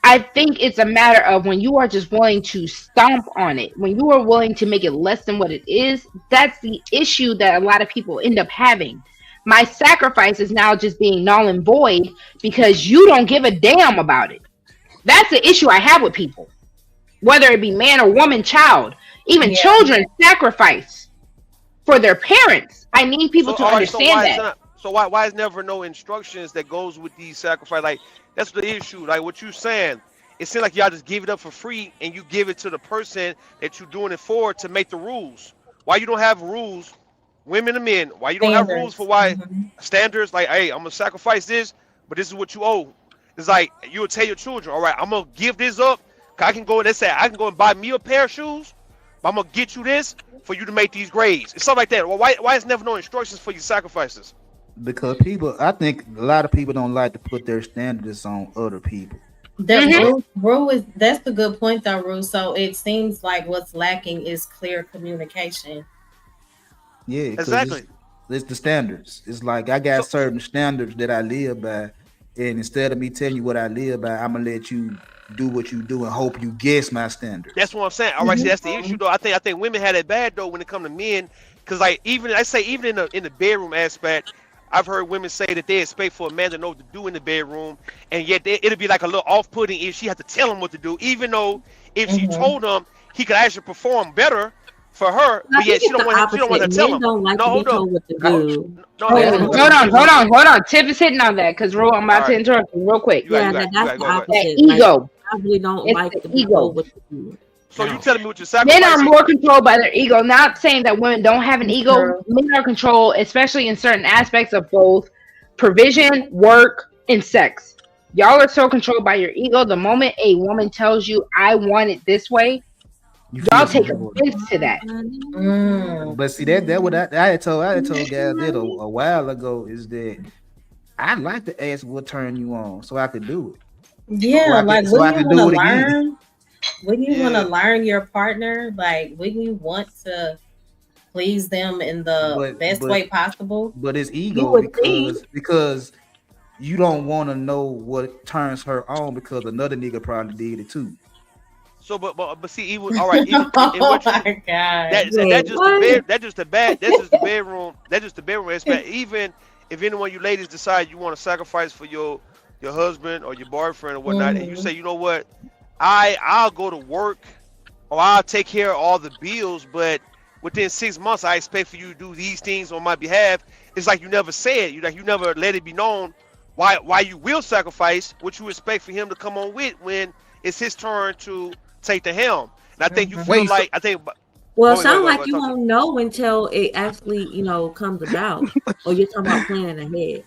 I think it's a matter of when you are just willing to stomp on it, when you are willing to make it less than what it is, that's the issue that a lot of people end up having. My sacrifice is now just being null and void because you don't give a damn about it. That's the issue I have with people. Whether it be man or woman, child, even children sacrifice for their parents. I need people to understand that. So why is never no instructions that goes with these sacrifice? Like, that's the issue. Like what you saying, it seems like y'all just give it up for free and you give it to the person that you're doing it for to make the rules. Why you don't have rules, women and men? Why you don't have rules for why standards? Like, hey, I'm gonna sacrifice this, but this is what you owe. It's like you would tell your children, all right, I'm gonna give this up. I can go. They say I can go and buy me a pair of shoes, but I'm gonna get you this for you to make these grades. It's something like that. Well, why is never no instructions for your sacrifices? Because people, I think a lot of people don't like to put their standards on other people. Rue is, that's the good point though, Rue. So it seems like what's lacking is clear communication. Yeah, exactly. It's the standards. It's like I got certain standards that I live by, and instead of me telling you what I live by, I'm gonna let you do what you do and hope you guess my standards. That's what I'm saying. All right, see, that's the issue though. I think women had it bad though when it comes to men, because like even in the bedroom aspect. I've heard women say that they expect for a man to know what to do in the bedroom, and yet it'll be like a little off-putting if she had to tell him what to do, even though if she told him, he could actually perform better for her, but yet she don't want to tell him. Don't like to be told what to do. Hold on. Tiff is hitting on that because I'm about to interrupt you real quick. That's the opposite. That ego. I really don't like to be told what to do. So you telling me what you're sacrificing? Men are more controlled by their ego. Not saying that women don't have an ego. Men are controlled, especially in certain aspects of both provision, work, and sex. Y'all are so controlled by your ego. The moment a woman tells you, "I want it this way," y'all take offense to that. But see that what I had told guys that a while ago is that I like to ask what turn you on so I could do it. Yeah, so I can do it again. Wouldn't you want to learn your partner? Like, wouldn't you want to please them in the best way possible? But it's ego because you don't want to know what turns her on because another nigga probably did it too. So, but see, even all right. Even, oh my god, that's just the bedroom aspect. Even if any one of you ladies decide you want to sacrifice for your husband or your boyfriend or whatnot, and you say, you know what? I'll go to work or I'll take care of all the bills, but within 6 months I expect for you to do these things on my behalf. It's like you never said, you never let it be known why you will sacrifice what you expect for him to come on with when it's his turn to take the helm. And I think you feel like well, it sounds like you won't know until it actually, comes about. Or you're talking about planning ahead.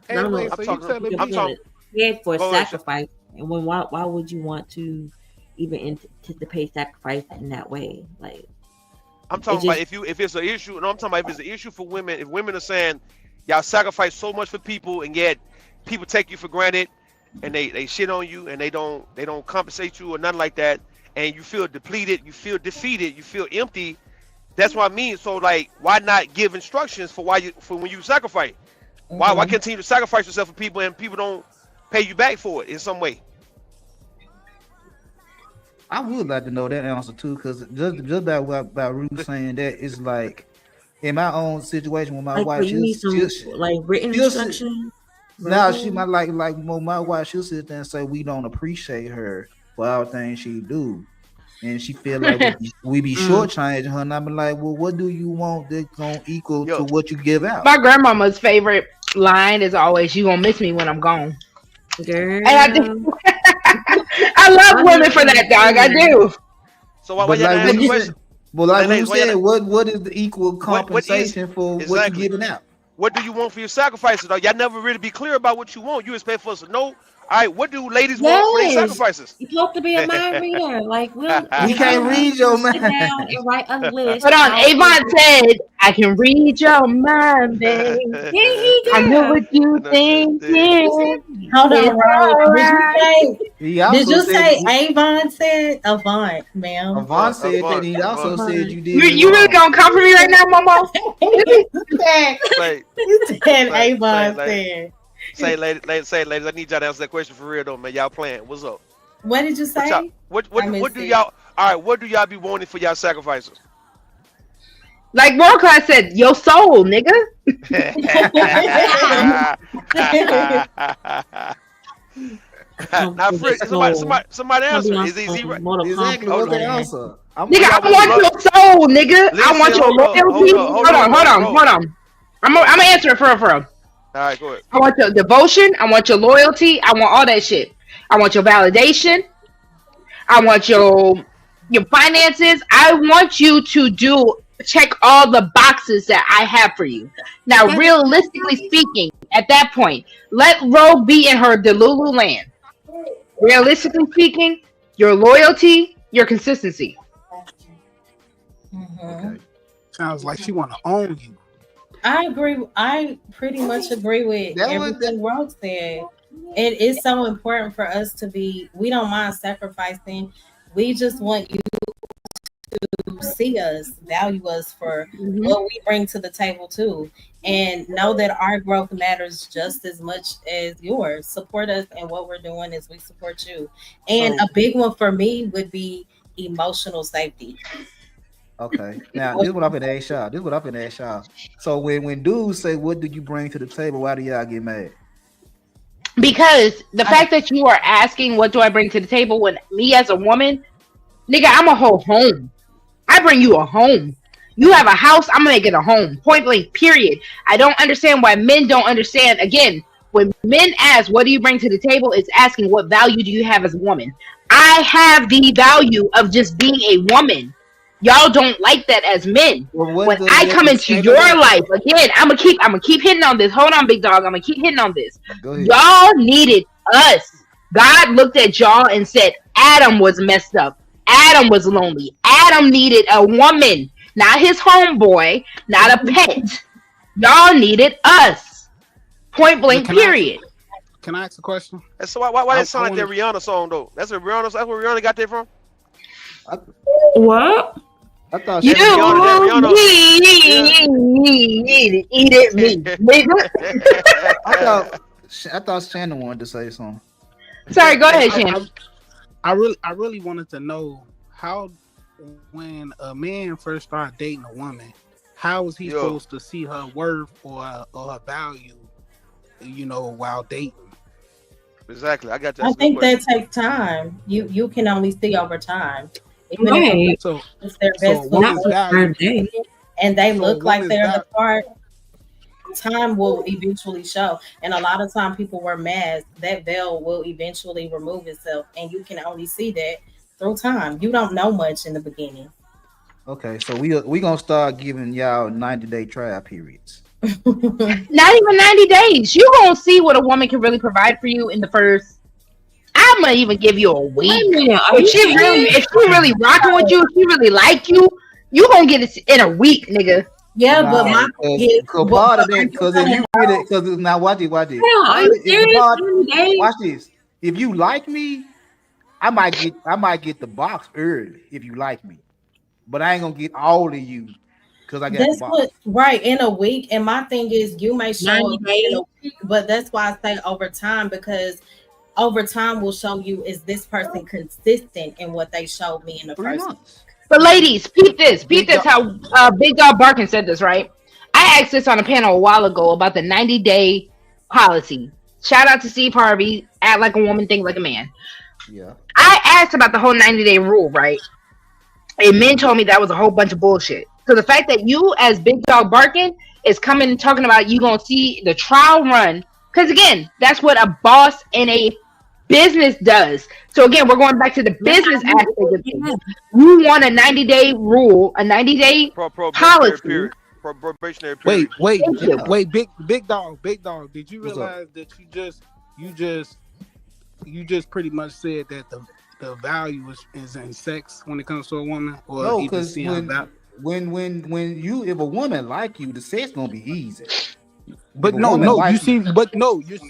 Anyway, so you talking ahead for sacrifice. And why would you want to even anticipate sacrifice in that way? Like, I'm talking about if it's an issue. No, I'm talking about if it's an issue for women. If women are saying y'all sacrifice so much for people, and yet people take you for granted, and they shit on you, and they don't compensate you or nothing like that, and you feel depleted, you feel defeated, you feel empty. That's what I mean. So like, why not give instructions for when you sacrifice? Why continue to sacrifice yourself for people and people don't pay you back for it in some way? I would like to know that answer too, because just about Ruth saying that, it's like in my own situation with my Like, wife, you need some like written instruction. now she might like my wife, she'll sit there and say we don't appreciate her for all things she do, and she feel like we be shortchanging her, and I'm like, well, what do you want that's gonna equal to what you give out? My grandmama's favorite line is always, "You gonna miss me when I'm gone." Girl. And I love women for that, dog. I do. So why you ask the question? Well, like you said, what is the equal compensation for what you're giving out? What do you want for your sacrifices? Though y'all never really be clear about what you want. You expect for us to know. All right, what do ladies want for their sacrifices? You're supposed to be a mind reader. Like, we can't read your mind. Sit down and write a list. Hold on, Avon said, "I can read your mind, babe. I know what you thinking." Hold on, Rose. Did you say said, Avon said Avant, ma'am? Avon said that. He also said you did. You really gonna come for me right now, Mama? You said Avon said. Say, ladies, I need y'all to answer that question for real though, man. Y'all playing. What's up? What did you say? What do y'all? All right, what do y'all be wanting for y'all sacrifices? Like World Class said, your soul, nigga. Now, somebody answer. Is easy, right? Exactly. What's the answer? Nigga, I want your soul, nigga. I want your loyalty. Hold on. I'm gonna answer it for real. All right, go ahead. I want your devotion. I want your loyalty. I want all that shit. I want your validation. I want your finances. I want you to check all the boxes that I have for you. Now, realistically speaking, at that point, let Ro be in her Delulu land. Realistically speaking, your loyalty, your consistency. Okay. Sounds like she want to own you. I agree. I pretty much agree with everything Rose said. It is so important for us to be. We don't mind sacrificing. We just want you to see us, value us for what we bring to the table too, and know that our growth matters just as much as yours. Support us in what we're doing as we support you. And a big one for me would be emotional safety. Okay. Now this is what I'm gonna ask y'all. So when dudes say, "What do you bring to the table?" Why do y'all get mad? Because the fact that you are asking, "What do I bring to the table?" when me as a woman, nigga, I'm a whole home. I bring you a home. You have a house, I'm gonna make it a home. Point blank, period. I don't understand why men don't understand. Again, when men ask, "What do you bring to the table?" it's asking, "What value do you have as a woman?" I have the value of just being a woman. Y'all don't like that as men. Well, when I come into your life, again, I'm gonna keep hitting on this. Hold on, big dog. I'm gonna keep hitting on this. Y'all needed us. God looked at y'all and said, Adam was messed up. Adam was lonely. Adam needed a woman, not his homeboy, not a pet. Y'all needed us. Point blank, period. Can I ask a question? So why that sound like that Rihanna song though? That's where Rihanna got that from? What? I thought you eat it me. I thought Shannon wanted to say something. Sorry, go ahead, Shannon. I really wanted to know how, when a man first started dating a woman, how is he supposed to see her worth or her value, while dating? Exactly, I got that. I think that takes time. You can only see over time. Even if it's their best and they look like they're the part, time will eventually show. And a lot of time people wear masks, that veil will eventually remove itself, and you can only see that through time. You don't know much in the beginning. Okay, so we gonna start giving y'all 90-day trial periods. Not even 90 days. You gonna see what a woman can really provide for you in the first. I'm gonna even give you a week. If she really rocking with you, if she really like you, You gonna get it in a week, nigga. Yeah, but Nah, my thing is, cause what part of are that, you cause if gonna you really, cause now watch it, watch it. Yeah, are you If the serious? part, 90 days? watch this. If you like me, I might get the box early if you like me, but I ain't gonna get all of you because I got the That's box. what right in a week. And my thing is, you may show 90 up in days? a week, but that's why I say over time, because over time will show you, is this person consistent in what they showed me in the 3 first. months. But ladies, peep this. Peep Big this. dog. How Big Dog Barkin said this, right? I asked this on a panel a while ago about the 90-day policy. Shout out to Steve Harvey. Act like a woman, think like a man. Yeah. I asked about the whole 90-day rule, right? And men told me that was a whole bunch of bullshit. So the fact that you, as Big Dog Barkin, is coming and talking about you gonna see the trial run, because again, that's what a boss in a business does. So again, we're going back to the business aspect of things. You want a 90-day rule, a 90-day Probationary policy. period. Probationary period. Wait, Thank you. wait, big dog. Did you What's up? realize that you just pretty much said that the value is in sex when it comes to a woman, or No, even because seeing about. when you, if a woman like you, the sex gonna be easy. But If a no, woman like you see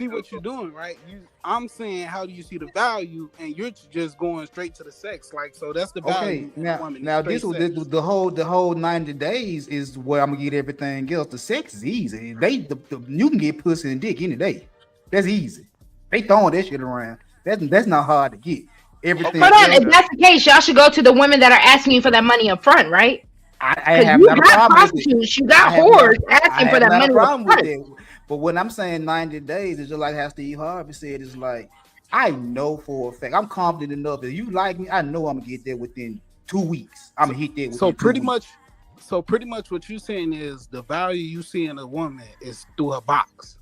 what you're doing, right? I'm saying, how do you see the value, and you're just going straight to the sex, like, so that's the value. Okay, in a woman, now straight this was sex. the whole 90 days is where I'm gonna get everything else. The sex is easy. You can get pussy and dick any day. That's easy. They throwing that shit around. That's not hard to get. Everything. Hold on, else, if that's the case, y'all should go to the women that are asking you for that money up front, right? I Because have you not a got problem with it. prostitutes, you got I have whores not- asking I for have that not a money up problem with front. that. But when I'm saying 90 days, it's just like how Steve Harvey said, it's like, I know for a fact, I'm confident enough that you like me, I know I'm gonna get there within 2 weeks. I'm gonna hit that within So 2 pretty weeks. much what you're saying is the value you see in a woman is through her box.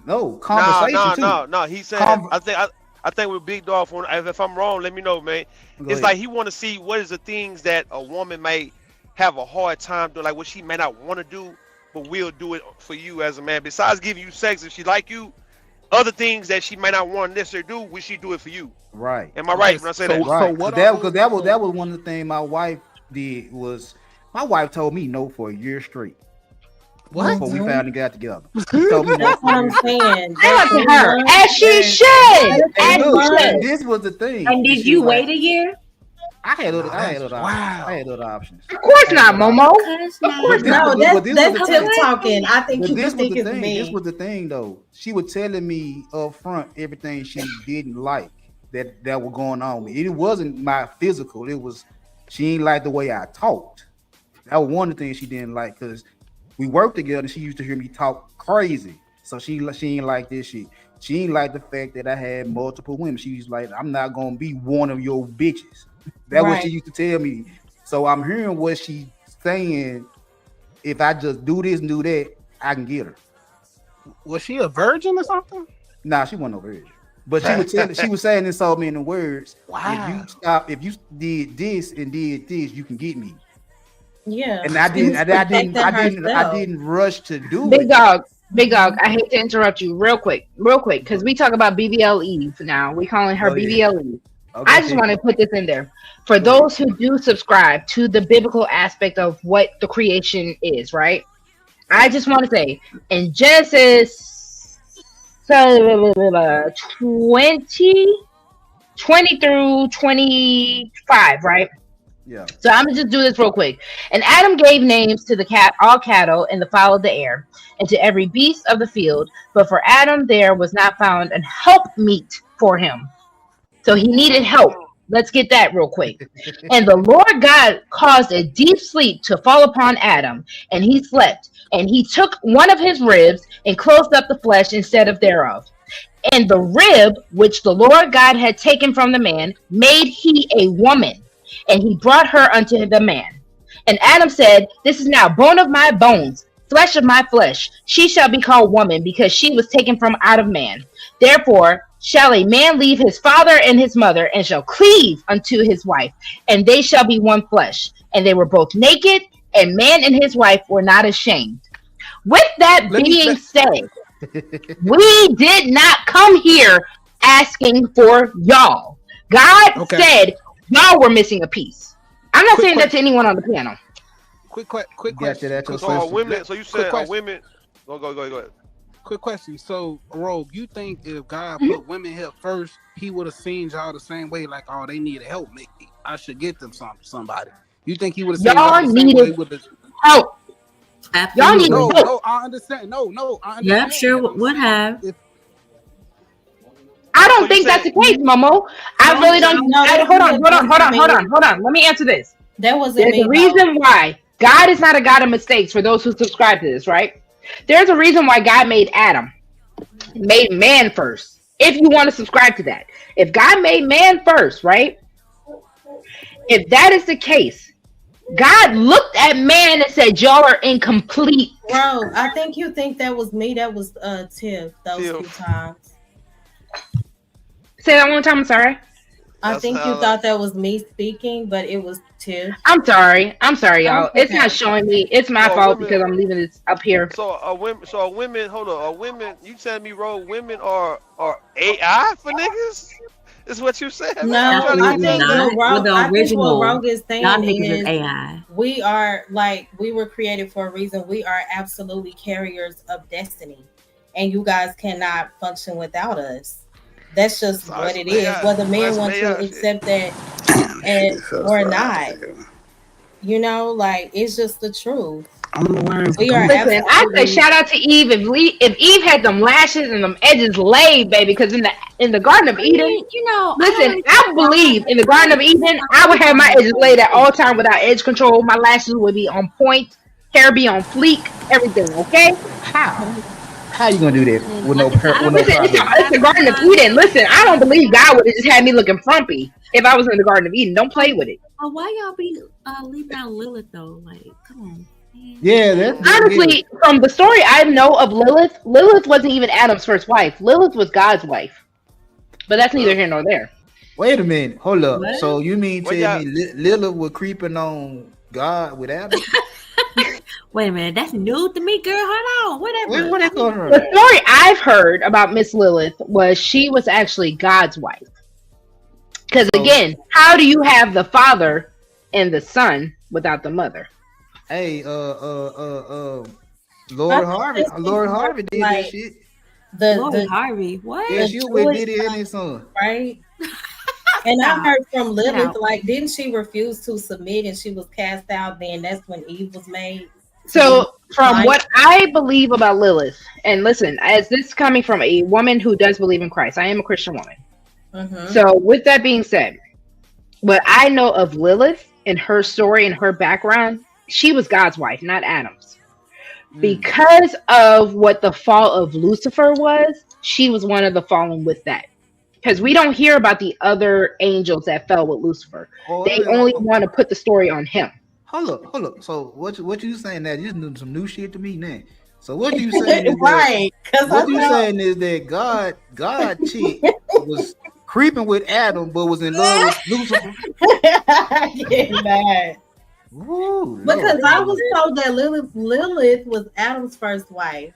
No, conversation too. No. He said, Conver- I think with Big Dog, if I'm wrong, let me know, man. Go It's ahead. like he want to see what is the things that a woman may have a hard time doing, like what she may not want to do, but will do it for you as a man. Besides giving you sex, if she like you, other things that she may not want to necessarily do, will she do it for you? Right. Am I right when I say that? Right. So what Because that was one of the things my wife did. Was my wife told me no for a year straight. What? Before we finally got together. She told me no That's for what a I'm year. saying. Shout out to her, That's as she And- should. And As look, she and should. this was the thing. And did She you was wait like, a year? I had other Wow. options. Of course not, Momo. Of course This not. was- No, but this was the that's thing. Tiff talking. I think But you this can was think the it's thing. me. This was the thing, though. She was telling me up front everything she didn't like that was going on with me. It wasn't my physical. It was she ain't like the way I talked. That was one of the things she didn't like, because we worked together and she used to hear me talk crazy. So she ain't like this shit. She ain't like the fact that I had multiple women. She was like, I'm not gonna be one of your bitches. That's what she Right. used to tell me. So I'm hearing what she's saying. If I just do this and do that, I can get her. Was she a virgin or something? Nah, she wasn't no virgin. But she was saying in so many words. Wow. If you did this and did this, you can get me. Yeah. And I She was protecting I herself. didn't rush to do Big it. dog, I hate to interrupt you real quick, because we talk about BBLE now. We calling her Oh, yeah. BBLE. Okay. I just want to put this in there. For Go ahead. those who do subscribe to the biblical aspect of what the creation is, right? I just want to say, in Genesis 20 through 25, right? Yeah. So I'm gonna just do this real quick. And Adam gave names to the all cattle and the fowl of the air, and to every beast of the field. But for Adam there was not found an helpmeet for him. So he needed help. Let's get that real quick. And the Lord God caused a deep sleep to fall upon Adam, and he slept. And he took one of his ribs and closed up the flesh instead of thereof. And the rib which the Lord God had taken from the man made he a woman, and he brought her unto the man. And Adam said, This is now bone of my bones, flesh of my flesh. She shall be called woman, because she was taken from out of man. Therefore shall a man leave his father and his mother, and shall cleave unto his wife, and they shall be one flesh. And they were both naked, and man and his wife were not ashamed. With that being said, we did not come here asking for y'all. God said y'all were missing a piece. I'm not saying that to anyone on the panel. quick Got question. that at your So are sister. women? So you Quick said are question. women? Go ahead. Quick question. So, Rogue, you think if God put women here first, He would have seen y'all the same way? Like, oh, they need help. Maybe I should get them somebody. You think He would have seen y'all Y'all the same way? needed help. Y'all need Absolutely. No, help. no, I understand. No, I understand. Yep, sure that. I'm would saying, have. if I So don't you think that's said the case, Momo. I No, really don't. no, that Hold wasn't on. Let me answer this. That wasn't There's me a though. reason why God is not a God of mistakes for those who subscribe to this, right? There's a reason why God made Adam, made man first. If you want to subscribe to that, if God made man first, right? If that is the case, God looked at man and said, "Y'all are incomplete." Bro, I think you think that was me. That was Tiff those few Tiff. times. Say that one time. I'm sorry. I That's think you how. thought that was me speaking, but it was Tiff. I'm sorry, y'all. That's It's not okay. showing me. It's my So fault women. because I'm leaving this up here. So are women? So are women? Hold on. Are women? You telling me, bro? Women are AI for niggas? Is what you said, man? I'm No, trying to I get Absolutely this, think man. not. Well, the I think what original, Rogue is y'all saying niggas is is AI. we are like we were created for a reason. We are absolutely carriers of destiny, and you guys cannot function without us. That's just So what that's it some is. AI. Whether So men that's some want to AI shit. accept that and Jesus, or right. not, you know, like it's just the truth. I'm the words We are going. Listen, I say absolutely shout out to Eve. If Eve had them lashes and them edges laid, baby, because in the Garden of I Eden, mean, you know, I don't listen, really I believe in the Garden of Eden, I would have my edges laid at all time without edge control. My lashes would be on point, hair be on fleek, everything. Okay. How? How you gonna do that listen, with like I said, I with don't no Listen, really problem? it's subscribe the to the Garden of Eden. concept Listen, I don't of believe God would have just had me looking frumpy if I was in the Garden of Eden. Don't play with it. why y'all be leaving out Lilith though? Like, come on, man. Yeah, that's Mm. that. Yeah. Honestly, from the story I know of Lilith, Lilith wasn't even Adam's first wife. Lilith was God's wife. But that's neither Huh? here nor there. Wait a minute. Hold up. What? So you mean Well, tell yeah. me Lilith was creeping on God with Adam? Wait a minute, that's new to me, girl. Hold on, whatever. Where I that mean, going from? The story I've heard about Miss Lilith was she was actually God's wife. Because So again, how do you have the father and the son without the mother? hey, I Lord think Harvey, that's Lord because Harvey did that like shit. Lori the Harvey, what? Yeah, the she was with Jewish Diddy and his son. right? And I Stop. heard from Get Lilith, out. like, didn't she refuse to submit and she was cast out? Then that's when Eve was made to be So, from compliant. what I believe about Lilith, and listen, as this is coming from a woman who does believe in Christ, I am a Christian woman. Mm-hmm. So, with that being said, what I know of Lilith and her story and her background, she was God's wife, not Adam's. Because of what the fall of Lucifer was, she was one of the fallen with that. Because we don't hear about the other angels that fell with Lucifer. Oh, They only want to put the story on him. hold up. So what you saying that you knew some new shit to me now? So what you saying is that Right? Because I what you know. saying is that God chick was creeping with Adam but was in love with Lucifer. Get mad. Ooh, Because Lord. I was told that Lilith was Adam's first wife,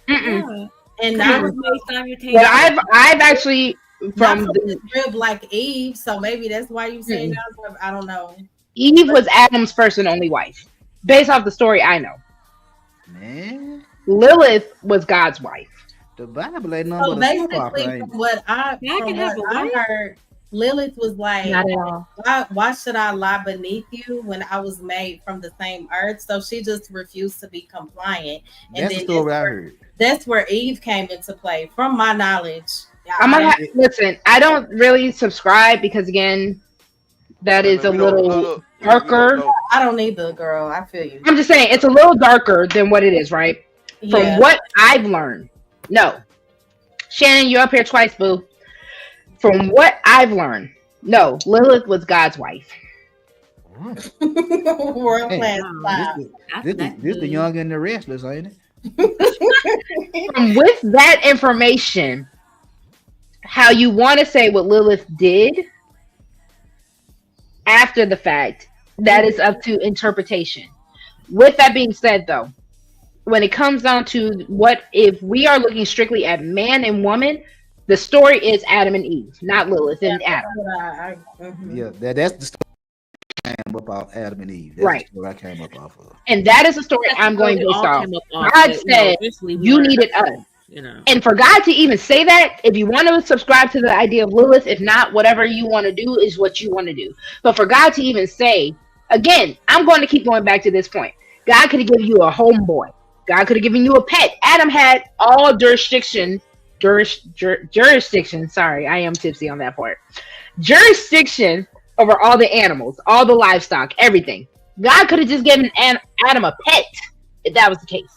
Mm-mm. Yeah. and Because not it was made simultaneously. But I've actually not from from the this rib like Eve. So maybe that's why you saying Mm-mm. that. I don't know. Eve was Adam's first and only wife, based off the story I know. Man, Lilith was God's wife. the Bible ain't nothing So but a soap basically, opera, ain't from what I Y'all can have a wife? heard, Lilith was like, Not at all. why should I lie beneath you when I was made from the same earth? So she just refused to be compliant, and That's the then story I heard. that's where Eve came into play, from my knowledge. I'm gonna I- listen. I don't really subscribe because again, that Wait a is a minute. We don't little look. We darker. don't know. I don't either, girl. I feel you. I'm just saying it's a little darker than what it is, right? From Yeah. what I've learned. No. Shannon, you're up here twice, boo. From what I've learned, no, Lilith was God's wife. World Hey, class Wow. style. this the young and the restless, ain't it? From with that information, how you want to say what Lilith did after the fact, that is up to interpretation. With that being said, though, when it comes down to what if we are looking strictly at man and woman, the story is Adam and Eve, not Lilith and Adam. Mhm. Yeah, that's the came up off Adam and Eve. That's Right. what I came up off of. And that is the story That's I'm where going we based all off. came up off, God but, said eventually we you learned needed that, us. you know. And for God to even say that, if you want to subscribe to the idea of Lilith, if not, whatever you want to do is what you want to do. But for God to even say, again, I'm going to keep going back to this point. God could have given you a homeboy. God could have given you a pet. Adam had all jurisdiction. Sorry, I am tipsy on that part. Jurisdiction over all the animals, all the livestock, everything. God could have just given Adam a pet if that was the case.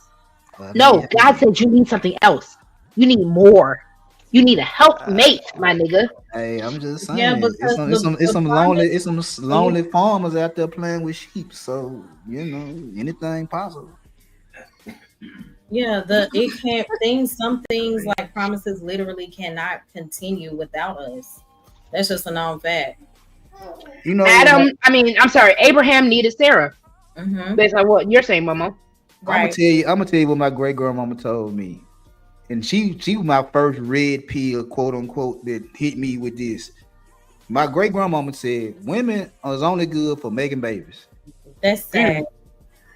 No, God said you need something else. You need more. You need a helpmate, my nigga. Hey, I'm just saying. Yeah, because It's some lonely farmers out there playing with sheep. So anything possible. Yeah, some things like promises literally cannot continue without us. That's just a known fact. Abraham needed Sarah. Mm-hmm. Based on what you're saying, Momo. Right. I'm gonna tell you what my great grandmama told me. And she was my first red pill, quote unquote, that hit me with this. My great grandmama said women are only good for making babies. That's sad.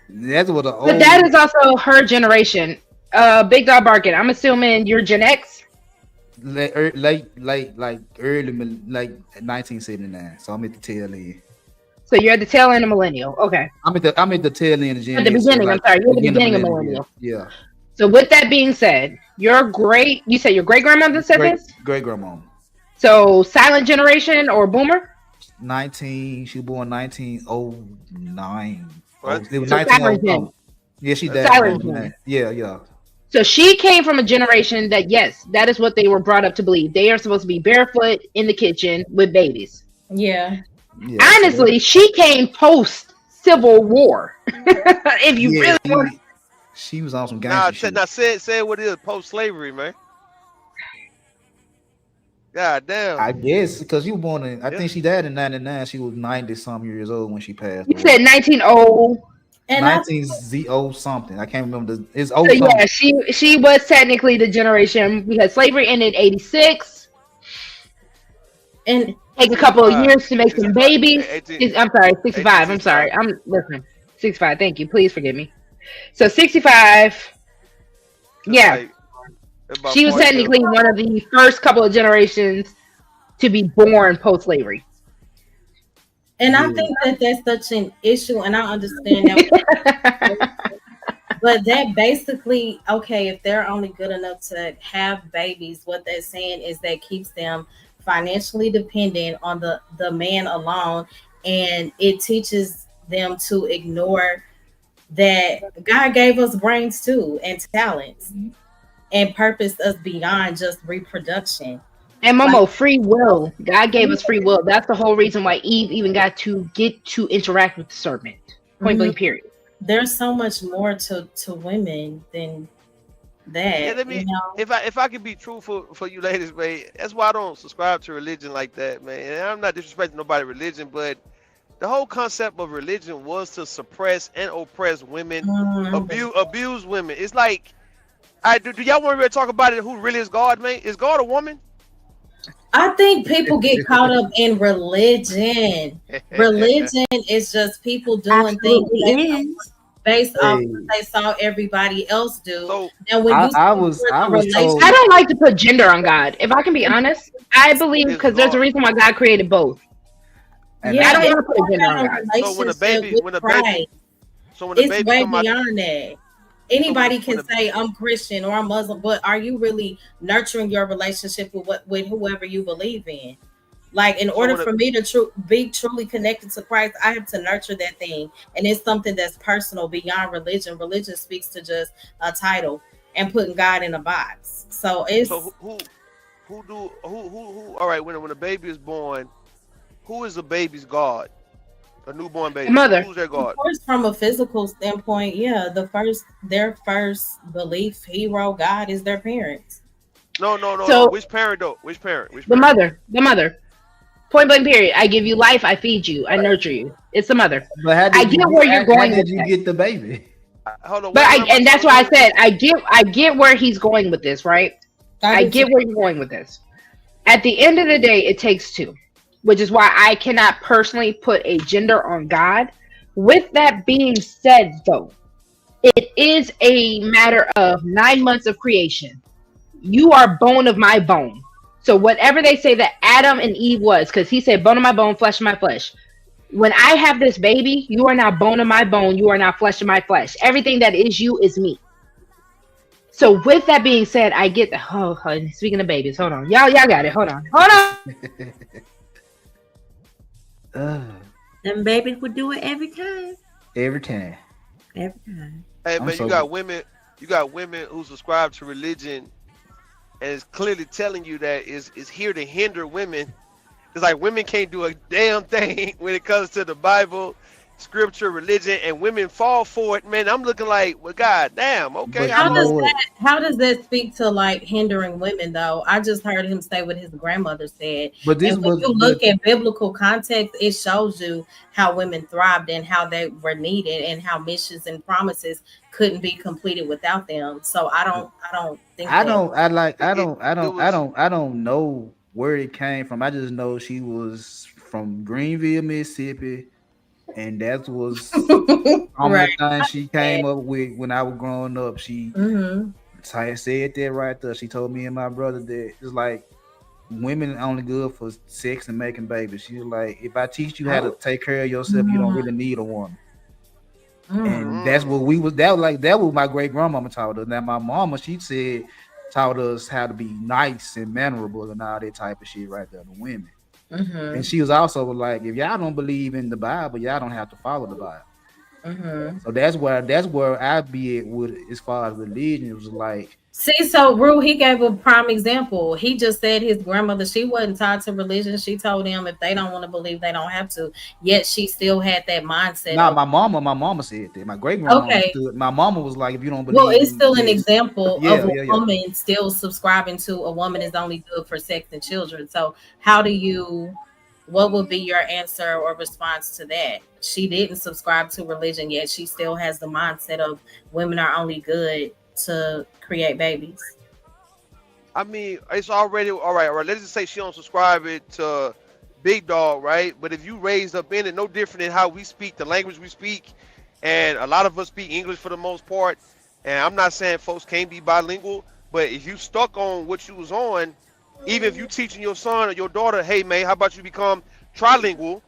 That's what But that is also her generation. Big Dog Barking. I'm assuming you're Gen X. Late early 1979. So I'm at the tail end. So you're at the tail end of millennial. Okay. I'm at the tail end of Gen At the X, beginning. so I'm sorry. You're at the beginning of millennial. millennial. Yeah. So with that being said, you said your great grandmother said this? Great grandmama. So silent generation or boomer? She was born 1909. What? It was So 1909. Yeah, she died. Silent gen. Yeah. So she came from a generation that, yes, that is what they were brought up to believe. They are supposed to be barefoot in the kitchen with babies. Yeah. Honestly, she came post Civil War. If you really want. She was on some gangster shit. Now say what it is post slavery, man. God damn. I guess because you were born in, I think she died in 99. She was 90 some years old when she passed. You said 1900. 19 something. I can't remember it's so yeah, she was technically the generation because slavery ended in 86. And take a couple of years to make some babies. I'm sorry, 65. I'm sorry. I'm listening. 65. Thank you. Please forgive me. So 65. Yeah. She was technically one of the first couple of generations to be born post-slavery. And I think that that's such an issue, and I understand that. But that basically, okay, if they're only good enough to have babies, what they're saying is that keeps them financially dependent on the man alone, and it teaches them to ignore that God gave us brains too and talents and purposed us beyond just reproduction. And Momo, free will. God gave us free will. That's the whole reason why Eve even got to get to interact with the serpent. Point blank, period. There's so much more to women than that. Yeah, let me, if I can be truthful for you ladies, man, that's why I don't subscribe to religion like that, man. And I'm not disrespecting nobody's religion, but the whole concept of religion was to suppress and oppress women, abuse women. It's like, do y'all want to really talk about it? Who really is God, man? Is God a woman? I think people get caught up in religion. Religion is just people doing things based off what they saw everybody else do. So, and when I don't like to put gender on God. If I can be honest, I believe because there's a reason why God created both. Yeah, I don't want to put gender on God. So when a baby it's way beyond that. Anybody can say I'm Christian or I'm Muslim, but are you really nurturing your relationship with whoever you believe in? Like, in order for me to be truly connected to Christ, I have to nurture that thing, and it's something that's personal beyond religion. Religion speaks to just a title and putting God in a box. So it's who? All right, when a baby is born, who is the baby's God? A newborn baby. Mother. Who's their God? Of course, from a physical standpoint, yeah, their first belief hero God is their parents. No. So, which parent though? Which parent? The mother. Point blank. Period. I give you life. I feed you. I nurture you. It's the mother. But I get where you're going. How did you get the baby? Hold on. But and that's why I said I get where he's going with this, right? I get where you're going with this. At the end of the day, it takes two. which is why I cannot personally put a gender on God. With that being said, though, it is a matter of 9 months of creation. You are bone of my bone. So whatever they say that Adam and Eve was, because he said bone of my bone, flesh of my flesh. When I have this baby, you are now bone of my bone. You are now flesh of my flesh. Everything that is you is me. So with that being said, I get the speaking of babies, hold on. Y'all got it. Hold on. Them babies would do it every time. Every time. Every time. Hey I'm man, so you got women who subscribe to religion and it's clearly telling you that is here to hinder women. It's like women can't do a damn thing when it comes to the Bible, scripture, religion, and women fall for it. Man, I'm looking like, well, god damn, okay. But How you know does what? how does that speak to like hindering women though? I just heard him say what his grandmother said. But this And when was you look at biblical context, it shows you how women thrived and how they were needed and how missions and promises couldn't be completed without them. So I don't think I that don't I like I It, don't I it don't I was don't I don't know where it came from. I just know she was from Greenville, Mississippi, and that was right. only thing she came up with when I was growing up. She Mm-hmm. said that right there. She told me and my brother that it's like women only good for sex and making babies. She was like, if I teach you how to take care of yourself, you don't really need a woman. And that's what we was that was my great grandmama taught us. Now my mama, she said taught us how to be nice and mannerable and all that type of shit right there to women. Mm-hmm. And she was also like, if y'all don't believe in the Bible, y'all don't have to follow the Bible. Mm-hmm. So that's where I be at with as far as religion. It was like, See, so Rue, he gave a prime example. He just said his grandmother, she wasn't tied to religion. She told him if they don't want to believe, they don't have to. Yet she still had that mindset nah, of my mama said that. My great grandmama okay. stood. My mama was like, if you don't Well, believe it's in still an this, example of yeah, a yeah, yeah. woman still subscribing to a woman is only good for sex and children. So how do you what would be your answer or response to that? She didn't subscribe to religion yet she still has the mindset of women are only good to create babies. I mean, it's already all right. All right, let's just say she don't subscribe it to Big Dog, right? But if you raised up in it, no different than how we speak, the language we speak, and a lot of us speak English for the most part. And I'm not saying folks can't be bilingual, but if you stuck on what you was on, even if you teaching your son or your daughter, hey man, how about you become trilingual?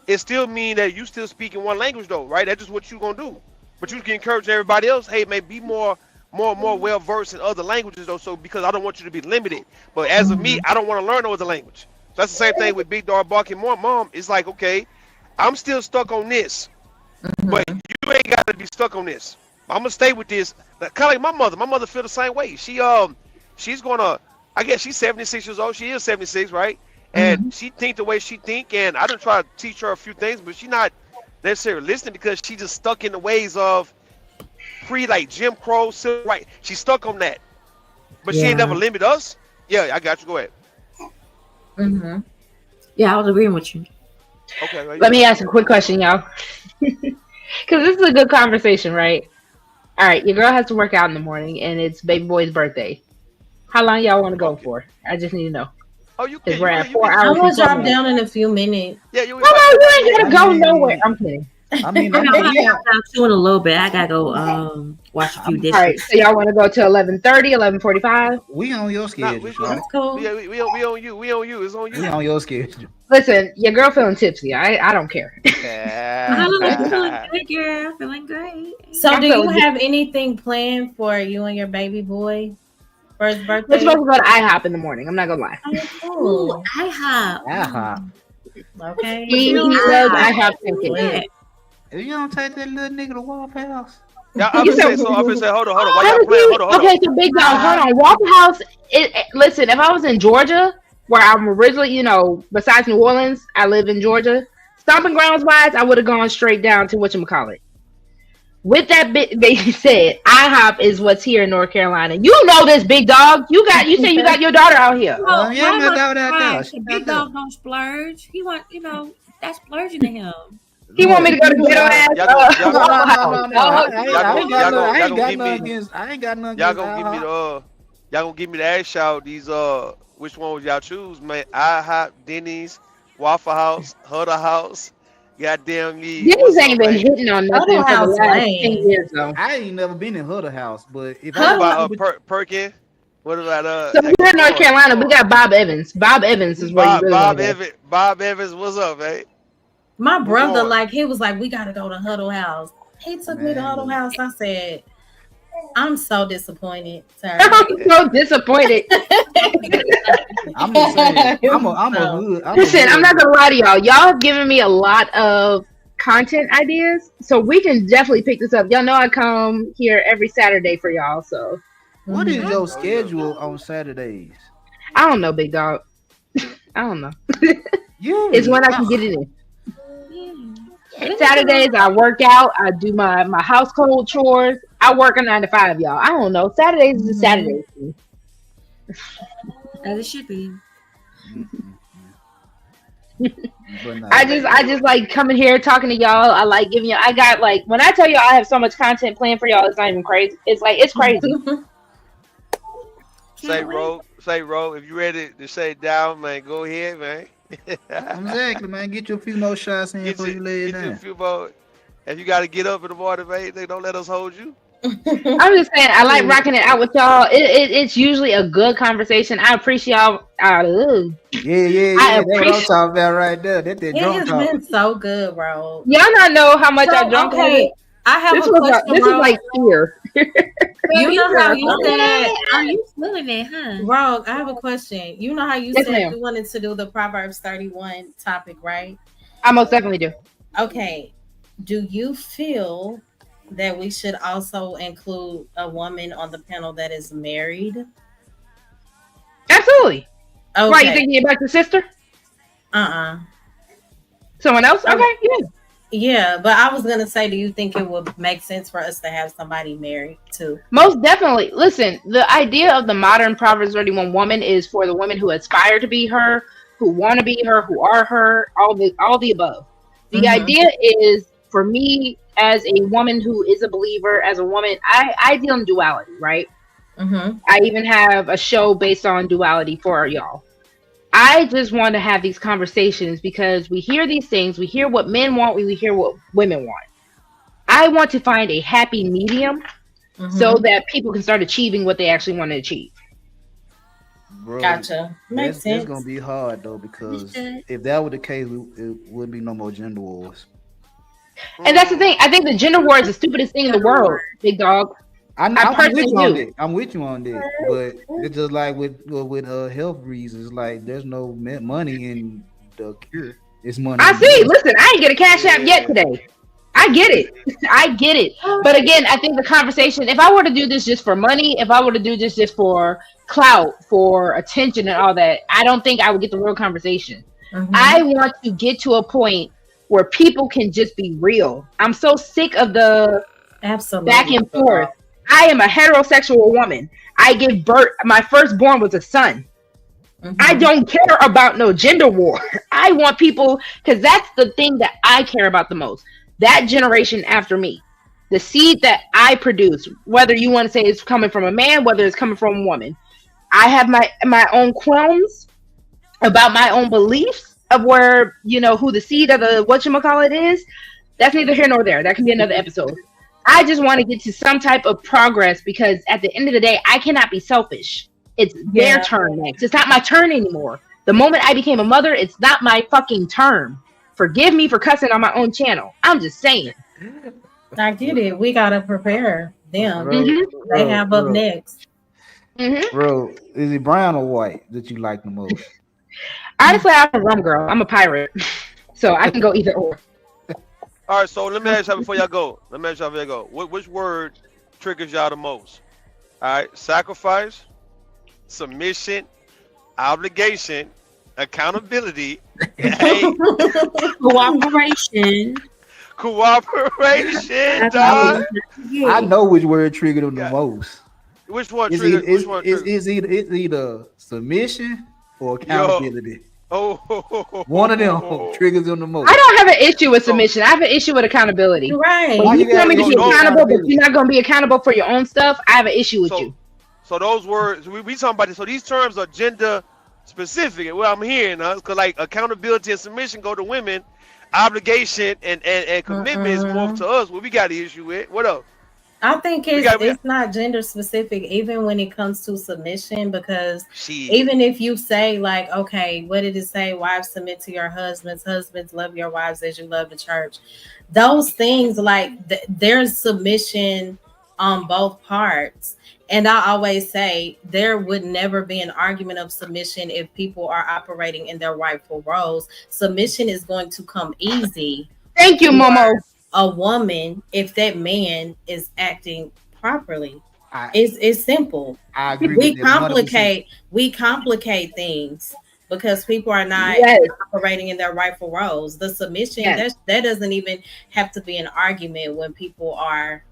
It still mean that you still speaking one language though, right? That's just what you gonna do. But you can encourage everybody else, hey man, be more well versed in other languages though. So because I don't want you to be limited. But as of me, I don't want to learn no other language. So that's the same thing with Big Dog barking more mom. It's like, okay, I'm still stuck on this, but you ain't got to be stuck on this. I'm gonna stay with this. Kind of like my mother. My mother feel the same way. She's gonna. I guess she's 76 years old. She is 76, right? And she think the way she think. And I done try to teach her a few things, but she not necessarily listening because she just stuck in the ways of like Jim Crow, civil right. She's stuck on that, but she ain't never limit us. Yeah, I got you. Go ahead. Yeah, I was agreeing with you. Okay. Right. Let me ask a quick question, y'all. Because this is a good conversation, right? All right, your girl has to work out in the morning, and it's baby boy's birthday. How long y'all want to go for? I just need to know. Oh, you Because can. we're You at can, 4 you can, hours. I'm gonna and 12 drop minutes. down in a few minutes. yeah, you. No, you ain't gotta I go mean, nowhere. I'm kidding. I mean, I'm we gonna got, down too in a little bit. I gotta go wash a few All right, dishes. so y'all want to go to 11:30, 11:45? we on your Nah, schedule, we Sean. That's cool. Yeah, we on you. We on you. It's on We you. on your schedule. Listen, your girl feeling tipsy. I don't care. I'm feeling good, girl. Feeling great. So I'm do you feeling have anything planned for you and your baby boy for his We're birthday? supposed to go to IHOP in the morning. I'm not gonna lie. Ooh, Oh, IHOP. IHOP. okay. He you loves IHOP? IHOP pancakes. Yeah. If you don't take that little nigga to Waffle House, Yeah, I'm You gonna said, say so. I'm gonna say, hold on. Why how y'all does playing? he? Hold on. Okay, so big dog, hold on. Waffle House. Listen, if I was in Georgia, where I'm originally, besides New Orleans, I live in Georgia. Stomping grounds wise, I would have gone straight down to whatchamacallit. With that bit, they said IHOP is what's here in North Carolina. You know this, big dog. You say you got your daughter out here. Well, yeah, why my am I daughter out there. surprised? She The out big there. dog don't splurge. He want, that's splurging to him. He want me to go to ghetto ass Y'all No, Waffle no, no, House. no, no. I ain't got gonna nothing give me against. I ain't got nothing y'all against gonna give me IHOP. the y'all gonna give me the ass shout these which one would y'all choose, man? IHOP, Denny's, Waffle House, Huddle House. Goddamn me. Niggas What's ain't up, been man? hitting on nothing Huddle for the House last lame. 10 years though. I ain't never been in Huddle House, but if What I Huddle about would, Perkin? What about So we're in North Lord? Carolina. We got Bob Evans. Bob Evans is where you really want to go. Bob Evans, what's up, man? My We're brother, going. he was like, we gotta go to Huddle House. He took me to Huddle man, House. I said, I'm so disappointed, sir. I'm so disappointed. I'm just saying, I'm a hood. Listen, I'm not gonna lie to y'all. Y'all have given me a lot of content ideas, so we can definitely pick this up. Y'all know I come here every Saturday for y'all, so What is your Oh, yeah. schedule on Saturdays? I don't know, big dog. I don't know. You, It's when I can get it in. Saturdays I work out. I do my household chores. I work a 9 to 5, y'all. I don't know. Saturdays is a Saturday for me. As it should be. But nah, I just like coming here talking to y'all. I like giving y'all. I got like when I tell y'all I have so much content planned for y'all, it's not even crazy. It's like it's crazy. Say Rogue. If you ready to say it down, man, go ahead, man. exactly, man. Get you a few more shots in before you lay it Get you a down. few more. If you got to get up in the morning, man, they don't let us hold you. I'm just saying I like rocking it out with y'all. It's usually a good conversation. I appreciate y'all. Yeah. I That's what I'm appreciate talking about right there. That It drunk has talk. been so good, bro. y'all not know how much I So, drunk. okay, I have This a was question, this is bro. like fear. You know how you Okay. said, Are you feeling it, huh? Rogue, I have a question. You know how you Yes, said ma'am. we wanted to do the Proverbs 31 topic, right? I most definitely do. Okay. Do you feel that we should also include a woman on the panel that is married? Absolutely. Okay. Why you thinking about your sister? Someone else? Okay. Okay, yeah. Yeah, but I was gonna say, do you think it would make sense for us to have somebody married too? Most definitely. Listen, the idea of the modern Proverbs 31 woman is for the women who aspire to be her, who want to be her, who are her, all the above. The idea is for me as a woman who is a believer, as a woman, I deal in duality, right? I even have a show based on duality for y'all. I just want to have these conversations because we hear these things, we hear what men want, we hear what women want. I want to find a happy medium so that people can start achieving what they actually want to achieve. Bro, Gotcha. Makes sense. It's gonna be hard though because if that were the case, it would be no more gender wars. And that's the thing. I think the gender war is the stupidest thing in the world, big dog. I'm personally with you on do. that. I'm with you on that. But it's just like with health reasons, like there's no money in the cure. It's money. I see. Listen, I ain't get a cash app yet today. I get it. I get it. But again, I think the conversation, if I were to do this just for money, if I were to do this just for clout, for attention and all that, I don't think I would get the real conversation. I want to get to a point where people can just be real. I'm so sick of the back and forth. I am a heterosexual woman. I give birth. My firstborn was a son. I don't care about no gender war. I want people, because that's the thing that I care about the most. That generation after me, the seed that I produce, whether you want to say it's coming from a man, whether it's coming from a woman. I have my own qualms about my own beliefs of where, who the seed of the whatchamacallit is. That's neither here nor there. That can be another episode. I just want to get to some type of progress because at the end of the day, I cannot be selfish. It's their turn next. It's not my turn anymore. The moment I became a mother, it's not my fucking turn. Forgive me for cussing on my own channel. I'm just saying. I get it. We gotta prepare them. Bro, They have up next. Bro, is it brown or white that you like the most? Honestly, I'm a rum girl. I'm a pirate. So I can go either or. All right, so let me ask you before y'all go. Which word triggers y'all the most? All right, sacrifice, submission, obligation, accountability, Cooperation. Cooperation, dog. I know which word triggered them the most. Which one It's triggered? it's either submission or accountability. Oh, one of them triggers them the most. I don't have an issue with submission. I have an issue with accountability. Right. When you tell me to be accountable, but you're not going to be accountable for your own stuff, I have an issue with you. So those words we talking about. So these terms are gender specific. Well, I'm hearing us because like accountability and submission go to women. Obligation and commitment is more to us. What we got the issue with? What else? I think We got it's not gender specific, even when it comes to submission, because shit. even if you say like, okay, what did it say? Wives submit to your husbands, husbands love your wives as you love the church. Those things, like there's submission on both parts. And I always say there would never be an argument of submission if people are operating in their rightful roles. Submission is going to come easy. Thank you, Momo. A woman, if that man is acting properly, it's simple. I agree. We complicate things because people are not operating in their rightful roles. The submission that doesn't even have to be an argument when people are,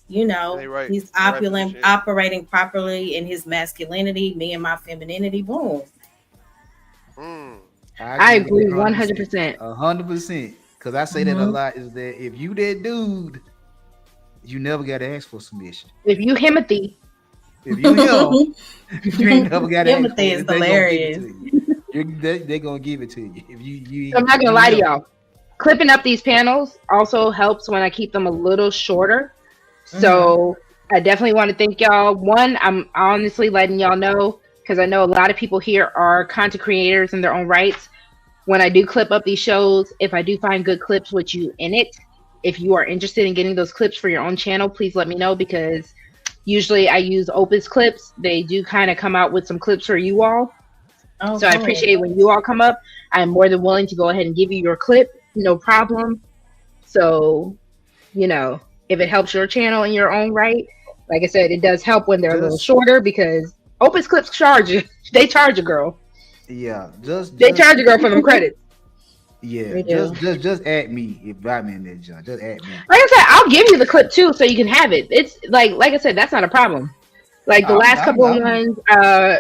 he's operating properly in his masculinity, me and my femininity. Boom. I agree 100%. 100%. Because I say that a lot, is that if you that dude, you never got to ask for submission. If you Himothy. If you him, you ain't never got to ask for it. Himothy is hilarious. They're going to give it to you. If you I'm not going to lie to y'all. Clipping up these panels also helps when I keep them a little shorter. So I definitely want to thank y'all. One, I'm honestly letting y'all know, because I know a lot of people here are content creators in their own rights. When I do clip up these shows, if I do find good clips with you in it, if you are interested in getting those clips for your own channel, please let me know, because usually I use Opus clips. They do kind of come out with some clips for you all. So I appreciate when you all come up. I'm more than willing to go ahead and give you your clip. No problem. So, if it helps your channel in your own right, like I said, it does help when they're a little shorter, because Opus clips charge you. They charge a girl. Yeah, they charge a girl for them credits. Yeah, just add me if I'm in that joint. Just add me. Like I said, I'll give you the clip too, so you can have it. It's like I said, that's not a problem. Like the last couple of ones,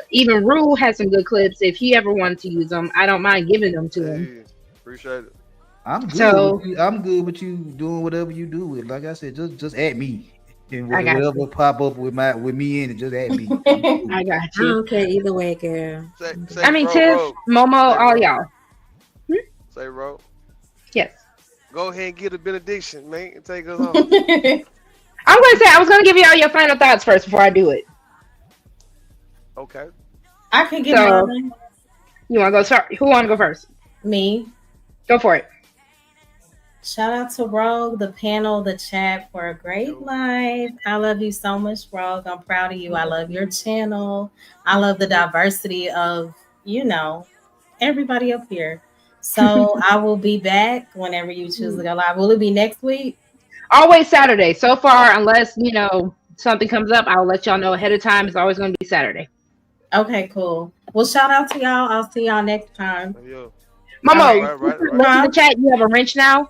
even Rue has some good clips. If he ever wanted to use them, I don't mind giving them to him. Appreciate it. I'm good. I'm good with you doing whatever you do with. Like I said, just add me. And whatever pop up with me in it, just add me. I got you. I don't care either way, girl. I mean, Tiff, Momo, all y'all. Say, Ro. Yes. Go ahead and get a benediction, man, and take us home. I'm going to say, I was going to give you all your final thoughts first before I do it. Okay. I can get mine. You want to go start? Who want to go first? Me. Go for it. Shout out to Rogue, the panel, the chat for a great life. I love you so much, Rogue. I'm proud of you. I love your channel. I love the diversity of, everybody up here. So I will be back whenever you choose to go live. Will it be next week? Always Saturday. So far, unless, something comes up, I'll let y'all know ahead of time. It's always going to be Saturday. Okay, cool. Well, shout out to y'all. I'll see y'all next time. Momo, in the chat, you have a wrench now.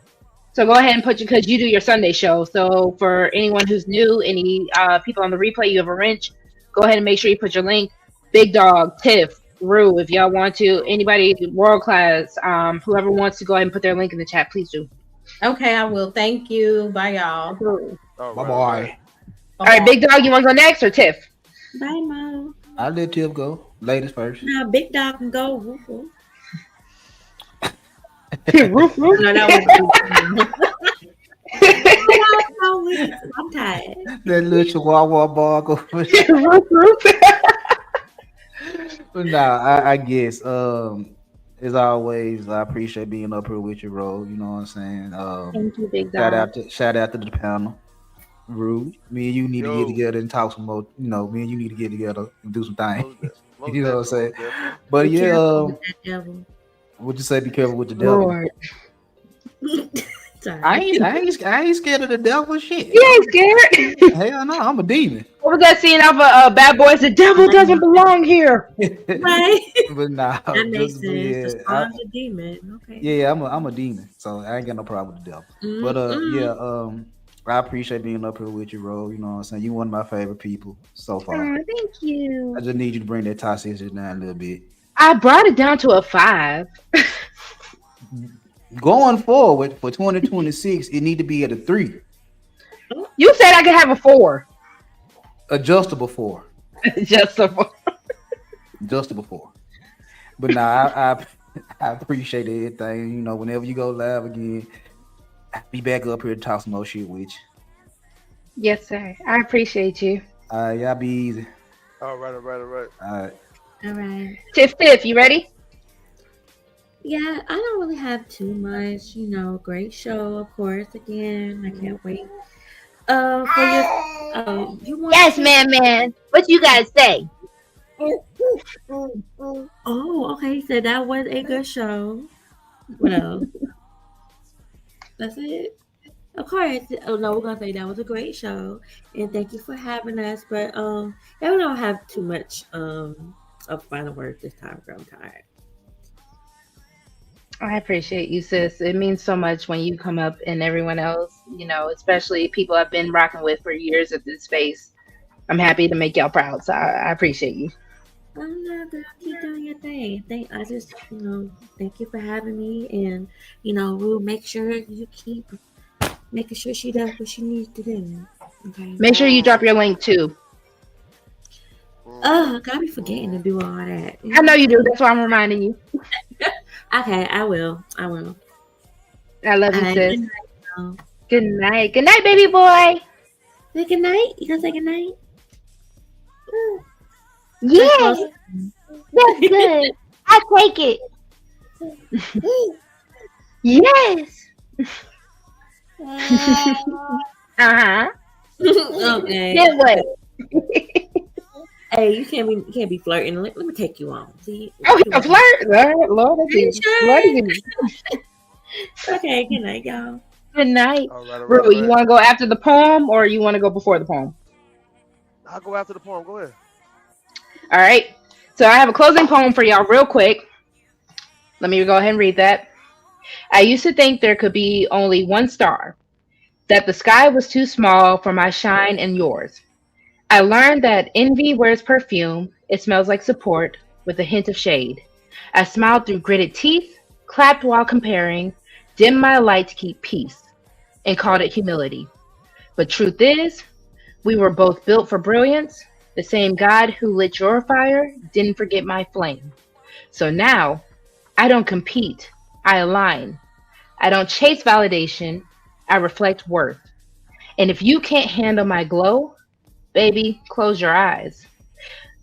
So go ahead and put because you do your Sunday show. So for anyone who's new, any people on the replay, you have a wrench. Go ahead and make sure you put your link. Big Dog, Tiff, Rue, if y'all want to, anybody world class, whoever wants to go ahead and put their link in the chat, please do. Okay, I will. Thank you. Bye, y'all. Bye-bye. All right, Big Dog, you want to go next or Tiff? Bye, Mom. I'll let Tiff go. Ladies first. No, Big Dog can go. Woof, woof. Roof, roof. No, that was I'm tired. That little chihuahua ball over there. Roof, roof. But nah, I guess as always, I appreciate being up here with you, Ro. You know what I'm saying? Thank you, Big Dog. Shout out to the panel. Rue, me and you need to get together and talk some more. Me and you need to get together and do some things. You know what I'm saying? But would you say be careful with the devil? I ain't scared of the devil. Shit. You ain't scared? Hell no, I'm a demon. What was that scene of Bad Boys? The devil doesn't belong here. Right. But nah, that makes sense. I'm a demon. Okay. Yeah, I'm a demon, so I ain't got no problem with the devil. But I appreciate being up here with you, Ro. You know what I'm saying? You one of my favorite people so far. Oh, thank you. I just need you to bring that toxicity down a little bit. I brought it down to a 5. Going forward for 2026, it need to be at a 3. You said I could have a 4. Adjustable 4. Adjustable 4. But nah, I appreciate everything. You know, whenever you go live again, I'll be back up here to talk some more shit with you. Yes, sir. I appreciate you. Y'all be easy. All right, all right, all right. All right. All right. Tiff, you ready? Yeah, I don't really have too much. Great show, of course. Again, I can't wait. For your you want Yes, to? man. What you guys say? Oh, okay. So that was a good show. What else? That's it. Of course. Oh no, we're gonna say that was a great show, and thank you for having us. But yeah, we don't have too much of final words this time. Girl, I'm tired. I appreciate you, sis. It means so much when you come up and everyone else, especially people I've been rocking with for years at this space. I'm happy to make y'all proud. So I appreciate you. Oh no, girl, keep doing your thing. I just, thank you for having me, and we'll make sure you keep making sure she does what she needs to do. Okay. Make sure you drop your link too. Oh, I gotta be forgetting to do all that. I know you do. That's why I'm reminding you. Okay, I will. I will. I love you, All right, sis. good night, y'all. Good night. Good night, baby boy. Say good night. You gonna say good night? Yeah, that's good. I take it. Yes. Uh-huh. Okay. Then what? Hey, you can't be flirting. Let me take you on. See? Oh, he a flirt. Lord, that's Sure. flirty. Okay, good night, y'all. Good night. All right, all right, Rue, all you right. want to go after the poem or you want to go before the poem? I'll go after the poem. Go ahead. All right. So I have a closing poem for y'all real quick. Let me go ahead and read that. I used to think there could be only one star, that the sky was too small for my shine and yours. I learned that envy wears perfume. It smells like support with a hint of shade. I smiled through gritted teeth, clapped while comparing, dimmed my light to keep peace, and called it humility. But truth is, we were both built for brilliance. The same God who lit your fire didn't forget my flame. So now, I don't compete, I align. I don't chase validation, I reflect worth. And if you can't handle my glow, baby, close your eyes.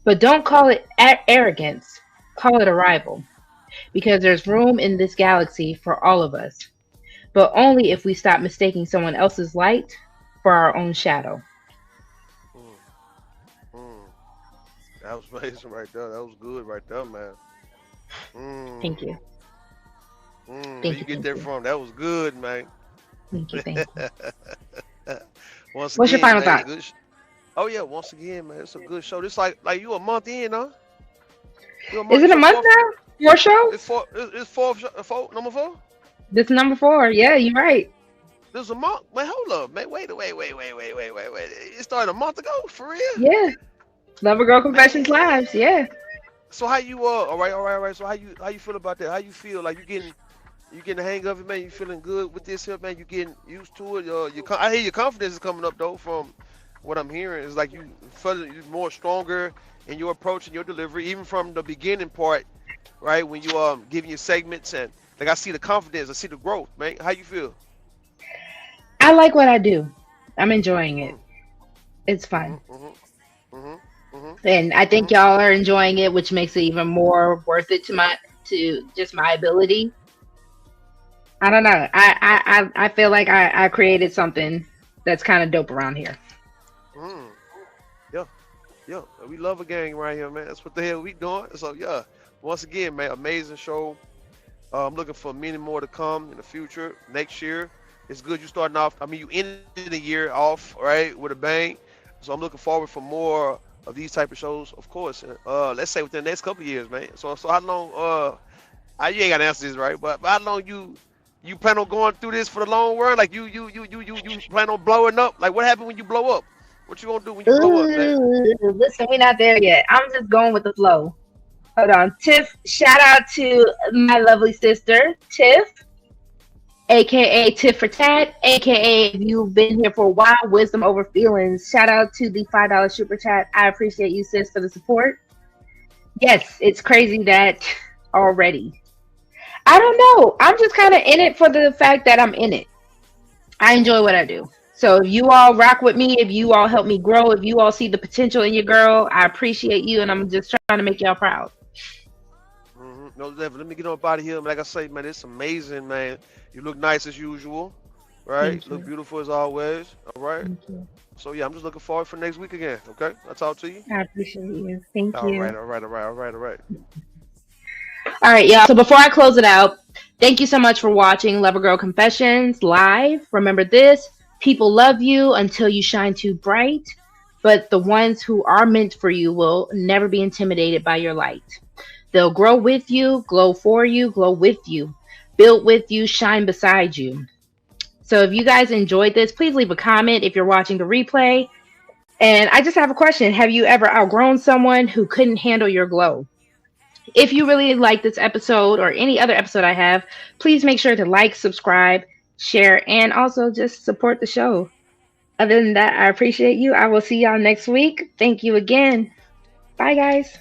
But don't call it arrogance, call it arrival. Because there's room in this galaxy for all of us. But only if we stop mistaking someone else's light for our own shadow. Mm, mm. That was amazing right there. That was good right there, man. Thank you. Where Thank you you. get Thank that you. from? That was good, man. Thank you. Thank you. Once What's your again, final man, thought? good. Oh yeah, once again, man, it's a good show. This like you a month in, huh? You a month? Is it This a your month fourth? now? 4 shows? It's four. It's four. Number four. This is number 4. Yeah, you're right. This is a month. Man, hold up, man. Wait. It started a month ago, for real, Yeah. Lover Girl man. Confessions Lives. Yeah. So how you all right. So how you feel about that? How you feel? Like you getting the hang of it, man. You feeling good with this here, man? You getting used to it? I hear your confidence is coming up though. From what I'm hearing, it's like you feel more stronger in your approach and your delivery, even from the beginning part, right? When you giving your segments and like I see the confidence, I see the growth, man. How you feel? I like what I do. I'm enjoying it. Mm, It's mhm, fun. mhm, mhm, mhm, And I think mhm. y'all are enjoying it, which makes it even more worth it to just my ability. I don't know. I feel like I created something that's kind of dope around here. Mm. Yeah, yeah. We love a gang right here, man. That's what the hell we doing. So yeah, once again, man, amazing show. I'm looking for many more to come in the future. Next year, it's good you starting off. I mean, you ended the year off right with a bang. So I'm looking forward for more of these type of shows, of course. Let's say within the next couple of years, man. So how long? You ain't got to answer this right, but how long you plan on going through this for the long run? Like you plan on blowing up? Like what happened when you blow up? What you gonna do when you blow up, man? Ooh, listen, we're not there yet. I'm just going with the flow. Hold on. Tiff, shout out to my lovely sister, Tiff, aka Tiff for Tat, aka if you've been here for a while, wisdom over feelings. Shout out to the $5 super chat. I appreciate you, sis, for the support. Yes, it's crazy that already. I don't know. I'm just kind of in it for the fact that I'm in it. I enjoy what I do. So if you all rock with me, if you all help me grow, if you all see the potential in your girl, I appreciate you, and I'm just trying to make y'all proud. No, let me get on out of here. Like I say, man, it's amazing, man. You look nice as usual, right? Thank Look you. beautiful as always. All right. Thank you. So yeah, I'm just looking forward for next week again. Okay, I'll talk to you. I appreciate you. Thank All right, you. all right, all right, all right, all right. All right, y'all. So before I close it out, thank you so much for watching Lover Girl Confessions live. Remember this: people love you until you shine too bright, but the ones who are meant for you will never be intimidated by your light. They'll grow with you, glow for you, glow with you, build with you, shine beside you. So if you guys enjoyed this, please leave a comment if you're watching the replay. And I just have a question. Have you ever outgrown someone who couldn't handle your glow? If you really like this episode or any other episode I have, please make sure to like, subscribe, share, and also just support the show. Other than that, I appreciate you. I will see y'all next week. Thank you again. Bye, guys.